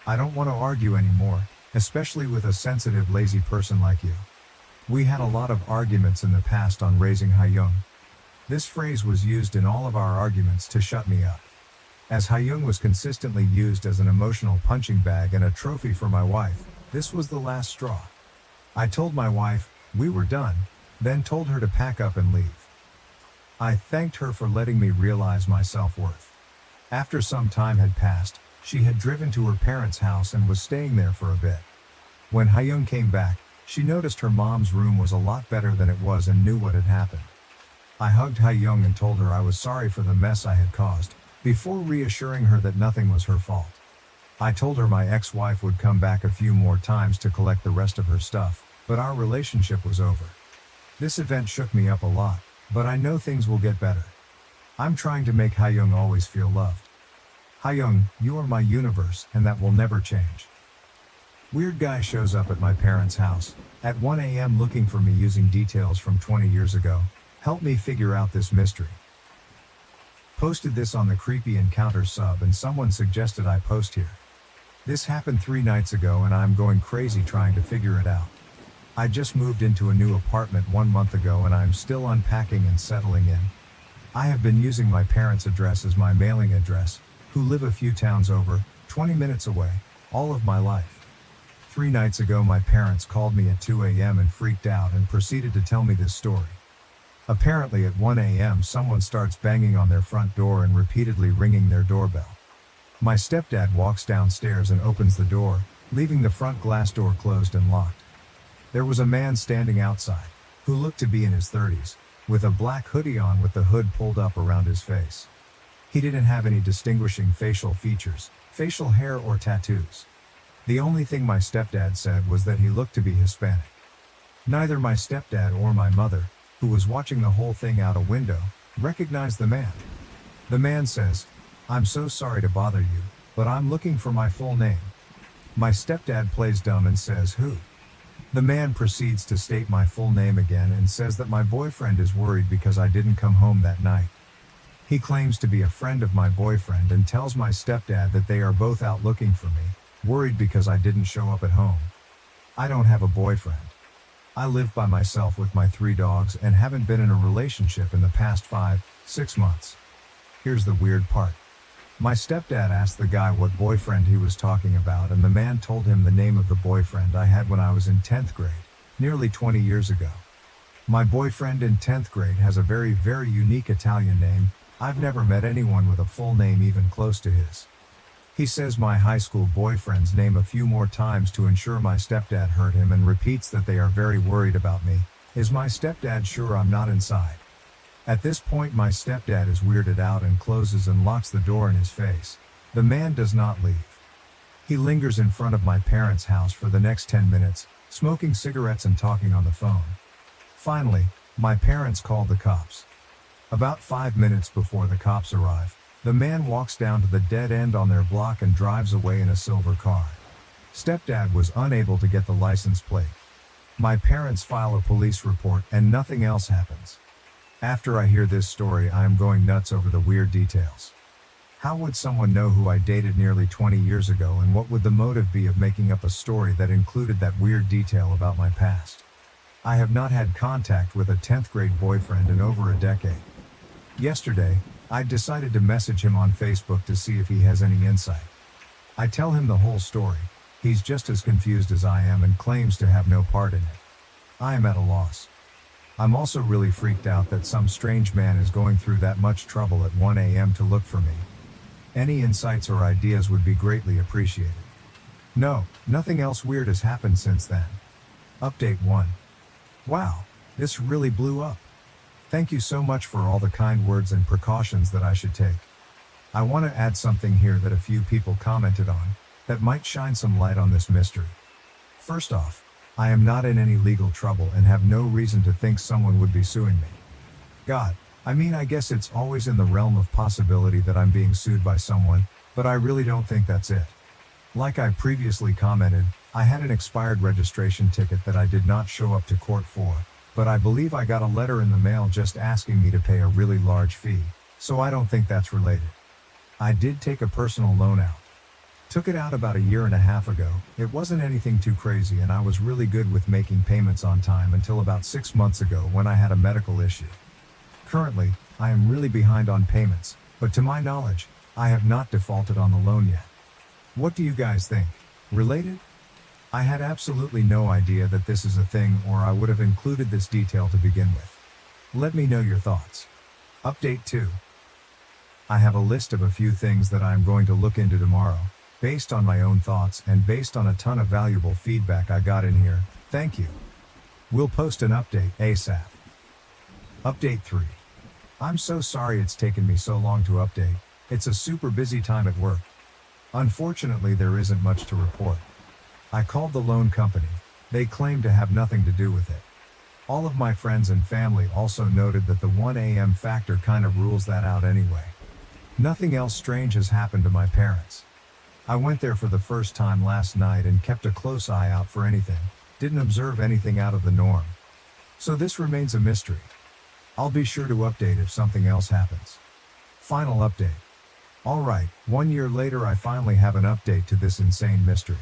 I don't want to argue anymore, especially with a sensitive, lazy person like you. We had a lot of arguments in the past on raising Young. This phrase was used in all of our arguments to shut me up. As Young was consistently used as an emotional punching bag and a trophy for my wife, this was the last straw. I told my wife we were done, then told her to pack up and leave. I thanked her for letting me realize my self-worth. After some time had passed, she had driven to her parents' house and was staying there for a bit. When Young came back, she noticed her mom's room was a lot better than it was and knew what had happened. I hugged Young and told her I was sorry for the mess I had caused, before reassuring her that nothing was her fault. I told her my ex-wife would come back a few more times to collect the rest of her stuff, but our relationship was over. This event shook me up a lot, but I know things will get better. I'm trying to make Young always feel loved. Young, you are my universe, and that will never change. Weird guy shows up at my parents' house at 1 a.m. looking for me using details from 20 years ago. Help me figure out this mystery. Posted this on the Creepy Encounter sub, and someone suggested I post here. This happened 3 nights ago and I'm going crazy trying to figure it out. I just moved into a new apartment 1 month ago and I'm still unpacking and settling in. I have been using my parents' address as my mailing address, who live a few towns over, 20 minutes away, all of my life. 3 nights ago my parents called me at 2 a.m. and freaked out and proceeded to tell me this story. Apparently at 1 a.m. someone starts banging on their front door and repeatedly ringing their doorbell. My stepdad walks downstairs and opens the door, leaving the front glass door closed and locked. There was a man standing outside, who looked to be in his 30s, with a black hoodie on with the hood pulled up around his face. He didn't have any distinguishing facial features, facial hair or tattoos. The only thing my stepdad said was that he looked to be Hispanic. Neither my stepdad or my mother, who was watching the whole thing out a window, recognized the man. The man says, "I'm so sorry to bother you, but I'm looking for my full name." My stepdad plays dumb and says, "Who?" The man proceeds to state my full name again and says that my boyfriend is worried because I didn't come home that night. He claims to be a friend of my boyfriend and tells my stepdad that they are both out looking for me, worried because I didn't show up at home. I don't have a boyfriend. I live by myself with my 3 dogs and haven't been in a relationship in the past 5-6 months. Here's the weird part. My stepdad asked the guy what boyfriend he was talking about, and the man told him the name of the boyfriend I had when I was in 10th grade, nearly 20 years ago. My boyfriend in 10th grade has a very, very unique Italian name. I've never met anyone with a full name even close to his. He says my high school boyfriend's name a few more times to ensure my stepdad heard him and repeats that they are very worried about me. Is my stepdad sure I'm not inside? At this point my stepdad is weirded out and closes and locks the door in his face. The man does not leave. He lingers in front of my parents' house for the next 10 minutes, smoking cigarettes and talking on the phone. Finally, my parents call the cops. About 5 minutes before the cops arrive, the man walks down to the dead end on their block and drives away in a silver car. Stepdad was unable to get the license plate. My parents file a police report and nothing else happens. After I hear this story I am going nuts over the weird details. How would someone know who I dated nearly 20 years ago, and what would the motive be of making up a story that included that weird detail about my past? I have not had contact with a 10th grade boyfriend in over a decade. Yesterday, I decided to message him on Facebook to see if he has any insight. I tell him the whole story. He's just as confused as I am and claims to have no part in it. I am at a loss. I'm also really freaked out that some strange man is going through that much trouble at 1 a.m. to look for me. Any insights or ideas would be greatly appreciated. No, nothing else weird has happened since then. Update 1. Wow, this really blew up. Thank you so much for all the kind words and precautions that I should take. I want to add something here that a few people commented on, that might shine some light on this mystery. First off, I am not in any legal trouble and have no reason to think someone would be suing me. God, I guess it's always in the realm of possibility that I'm being sued by someone, but I really don't think that's it. Like I previously commented, I had an expired registration ticket that I did not show up to court for, but I believe I got a letter in the mail just asking me to pay a really large fee, so I don't think that's related. I did take a personal loan out. Took it out about 1.5 years ago. It wasn't anything too crazy and I was really good with making payments on time until about 6 months ago when I had a medical issue. Currently, I am really behind on payments, but to my knowledge, I have not defaulted on the loan yet. What do you guys think? Related? I had absolutely no idea that this is a thing, or I would have included this detail to begin with. Let me know your thoughts. Update 2. I have a list of a few things that I am going to look into tomorrow, based on my own thoughts and based on a ton of valuable feedback I got in here. Thank you. We'll post an update ASAP. Update 3. I'm so sorry it's taken me so long to update. It's a super busy time at work. Unfortunately, there isn't much to report. I called the loan company. They claim to have nothing to do with it. All of my friends and family also noted that the 1 a.m. factor kind of rules that out anyway. Nothing else strange has happened to my parents. I went there for the first time last night and kept a close eye out for anything. Didn't observe anything out of the norm. So this remains a mystery. I'll be sure to update if something else happens. Final update. Alright, 1 year later I finally have an update to this insane mystery.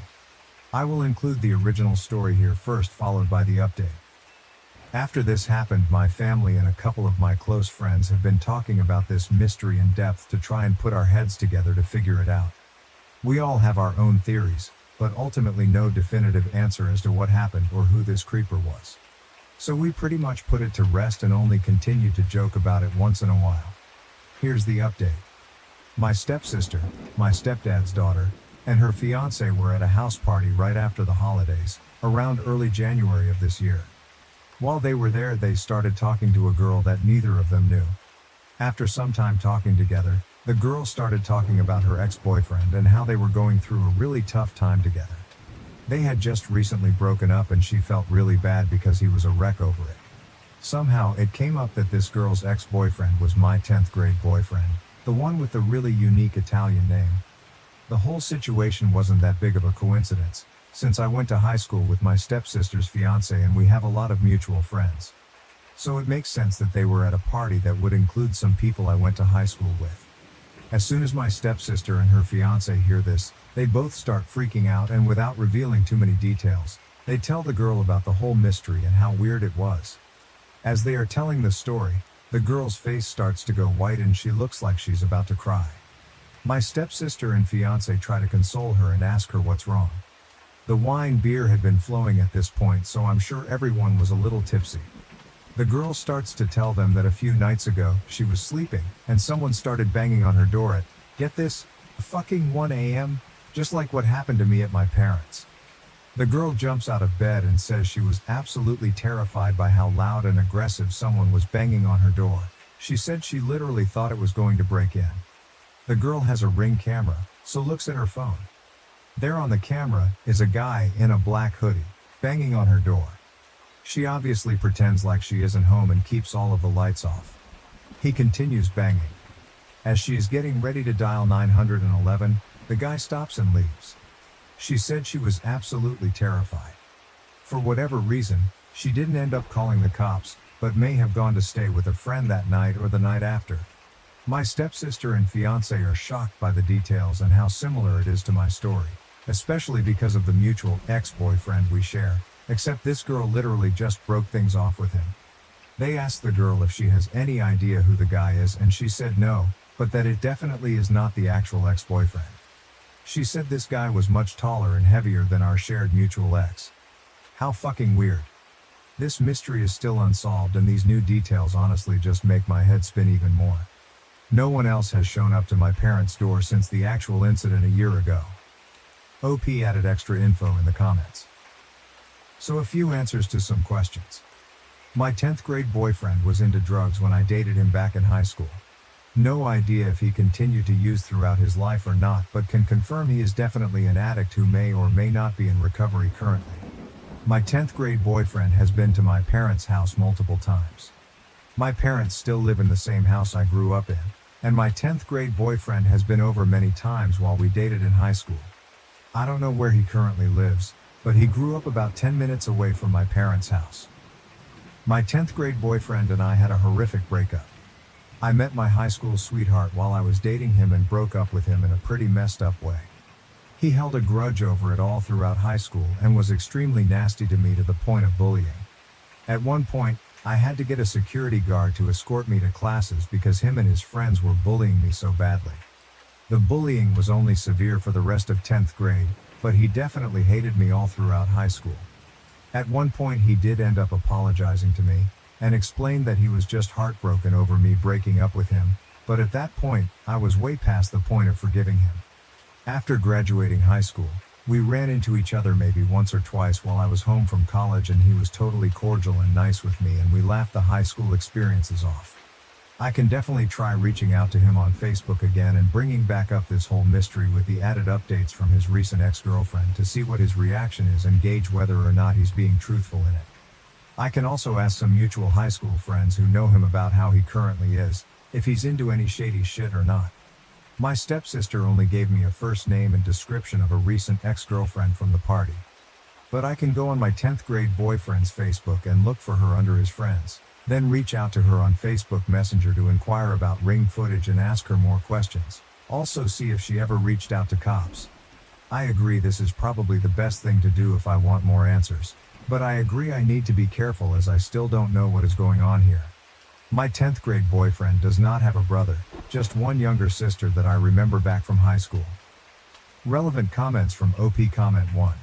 I will include the original story here first, followed by the update. After this happened, my family and a couple of my close friends have been talking about this mystery in depth to try and put our heads together to figure it out. We all have our own theories, but ultimately no definitive answer as to what happened or who this creeper was. So we pretty much put it to rest and only continue to joke about it once in a while. Here's the update. My stepsister, my stepdad's daughter, and her fiancé were at a house party right after the holidays, around early January of this year. While they were there, they started talking to a girl that neither of them knew. After some time talking together, the girl started talking about her ex-boyfriend and how they were going through a really tough time together. They had just recently broken up and she felt really bad because he was a wreck over it. Somehow it came up that this girl's ex-boyfriend was my 10th grade boyfriend, the one with the really unique Italian name. The whole situation wasn't that big of a coincidence, since I went to high school with my stepsister's fiancé and we have a lot of mutual friends. So it makes sense that they were at a party that would include some people I went to high school with. As soon as my stepsister and her fiancé hear this, they both start freaking out, and without revealing too many details, they tell the girl about the whole mystery and how weird it was. As they are telling the story, the girl's face starts to go white and she looks like she's about to cry. My stepsister and fiancé try to console her and ask her what's wrong. The wine beer had been flowing at this point, so I'm sure everyone was a little tipsy. The girl starts to tell them that a few nights ago, she was sleeping, and someone started banging on her door at, get this, fucking 1 a.m., just like what happened to me at my parents'. The girl jumps out of bed and says she was absolutely terrified by how loud and aggressive someone was banging on her door. She said she literally thought it was going to break in. The girl has a Ring camera, so looks at her phone. There on the camera is a guy in a black hoodie, banging on her door. She obviously pretends like she isn't home and keeps all of the lights off. He continues banging. As she is getting ready to dial 911, the guy stops and leaves. She said she was absolutely terrified. For whatever reason, she didn't end up calling the cops, but may have gone to stay with a friend that night or the night after. My stepsister and fiancé are shocked by the details and how similar it is to my story, especially because of the mutual ex-boyfriend we share, except this girl literally just broke things off with him. They asked the girl if she has any idea who the guy is, and she said no, but that it definitely is not the actual ex-boyfriend. She said this guy was much taller and heavier than our shared mutual ex. How fucking weird. This mystery is still unsolved, and these new details honestly just make my head spin even more. No one else has shown up to my parents' door since the actual incident a year ago. OP added extra info in the comments. So a few answers to some questions. My 10th grade boyfriend was into drugs when I dated him back in high school. No idea if he continued to use throughout his life or not, but can confirm he is definitely an addict who may or may not be in recovery currently. My 10th grade boyfriend has been to my parents' house multiple times. My parents still live in the same house I grew up in, and my 10th grade boyfriend has been over many times while we dated in high school. I don't know where he currently lives, but he grew up about 10 minutes away from my parents' house. My 10th grade boyfriend and I had a horrific breakup. I met my high school sweetheart while I was dating him and broke up with him in a pretty messed up way. He held a grudge over it all throughout high school and was extremely nasty to me to the point of bullying. At one point, I had to get a security guard to escort me to classes because him and his friends were bullying me so badly. The bullying was only severe for the rest of 10th grade, but he definitely hated me all throughout high school. At one point he did end up apologizing to me, and explained that he was just heartbroken over me breaking up with him, but at that point, I was way past the point of forgiving him. After graduating high school, we ran into each other maybe once or twice while I was home from college, and he was totally cordial and nice with me, and we laughed the high school experiences off. I can definitely try reaching out to him on Facebook again and bringing back up this whole mystery with the added updates from his recent ex-girlfriend to see what his reaction is and gauge whether or not he's being truthful in it. I can also ask some mutual high school friends who know him about how he currently is, if he's into any shady shit or not. My stepsister only gave me a first name and description of a recent ex-girlfriend from the party. But I can go on my 10th grade boyfriend's Facebook and look for her under his friends, then reach out to her on Facebook Messenger to inquire about Ring footage and ask her more questions. Also see if she ever reached out to cops. I agree this is probably the best thing to do if I want more answers. But I agree I need to be careful as I still don't know what is going on here. My 10th grade boyfriend does not have a brother, just one younger sister that I remember back from high school. Relevant comments from OP Comment 1.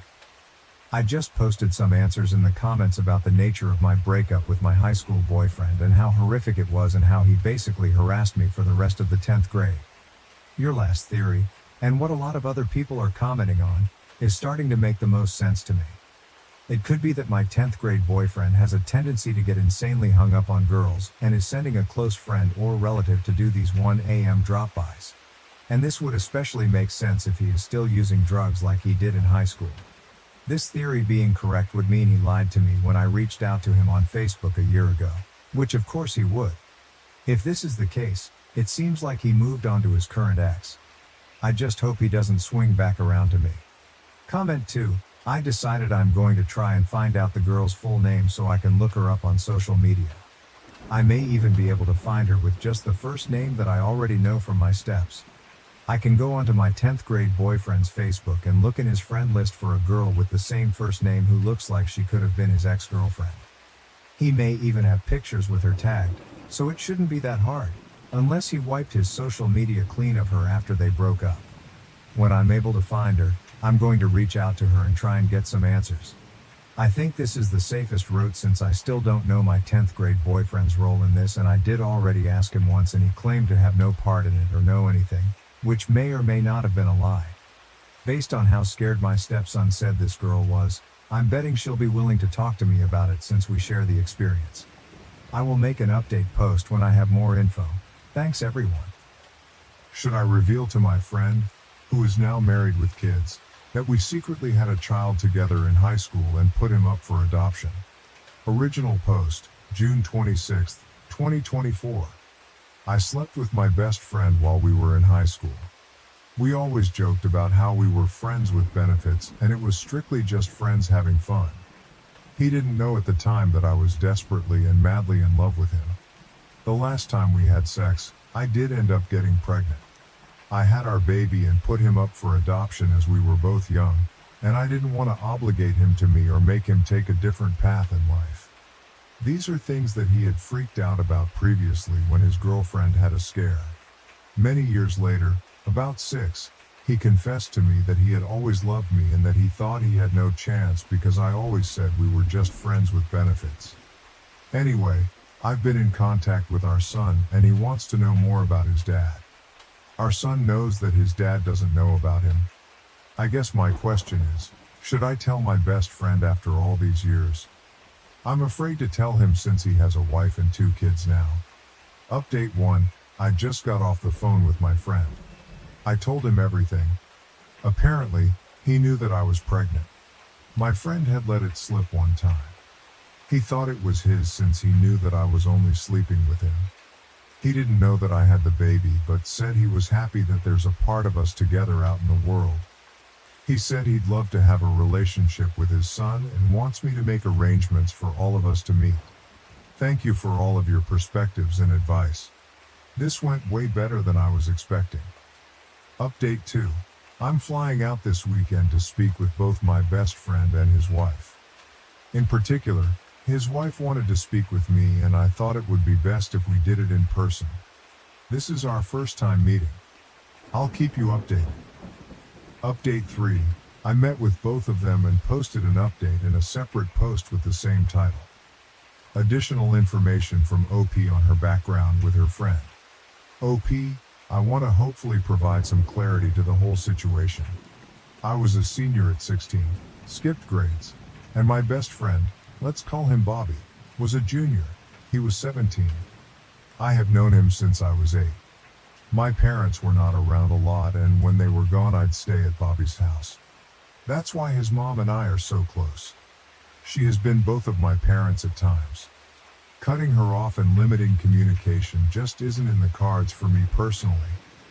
I just posted some answers in the comments about the nature of my breakup with my high school boyfriend and how horrific it was and how he basically harassed me for the rest of the 10th grade. Your last theory, and what a lot of other people are commenting on, is starting to make the most sense to me. It could be that my 10th grade boyfriend has a tendency to get insanely hung up on girls and is sending a close friend or relative to do these 1 a.m. drop-bys. And this would especially make sense if he is still using drugs like he did in high school. This theory being correct would mean he lied to me when I reached out to him on Facebook a year ago, which of course he would. If this is the case, it seems like he moved on to his current ex. I just hope he doesn't swing back around to me. Comment 2. I decided I'm going to try and find out the girl's full name so I can look her up on social media. I may even be able to find her with just the first name that I already know from my steps. I can go onto my 10th grade boyfriend's Facebook and look in his friend list for a girl with the same first name who looks like she could have been his ex-girlfriend. He may even have pictures with her tagged, so it shouldn't be that hard, unless he wiped his social media clean of her after they broke up. When I'm able to find her, I'm going to reach out to her and try and get some answers. I think this is the safest route since I still don't know my 10th grade boyfriend's role in this, and I did already ask him once and he claimed to have no part in it or know anything, which may or may not have been a lie. Based on how scared my stepson said this girl was, I'm betting she'll be willing to talk to me about it since we share the experience. I will make an update post when I have more info. Thanks everyone. Should I reveal to my friend, who is now married with kids, that we secretly had a child together in high school and put him up for adoption? Original post, June 26, 2024. I slept with my best friend while we were in high school. We always joked about how we were friends with benefits and it was strictly just friends having fun. He didn't know at the time that I was desperately and madly in love with him. The last time we had sex, I did end up getting pregnant. I had our baby and put him up for adoption as we were both young, and I didn't want to obligate him to me or make him take a different path in life. These are things that he had freaked out about previously when his girlfriend had a scare. Many years later, about 6, he confessed to me that he had always loved me and that he thought he had no chance because I always said we were just friends with benefits. Anyway, I've been in contact with our son and he wants to know more about his dad. Our son knows that his dad doesn't know about him. I guess my question is, should I tell my best friend after all these years? I'm afraid to tell him since he has a wife and 2 kids now. Update 1, I just got off the phone with my friend. I told him everything. Apparently, he knew that I was pregnant. My friend had let it slip one time. He thought it was his since he knew that I was only sleeping with him. He didn't know that I had the baby, but said he was happy that there's a part of us together out in the world. He said he'd love to have a relationship with his son and wants me to make arrangements for all of us to meet. Thank you for all of your perspectives and advice. This went way better than I was expecting. Update 2. I'm flying out this weekend to speak with both my best friend and his wife. In particular, his wife wanted to speak with me and I thought it would be best if we did it in person. This is our first time meeting. I'll keep you updated. Update 3. I met with both of them and posted an update in a separate post with the same title. Additional information from OP on her background with her friend. OP, I want to hopefully provide some clarity to the whole situation. I was a senior at 16, skipped grades, and my best friend, let's call him Bobby, was a junior. He was 17. I have known him since I was 8. My parents were not around a lot, and when they were gone I'd stay at Bobby's house. That's why his mom and I are so close. She has been both of my parents at times. Cutting her off and limiting communication just isn't in the cards for me personally,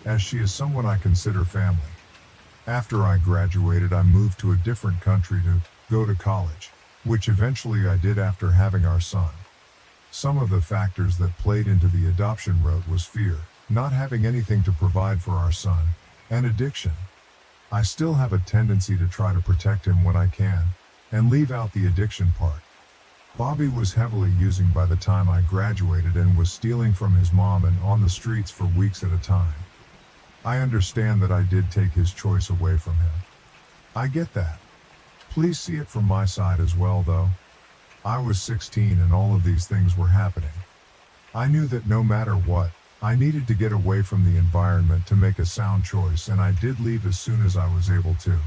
as she is someone I consider family. After I graduated, I moved to a different country to go to college, which eventually I did after having our son. Some of the factors that played into the adoption route was fear, not having anything to provide for our son, and addiction. I still have a tendency to try to protect him when I can, and leave out the addiction part. Bobby was heavily using by the time I graduated and was stealing from his mom and on the streets for weeks at a time. I understand that I did take his choice away from him. I get that. Please see it from my side as well though. I was 16 and all of these things were happening. I knew that no matter what, I needed to get away from the environment to make a sound choice, and I did leave as soon as I was able to.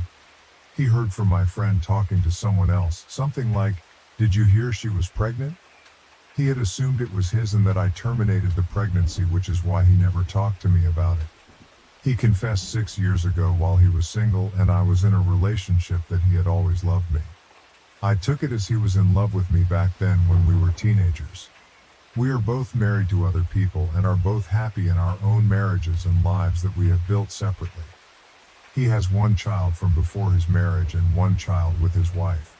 He heard from my friend talking to someone else, something like, "Did you hear she was pregnant?" He had assumed it was his and that I terminated the pregnancy, which is why he never talked to me about it. He confessed 6 years ago while he was single and I was in a relationship that he had always loved me. I took it as he was in love with me back then when we were teenagers. We are both married to other people and are both happy in our own marriages and lives that we have built separately. He has one child from before his marriage and one child with his wife.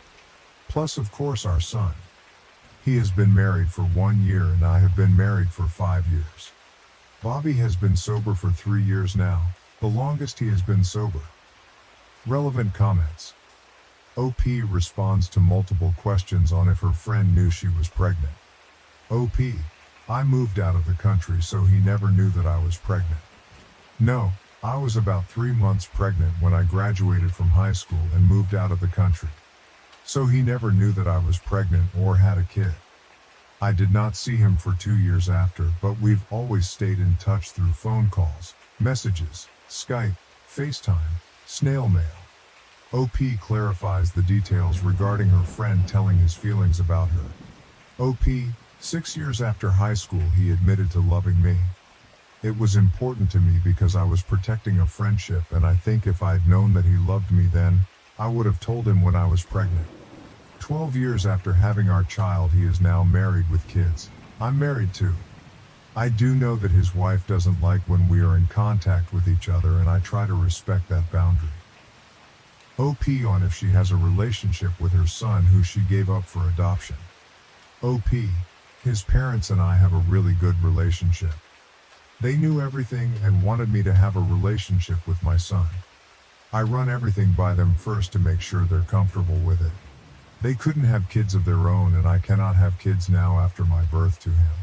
Plus, of course, our son. He has been married for 1 year and I have been married for 5 years. Bobby has been sober for 3 years now, the longest he has been sober. Relevant comments. OP responds to multiple questions on if her friend knew she was pregnant. OP, I moved out of the country so he never knew that I was pregnant. No, I was about 3 months pregnant when I graduated from high school and moved out of the country. So he never knew that I was pregnant or had a kid. I did not see him for 2 years after, but we've always stayed in touch through phone calls, messages, Skype, FaceTime, snail mail. OP clarifies the details regarding her friend telling his feelings about her. OP, 6 years after high school he admitted to loving me. It was important to me because I was protecting a friendship, and I think if I'd known that he loved me then, I would have told him when I was pregnant. 12 years after having our child he is now married with kids. I'm married too. I do know that his wife doesn't like when we are in contact with each other, and I try to respect that boundary. OP on if she has a relationship with her son who she gave up for adoption. OP, his parents and I have a really good relationship. They knew everything and wanted me to have a relationship with my son. I run everything by them first to make sure they're comfortable with it. They couldn't have kids of their own and I cannot have kids now after my birth to him.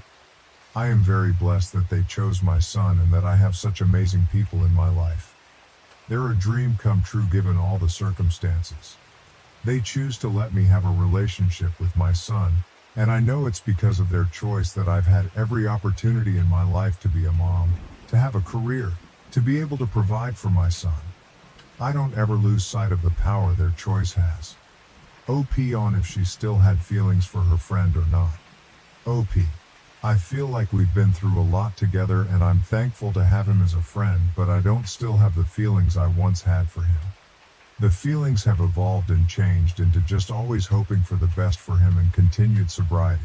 I am very blessed that they chose my son and that I have such amazing people in my life. They're a dream come true given all the circumstances. They choose to let me have a relationship with my son, and I know it's because of their choice that I've had every opportunity in my life to be a mom, to have a career, to be able to provide for my son. I don't ever lose sight of the power their choice has. OP on if she still had feelings for her friend or not. OP, I feel like we've been through a lot together and I'm thankful to have him as a friend, but I don't still have the feelings I once had for him. The feelings have evolved and changed into just always hoping for the best for him and continued sobriety.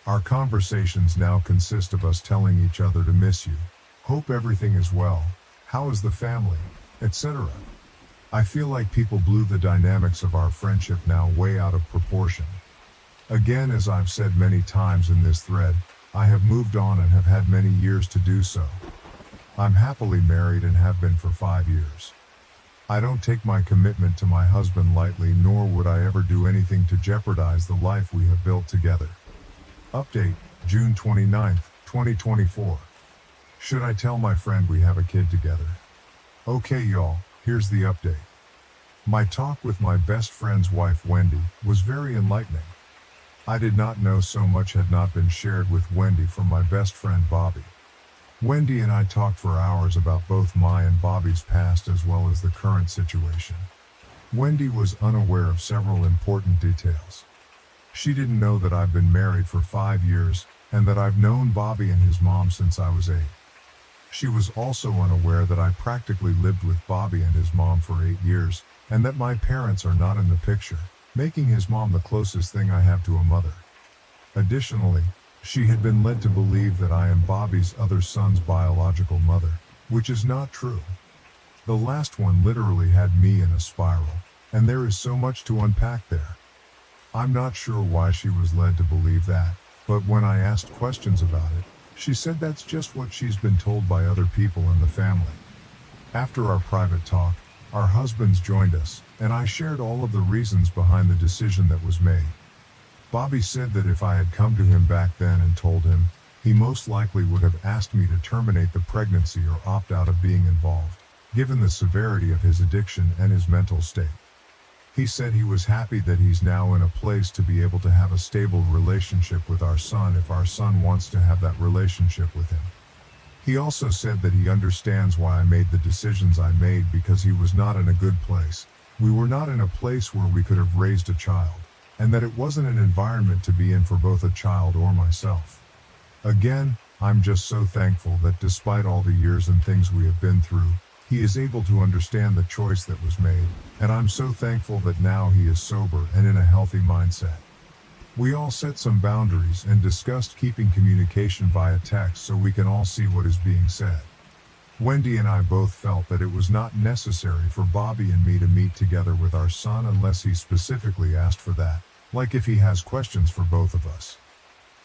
Our conversations now consist of us telling each other to miss you, hope everything is well, how is the family, etc. I feel like people blew the dynamics of our friendship now way out of proportion. Again, as I've said many times in this thread, I have moved on and have had many years to do so. I'm happily married and have been for 5 years. I don't take my commitment to my husband lightly, nor would I ever do anything to jeopardize the life we have built together. Update, June 29, 2024. Should I tell my friend we have a kid together? Okay y'all, here's the update. My talk with my best friend's wife Wendy was very enlightening. I did not know so much had not been shared with Wendy from my best friend Bobby. Wendy and I talked for hours about both my and Bobby's past as well as the current situation. Wendy was unaware of several important details. She didn't know that I've been married for 5 years and that I've known Bobby and his mom since I was 8. She was also unaware that I practically lived with Bobby and his mom for 8 years and that my parents are not in the picture, making his mom the closest thing I have to a mother. Additionally, she had been led to believe that I am Bobby's other son's biological mother, which is not true. The last one literally had me in a spiral, and there is so much to unpack there. I'm not sure why she was led to believe that, but when I asked questions about it, she said that's just what she's been told by other people in the family. After our private talk, our husbands joined us, and I shared all of the reasons behind the decision that was made. Bobby said that if I had come to him back then and told him, he most likely would have asked me to terminate the pregnancy or opt out of being involved, given the severity of his addiction and his mental state. He said he was happy that he's now in a place to be able to have a stable relationship with our son if our son wants to have that relationship with him. He also said that he understands why I made the decisions I made because he was not in a good place. We were not in a place where we could have raised a child, and that it wasn't an environment to be in for both a child or myself. Again, I'm just so thankful that despite all the years and things we have been through, he is able to understand the choice that was made, and I'm so thankful that now he is sober and in a healthy mindset. We all set some boundaries and discussed keeping communication via text so we can all see what is being said. Wendy and I both felt that it was not necessary for Bobby and me to meet together with our son unless he specifically asked for that, like if he has questions for both of us.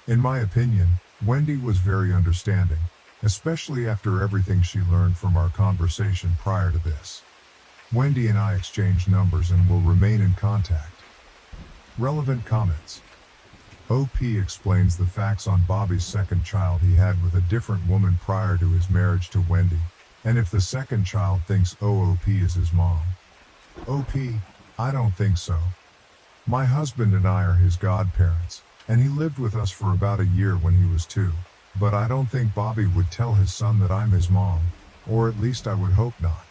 In my opinion, Wendy was very understanding, especially after everything she learned from our conversation prior to this. Wendy and I exchanged numbers and will remain in contact. Relevant comments. OP explains the facts on Bobby's second child he had with a different woman prior to his marriage to Wendy, and if the second child thinks OP is his mom. OP, I don't think so. My husband and I are his godparents, and he lived with us for about a year when he was 2, but I don't think Bobby would tell his son that I'm his mom, or at least I would hope not.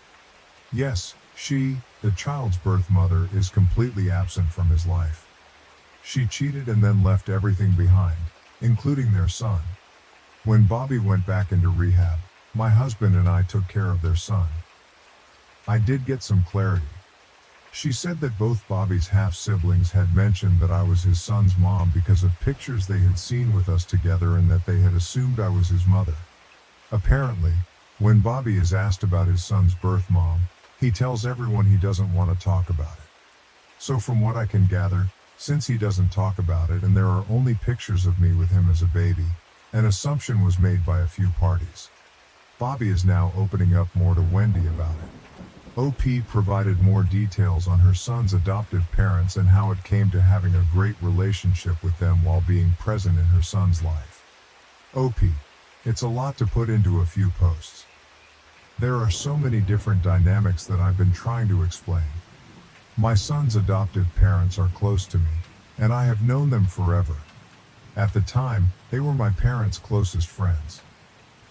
Yes, she, the child's birth mother, is completely absent from his life. She cheated and then left everything behind, including their son. When Bobby went back into rehab, my husband and I took care of their son. I did get some clarity. She said that both Bobby's half-siblings had mentioned that I was his son's mom because of pictures they had seen with us together and that they had assumed I was his mother. Apparently, when Bobby is asked about his son's birth mom, he tells everyone he doesn't want to talk about it. So from what I can gather, since he doesn't talk about it and there are only pictures of me with him as a baby, an assumption was made by a few parties. Bobby is now opening up more to Wendy about it. OP provided more details on her son's adoptive parents and how it came to having a great relationship with them while being present in her son's life. OP, it's a lot to put into a few posts. There are so many different dynamics that I've been trying to explain. My son's adoptive parents are close to me, and I have known them forever. At the time, they were my parents' closest friends.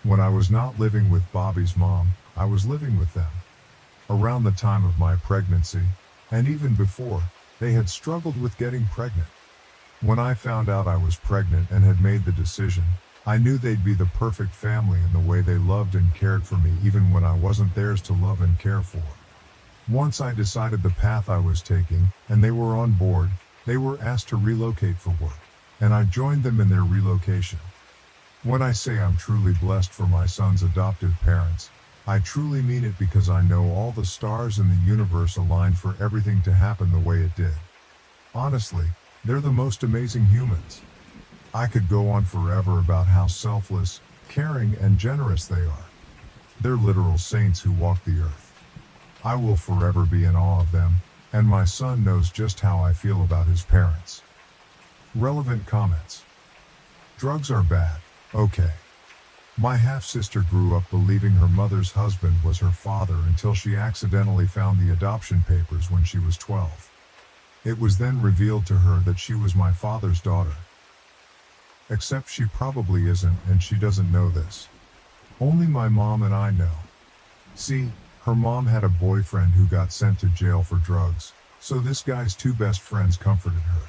When I was not living with Bobby's mom, I was living with them. Around the time of my pregnancy, and even before, they had struggled with getting pregnant. When I found out I was pregnant and had made the decision, I knew they'd be the perfect family in the way they loved and cared for me even when I wasn't theirs to love and care for. Once I decided the path I was taking, and they were on board, they were asked to relocate for work, and I joined them in their relocation. When I say I'm truly blessed for my son's adoptive parents, I truly mean it because I know all the stars in the universe aligned for everything to happen the way it did. Honestly, they're the most amazing humans. I could go on forever about how selfless, caring, and generous they are. They're literal saints who walk the earth. I will forever be in awe of them, and my son knows just how I feel about his parents. Relevant comments. Drugs are bad, okay. My half-sister grew up believing her mother's husband was her father until she accidentally found the adoption papers when she was 12. It was then revealed to her that she was my father's daughter. Except she probably isn't, and she doesn't know this. Only my mom and I know. See, her mom had a boyfriend who got sent to jail for drugs, so this guy's 2 best friends comforted her.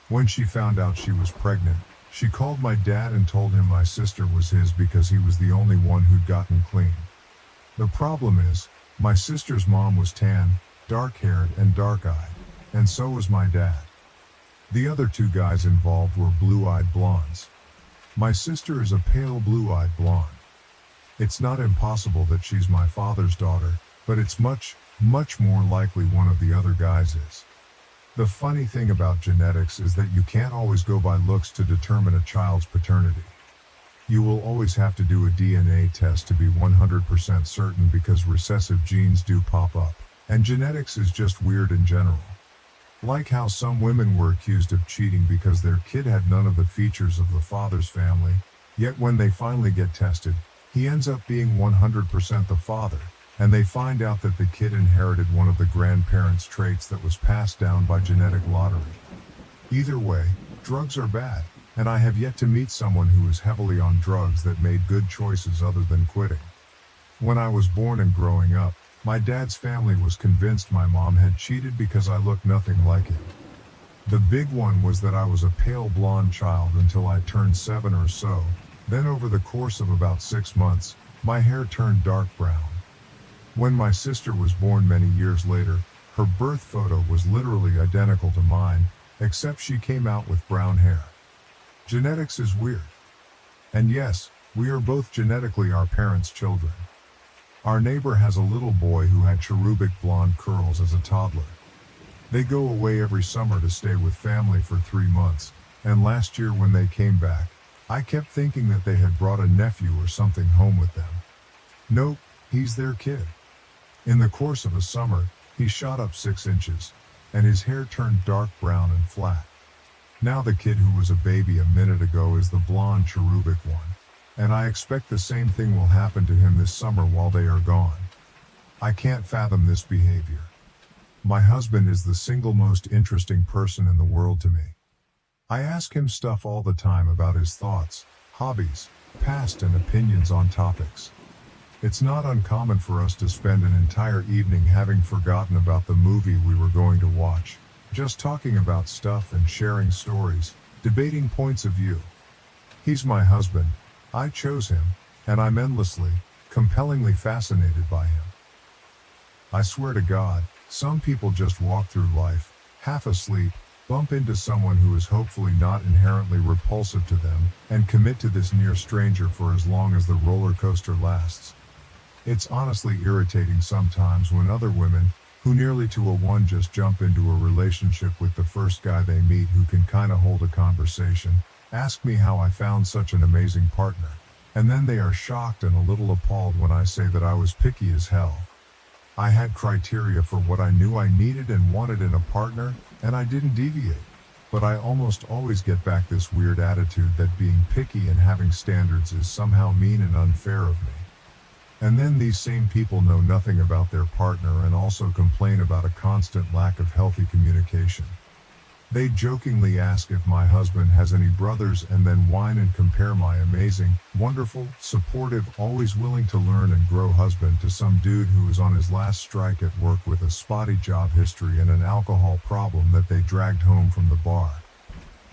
When she found out she was pregnant, she called my dad and told him my sister was his because he was the only one who'd gotten clean. The problem is, my sister's mom was tan, dark-haired, and dark-eyed, and so was my dad. The other 2 guys involved were blue-eyed blondes. My sister is a pale blue-eyed blonde. It's not impossible that she's my father's daughter, but it's much, much more likely one of the other guys is. The funny thing about genetics is that you can't always go by looks to determine a child's paternity. You will always have to do a DNA test to be 100% certain because recessive genes do pop up. And genetics is just weird in general. Like how some women were accused of cheating because their kid had none of the features of the father's family, yet when they finally get tested, he ends up being 100% the father, and they find out that the kid inherited one of the grandparents' traits that was passed down by genetic lottery. Either way, drugs are bad, and I have yet to meet someone who is heavily on drugs that made good choices other than quitting. When I was born and growing up, my dad's family was convinced my mom had cheated because I looked nothing like it. The big one was that I was a pale blonde child until I turned 7 or so, then over the course of about 6 months, my hair turned dark brown. When my sister was born many years later, her birth photo was literally identical to mine, except she came out with brown hair. Genetics is weird. And yes, we are both genetically our parents' children. Our neighbor has a little boy who had cherubic blonde curls as a toddler. They go away every summer to stay with family for 3 months, and last year when they came back, I kept thinking that they had brought a nephew or something home with them. Nope, he's their kid. In the course of a summer, he shot up 6 inches, and his hair turned dark brown and flat. Now the kid who was a baby a minute ago is the blonde cherubic one, and I expect the same thing will happen to him this summer while they are gone. I can't fathom this behavior. My husband is the single most interesting person in the world to me. I ask him stuff all the time about his thoughts, hobbies, past and opinions on topics. It's not uncommon for us to spend an entire evening having forgotten about the movie we were going to watch, just talking about stuff and sharing stories, debating points of view. He's my husband, I chose him, and I'm endlessly, compellingly fascinated by him. I swear to God, some people just walk through life, half asleep, bump into someone who is hopefully not inherently repulsive to them, and commit to this near stranger for as long as the roller coaster lasts. It's honestly irritating sometimes when other women, who nearly to a one just jump into a relationship with the first guy they meet who can kinda hold a conversation, ask me how I found such an amazing partner, and then they are shocked and a little appalled when I say that I was picky as hell. I had criteria for what I knew I needed and wanted in a partner, and I didn't deviate. But I almost always get back this weird attitude that being picky and having standards is somehow mean and unfair of me. And then these same people know nothing about their partner and also complain about a constant lack of healthy communication. They jokingly ask if my husband has any brothers and then whine and compare my amazing, wonderful, supportive, always willing to learn and grow husband to some dude who is on his last strike at work with a spotty job history and an alcohol problem that they dragged home from the bar.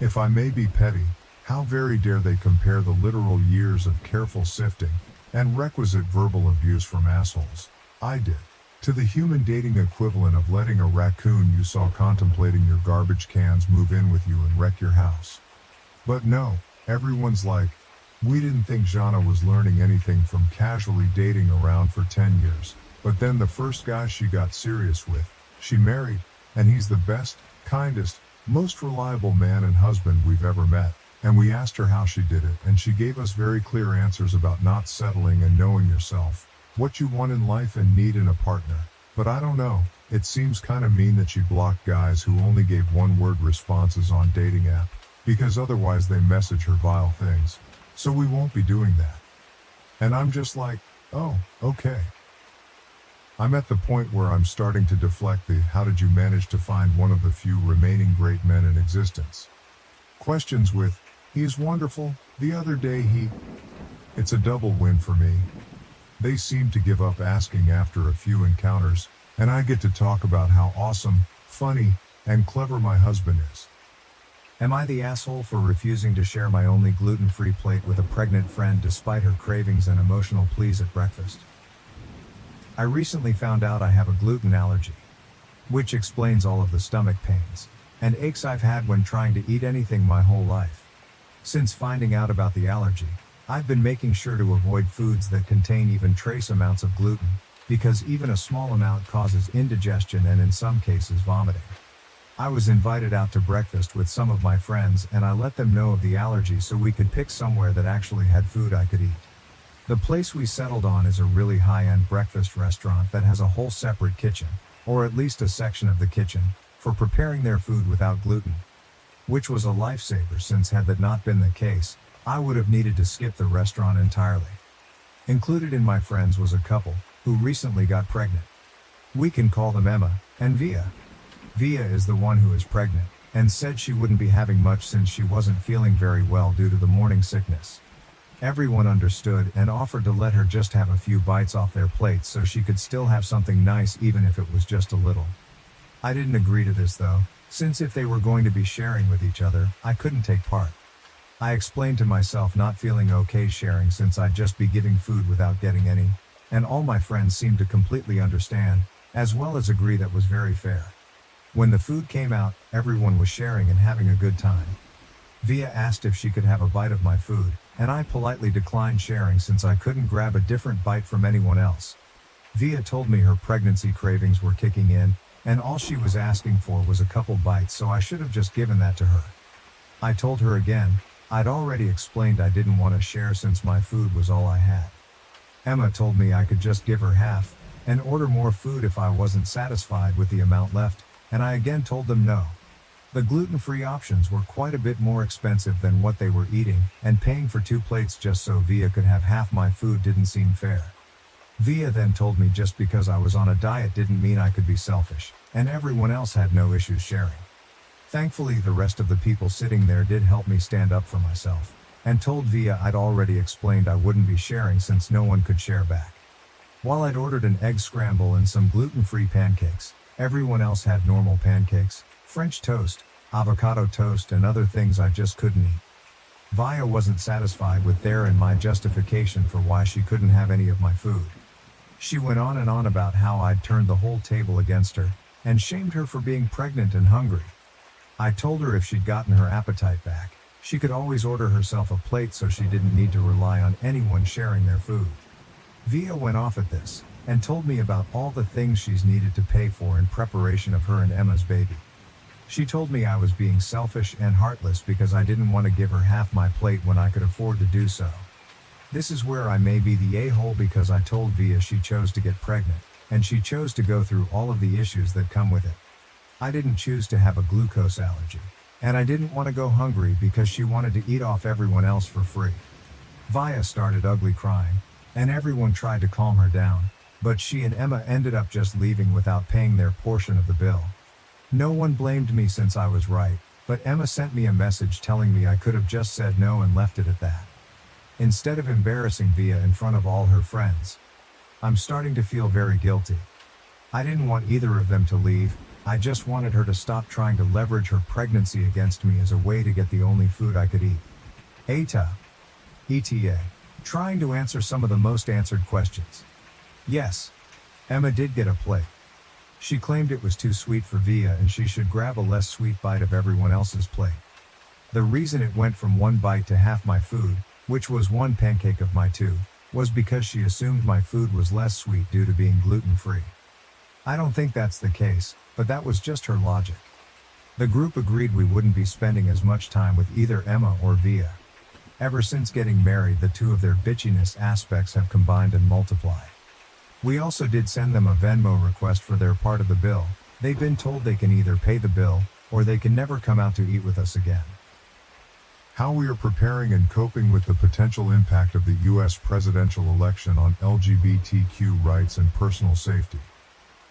If I may be petty, how very dare they compare the literal years of careful sifting and requisite verbal abuse from assholes I did to the human dating equivalent of letting a raccoon you saw contemplating your garbage cans move in with you and wreck your house. But no, everyone's like, we didn't think Jana was learning anything from casually dating around for 10 years, but then the first guy she got serious with, she married, and he's the best, kindest, most reliable man and husband we've ever met. And we asked her how she did it, and she gave us very clear answers about not settling and knowing yourself, what you want in life and need in a partner. But I don't know, it seems kinda mean that she blocked guys who only gave one-word responses on dating app, because otherwise they message her vile things. So we won't be doing that. And I'm just like, oh, okay. I'm at the point where I'm starting to deflect the how did you manage to find one of the few remaining great men in existence questions with, he is wonderful, the other day It's a double win for me. They seem to give up asking after a few encounters, and I get to talk about how awesome, funny, and clever my husband is. Am I the asshole for refusing to share my only gluten-free plate with a pregnant friend despite her cravings and emotional pleas at breakfast? I recently found out I have a gluten allergy, which explains all of the stomach pains and aches I've had when trying to eat anything my whole life. Since finding out about the allergy, I've been making sure to avoid foods that contain even trace amounts of gluten, because even a small amount causes indigestion and in some cases vomiting. I was invited out to breakfast with some of my friends and I let them know of the allergy so we could pick somewhere that actually had food I could eat. The place we settled on is a really high-end breakfast restaurant that has a whole separate kitchen, or at least a section of the kitchen, for preparing their food without gluten. Which was a lifesaver since had that not been the case, I would have needed to skip the restaurant entirely. Included in my friends was a couple, who recently got pregnant. We can call them Emma and Via. Via is the one who is pregnant, and said she wouldn't be having much since she wasn't feeling very well due to the morning sickness. Everyone understood and offered to let her just have a few bites off their plates so she could still have something nice even if it was just a little. I didn't agree to this though, since if they were going to be sharing with each other, I couldn't take part. I explained to myself not feeling okay sharing since I'd just be giving food without getting any, and all my friends seemed to completely understand, as well as agree that was very fair. When the food came out, everyone was sharing and having a good time. Via asked if she could have a bite of my food, and I politely declined sharing since I couldn't grab a different bite from anyone else. Via told me her pregnancy cravings were kicking in, and all she was asking for was a couple bites, so I should have just given that to her. I told her again, I'd already explained I didn't want to share since my food was all I had. Emma told me I could just give her half, and order more food if I wasn't satisfied with the amount left, and I again told them no. The gluten-free options were quite a bit more expensive than what they were eating, and paying for 2 plates just so Via could have half my food didn't seem fair. Via then told me just because I was on a diet didn't mean I could be selfish, and everyone else had no issues sharing. Thankfully, the rest of the people sitting there did help me stand up for myself, and told Via I'd already explained I wouldn't be sharing since no one could share back. While I'd ordered an egg scramble and some gluten-free pancakes, everyone else had normal pancakes, French toast, avocado toast, and other things I just couldn't eat. Via wasn't satisfied with their and my justification for why she couldn't have any of my food. She went on and on about how I'd turned the whole table against her, and shamed her for being pregnant and hungry. I told her if she'd gotten her appetite back, she could always order herself a plate so she didn't need to rely on anyone sharing their food. Via went off at this, and told me about all the things she's needed to pay for in preparation of her and Emma's baby. She told me I was being selfish and heartless because I didn't want to give her half my plate when I could afford to do so. This is where I may be the a-hole because I told Via she chose to get pregnant, and she chose to go through all of the issues that come with it. I didn't choose to have a glucose allergy, and I didn't want to go hungry because she wanted to eat off everyone else for free. Via started ugly crying, and everyone tried to calm her down, but she and Emma ended up just leaving without paying their portion of the bill. No one blamed me since I was right, but Emma sent me a message telling me I could have just said no and left it at that. Instead of embarrassing Via in front of all her friends. I'm starting to feel very guilty. I didn't want either of them to leave, I just wanted her to stop trying to leverage her pregnancy against me as a way to get the only food I could eat. AITA. ETA. Trying to answer some of the most answered questions. Yes. Emma did get a plate. She claimed it was too sweet for Via and she should grab a less sweet bite of everyone else's plate. The reason it went from 1 bite to half my food, which was 1 pancake of my 2, was because she assumed my food was less sweet due to being gluten-free. I don't think that's the case, but that was just her logic. The group agreed we wouldn't be spending as much time with either Emma or Via. Ever since getting married, the two of their bitchiness aspects have combined and multiplied. We also did send them a Venmo request for their part of the bill. They've been told they can either pay the bill, or they can never come out to eat with us again. How we are preparing and coping with the potential impact of the U.S. presidential election on LGBTQ rights and personal safety.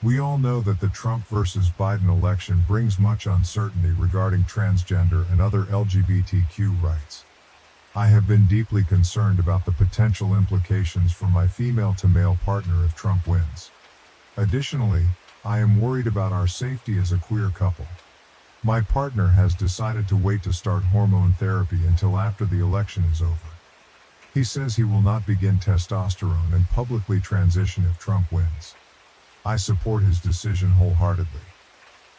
We all know that the Trump versus Biden election brings much uncertainty regarding transgender and other LGBTQ rights. I have been deeply concerned about the potential implications for my female-to-male partner if Trump wins. Additionally, I am worried about our safety as a queer couple. My partner has decided to wait to start hormone therapy until after the election is over. He says he will not begin testosterone and publicly transition if Trump wins. I support his decision wholeheartedly.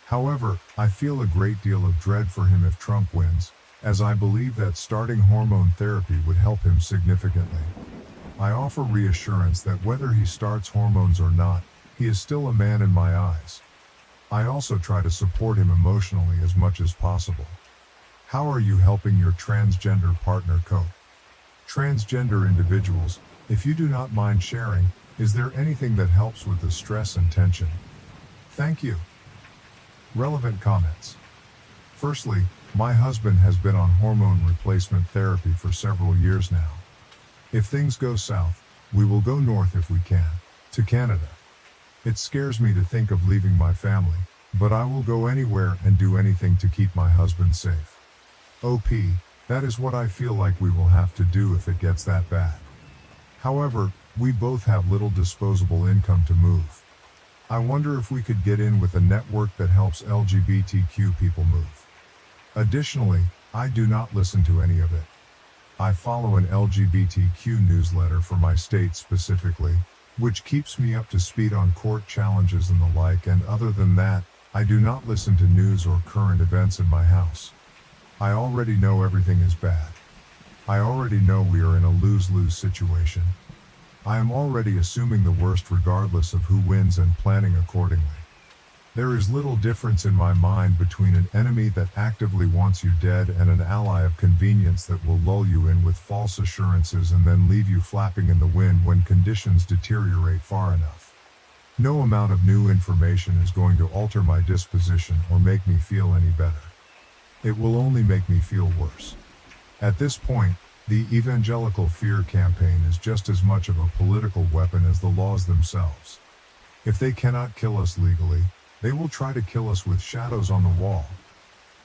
However, I feel a great deal of dread for him if Trump wins, as I believe that starting hormone therapy would help him significantly. I offer reassurance that whether he starts hormones or not, he is still a man in my eyes. I also try to support him emotionally as much as possible. How are you helping your transgender partner cope? Transgender individuals, if you do not mind sharing, is there anything that helps with the stress and tension? Thank you. Relevant comments. Firstly, my husband has been on hormone replacement therapy for several years now. If things go south, we will go north if we can, to Canada. It scares me to think of leaving my family, but I will go anywhere and do anything to keep my husband safe. OP, that is what I feel like we will have to do if it gets that bad. However, we both have little disposable income to move. I wonder if we could get in with a network that helps LGBTQ people move. Additionally, I do not listen to any of it. I follow an LGBTQ newsletter for my state specifically, which keeps me up to speed on court challenges and the like, and other than that, I do not listen to news or current events in my house. I already know everything is bad. I already know we are in a lose-lose situation. I am already assuming the worst regardless of who wins and planning accordingly. There is little difference in my mind between an enemy that actively wants you dead and an ally of convenience that will lull you in with false assurances and then leave you flapping in the wind when conditions deteriorate far enough. No amount of new information is going to alter my disposition or make me feel any better. It will only make me feel worse. At this point, the evangelical fear campaign is just as much of a political weapon as the laws themselves. If they cannot kill us legally, they will try to kill us with shadows on the wall.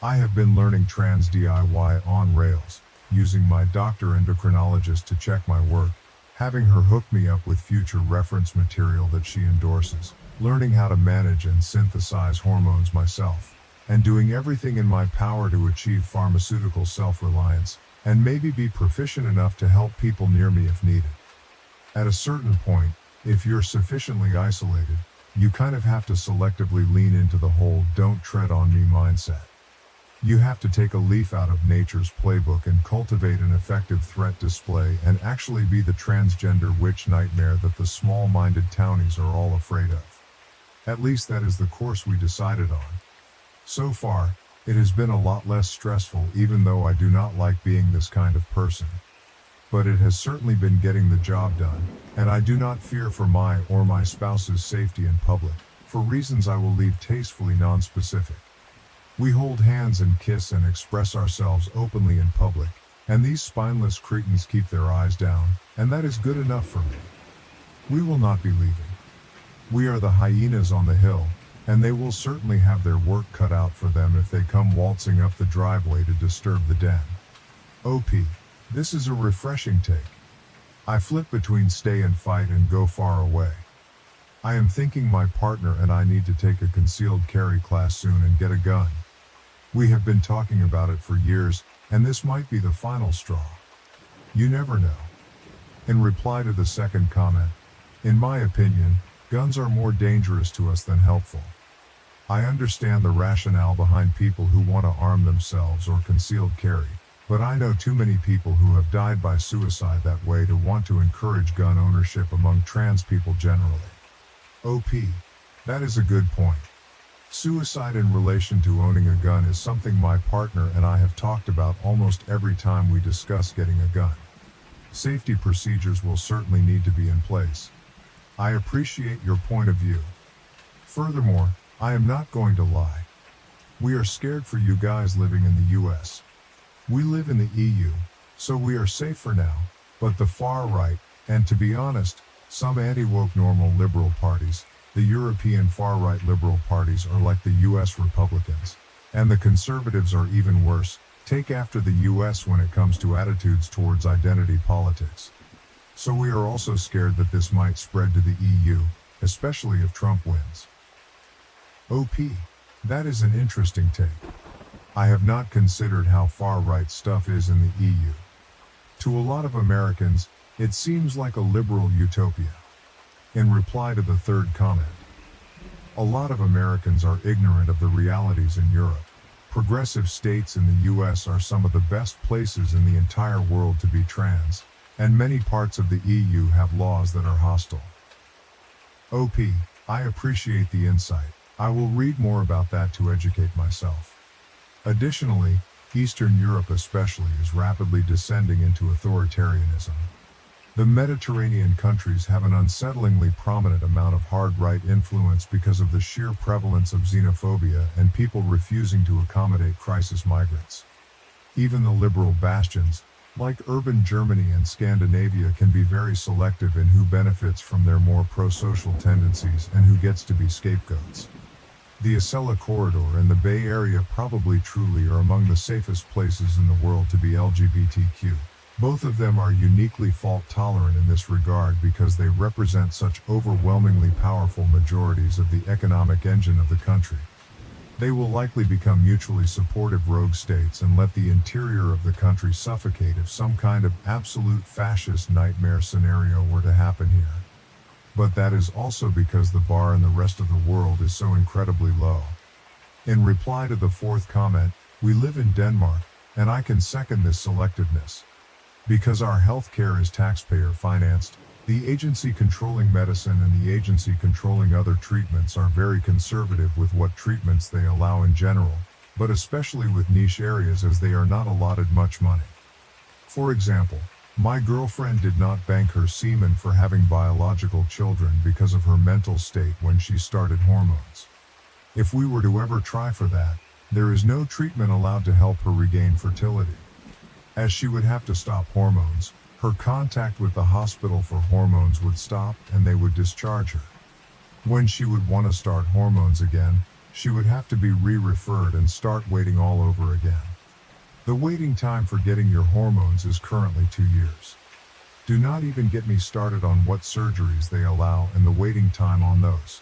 I have been learning trans DIY on rails, using my doctor endocrinologist to check my work, having her hook me up with future reference material that she endorses, learning how to manage and synthesize hormones myself, and doing everything in my power to achieve pharmaceutical self-reliance, and maybe be proficient enough to help people near me if needed. At a certain point, if you're sufficiently isolated, you kind of have to selectively lean into the whole "don't tread on me" mindset. You have to take a leaf out of nature's playbook and cultivate an effective threat display and actually be the transgender witch nightmare that the small-minded townies are all afraid of. At least that is the course we decided on. So far, it has been a lot less stressful, even though I do not like being this kind of person. But it has certainly been getting the job done, and I do not fear for my or my spouse's safety in public, for reasons I will leave tastefully non-specific. We hold hands and kiss and express ourselves openly in public, and these spineless cretins keep their eyes down, and that is good enough for me. We will not be leaving. We are the hyenas on the hill, and they will certainly have their work cut out for them if they come waltzing up the driveway to disturb the den. OP. This is a refreshing take. I flip between stay and fight and go far away. I am thinking my partner and I need to take a concealed carry class soon and get a gun. We have been talking about it for years, and this might be the final straw. You never know. In reply to the second comment, in my opinion, guns are more dangerous to us than helpful. I understand the rationale behind people who want to arm themselves or concealed carry, but I know too many people who have died by suicide that way to want to encourage gun ownership among trans people generally. OP. That is a good point. Suicide in relation to owning a gun is something my partner and I have talked about almost every time we discuss getting a gun. Safety procedures will certainly need to be in place. I appreciate your point of view. Furthermore, I am not going to lie. We are scared for you guys living in the US. We live in the EU, so we are safe for now, but the far right, and to be honest, some anti-woke normal liberal parties, the European far-right liberal parties are like the US Republicans, and the conservatives are even worse, take after the US when it comes to attitudes towards identity politics. So we are also scared that this might spread to the EU, especially if Trump wins. OP. That is an interesting take. I have not considered how far-right stuff is in the EU. To a lot of Americans, it seems like a liberal utopia. In reply to the third comment, a lot of Americans are ignorant of the realities in Europe. Progressive states in the US are some of the best places in the entire world to be trans, and many parts of the EU have laws that are hostile. OP, I appreciate the insight. I will read more about that to educate myself. Additionally, Eastern Europe especially is rapidly descending into authoritarianism. The Mediterranean countries have an unsettlingly prominent amount of hard-right influence because of the sheer prevalence of xenophobia and people refusing to accommodate crisis migrants. Even the liberal bastions, like urban Germany and Scandinavia, can be very selective in who benefits from their more pro-social tendencies and who gets to be scapegoats. The Acela corridor and the Bay Area probably truly are among the safest places in the world to be LGBTQ. Both of them are uniquely fault-tolerant in this regard because they represent such overwhelmingly powerful majorities of the economic engine of the country. They will likely become mutually supportive rogue states and let the interior of the country suffocate if some kind of absolute fascist nightmare scenario were to happen here. But that is also because the bar in the rest of the world is so incredibly low. In reply to the fourth comment, we live in Denmark, and I can second this selectiveness. Because our healthcare is taxpayer-financed, the agency controlling medicine and the agency controlling other treatments are very conservative with what treatments they allow in general, but especially with niche areas as they are not allotted much money. For example, my girlfriend did not bank her semen for having biological children because of her mental state when she started hormones. If we were to ever try for that, there is no treatment allowed to help her regain fertility. As she would have to stop hormones, her contact with the hospital for hormones would stop and they would discharge her. When she would want to start hormones again, she would have to be re-referred and start waiting all over again. The waiting time for getting your hormones is currently 2 years. Do not even get me started on what surgeries they allow and the waiting time on those.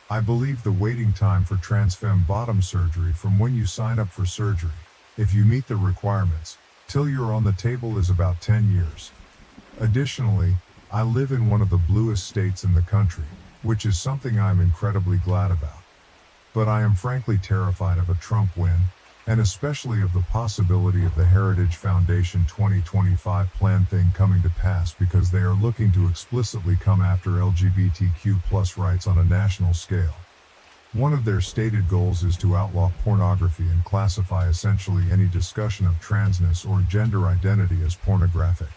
I believe the waiting time for transfem bottom surgery from when you sign up for surgery, if you meet the requirements, till you're on the table is about 10 years. Additionally, I live in one of the bluest states in the country, which is something I'm incredibly glad about. But I am frankly terrified of a Trump win, and especially of the possibility of the Heritage Foundation 2025 plan thing coming to pass because they are looking to explicitly come after LGBTQ+ rights on a national scale. One of their stated goals is to outlaw pornography and classify essentially any discussion of transness or gender identity as pornographic.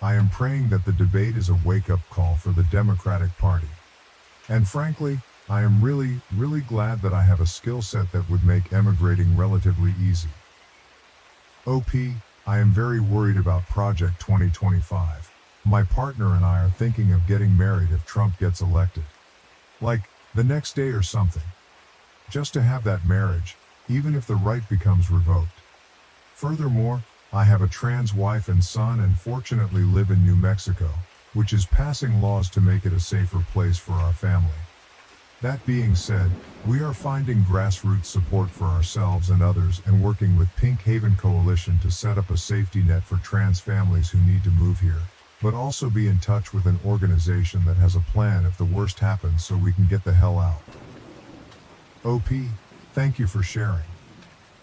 I am praying that the debate is a wake-up call for the Democratic Party. And frankly, I am really glad that I have a skill set that would make emigrating relatively easy. OP, I am very worried about Project 2025. My partner and I are thinking of getting married if Trump gets elected. Like, the next day or something. Just to have that marriage, even if the right becomes revoked. Furthermore, I have a trans wife and son and fortunately live in New Mexico, which is passing laws to make it a safer place for our family. That being said, we are finding grassroots support for ourselves and others and working with Pink Haven Coalition to set up a safety net for trans families who need to move here, but also be in touch with an organization that has a plan if the worst happens so we can get the hell out. OP, thank you for sharing.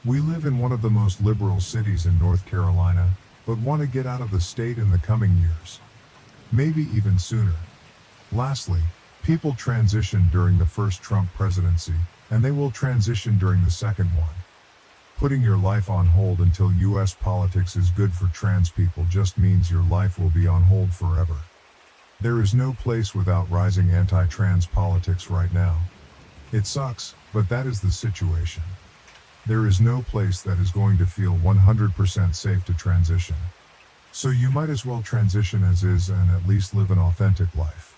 We live in one of the most liberal cities in North Carolina, but want to get out of the state in the coming years. Maybe even sooner. Lastly, people transition during the first Trump presidency, and they will transition during the second one. Putting your life on hold until U.S. politics is good for trans people just means your life will be on hold forever. There is no place without rising anti-trans politics right now. It sucks, but that is the situation. There is no place that is going to feel 100% safe to transition. So you might as well transition as is and at least live an authentic life.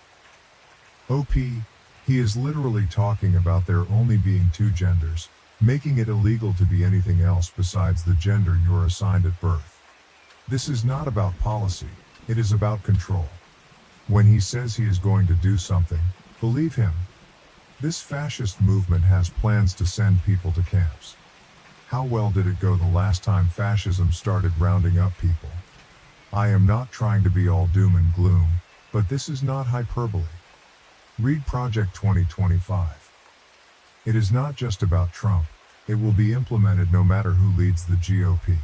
OP, he is literally talking about there only being 2 genders, making it illegal to be anything else besides the gender you're assigned at birth. This is not about policy, it is about control. When he says he is going to do something, believe him. This fascist movement has plans to send people to camps. How well did it go the last time fascism started rounding up people? I am not trying to be all doom and gloom, but this is not hyperbole. Read Project 2025. It is not just about Trump, it will be implemented no matter who leads the GOP.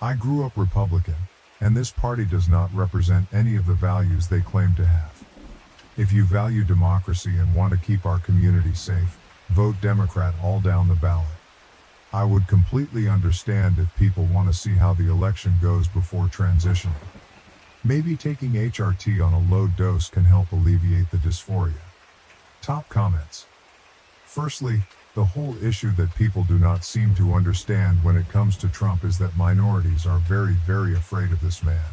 I grew up Republican, and this party does not represent any of the values they claim to have. If you value democracy and want to keep our community safe, vote Democrat all down the ballot. I would completely understand if people want to see how the election goes before transitioning. Maybe taking HRT on a low dose can help alleviate the dysphoria. Top comments. Firstly, the whole issue that people do not seem to understand when it comes to Trump is that minorities are very, very afraid of this man.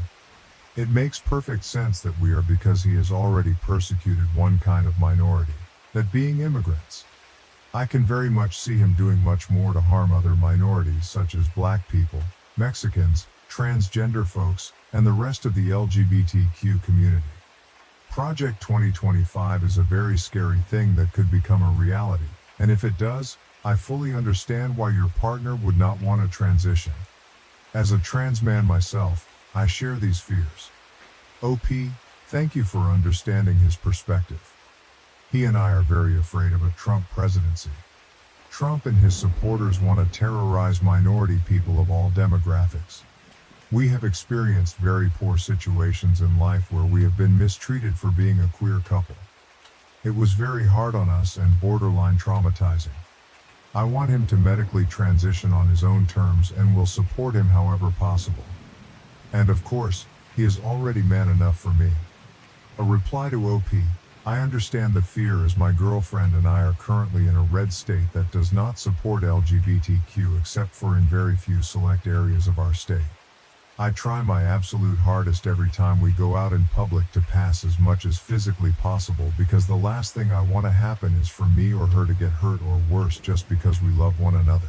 It makes perfect sense that we are, because he has already persecuted one kind of minority, that being immigrants. I can very much see him doing much more to harm other minorities such as black people, Mexicans, transgender folks, and the rest of the LGBTQ community. Project 2025 is a very scary thing that could become a reality, and if it does, I fully understand why your partner would not want to transition. As a trans man myself, I share these fears. OP, thank you for understanding his perspective. He and I are very afraid of a Trump presidency. Trump and his supporters want to terrorize minority people of all demographics. We have experienced very poor situations in life where we have been mistreated for being a queer couple. It was very hard on us and borderline traumatizing. I want him to medically transition on his own terms and will support him however possible. And of course, he is already man enough for me. A reply to OP, I understand the fear as my girlfriend and I are currently in a red state that does not support LGBTQ except for in very few select areas of our state. I try my absolute hardest every time we go out in public to pass as much as physically possible, because the last thing I want to happen is for me or her to get hurt or worse just because we love one another.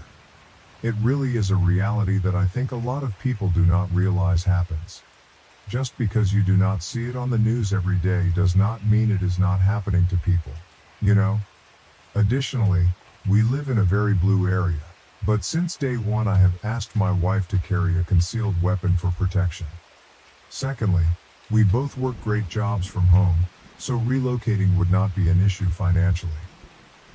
It really is a reality that I think a lot of people do not realize happens. Just because you do not see it on the news every day does not mean it is not happening to people, you know? Additionally, we live in a very blue area. But since day one I have asked my wife to carry a concealed weapon for protection. Secondly, we both work great jobs from home, so relocating would not be an issue financially.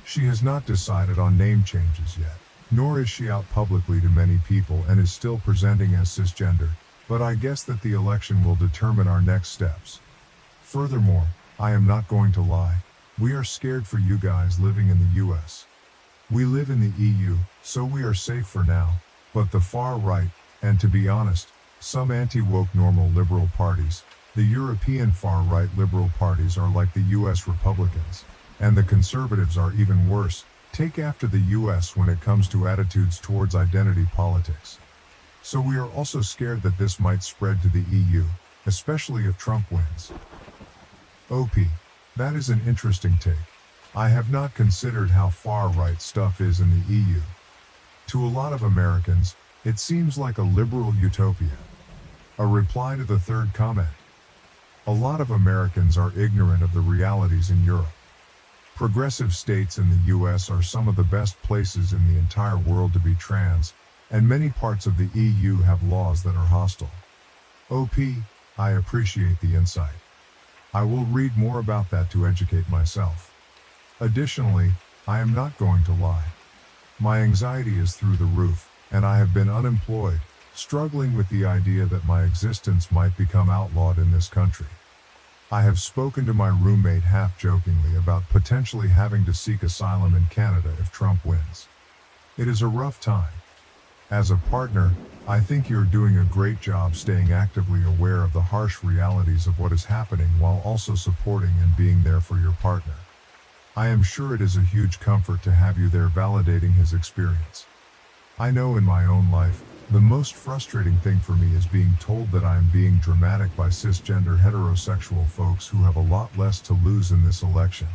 She has not decided on name changes yet, nor is she out publicly to many people and is still presenting as cisgender, but I guess that the election will determine our next steps. Furthermore, I am not going to lie, we are scared for you guys living in the US. We live in the EU, so we are safe for now, but the far right, and to be honest, some anti-woke normal liberal parties, the European far-right liberal parties are like the US Republicans, and the conservatives are even worse, take after the US when it comes to attitudes towards identity politics. So we are also scared that this might spread to the EU, especially if Trump wins. OP, that is an interesting take. I have not considered how far-right stuff is in the EU. To a lot of Americans, it seems like a liberal utopia. A reply to the third comment. A lot of Americans are ignorant of the realities in Europe. Progressive states in the US are some of the best places in the entire world to be trans, and many parts of the EU have laws that are hostile. OP, I appreciate the insight. I will read more about that to educate myself. Additionally, I am not going to lie. My anxiety is through the roof, and I have been unemployed, struggling with the idea that my existence might become outlawed in this country. I have spoken to my roommate half-jokingly about potentially having to seek asylum in Canada if Trump wins. It is a rough time. As a partner, I think you're doing a great job staying actively aware of the harsh realities of what is happening while also supporting and being there for your partner. I am sure it is a huge comfort to have you there validating his experience. I know in my own life, the most frustrating thing for me is being told that I am being dramatic by cisgender heterosexual folks who have a lot less to lose in this election.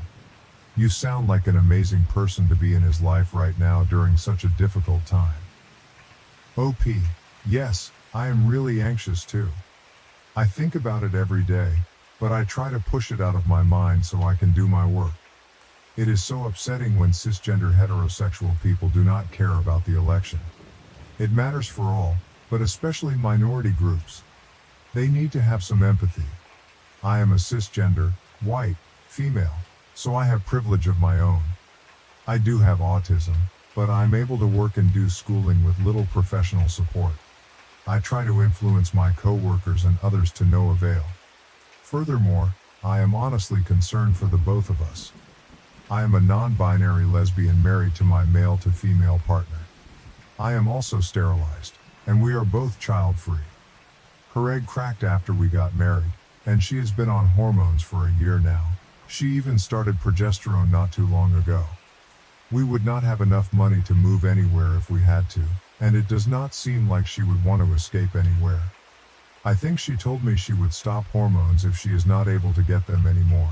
You sound like an amazing person to be in his life right now during such a difficult time. OP, yes, I am really anxious too. I think about it every day, but I try to push it out of my mind so I can do my work. It is so upsetting when cisgender heterosexual people do not care about the election. It matters for all, but especially minority groups. They need to have some empathy. I am a cisgender, white, female, so I have privilege of my own. I do have autism, but I'm able to work and do schooling with little professional support. I try to influence my coworkers and others to no avail. Furthermore, I am honestly concerned for the both of us. I am a non-binary lesbian married to my male-to-female partner. I am also sterilized, and we are both child-free. Her egg cracked after we got married, and she has been on hormones for a year now. She even started progesterone not too long ago. We would not have enough money to move anywhere if we had to, and it does not seem like she would want to escape anywhere. I think she told me she would stop hormones if she is not able to get them anymore.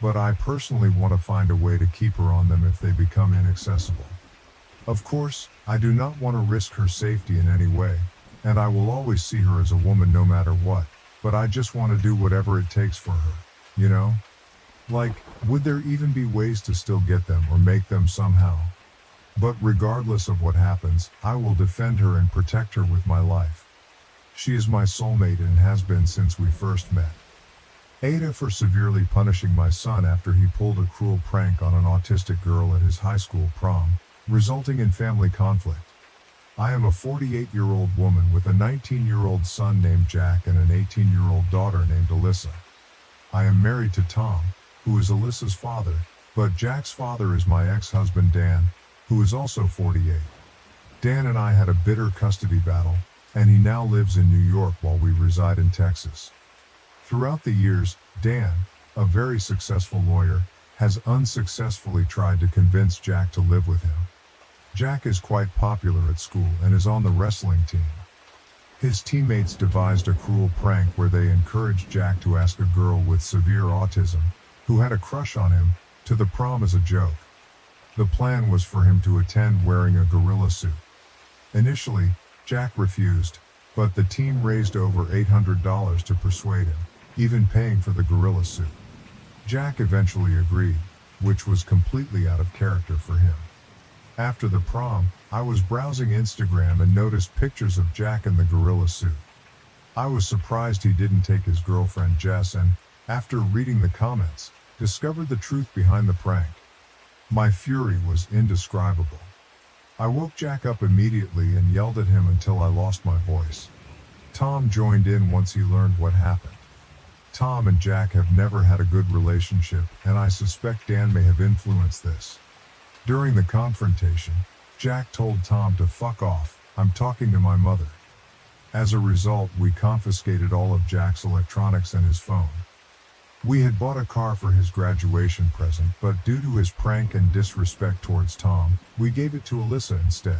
But I personally want to find a way to keep her on them if they become inaccessible. Of course, I do not want to risk her safety in any way, and I will always see her as a woman no matter what, but I just want to do whatever it takes for her, you know? Like, would there even be ways to still get them or make them somehow? But regardless of what happens, I will defend her and protect her with my life. She is my soulmate and has been since we first met. AITA for severely punishing my son after he pulled a cruel prank on an autistic girl at his high school prom, resulting in family conflict. I am a 48-year-old woman with a 19-year-old son named Jack and an 18-year-old daughter named Alyssa. I am married to Tom, who is Alyssa's father, but Jack's father is my ex-husband Dan, who is also 48. Dan and I had a bitter custody battle, and he now lives in New York while we reside in Texas. Throughout the years, Dan, a very successful lawyer, has unsuccessfully tried to convince Jack to live with him. Jack is quite popular at school and is on the wrestling team. His teammates devised a cruel prank where they encouraged Jack to ask a girl with severe autism, who had a crush on him, to the prom as a joke. The plan was for him to attend wearing a gorilla suit. Initially, Jack refused, but the team raised over $800 to persuade him, even paying for the gorilla suit. Jack eventually agreed, which was completely out of character for him. After the prom, I was browsing Instagram and noticed pictures of Jack in the gorilla suit. I was surprised he didn't take his girlfriend Jess and, after reading the comments, discovered the truth behind the prank. My fury was indescribable. I woke Jack up immediately and yelled at him until I lost my voice. Tom joined in once he learned what happened. Tom and Jack have never had a good relationship, and I suspect Dan may have influenced this. During the confrontation, Jack told Tom to fuck off, I'm talking to my mother. As a result, we confiscated all of Jack's electronics and his phone. We had bought a car for his graduation present, but due to his prank and disrespect towards Tom, we gave it to Alyssa instead.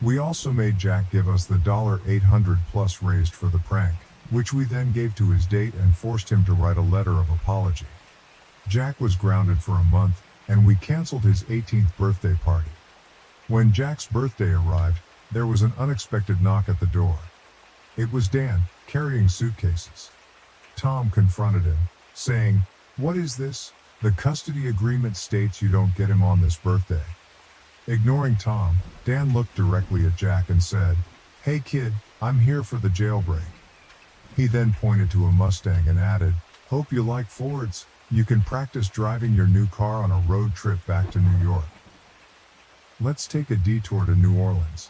We also made Jack give us the $800 plus raised for the prank, which we then gave to his date and forced him to write a letter of apology. Jack was grounded for a month, and we canceled his 18th birthday party. When Jack's birthday arrived, there was an unexpected knock at the door. It was Dan, carrying suitcases. Tom confronted him, saying, "What is this? The custody agreement states you don't get him on this birthday." Ignoring Tom, Dan looked directly at Jack and said, "Hey kid, I'm here for the jailbreak." He then pointed to a Mustang and added, "Hope you like Fords. You can practice driving your new car on a road trip back to New York." Let's take a detour to New Orleans.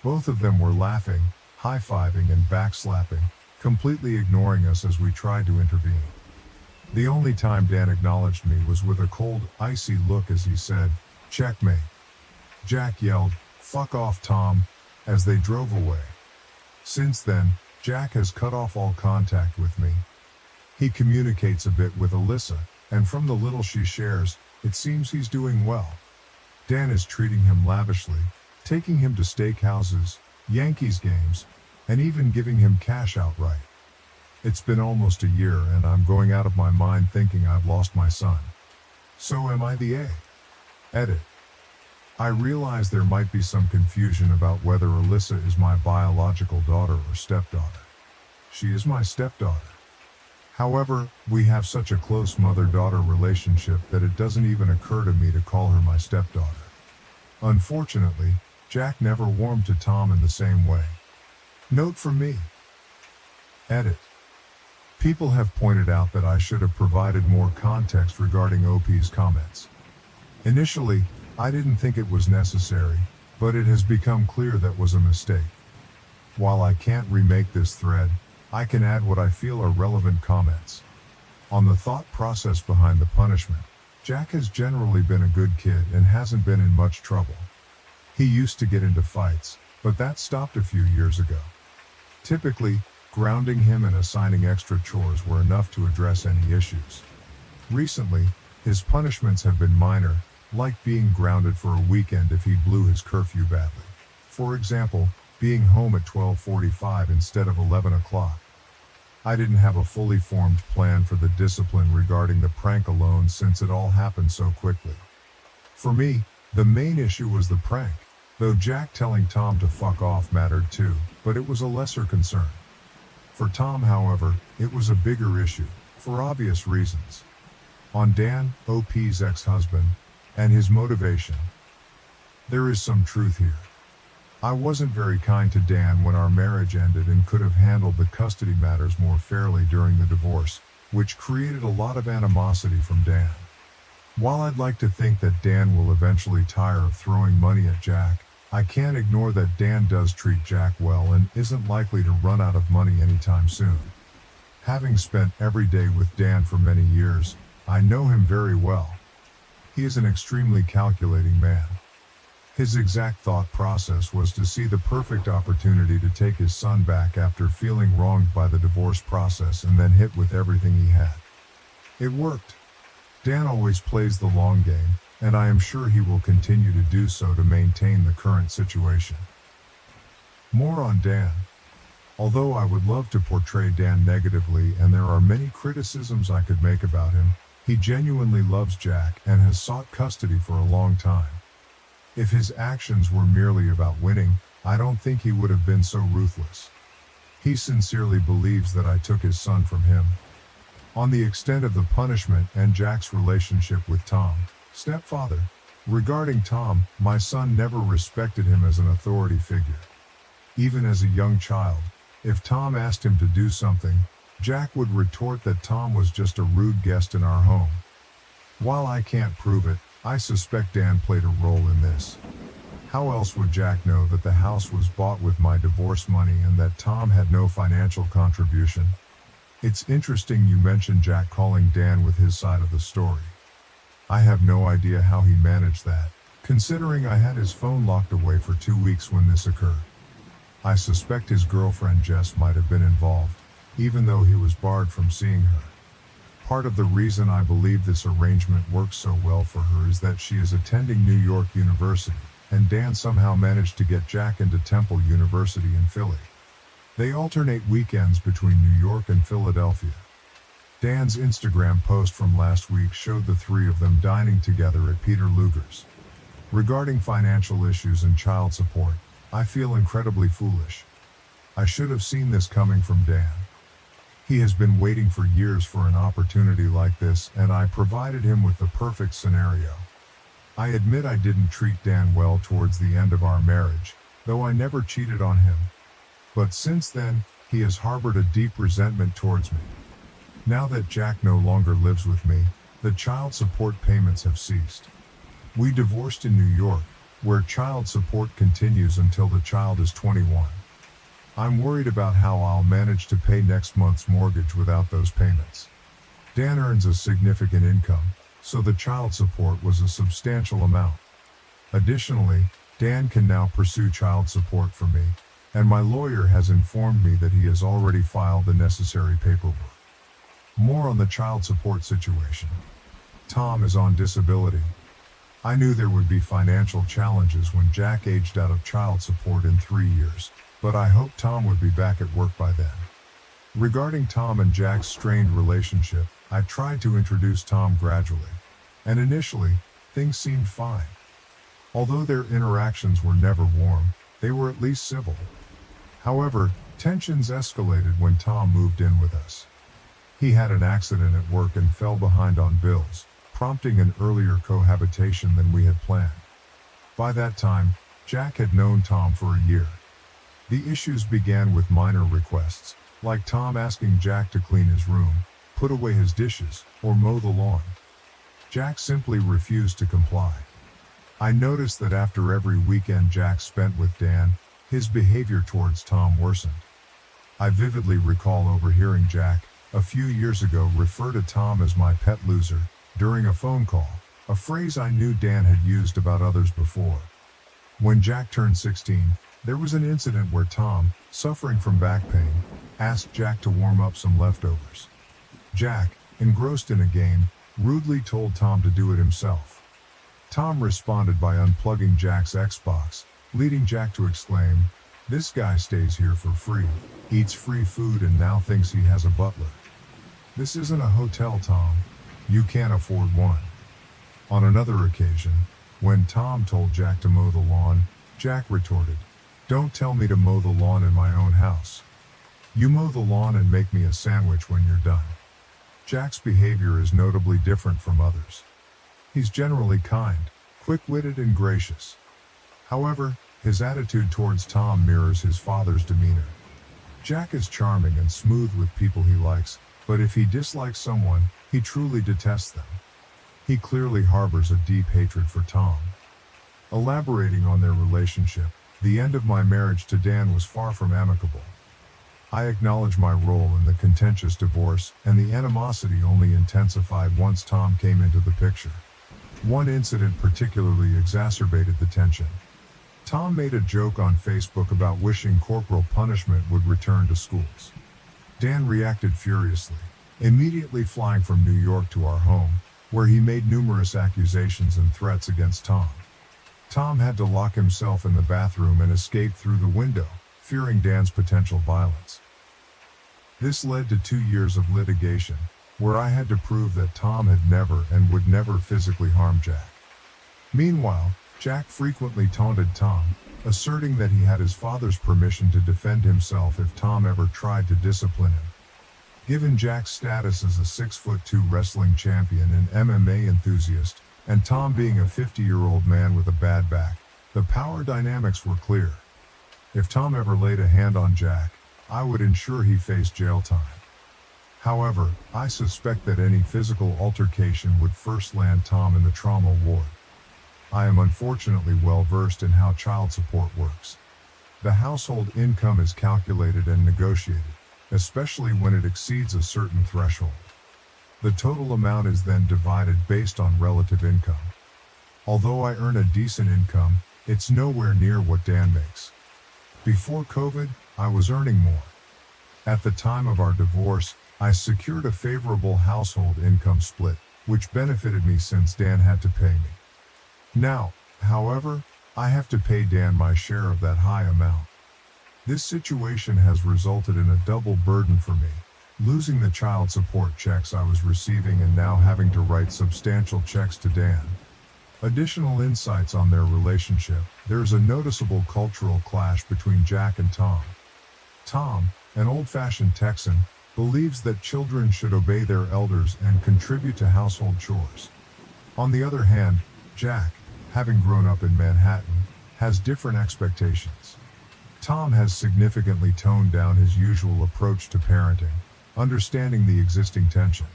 Both of them were laughing, high-fiving and backslapping, completely ignoring us as we tried to intervene. The only time Dan acknowledged me was with a cold, icy look as he said, "Checkmate." Jack yelled, "Fuck off, Tom," as they drove away. Since then, Jack has cut off all contact with me. He communicates a bit with Alyssa, and from the little she shares, it seems he's doing well. Dan is treating him lavishly, taking him to steakhouses, Yankees games, and even giving him cash outright. It's been almost a year and I'm going out of my mind thinking I've lost my son. So am I the A? Edit. I realize there might be some confusion about whether Alyssa is my biological daughter or stepdaughter. She is my stepdaughter. However, we have such a close mother-daughter relationship that it doesn't even occur to me to call her my stepdaughter. Unfortunately, Jack never warmed to Tom in the same way. Note from me. Edit. People have pointed out that I should have provided more context regarding OP's comments. Initially, I didn't think it was necessary, but it has become clear that was a mistake. While I can't remake this thread, I can add what I feel are relevant comments. On the thought process behind the punishment, Jack has generally been a good kid and hasn't been in much trouble. He used to get into fights, but that stopped a few years ago. Typically, grounding him and assigning extra chores were enough to address any issues. Recently, his punishments have been minor, like being grounded for a weekend if he blew his curfew badly. For example, being home at 12:45 instead of 11 o'clock. I didn't have a fully formed plan for the discipline regarding the prank alone since it all happened so quickly. For me, the main issue was the prank, though Jack telling Tom to fuck off mattered too, but it was a lesser concern. For Tom, however, it was a bigger issue, for obvious reasons. On Dan, OP's ex-husband, and his motivation. There is some truth here. I wasn't very kind to Dan when our marriage ended and could have handled the custody matters more fairly during the divorce, which created a lot of animosity from Dan. While I'd like to think that Dan will eventually tire of throwing money at Jack, I can't ignore that Dan does treat Jack well and isn't likely to run out of money anytime soon. Having spent every day with Dan for many years, I know him very well. He is an extremely calculating man. His exact thought process was to see the perfect opportunity to take his son back after feeling wronged by the divorce process and then hit with everything he had. It worked. Dan always plays the long game, and I am sure he will continue to do so to maintain the current situation. More on Dan. Although I would love to portray Dan negatively and there are many criticisms I could make about him, he genuinely loves Jack and has sought custody for a long time. If his actions were merely about winning, I don't think he would have been so ruthless. He sincerely believes that I took his son from him. On the extent of the punishment and Jack's relationship with Tom, stepfather. Regarding Tom, my son never respected him as an authority figure. Even as a young child, if Tom asked him to do something, Jack would retort that Tom was just a rude guest in our home. While I can't prove it, I suspect Dan played a role in this. How else would Jack know that the house was bought with my divorce money and that Tom had no financial contribution? It's interesting you mentioned Jack calling Dan with his side of the story. I have no idea how he managed that, considering I had his phone locked away for 2 weeks when this occurred. I suspect his girlfriend Jess might have been involved, even though he was barred from seeing her. Part of the reason I believe this arrangement works so well for her is that she is attending New York University, and Dan somehow managed to get Jack into Temple University in Philly. They alternate weekends between New York and Philadelphia. Dan's Instagram post from last week showed the three of them dining together at Peter Luger's. Regarding financial issues and child support, I feel incredibly foolish. I should have seen this coming from Dan. He has been waiting for years for an opportunity like this, and I provided him with the perfect scenario. I admit I didn't treat Dan well towards the end of our marriage, though I never cheated on him. But since then, he has harbored a deep resentment towards me. Now that Jack no longer lives with me, the child support payments have ceased. We divorced in New York, where child support continues until the child is 21. I'm worried about how I'll manage to pay next month's mortgage without those payments. Dan earns a significant income, so the child support was a substantial amount. Additionally, Dan can now pursue child support for me, and my lawyer has informed me that he has already filed the necessary paperwork. More on the child support situation. Tom is on disability. I knew there would be financial challenges when Jack aged out of child support in 3 years, but I hoped Tom would be back at work by then. Regarding Tom and Jack's strained relationship, I tried to introduce Tom gradually, and initially, things seemed fine. Although their interactions were never warm, they were at least civil. However, tensions escalated when Tom moved in with us. He had an accident at work and fell behind on bills, prompting an earlier cohabitation than we had planned. By that time, Jack had known Tom for a year. The issues began with minor requests, like Tom asking Jack to clean his room, put away his dishes, or mow the lawn. Jack simply refused to comply. I noticed that after every weekend Jack spent with Dan, his behavior towards Tom worsened. I vividly recall overhearing Jack, a few years ago, refer to Tom as my pet loser, during a phone call, a phrase I knew Dan had used about others before. When Jack turned 16, there was an incident where Tom, suffering from back pain, asked Jack to warm up some leftovers. Jack, engrossed in a game, rudely told Tom to do it himself. Tom responded by unplugging Jack's Xbox, leading Jack to exclaim, "This guy stays here for free, eats free food and now thinks he has a butler. This isn't a hotel, Tom. You can't afford one." On another occasion, when Tom told Jack to mow the lawn, Jack retorted, "Don't tell me to mow the lawn in my own house. You mow the lawn and make me a sandwich when you're done." Jack's behavior is notably different from others. He's generally kind, quick-witted and gracious. However, his attitude towards Tom mirrors his father's demeanor. Jack is charming and smooth with people he likes, but if he dislikes someone, he truly detests them. He clearly harbors a deep hatred for Tom. Elaborating on their relationship, the end of my marriage to Dan was far from amicable. I acknowledge my role in the contentious divorce, and the animosity only intensified once Tom came into the picture. One incident particularly exacerbated the tension. Tom made a joke on Facebook about wishing corporal punishment would return to schools. Dan reacted furiously, immediately flying from New York to our home, where he made numerous accusations and threats against Tom. Tom had to lock himself in the bathroom and escape through the window, fearing Dan's potential violence. This led to 2 years of litigation, where I had to prove that Tom had never and would never physically harm Jack. Meanwhile, Jack frequently taunted Tom, asserting that he had his father's permission to defend himself if Tom ever tried to discipline him. Given Jack's status as a 6'2" wrestling champion and MMA enthusiast, and Tom being a 50-year-old man with a bad back, the power dynamics were clear. If Tom ever laid a hand on Jack, I would ensure he faced jail time. However, I suspect that any physical altercation would first land Tom in the trauma ward. I am unfortunately well versed in how child support works. The household income is calculated and negotiated, especially when it exceeds a certain threshold. The total amount is then divided based on relative income. Although I earn a decent income, it's nowhere near what Dan makes. Before COVID, I was earning more. At the time of our divorce, I secured a favorable household income split, which benefited me since Dan had to pay me. Now, however, I have to pay Dan my share of that high amount. This situation has resulted in a double burden for me, losing the child support checks I was receiving and now having to write substantial checks to Dan. Additional insights on their relationship: there is a noticeable cultural clash between Jack and Tom. Tom, an old-fashioned Texan, believes that children should obey their elders and contribute to household chores. On the other hand, Jack, having grown up in Manhattan, has different expectations. Tom has significantly toned down his usual approach to parenting, understanding the existing tension.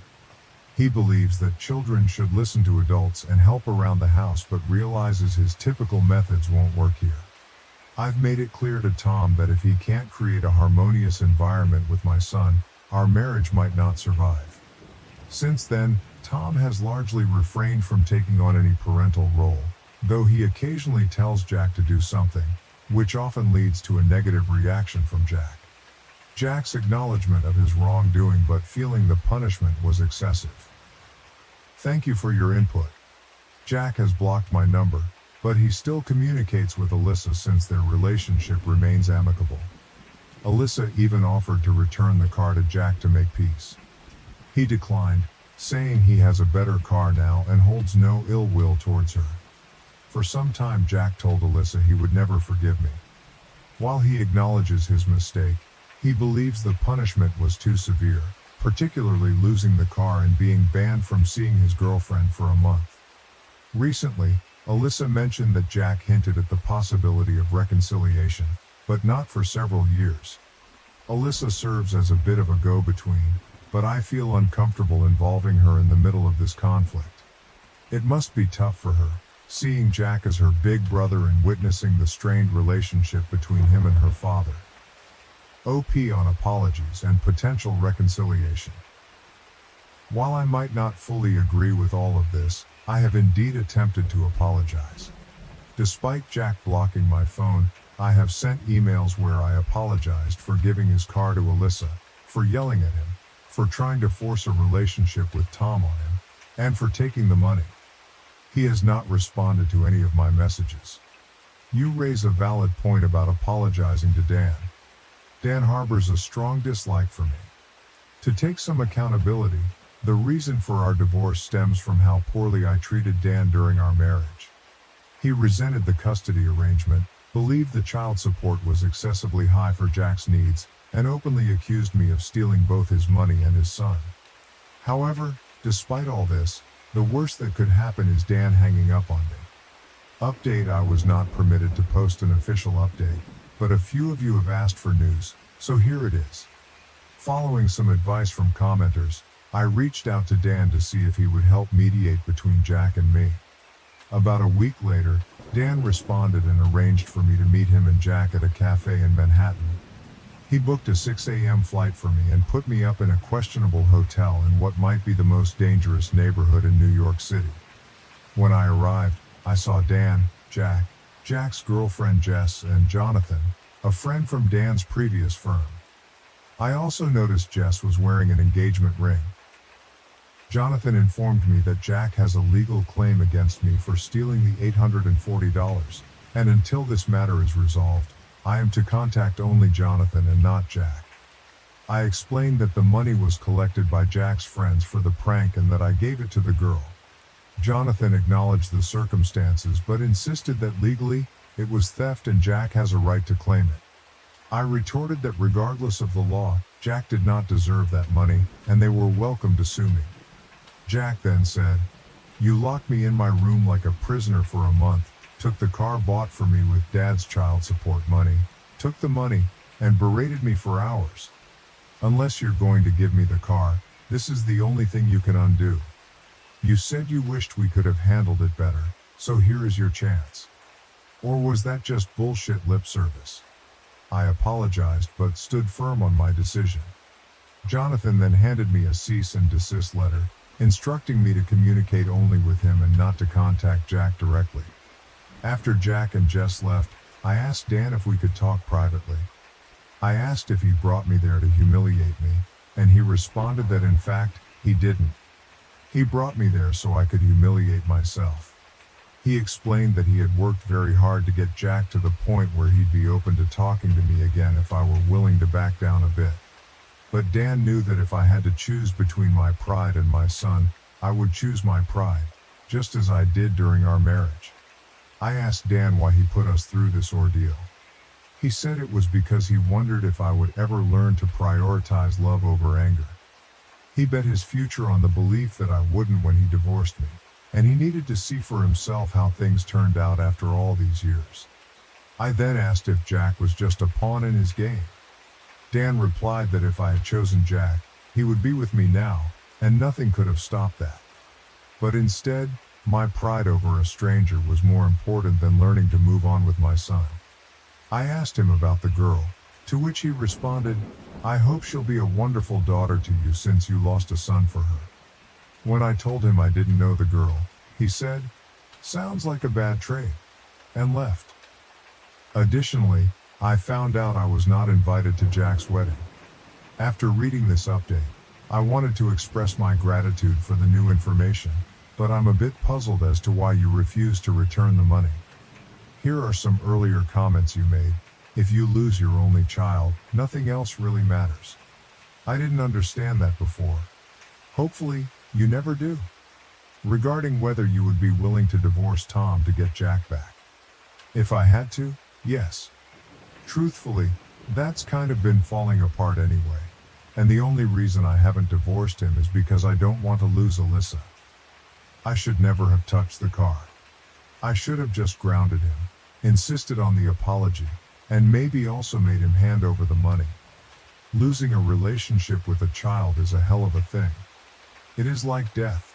He believes that children should listen to adults and help around the house, but realizes his typical methods won't work here. I've made it clear to Tom that if he can't create a harmonious environment with my son, our marriage might not survive. Since then, Tom has largely refrained from taking on any parental role, though he occasionally tells Jack to do something, which often leads to a negative reaction from Jack. Jack's acknowledgement of his wrongdoing but feeling the punishment was excessive. Thank you for your input. Jack has blocked my number, but he still communicates with Alyssa since their relationship remains amicable. Alyssa even offered to return the car to Jack to make peace. He declined, saying he has a better car now and holds no ill will towards her. For some time Jack told Alyssa he would never forgive me. While he acknowledges his mistake, he believes the punishment was too severe, particularly losing the car and being banned from seeing his girlfriend for a month. Recently, Alyssa mentioned that Jack hinted at the possibility of reconciliation, but not for several years. Alyssa serves as a bit of a go-between, but I feel uncomfortable involving her in the middle of this conflict. It must be tough for her, seeing Jack as her big brother and witnessing the strained relationship between him and her father. OP on apologies and potential reconciliation. While I might not fully agree with all of this, I have indeed attempted to apologize. Despite Jack blocking my phone, I have sent emails where I apologized for giving his car to Alyssa, for yelling at him, for trying to force a relationship with Tom on him, and for taking the money. He has not responded to any of my messages. You raise a valid point about apologizing to Dan. Dan harbors a strong dislike for me. To take some accountability, the reason for our divorce stems from how poorly I treated Dan during our marriage. He resented the custody arrangement, believed the child support was excessively high for Jack's needs, and openly accused me of stealing both his money and his son. However, despite all this, the worst that could happen is Dan hanging up on me. Update: I was not permitted to post an official update, but a few of you have asked for news, so here it is. Following some advice from commenters, I reached out to Dan to see if he would help mediate between Jack and me. About a week later, Dan responded and arranged for me to meet him and Jack at a cafe in Manhattan. He booked a 6 a.m. flight for me and put me up in a questionable hotel in what might be the most dangerous neighborhood in New York City. When I arrived, I saw Dan, Jack, Jack's girlfriend Jess, and Jonathan, a friend from Dan's previous firm. I also noticed Jess was wearing an engagement ring. Jonathan informed me that Jack has a legal claim against me for stealing the $840, and until this matter is resolved, I am to contact only Jonathan and not Jack. I explained that the money was collected by Jack's friends for the prank and that I gave it to the girl. Jonathan acknowledged the circumstances but insisted that legally, it was theft and Jack has a right to claim it. I retorted that regardless of the law, Jack did not deserve that money, and they were welcome to sue me. Jack then said, "You locked me in my room like a prisoner for a month, took the car bought for me with Dad's child support money, took the money, and berated me for hours. Unless you're going to give me the car, this is the only thing you can undo. You said you wished we could have handled it better, so here is your chance." Or was that just bullshit lip service? I apologized but stood firm on my decision. Jonathan then handed me a cease and desist letter, instructing me to communicate only with him and not to contact Jack directly. After Jack and Jess left, I asked Dan if we could talk privately. I asked if he brought me there to humiliate me, and he responded that in fact, he didn't. He brought me there so I could humiliate myself. He explained that he had worked very hard to get Jack to the point where he'd be open to talking to me again if I were willing to back down a bit. But Dan knew that if I had to choose between my pride and my son, I would choose my pride, just as I did during our marriage. I asked Dan why he put us through this ordeal. He said it was because he wondered if I would ever learn to prioritize love over anger. He bet his future on the belief that I wouldn't when he divorced me, and he needed to see for himself how things turned out after all these years. I then asked if Jack was just a pawn in his game. Dan replied that if I had chosen Jack, he would be with me now, and nothing could have stopped that. But instead, my pride over a stranger was more important than learning to move on with my son. I asked him about the girl, to which he responded, "I hope she'll be a wonderful daughter to you since you lost a son for her." When I told him I didn't know the girl, he said, "Sounds like a bad trade," and left. Additionally, I found out I was not invited to Jack's wedding. After reading this update, I wanted to express my gratitude for the new information, but I'm a bit puzzled as to why you refused to return the money. Here are some earlier comments you made. If you lose your only child, nothing else really matters. I didn't understand that before. Hopefully, you never do. Regarding whether you would be willing to divorce Tom to get Jack back. If I had to, yes. Truthfully, that's kind of been falling apart anyway, and the only reason I haven't divorced him is because I don't want to lose Alyssa. I should never have touched the car. I should have just grounded him, insisted on the apology, and maybe also made him hand over the money. Losing a relationship with a child is a hell of a thing. It is like death.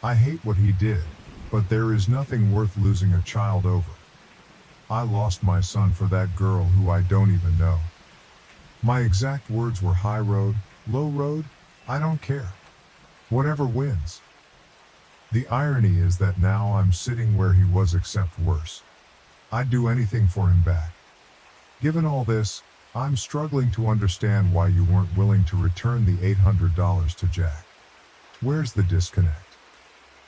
I hate what he did, but there is nothing worth losing a child over. I lost my son for that girl who I don't even know. My exact words were high road, low road, I don't care. Whatever wins. The irony is that now I'm sitting where he was except worse. I'd do anything for him back. Given all this, I'm struggling to understand why you weren't willing to return the $800 to Jack. Where's the disconnect?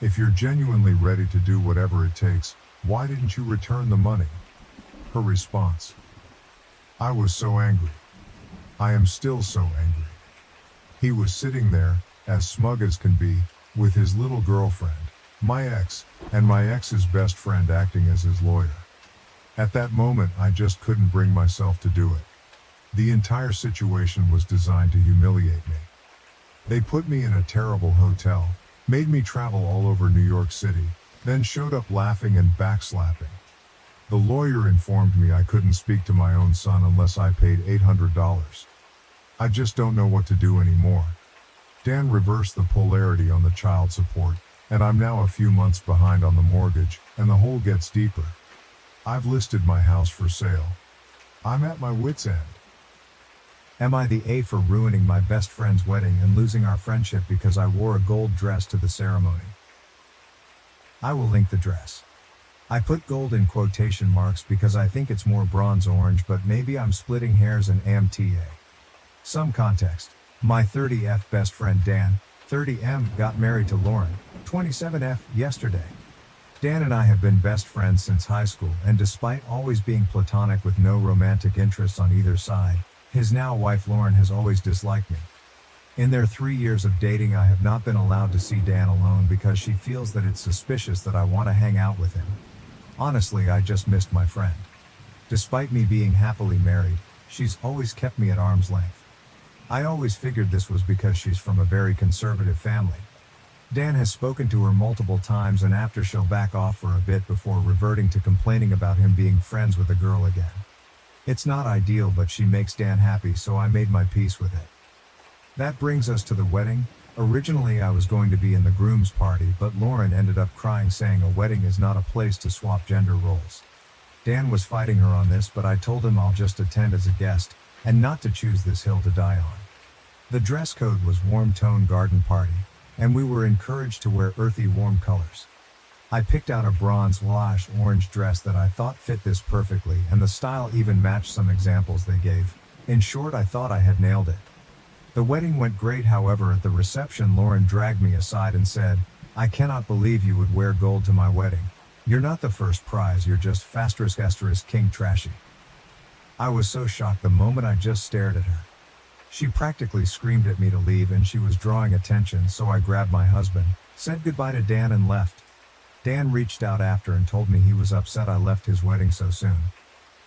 If you're genuinely ready to do whatever it takes, why didn't you return the money? Her response: I was so angry. I am still so angry. He was sitting there, as smug as can be, with his little girlfriend, my ex, and my ex's best friend acting as his lawyer. At that moment, I just couldn't bring myself to do it. The entire situation was designed to humiliate me. They put me in a terrible hotel, made me travel all over New York City, then showed up laughing and backslapping. The lawyer informed me I couldn't speak to my own son unless I paid $800. I just don't know what to do anymore. Dan reversed the polarity on the child support, and I'm now a few months behind on the mortgage, and the hole gets deeper. I've listed my house for sale. I'm at my wit's end. Am I the A for ruining my best friend's wedding and losing our friendship because I wore a gold dress to the ceremony? I will link the dress. I put gold in quotation marks because I think it's more bronze orange, but maybe I'm splitting hairs and AMTA. Some context. My 30F best friend Dan, 30M, got married to Lauren, 27F, yesterday. Dan and I have been best friends since high school, and despite always being platonic with no romantic interests on either side, his now wife Lauren has always disliked me. In their 3 years of dating, I have not been allowed to see Dan alone because she feels that it's suspicious that I want to hang out with him. Honestly, I just missed my friend. Despite me being happily married, she's always kept me at arm's length. I always figured this was because she's from a very conservative family. Dan has spoken to her multiple times, and after she'll back off for a bit before reverting to complaining about him being friends with a girl again. It's not ideal, but she makes Dan happy, so I made my peace with it. That brings us to the wedding. Originally I was going to be in the groom's party, but Lauren ended up crying, saying a wedding is not a place to swap gender roles. Dan was fighting her on this, but I told him I'll just attend as a guest, and not to choose this hill to die on. The dress code was warm tone garden party, and we were encouraged to wear earthy warm colors. I picked out a bronze/orange dress that I thought fit this perfectly, and the style even matched some examples they gave. In short, I thought I had nailed it. The wedding went great, however at the reception Lauren dragged me aside and said, "I cannot believe you would wear gold to my wedding. You're not the first prize, you're just * king trashy." I was so shocked the moment I just stared at her. She practically screamed at me to leave, and she was drawing attention, so I grabbed my husband, said goodbye to Dan and left. Dan reached out after and told me he was upset I left his wedding so soon.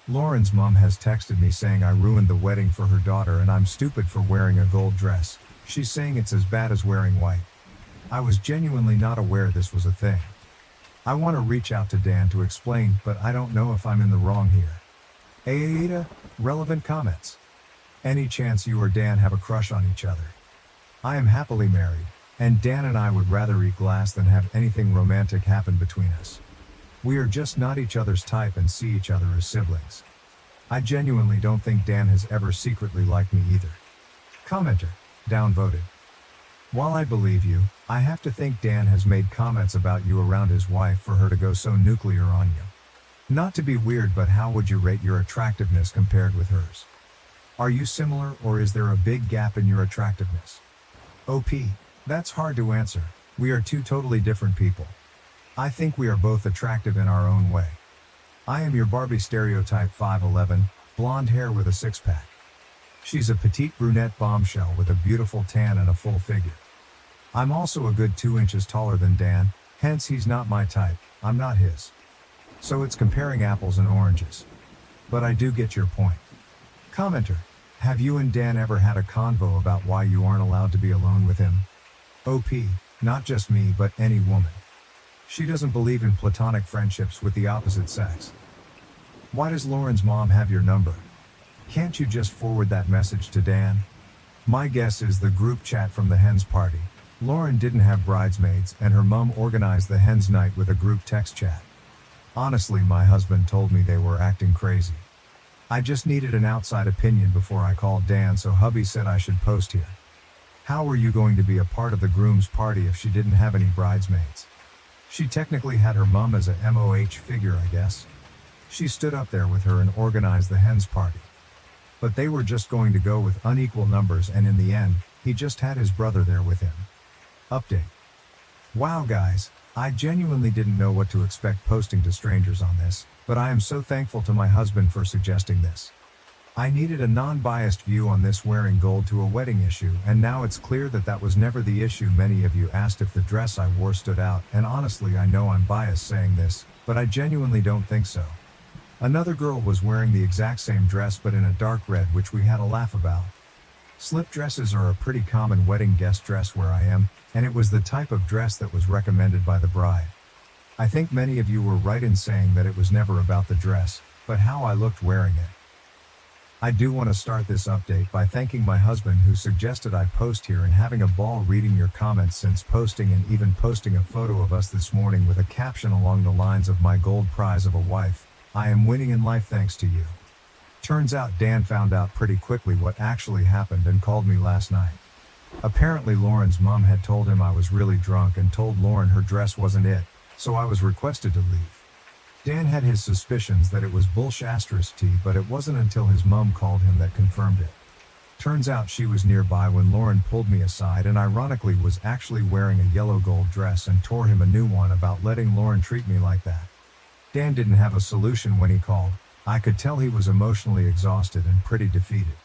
Lauren's mom has texted me saying I ruined the wedding for her daughter and I'm stupid for wearing a gold dress. She's saying it's as bad as wearing white. I was genuinely not aware this was a thing. I want to reach out to Dan to explain, but I don't know if I'm in the wrong here. AITA, relevant comments. Any chance you or Dan have a crush on each other? I am happily married, and Dan and I would rather eat glass than have anything romantic happen between us. We are just not each other's type and see each other as siblings. I genuinely don't think Dan has ever secretly liked me either. Commenter, downvoted. While I believe you, I have to think Dan has made comments about you around his wife for her to go so nuclear on you. Not to be weird, but how would you rate your attractiveness compared with hers? Are you similar, or is there a big gap in your attractiveness? OP, that's hard to answer. We are two totally different people. I think we are both attractive in our own way. I am your Barbie stereotype, 5'11", blonde hair with a six-pack. She's a petite brunette bombshell with a beautiful tan and a full figure. I'm also a good 2 inches taller than Dan, hence he's not my type, I'm not his. So it's comparing apples and oranges. But I do get your point. Commenter, have you and Dan ever had a convo about why you aren't allowed to be alone with him? OP, not just me but any woman. She doesn't believe in platonic friendships with the opposite sex. Why does Lauren's mom have your number? Can't you just forward that message to Dan? My guess is the group chat from the hens party. Lauren didn't have bridesmaids, and her mom organized the hens night with a group text chat. Honestly, my husband told me they were acting crazy. I just needed an outside opinion before I called Dan, so hubby said I should post here. How were you going to be a part of the groom's party if she didn't have any bridesmaids? She technically had her mom as a MOH figure, I guess. She stood up there with her and organized the hens party. But they were just going to go with unequal numbers, and in the end, he just had his brother there with him. Update. Wow guys, I genuinely didn't know what to expect posting to strangers on this, but I am so thankful to my husband for suggesting this. I needed a non-biased view on this wearing gold to a wedding issue, and now it's clear that that was never the issue. Many of you asked if the dress I wore stood out, and honestly I know I'm biased saying this, but I genuinely don't think so. Another girl was wearing the exact same dress but in a dark red, which we had a laugh about. Slip dresses are a pretty common wedding guest dress where I am, and it was the type of dress that was recommended by the bride. I think many of you were right in saying that it was never about the dress, but how I looked wearing it. I do want to start this update by thanking my husband who suggested I post here, and having a ball reading your comments since posting, and even posting a photo of us this morning with a caption along the lines of "my gold prize of a wife, I am winning in life thanks to you." Turns out Dan found out pretty quickly what actually happened and called me last night. Apparently Lauren's mom had told him I was really drunk and told Lauren her dress wasn't it, so I was requested to leave. Dan had his suspicions that it was bullsh*t, but it wasn't until his mom called him that confirmed it. Turns out she was nearby when Lauren pulled me aside and ironically was actually wearing a yellow gold dress and tore him a new one about letting Lauren treat me like that. Dan didn't have a solution when he called. I could tell he was emotionally exhausted and pretty defeated.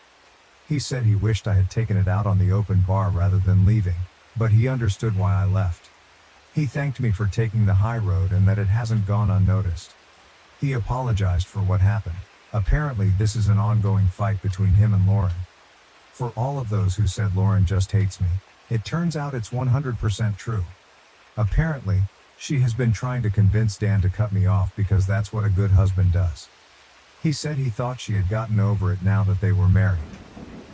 He said he wished I had taken it out on the open bar rather than leaving, but he understood why I left. He thanked me for taking the high road and that it hasn't gone unnoticed. He apologized for what happened. Apparently this is an ongoing fight between him and Lauren. For all of those who said Lauren just hates me, it turns out it's 100% true. Apparently, she has been trying to convince Dan to cut me off because that's what a good husband does. He said he thought she had gotten over it now that they were married.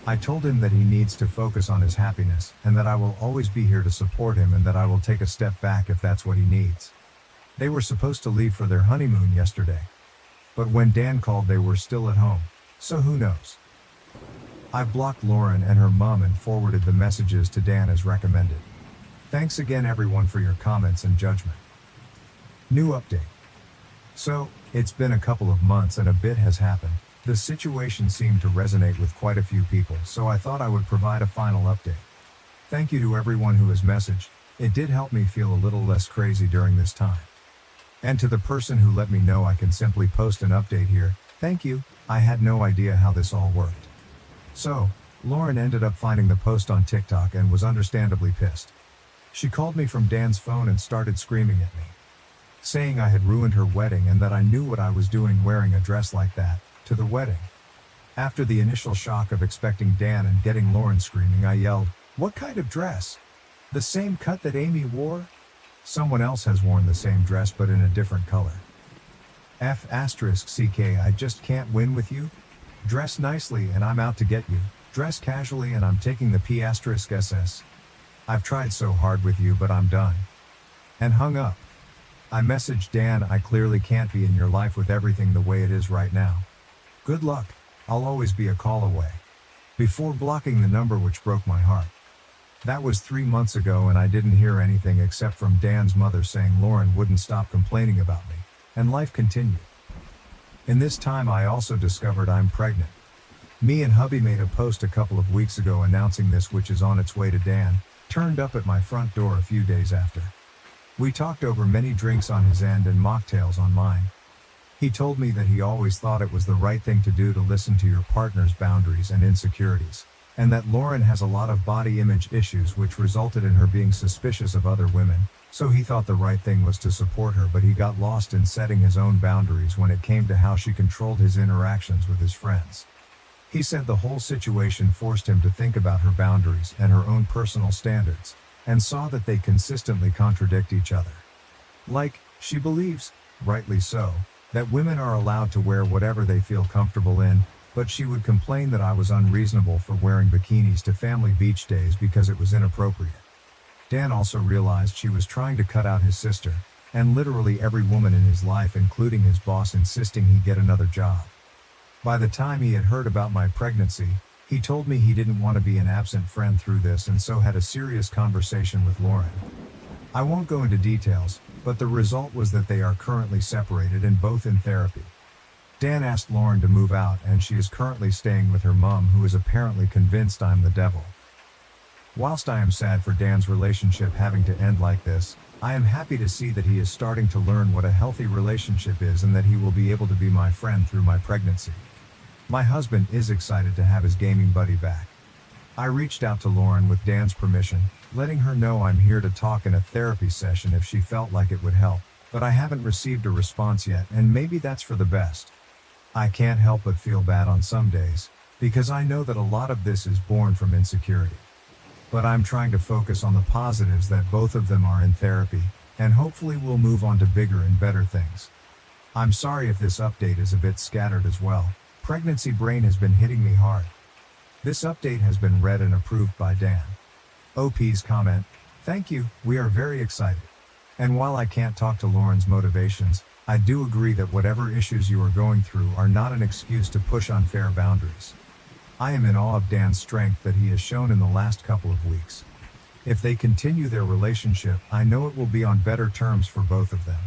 I told him that he needs to focus on his happiness, and that I will always be here to support him, and that I will take a step back if that's what he needs. They were supposed to leave for their honeymoon yesterday. But when Dan called they were still at home, so who knows. I've blocked Lauren and her mom and forwarded the messages to Dan as recommended. Thanks again everyone for your comments and judgment. New update. So, it's been a couple of months and a bit has happened. The situation seemed to resonate with quite a few people, so I thought I would provide a final update. Thank you to everyone who has messaged. It did help me feel a little less crazy during this time. And to the person who let me know I can simply post an update here, thank you. I had no idea how this all worked. So, Lauren ended up finding the post on TikTok and was understandably pissed. She called me from Dan's phone and started screaming at me, saying I had ruined her wedding and that I knew what I was doing wearing a dress like that to the wedding. After the initial shock of expecting Dan and getting Lauren screaming, I yelled, "What kind of dress? The same cut that Amy wore? Someone else has worn the same dress but in a different color. F***ck, I just can't win with you. Dress nicely and I'm out to get you. Dress casually and I'm taking the P***ss. I've tried so hard with you but I'm done." And hung up. I messaged Dan, I clearly can't be in your life with everything the way it is right now. Good luck, I'll always be a call away. Before blocking the number, which broke my heart. That was 3 months ago and I didn't hear anything except from Dan's mother saying Lauren wouldn't stop complaining about me, and life continued. In this time I also discovered I'm pregnant. Me and hubby made a post a couple of weeks ago announcing this, which is on its way to Dan, turned up at my front door a few days after. We talked over many drinks on his end and mocktails on mine. He told me that he always thought it was the right thing to do to listen to your partner's boundaries and insecurities, and that Lauren has a lot of body image issues which resulted in her being suspicious of other women, so he thought the right thing was to support her, but he got lost in setting his own boundaries when it came to how she controlled his interactions with his friends. He said the whole situation forced him to think about her boundaries and her own personal standards, and saw that they consistently contradict each other. Like, she believes, rightly so, that women are allowed to wear whatever they feel comfortable in, but she would complain that I was unreasonable for wearing bikinis to family beach days because it was inappropriate. Dan also realized she was trying to cut out his sister, and literally every woman in his life, including his boss, insisting he get another job. By the time he had heard about my pregnancy, he told me he didn't want to be an absent friend through this, and so had a serious conversation with Lauren. I won't go into details, but the result was that they are currently separated and both in therapy. Dan asked Lauren to move out and she is currently staying with her mom, who is apparently convinced I'm the devil. Whilst I am sad for Dan's relationship having to end like this, I am happy to see that he is starting to learn what a healthy relationship is and that he will be able to be my friend through my pregnancy. My husband is excited to have his gaming buddy back. I reached out to Lauren with Dan's permission, letting her know I'm here to talk in a therapy session if she felt like it would help, but I haven't received a response yet, and maybe that's for the best. I can't help but feel bad on some days, because I know that a lot of this is born from insecurity. But I'm trying to focus on the positives that both of them are in therapy, and hopefully we'll move on to bigger and better things. I'm sorry if this update is a bit scattered as well. Pregnancy brain has been hitting me hard. This update has been read and approved by Dan. OP's comment: "Thank you, we are very excited." And while I can't talk to Lauren's motivations, I do agree that whatever issues you are going through are not an excuse to push unfair boundaries. I am in awe of Dan's strength that he has shown in the last couple of weeks. If they continue their relationship, I know it will be on better terms for both of them.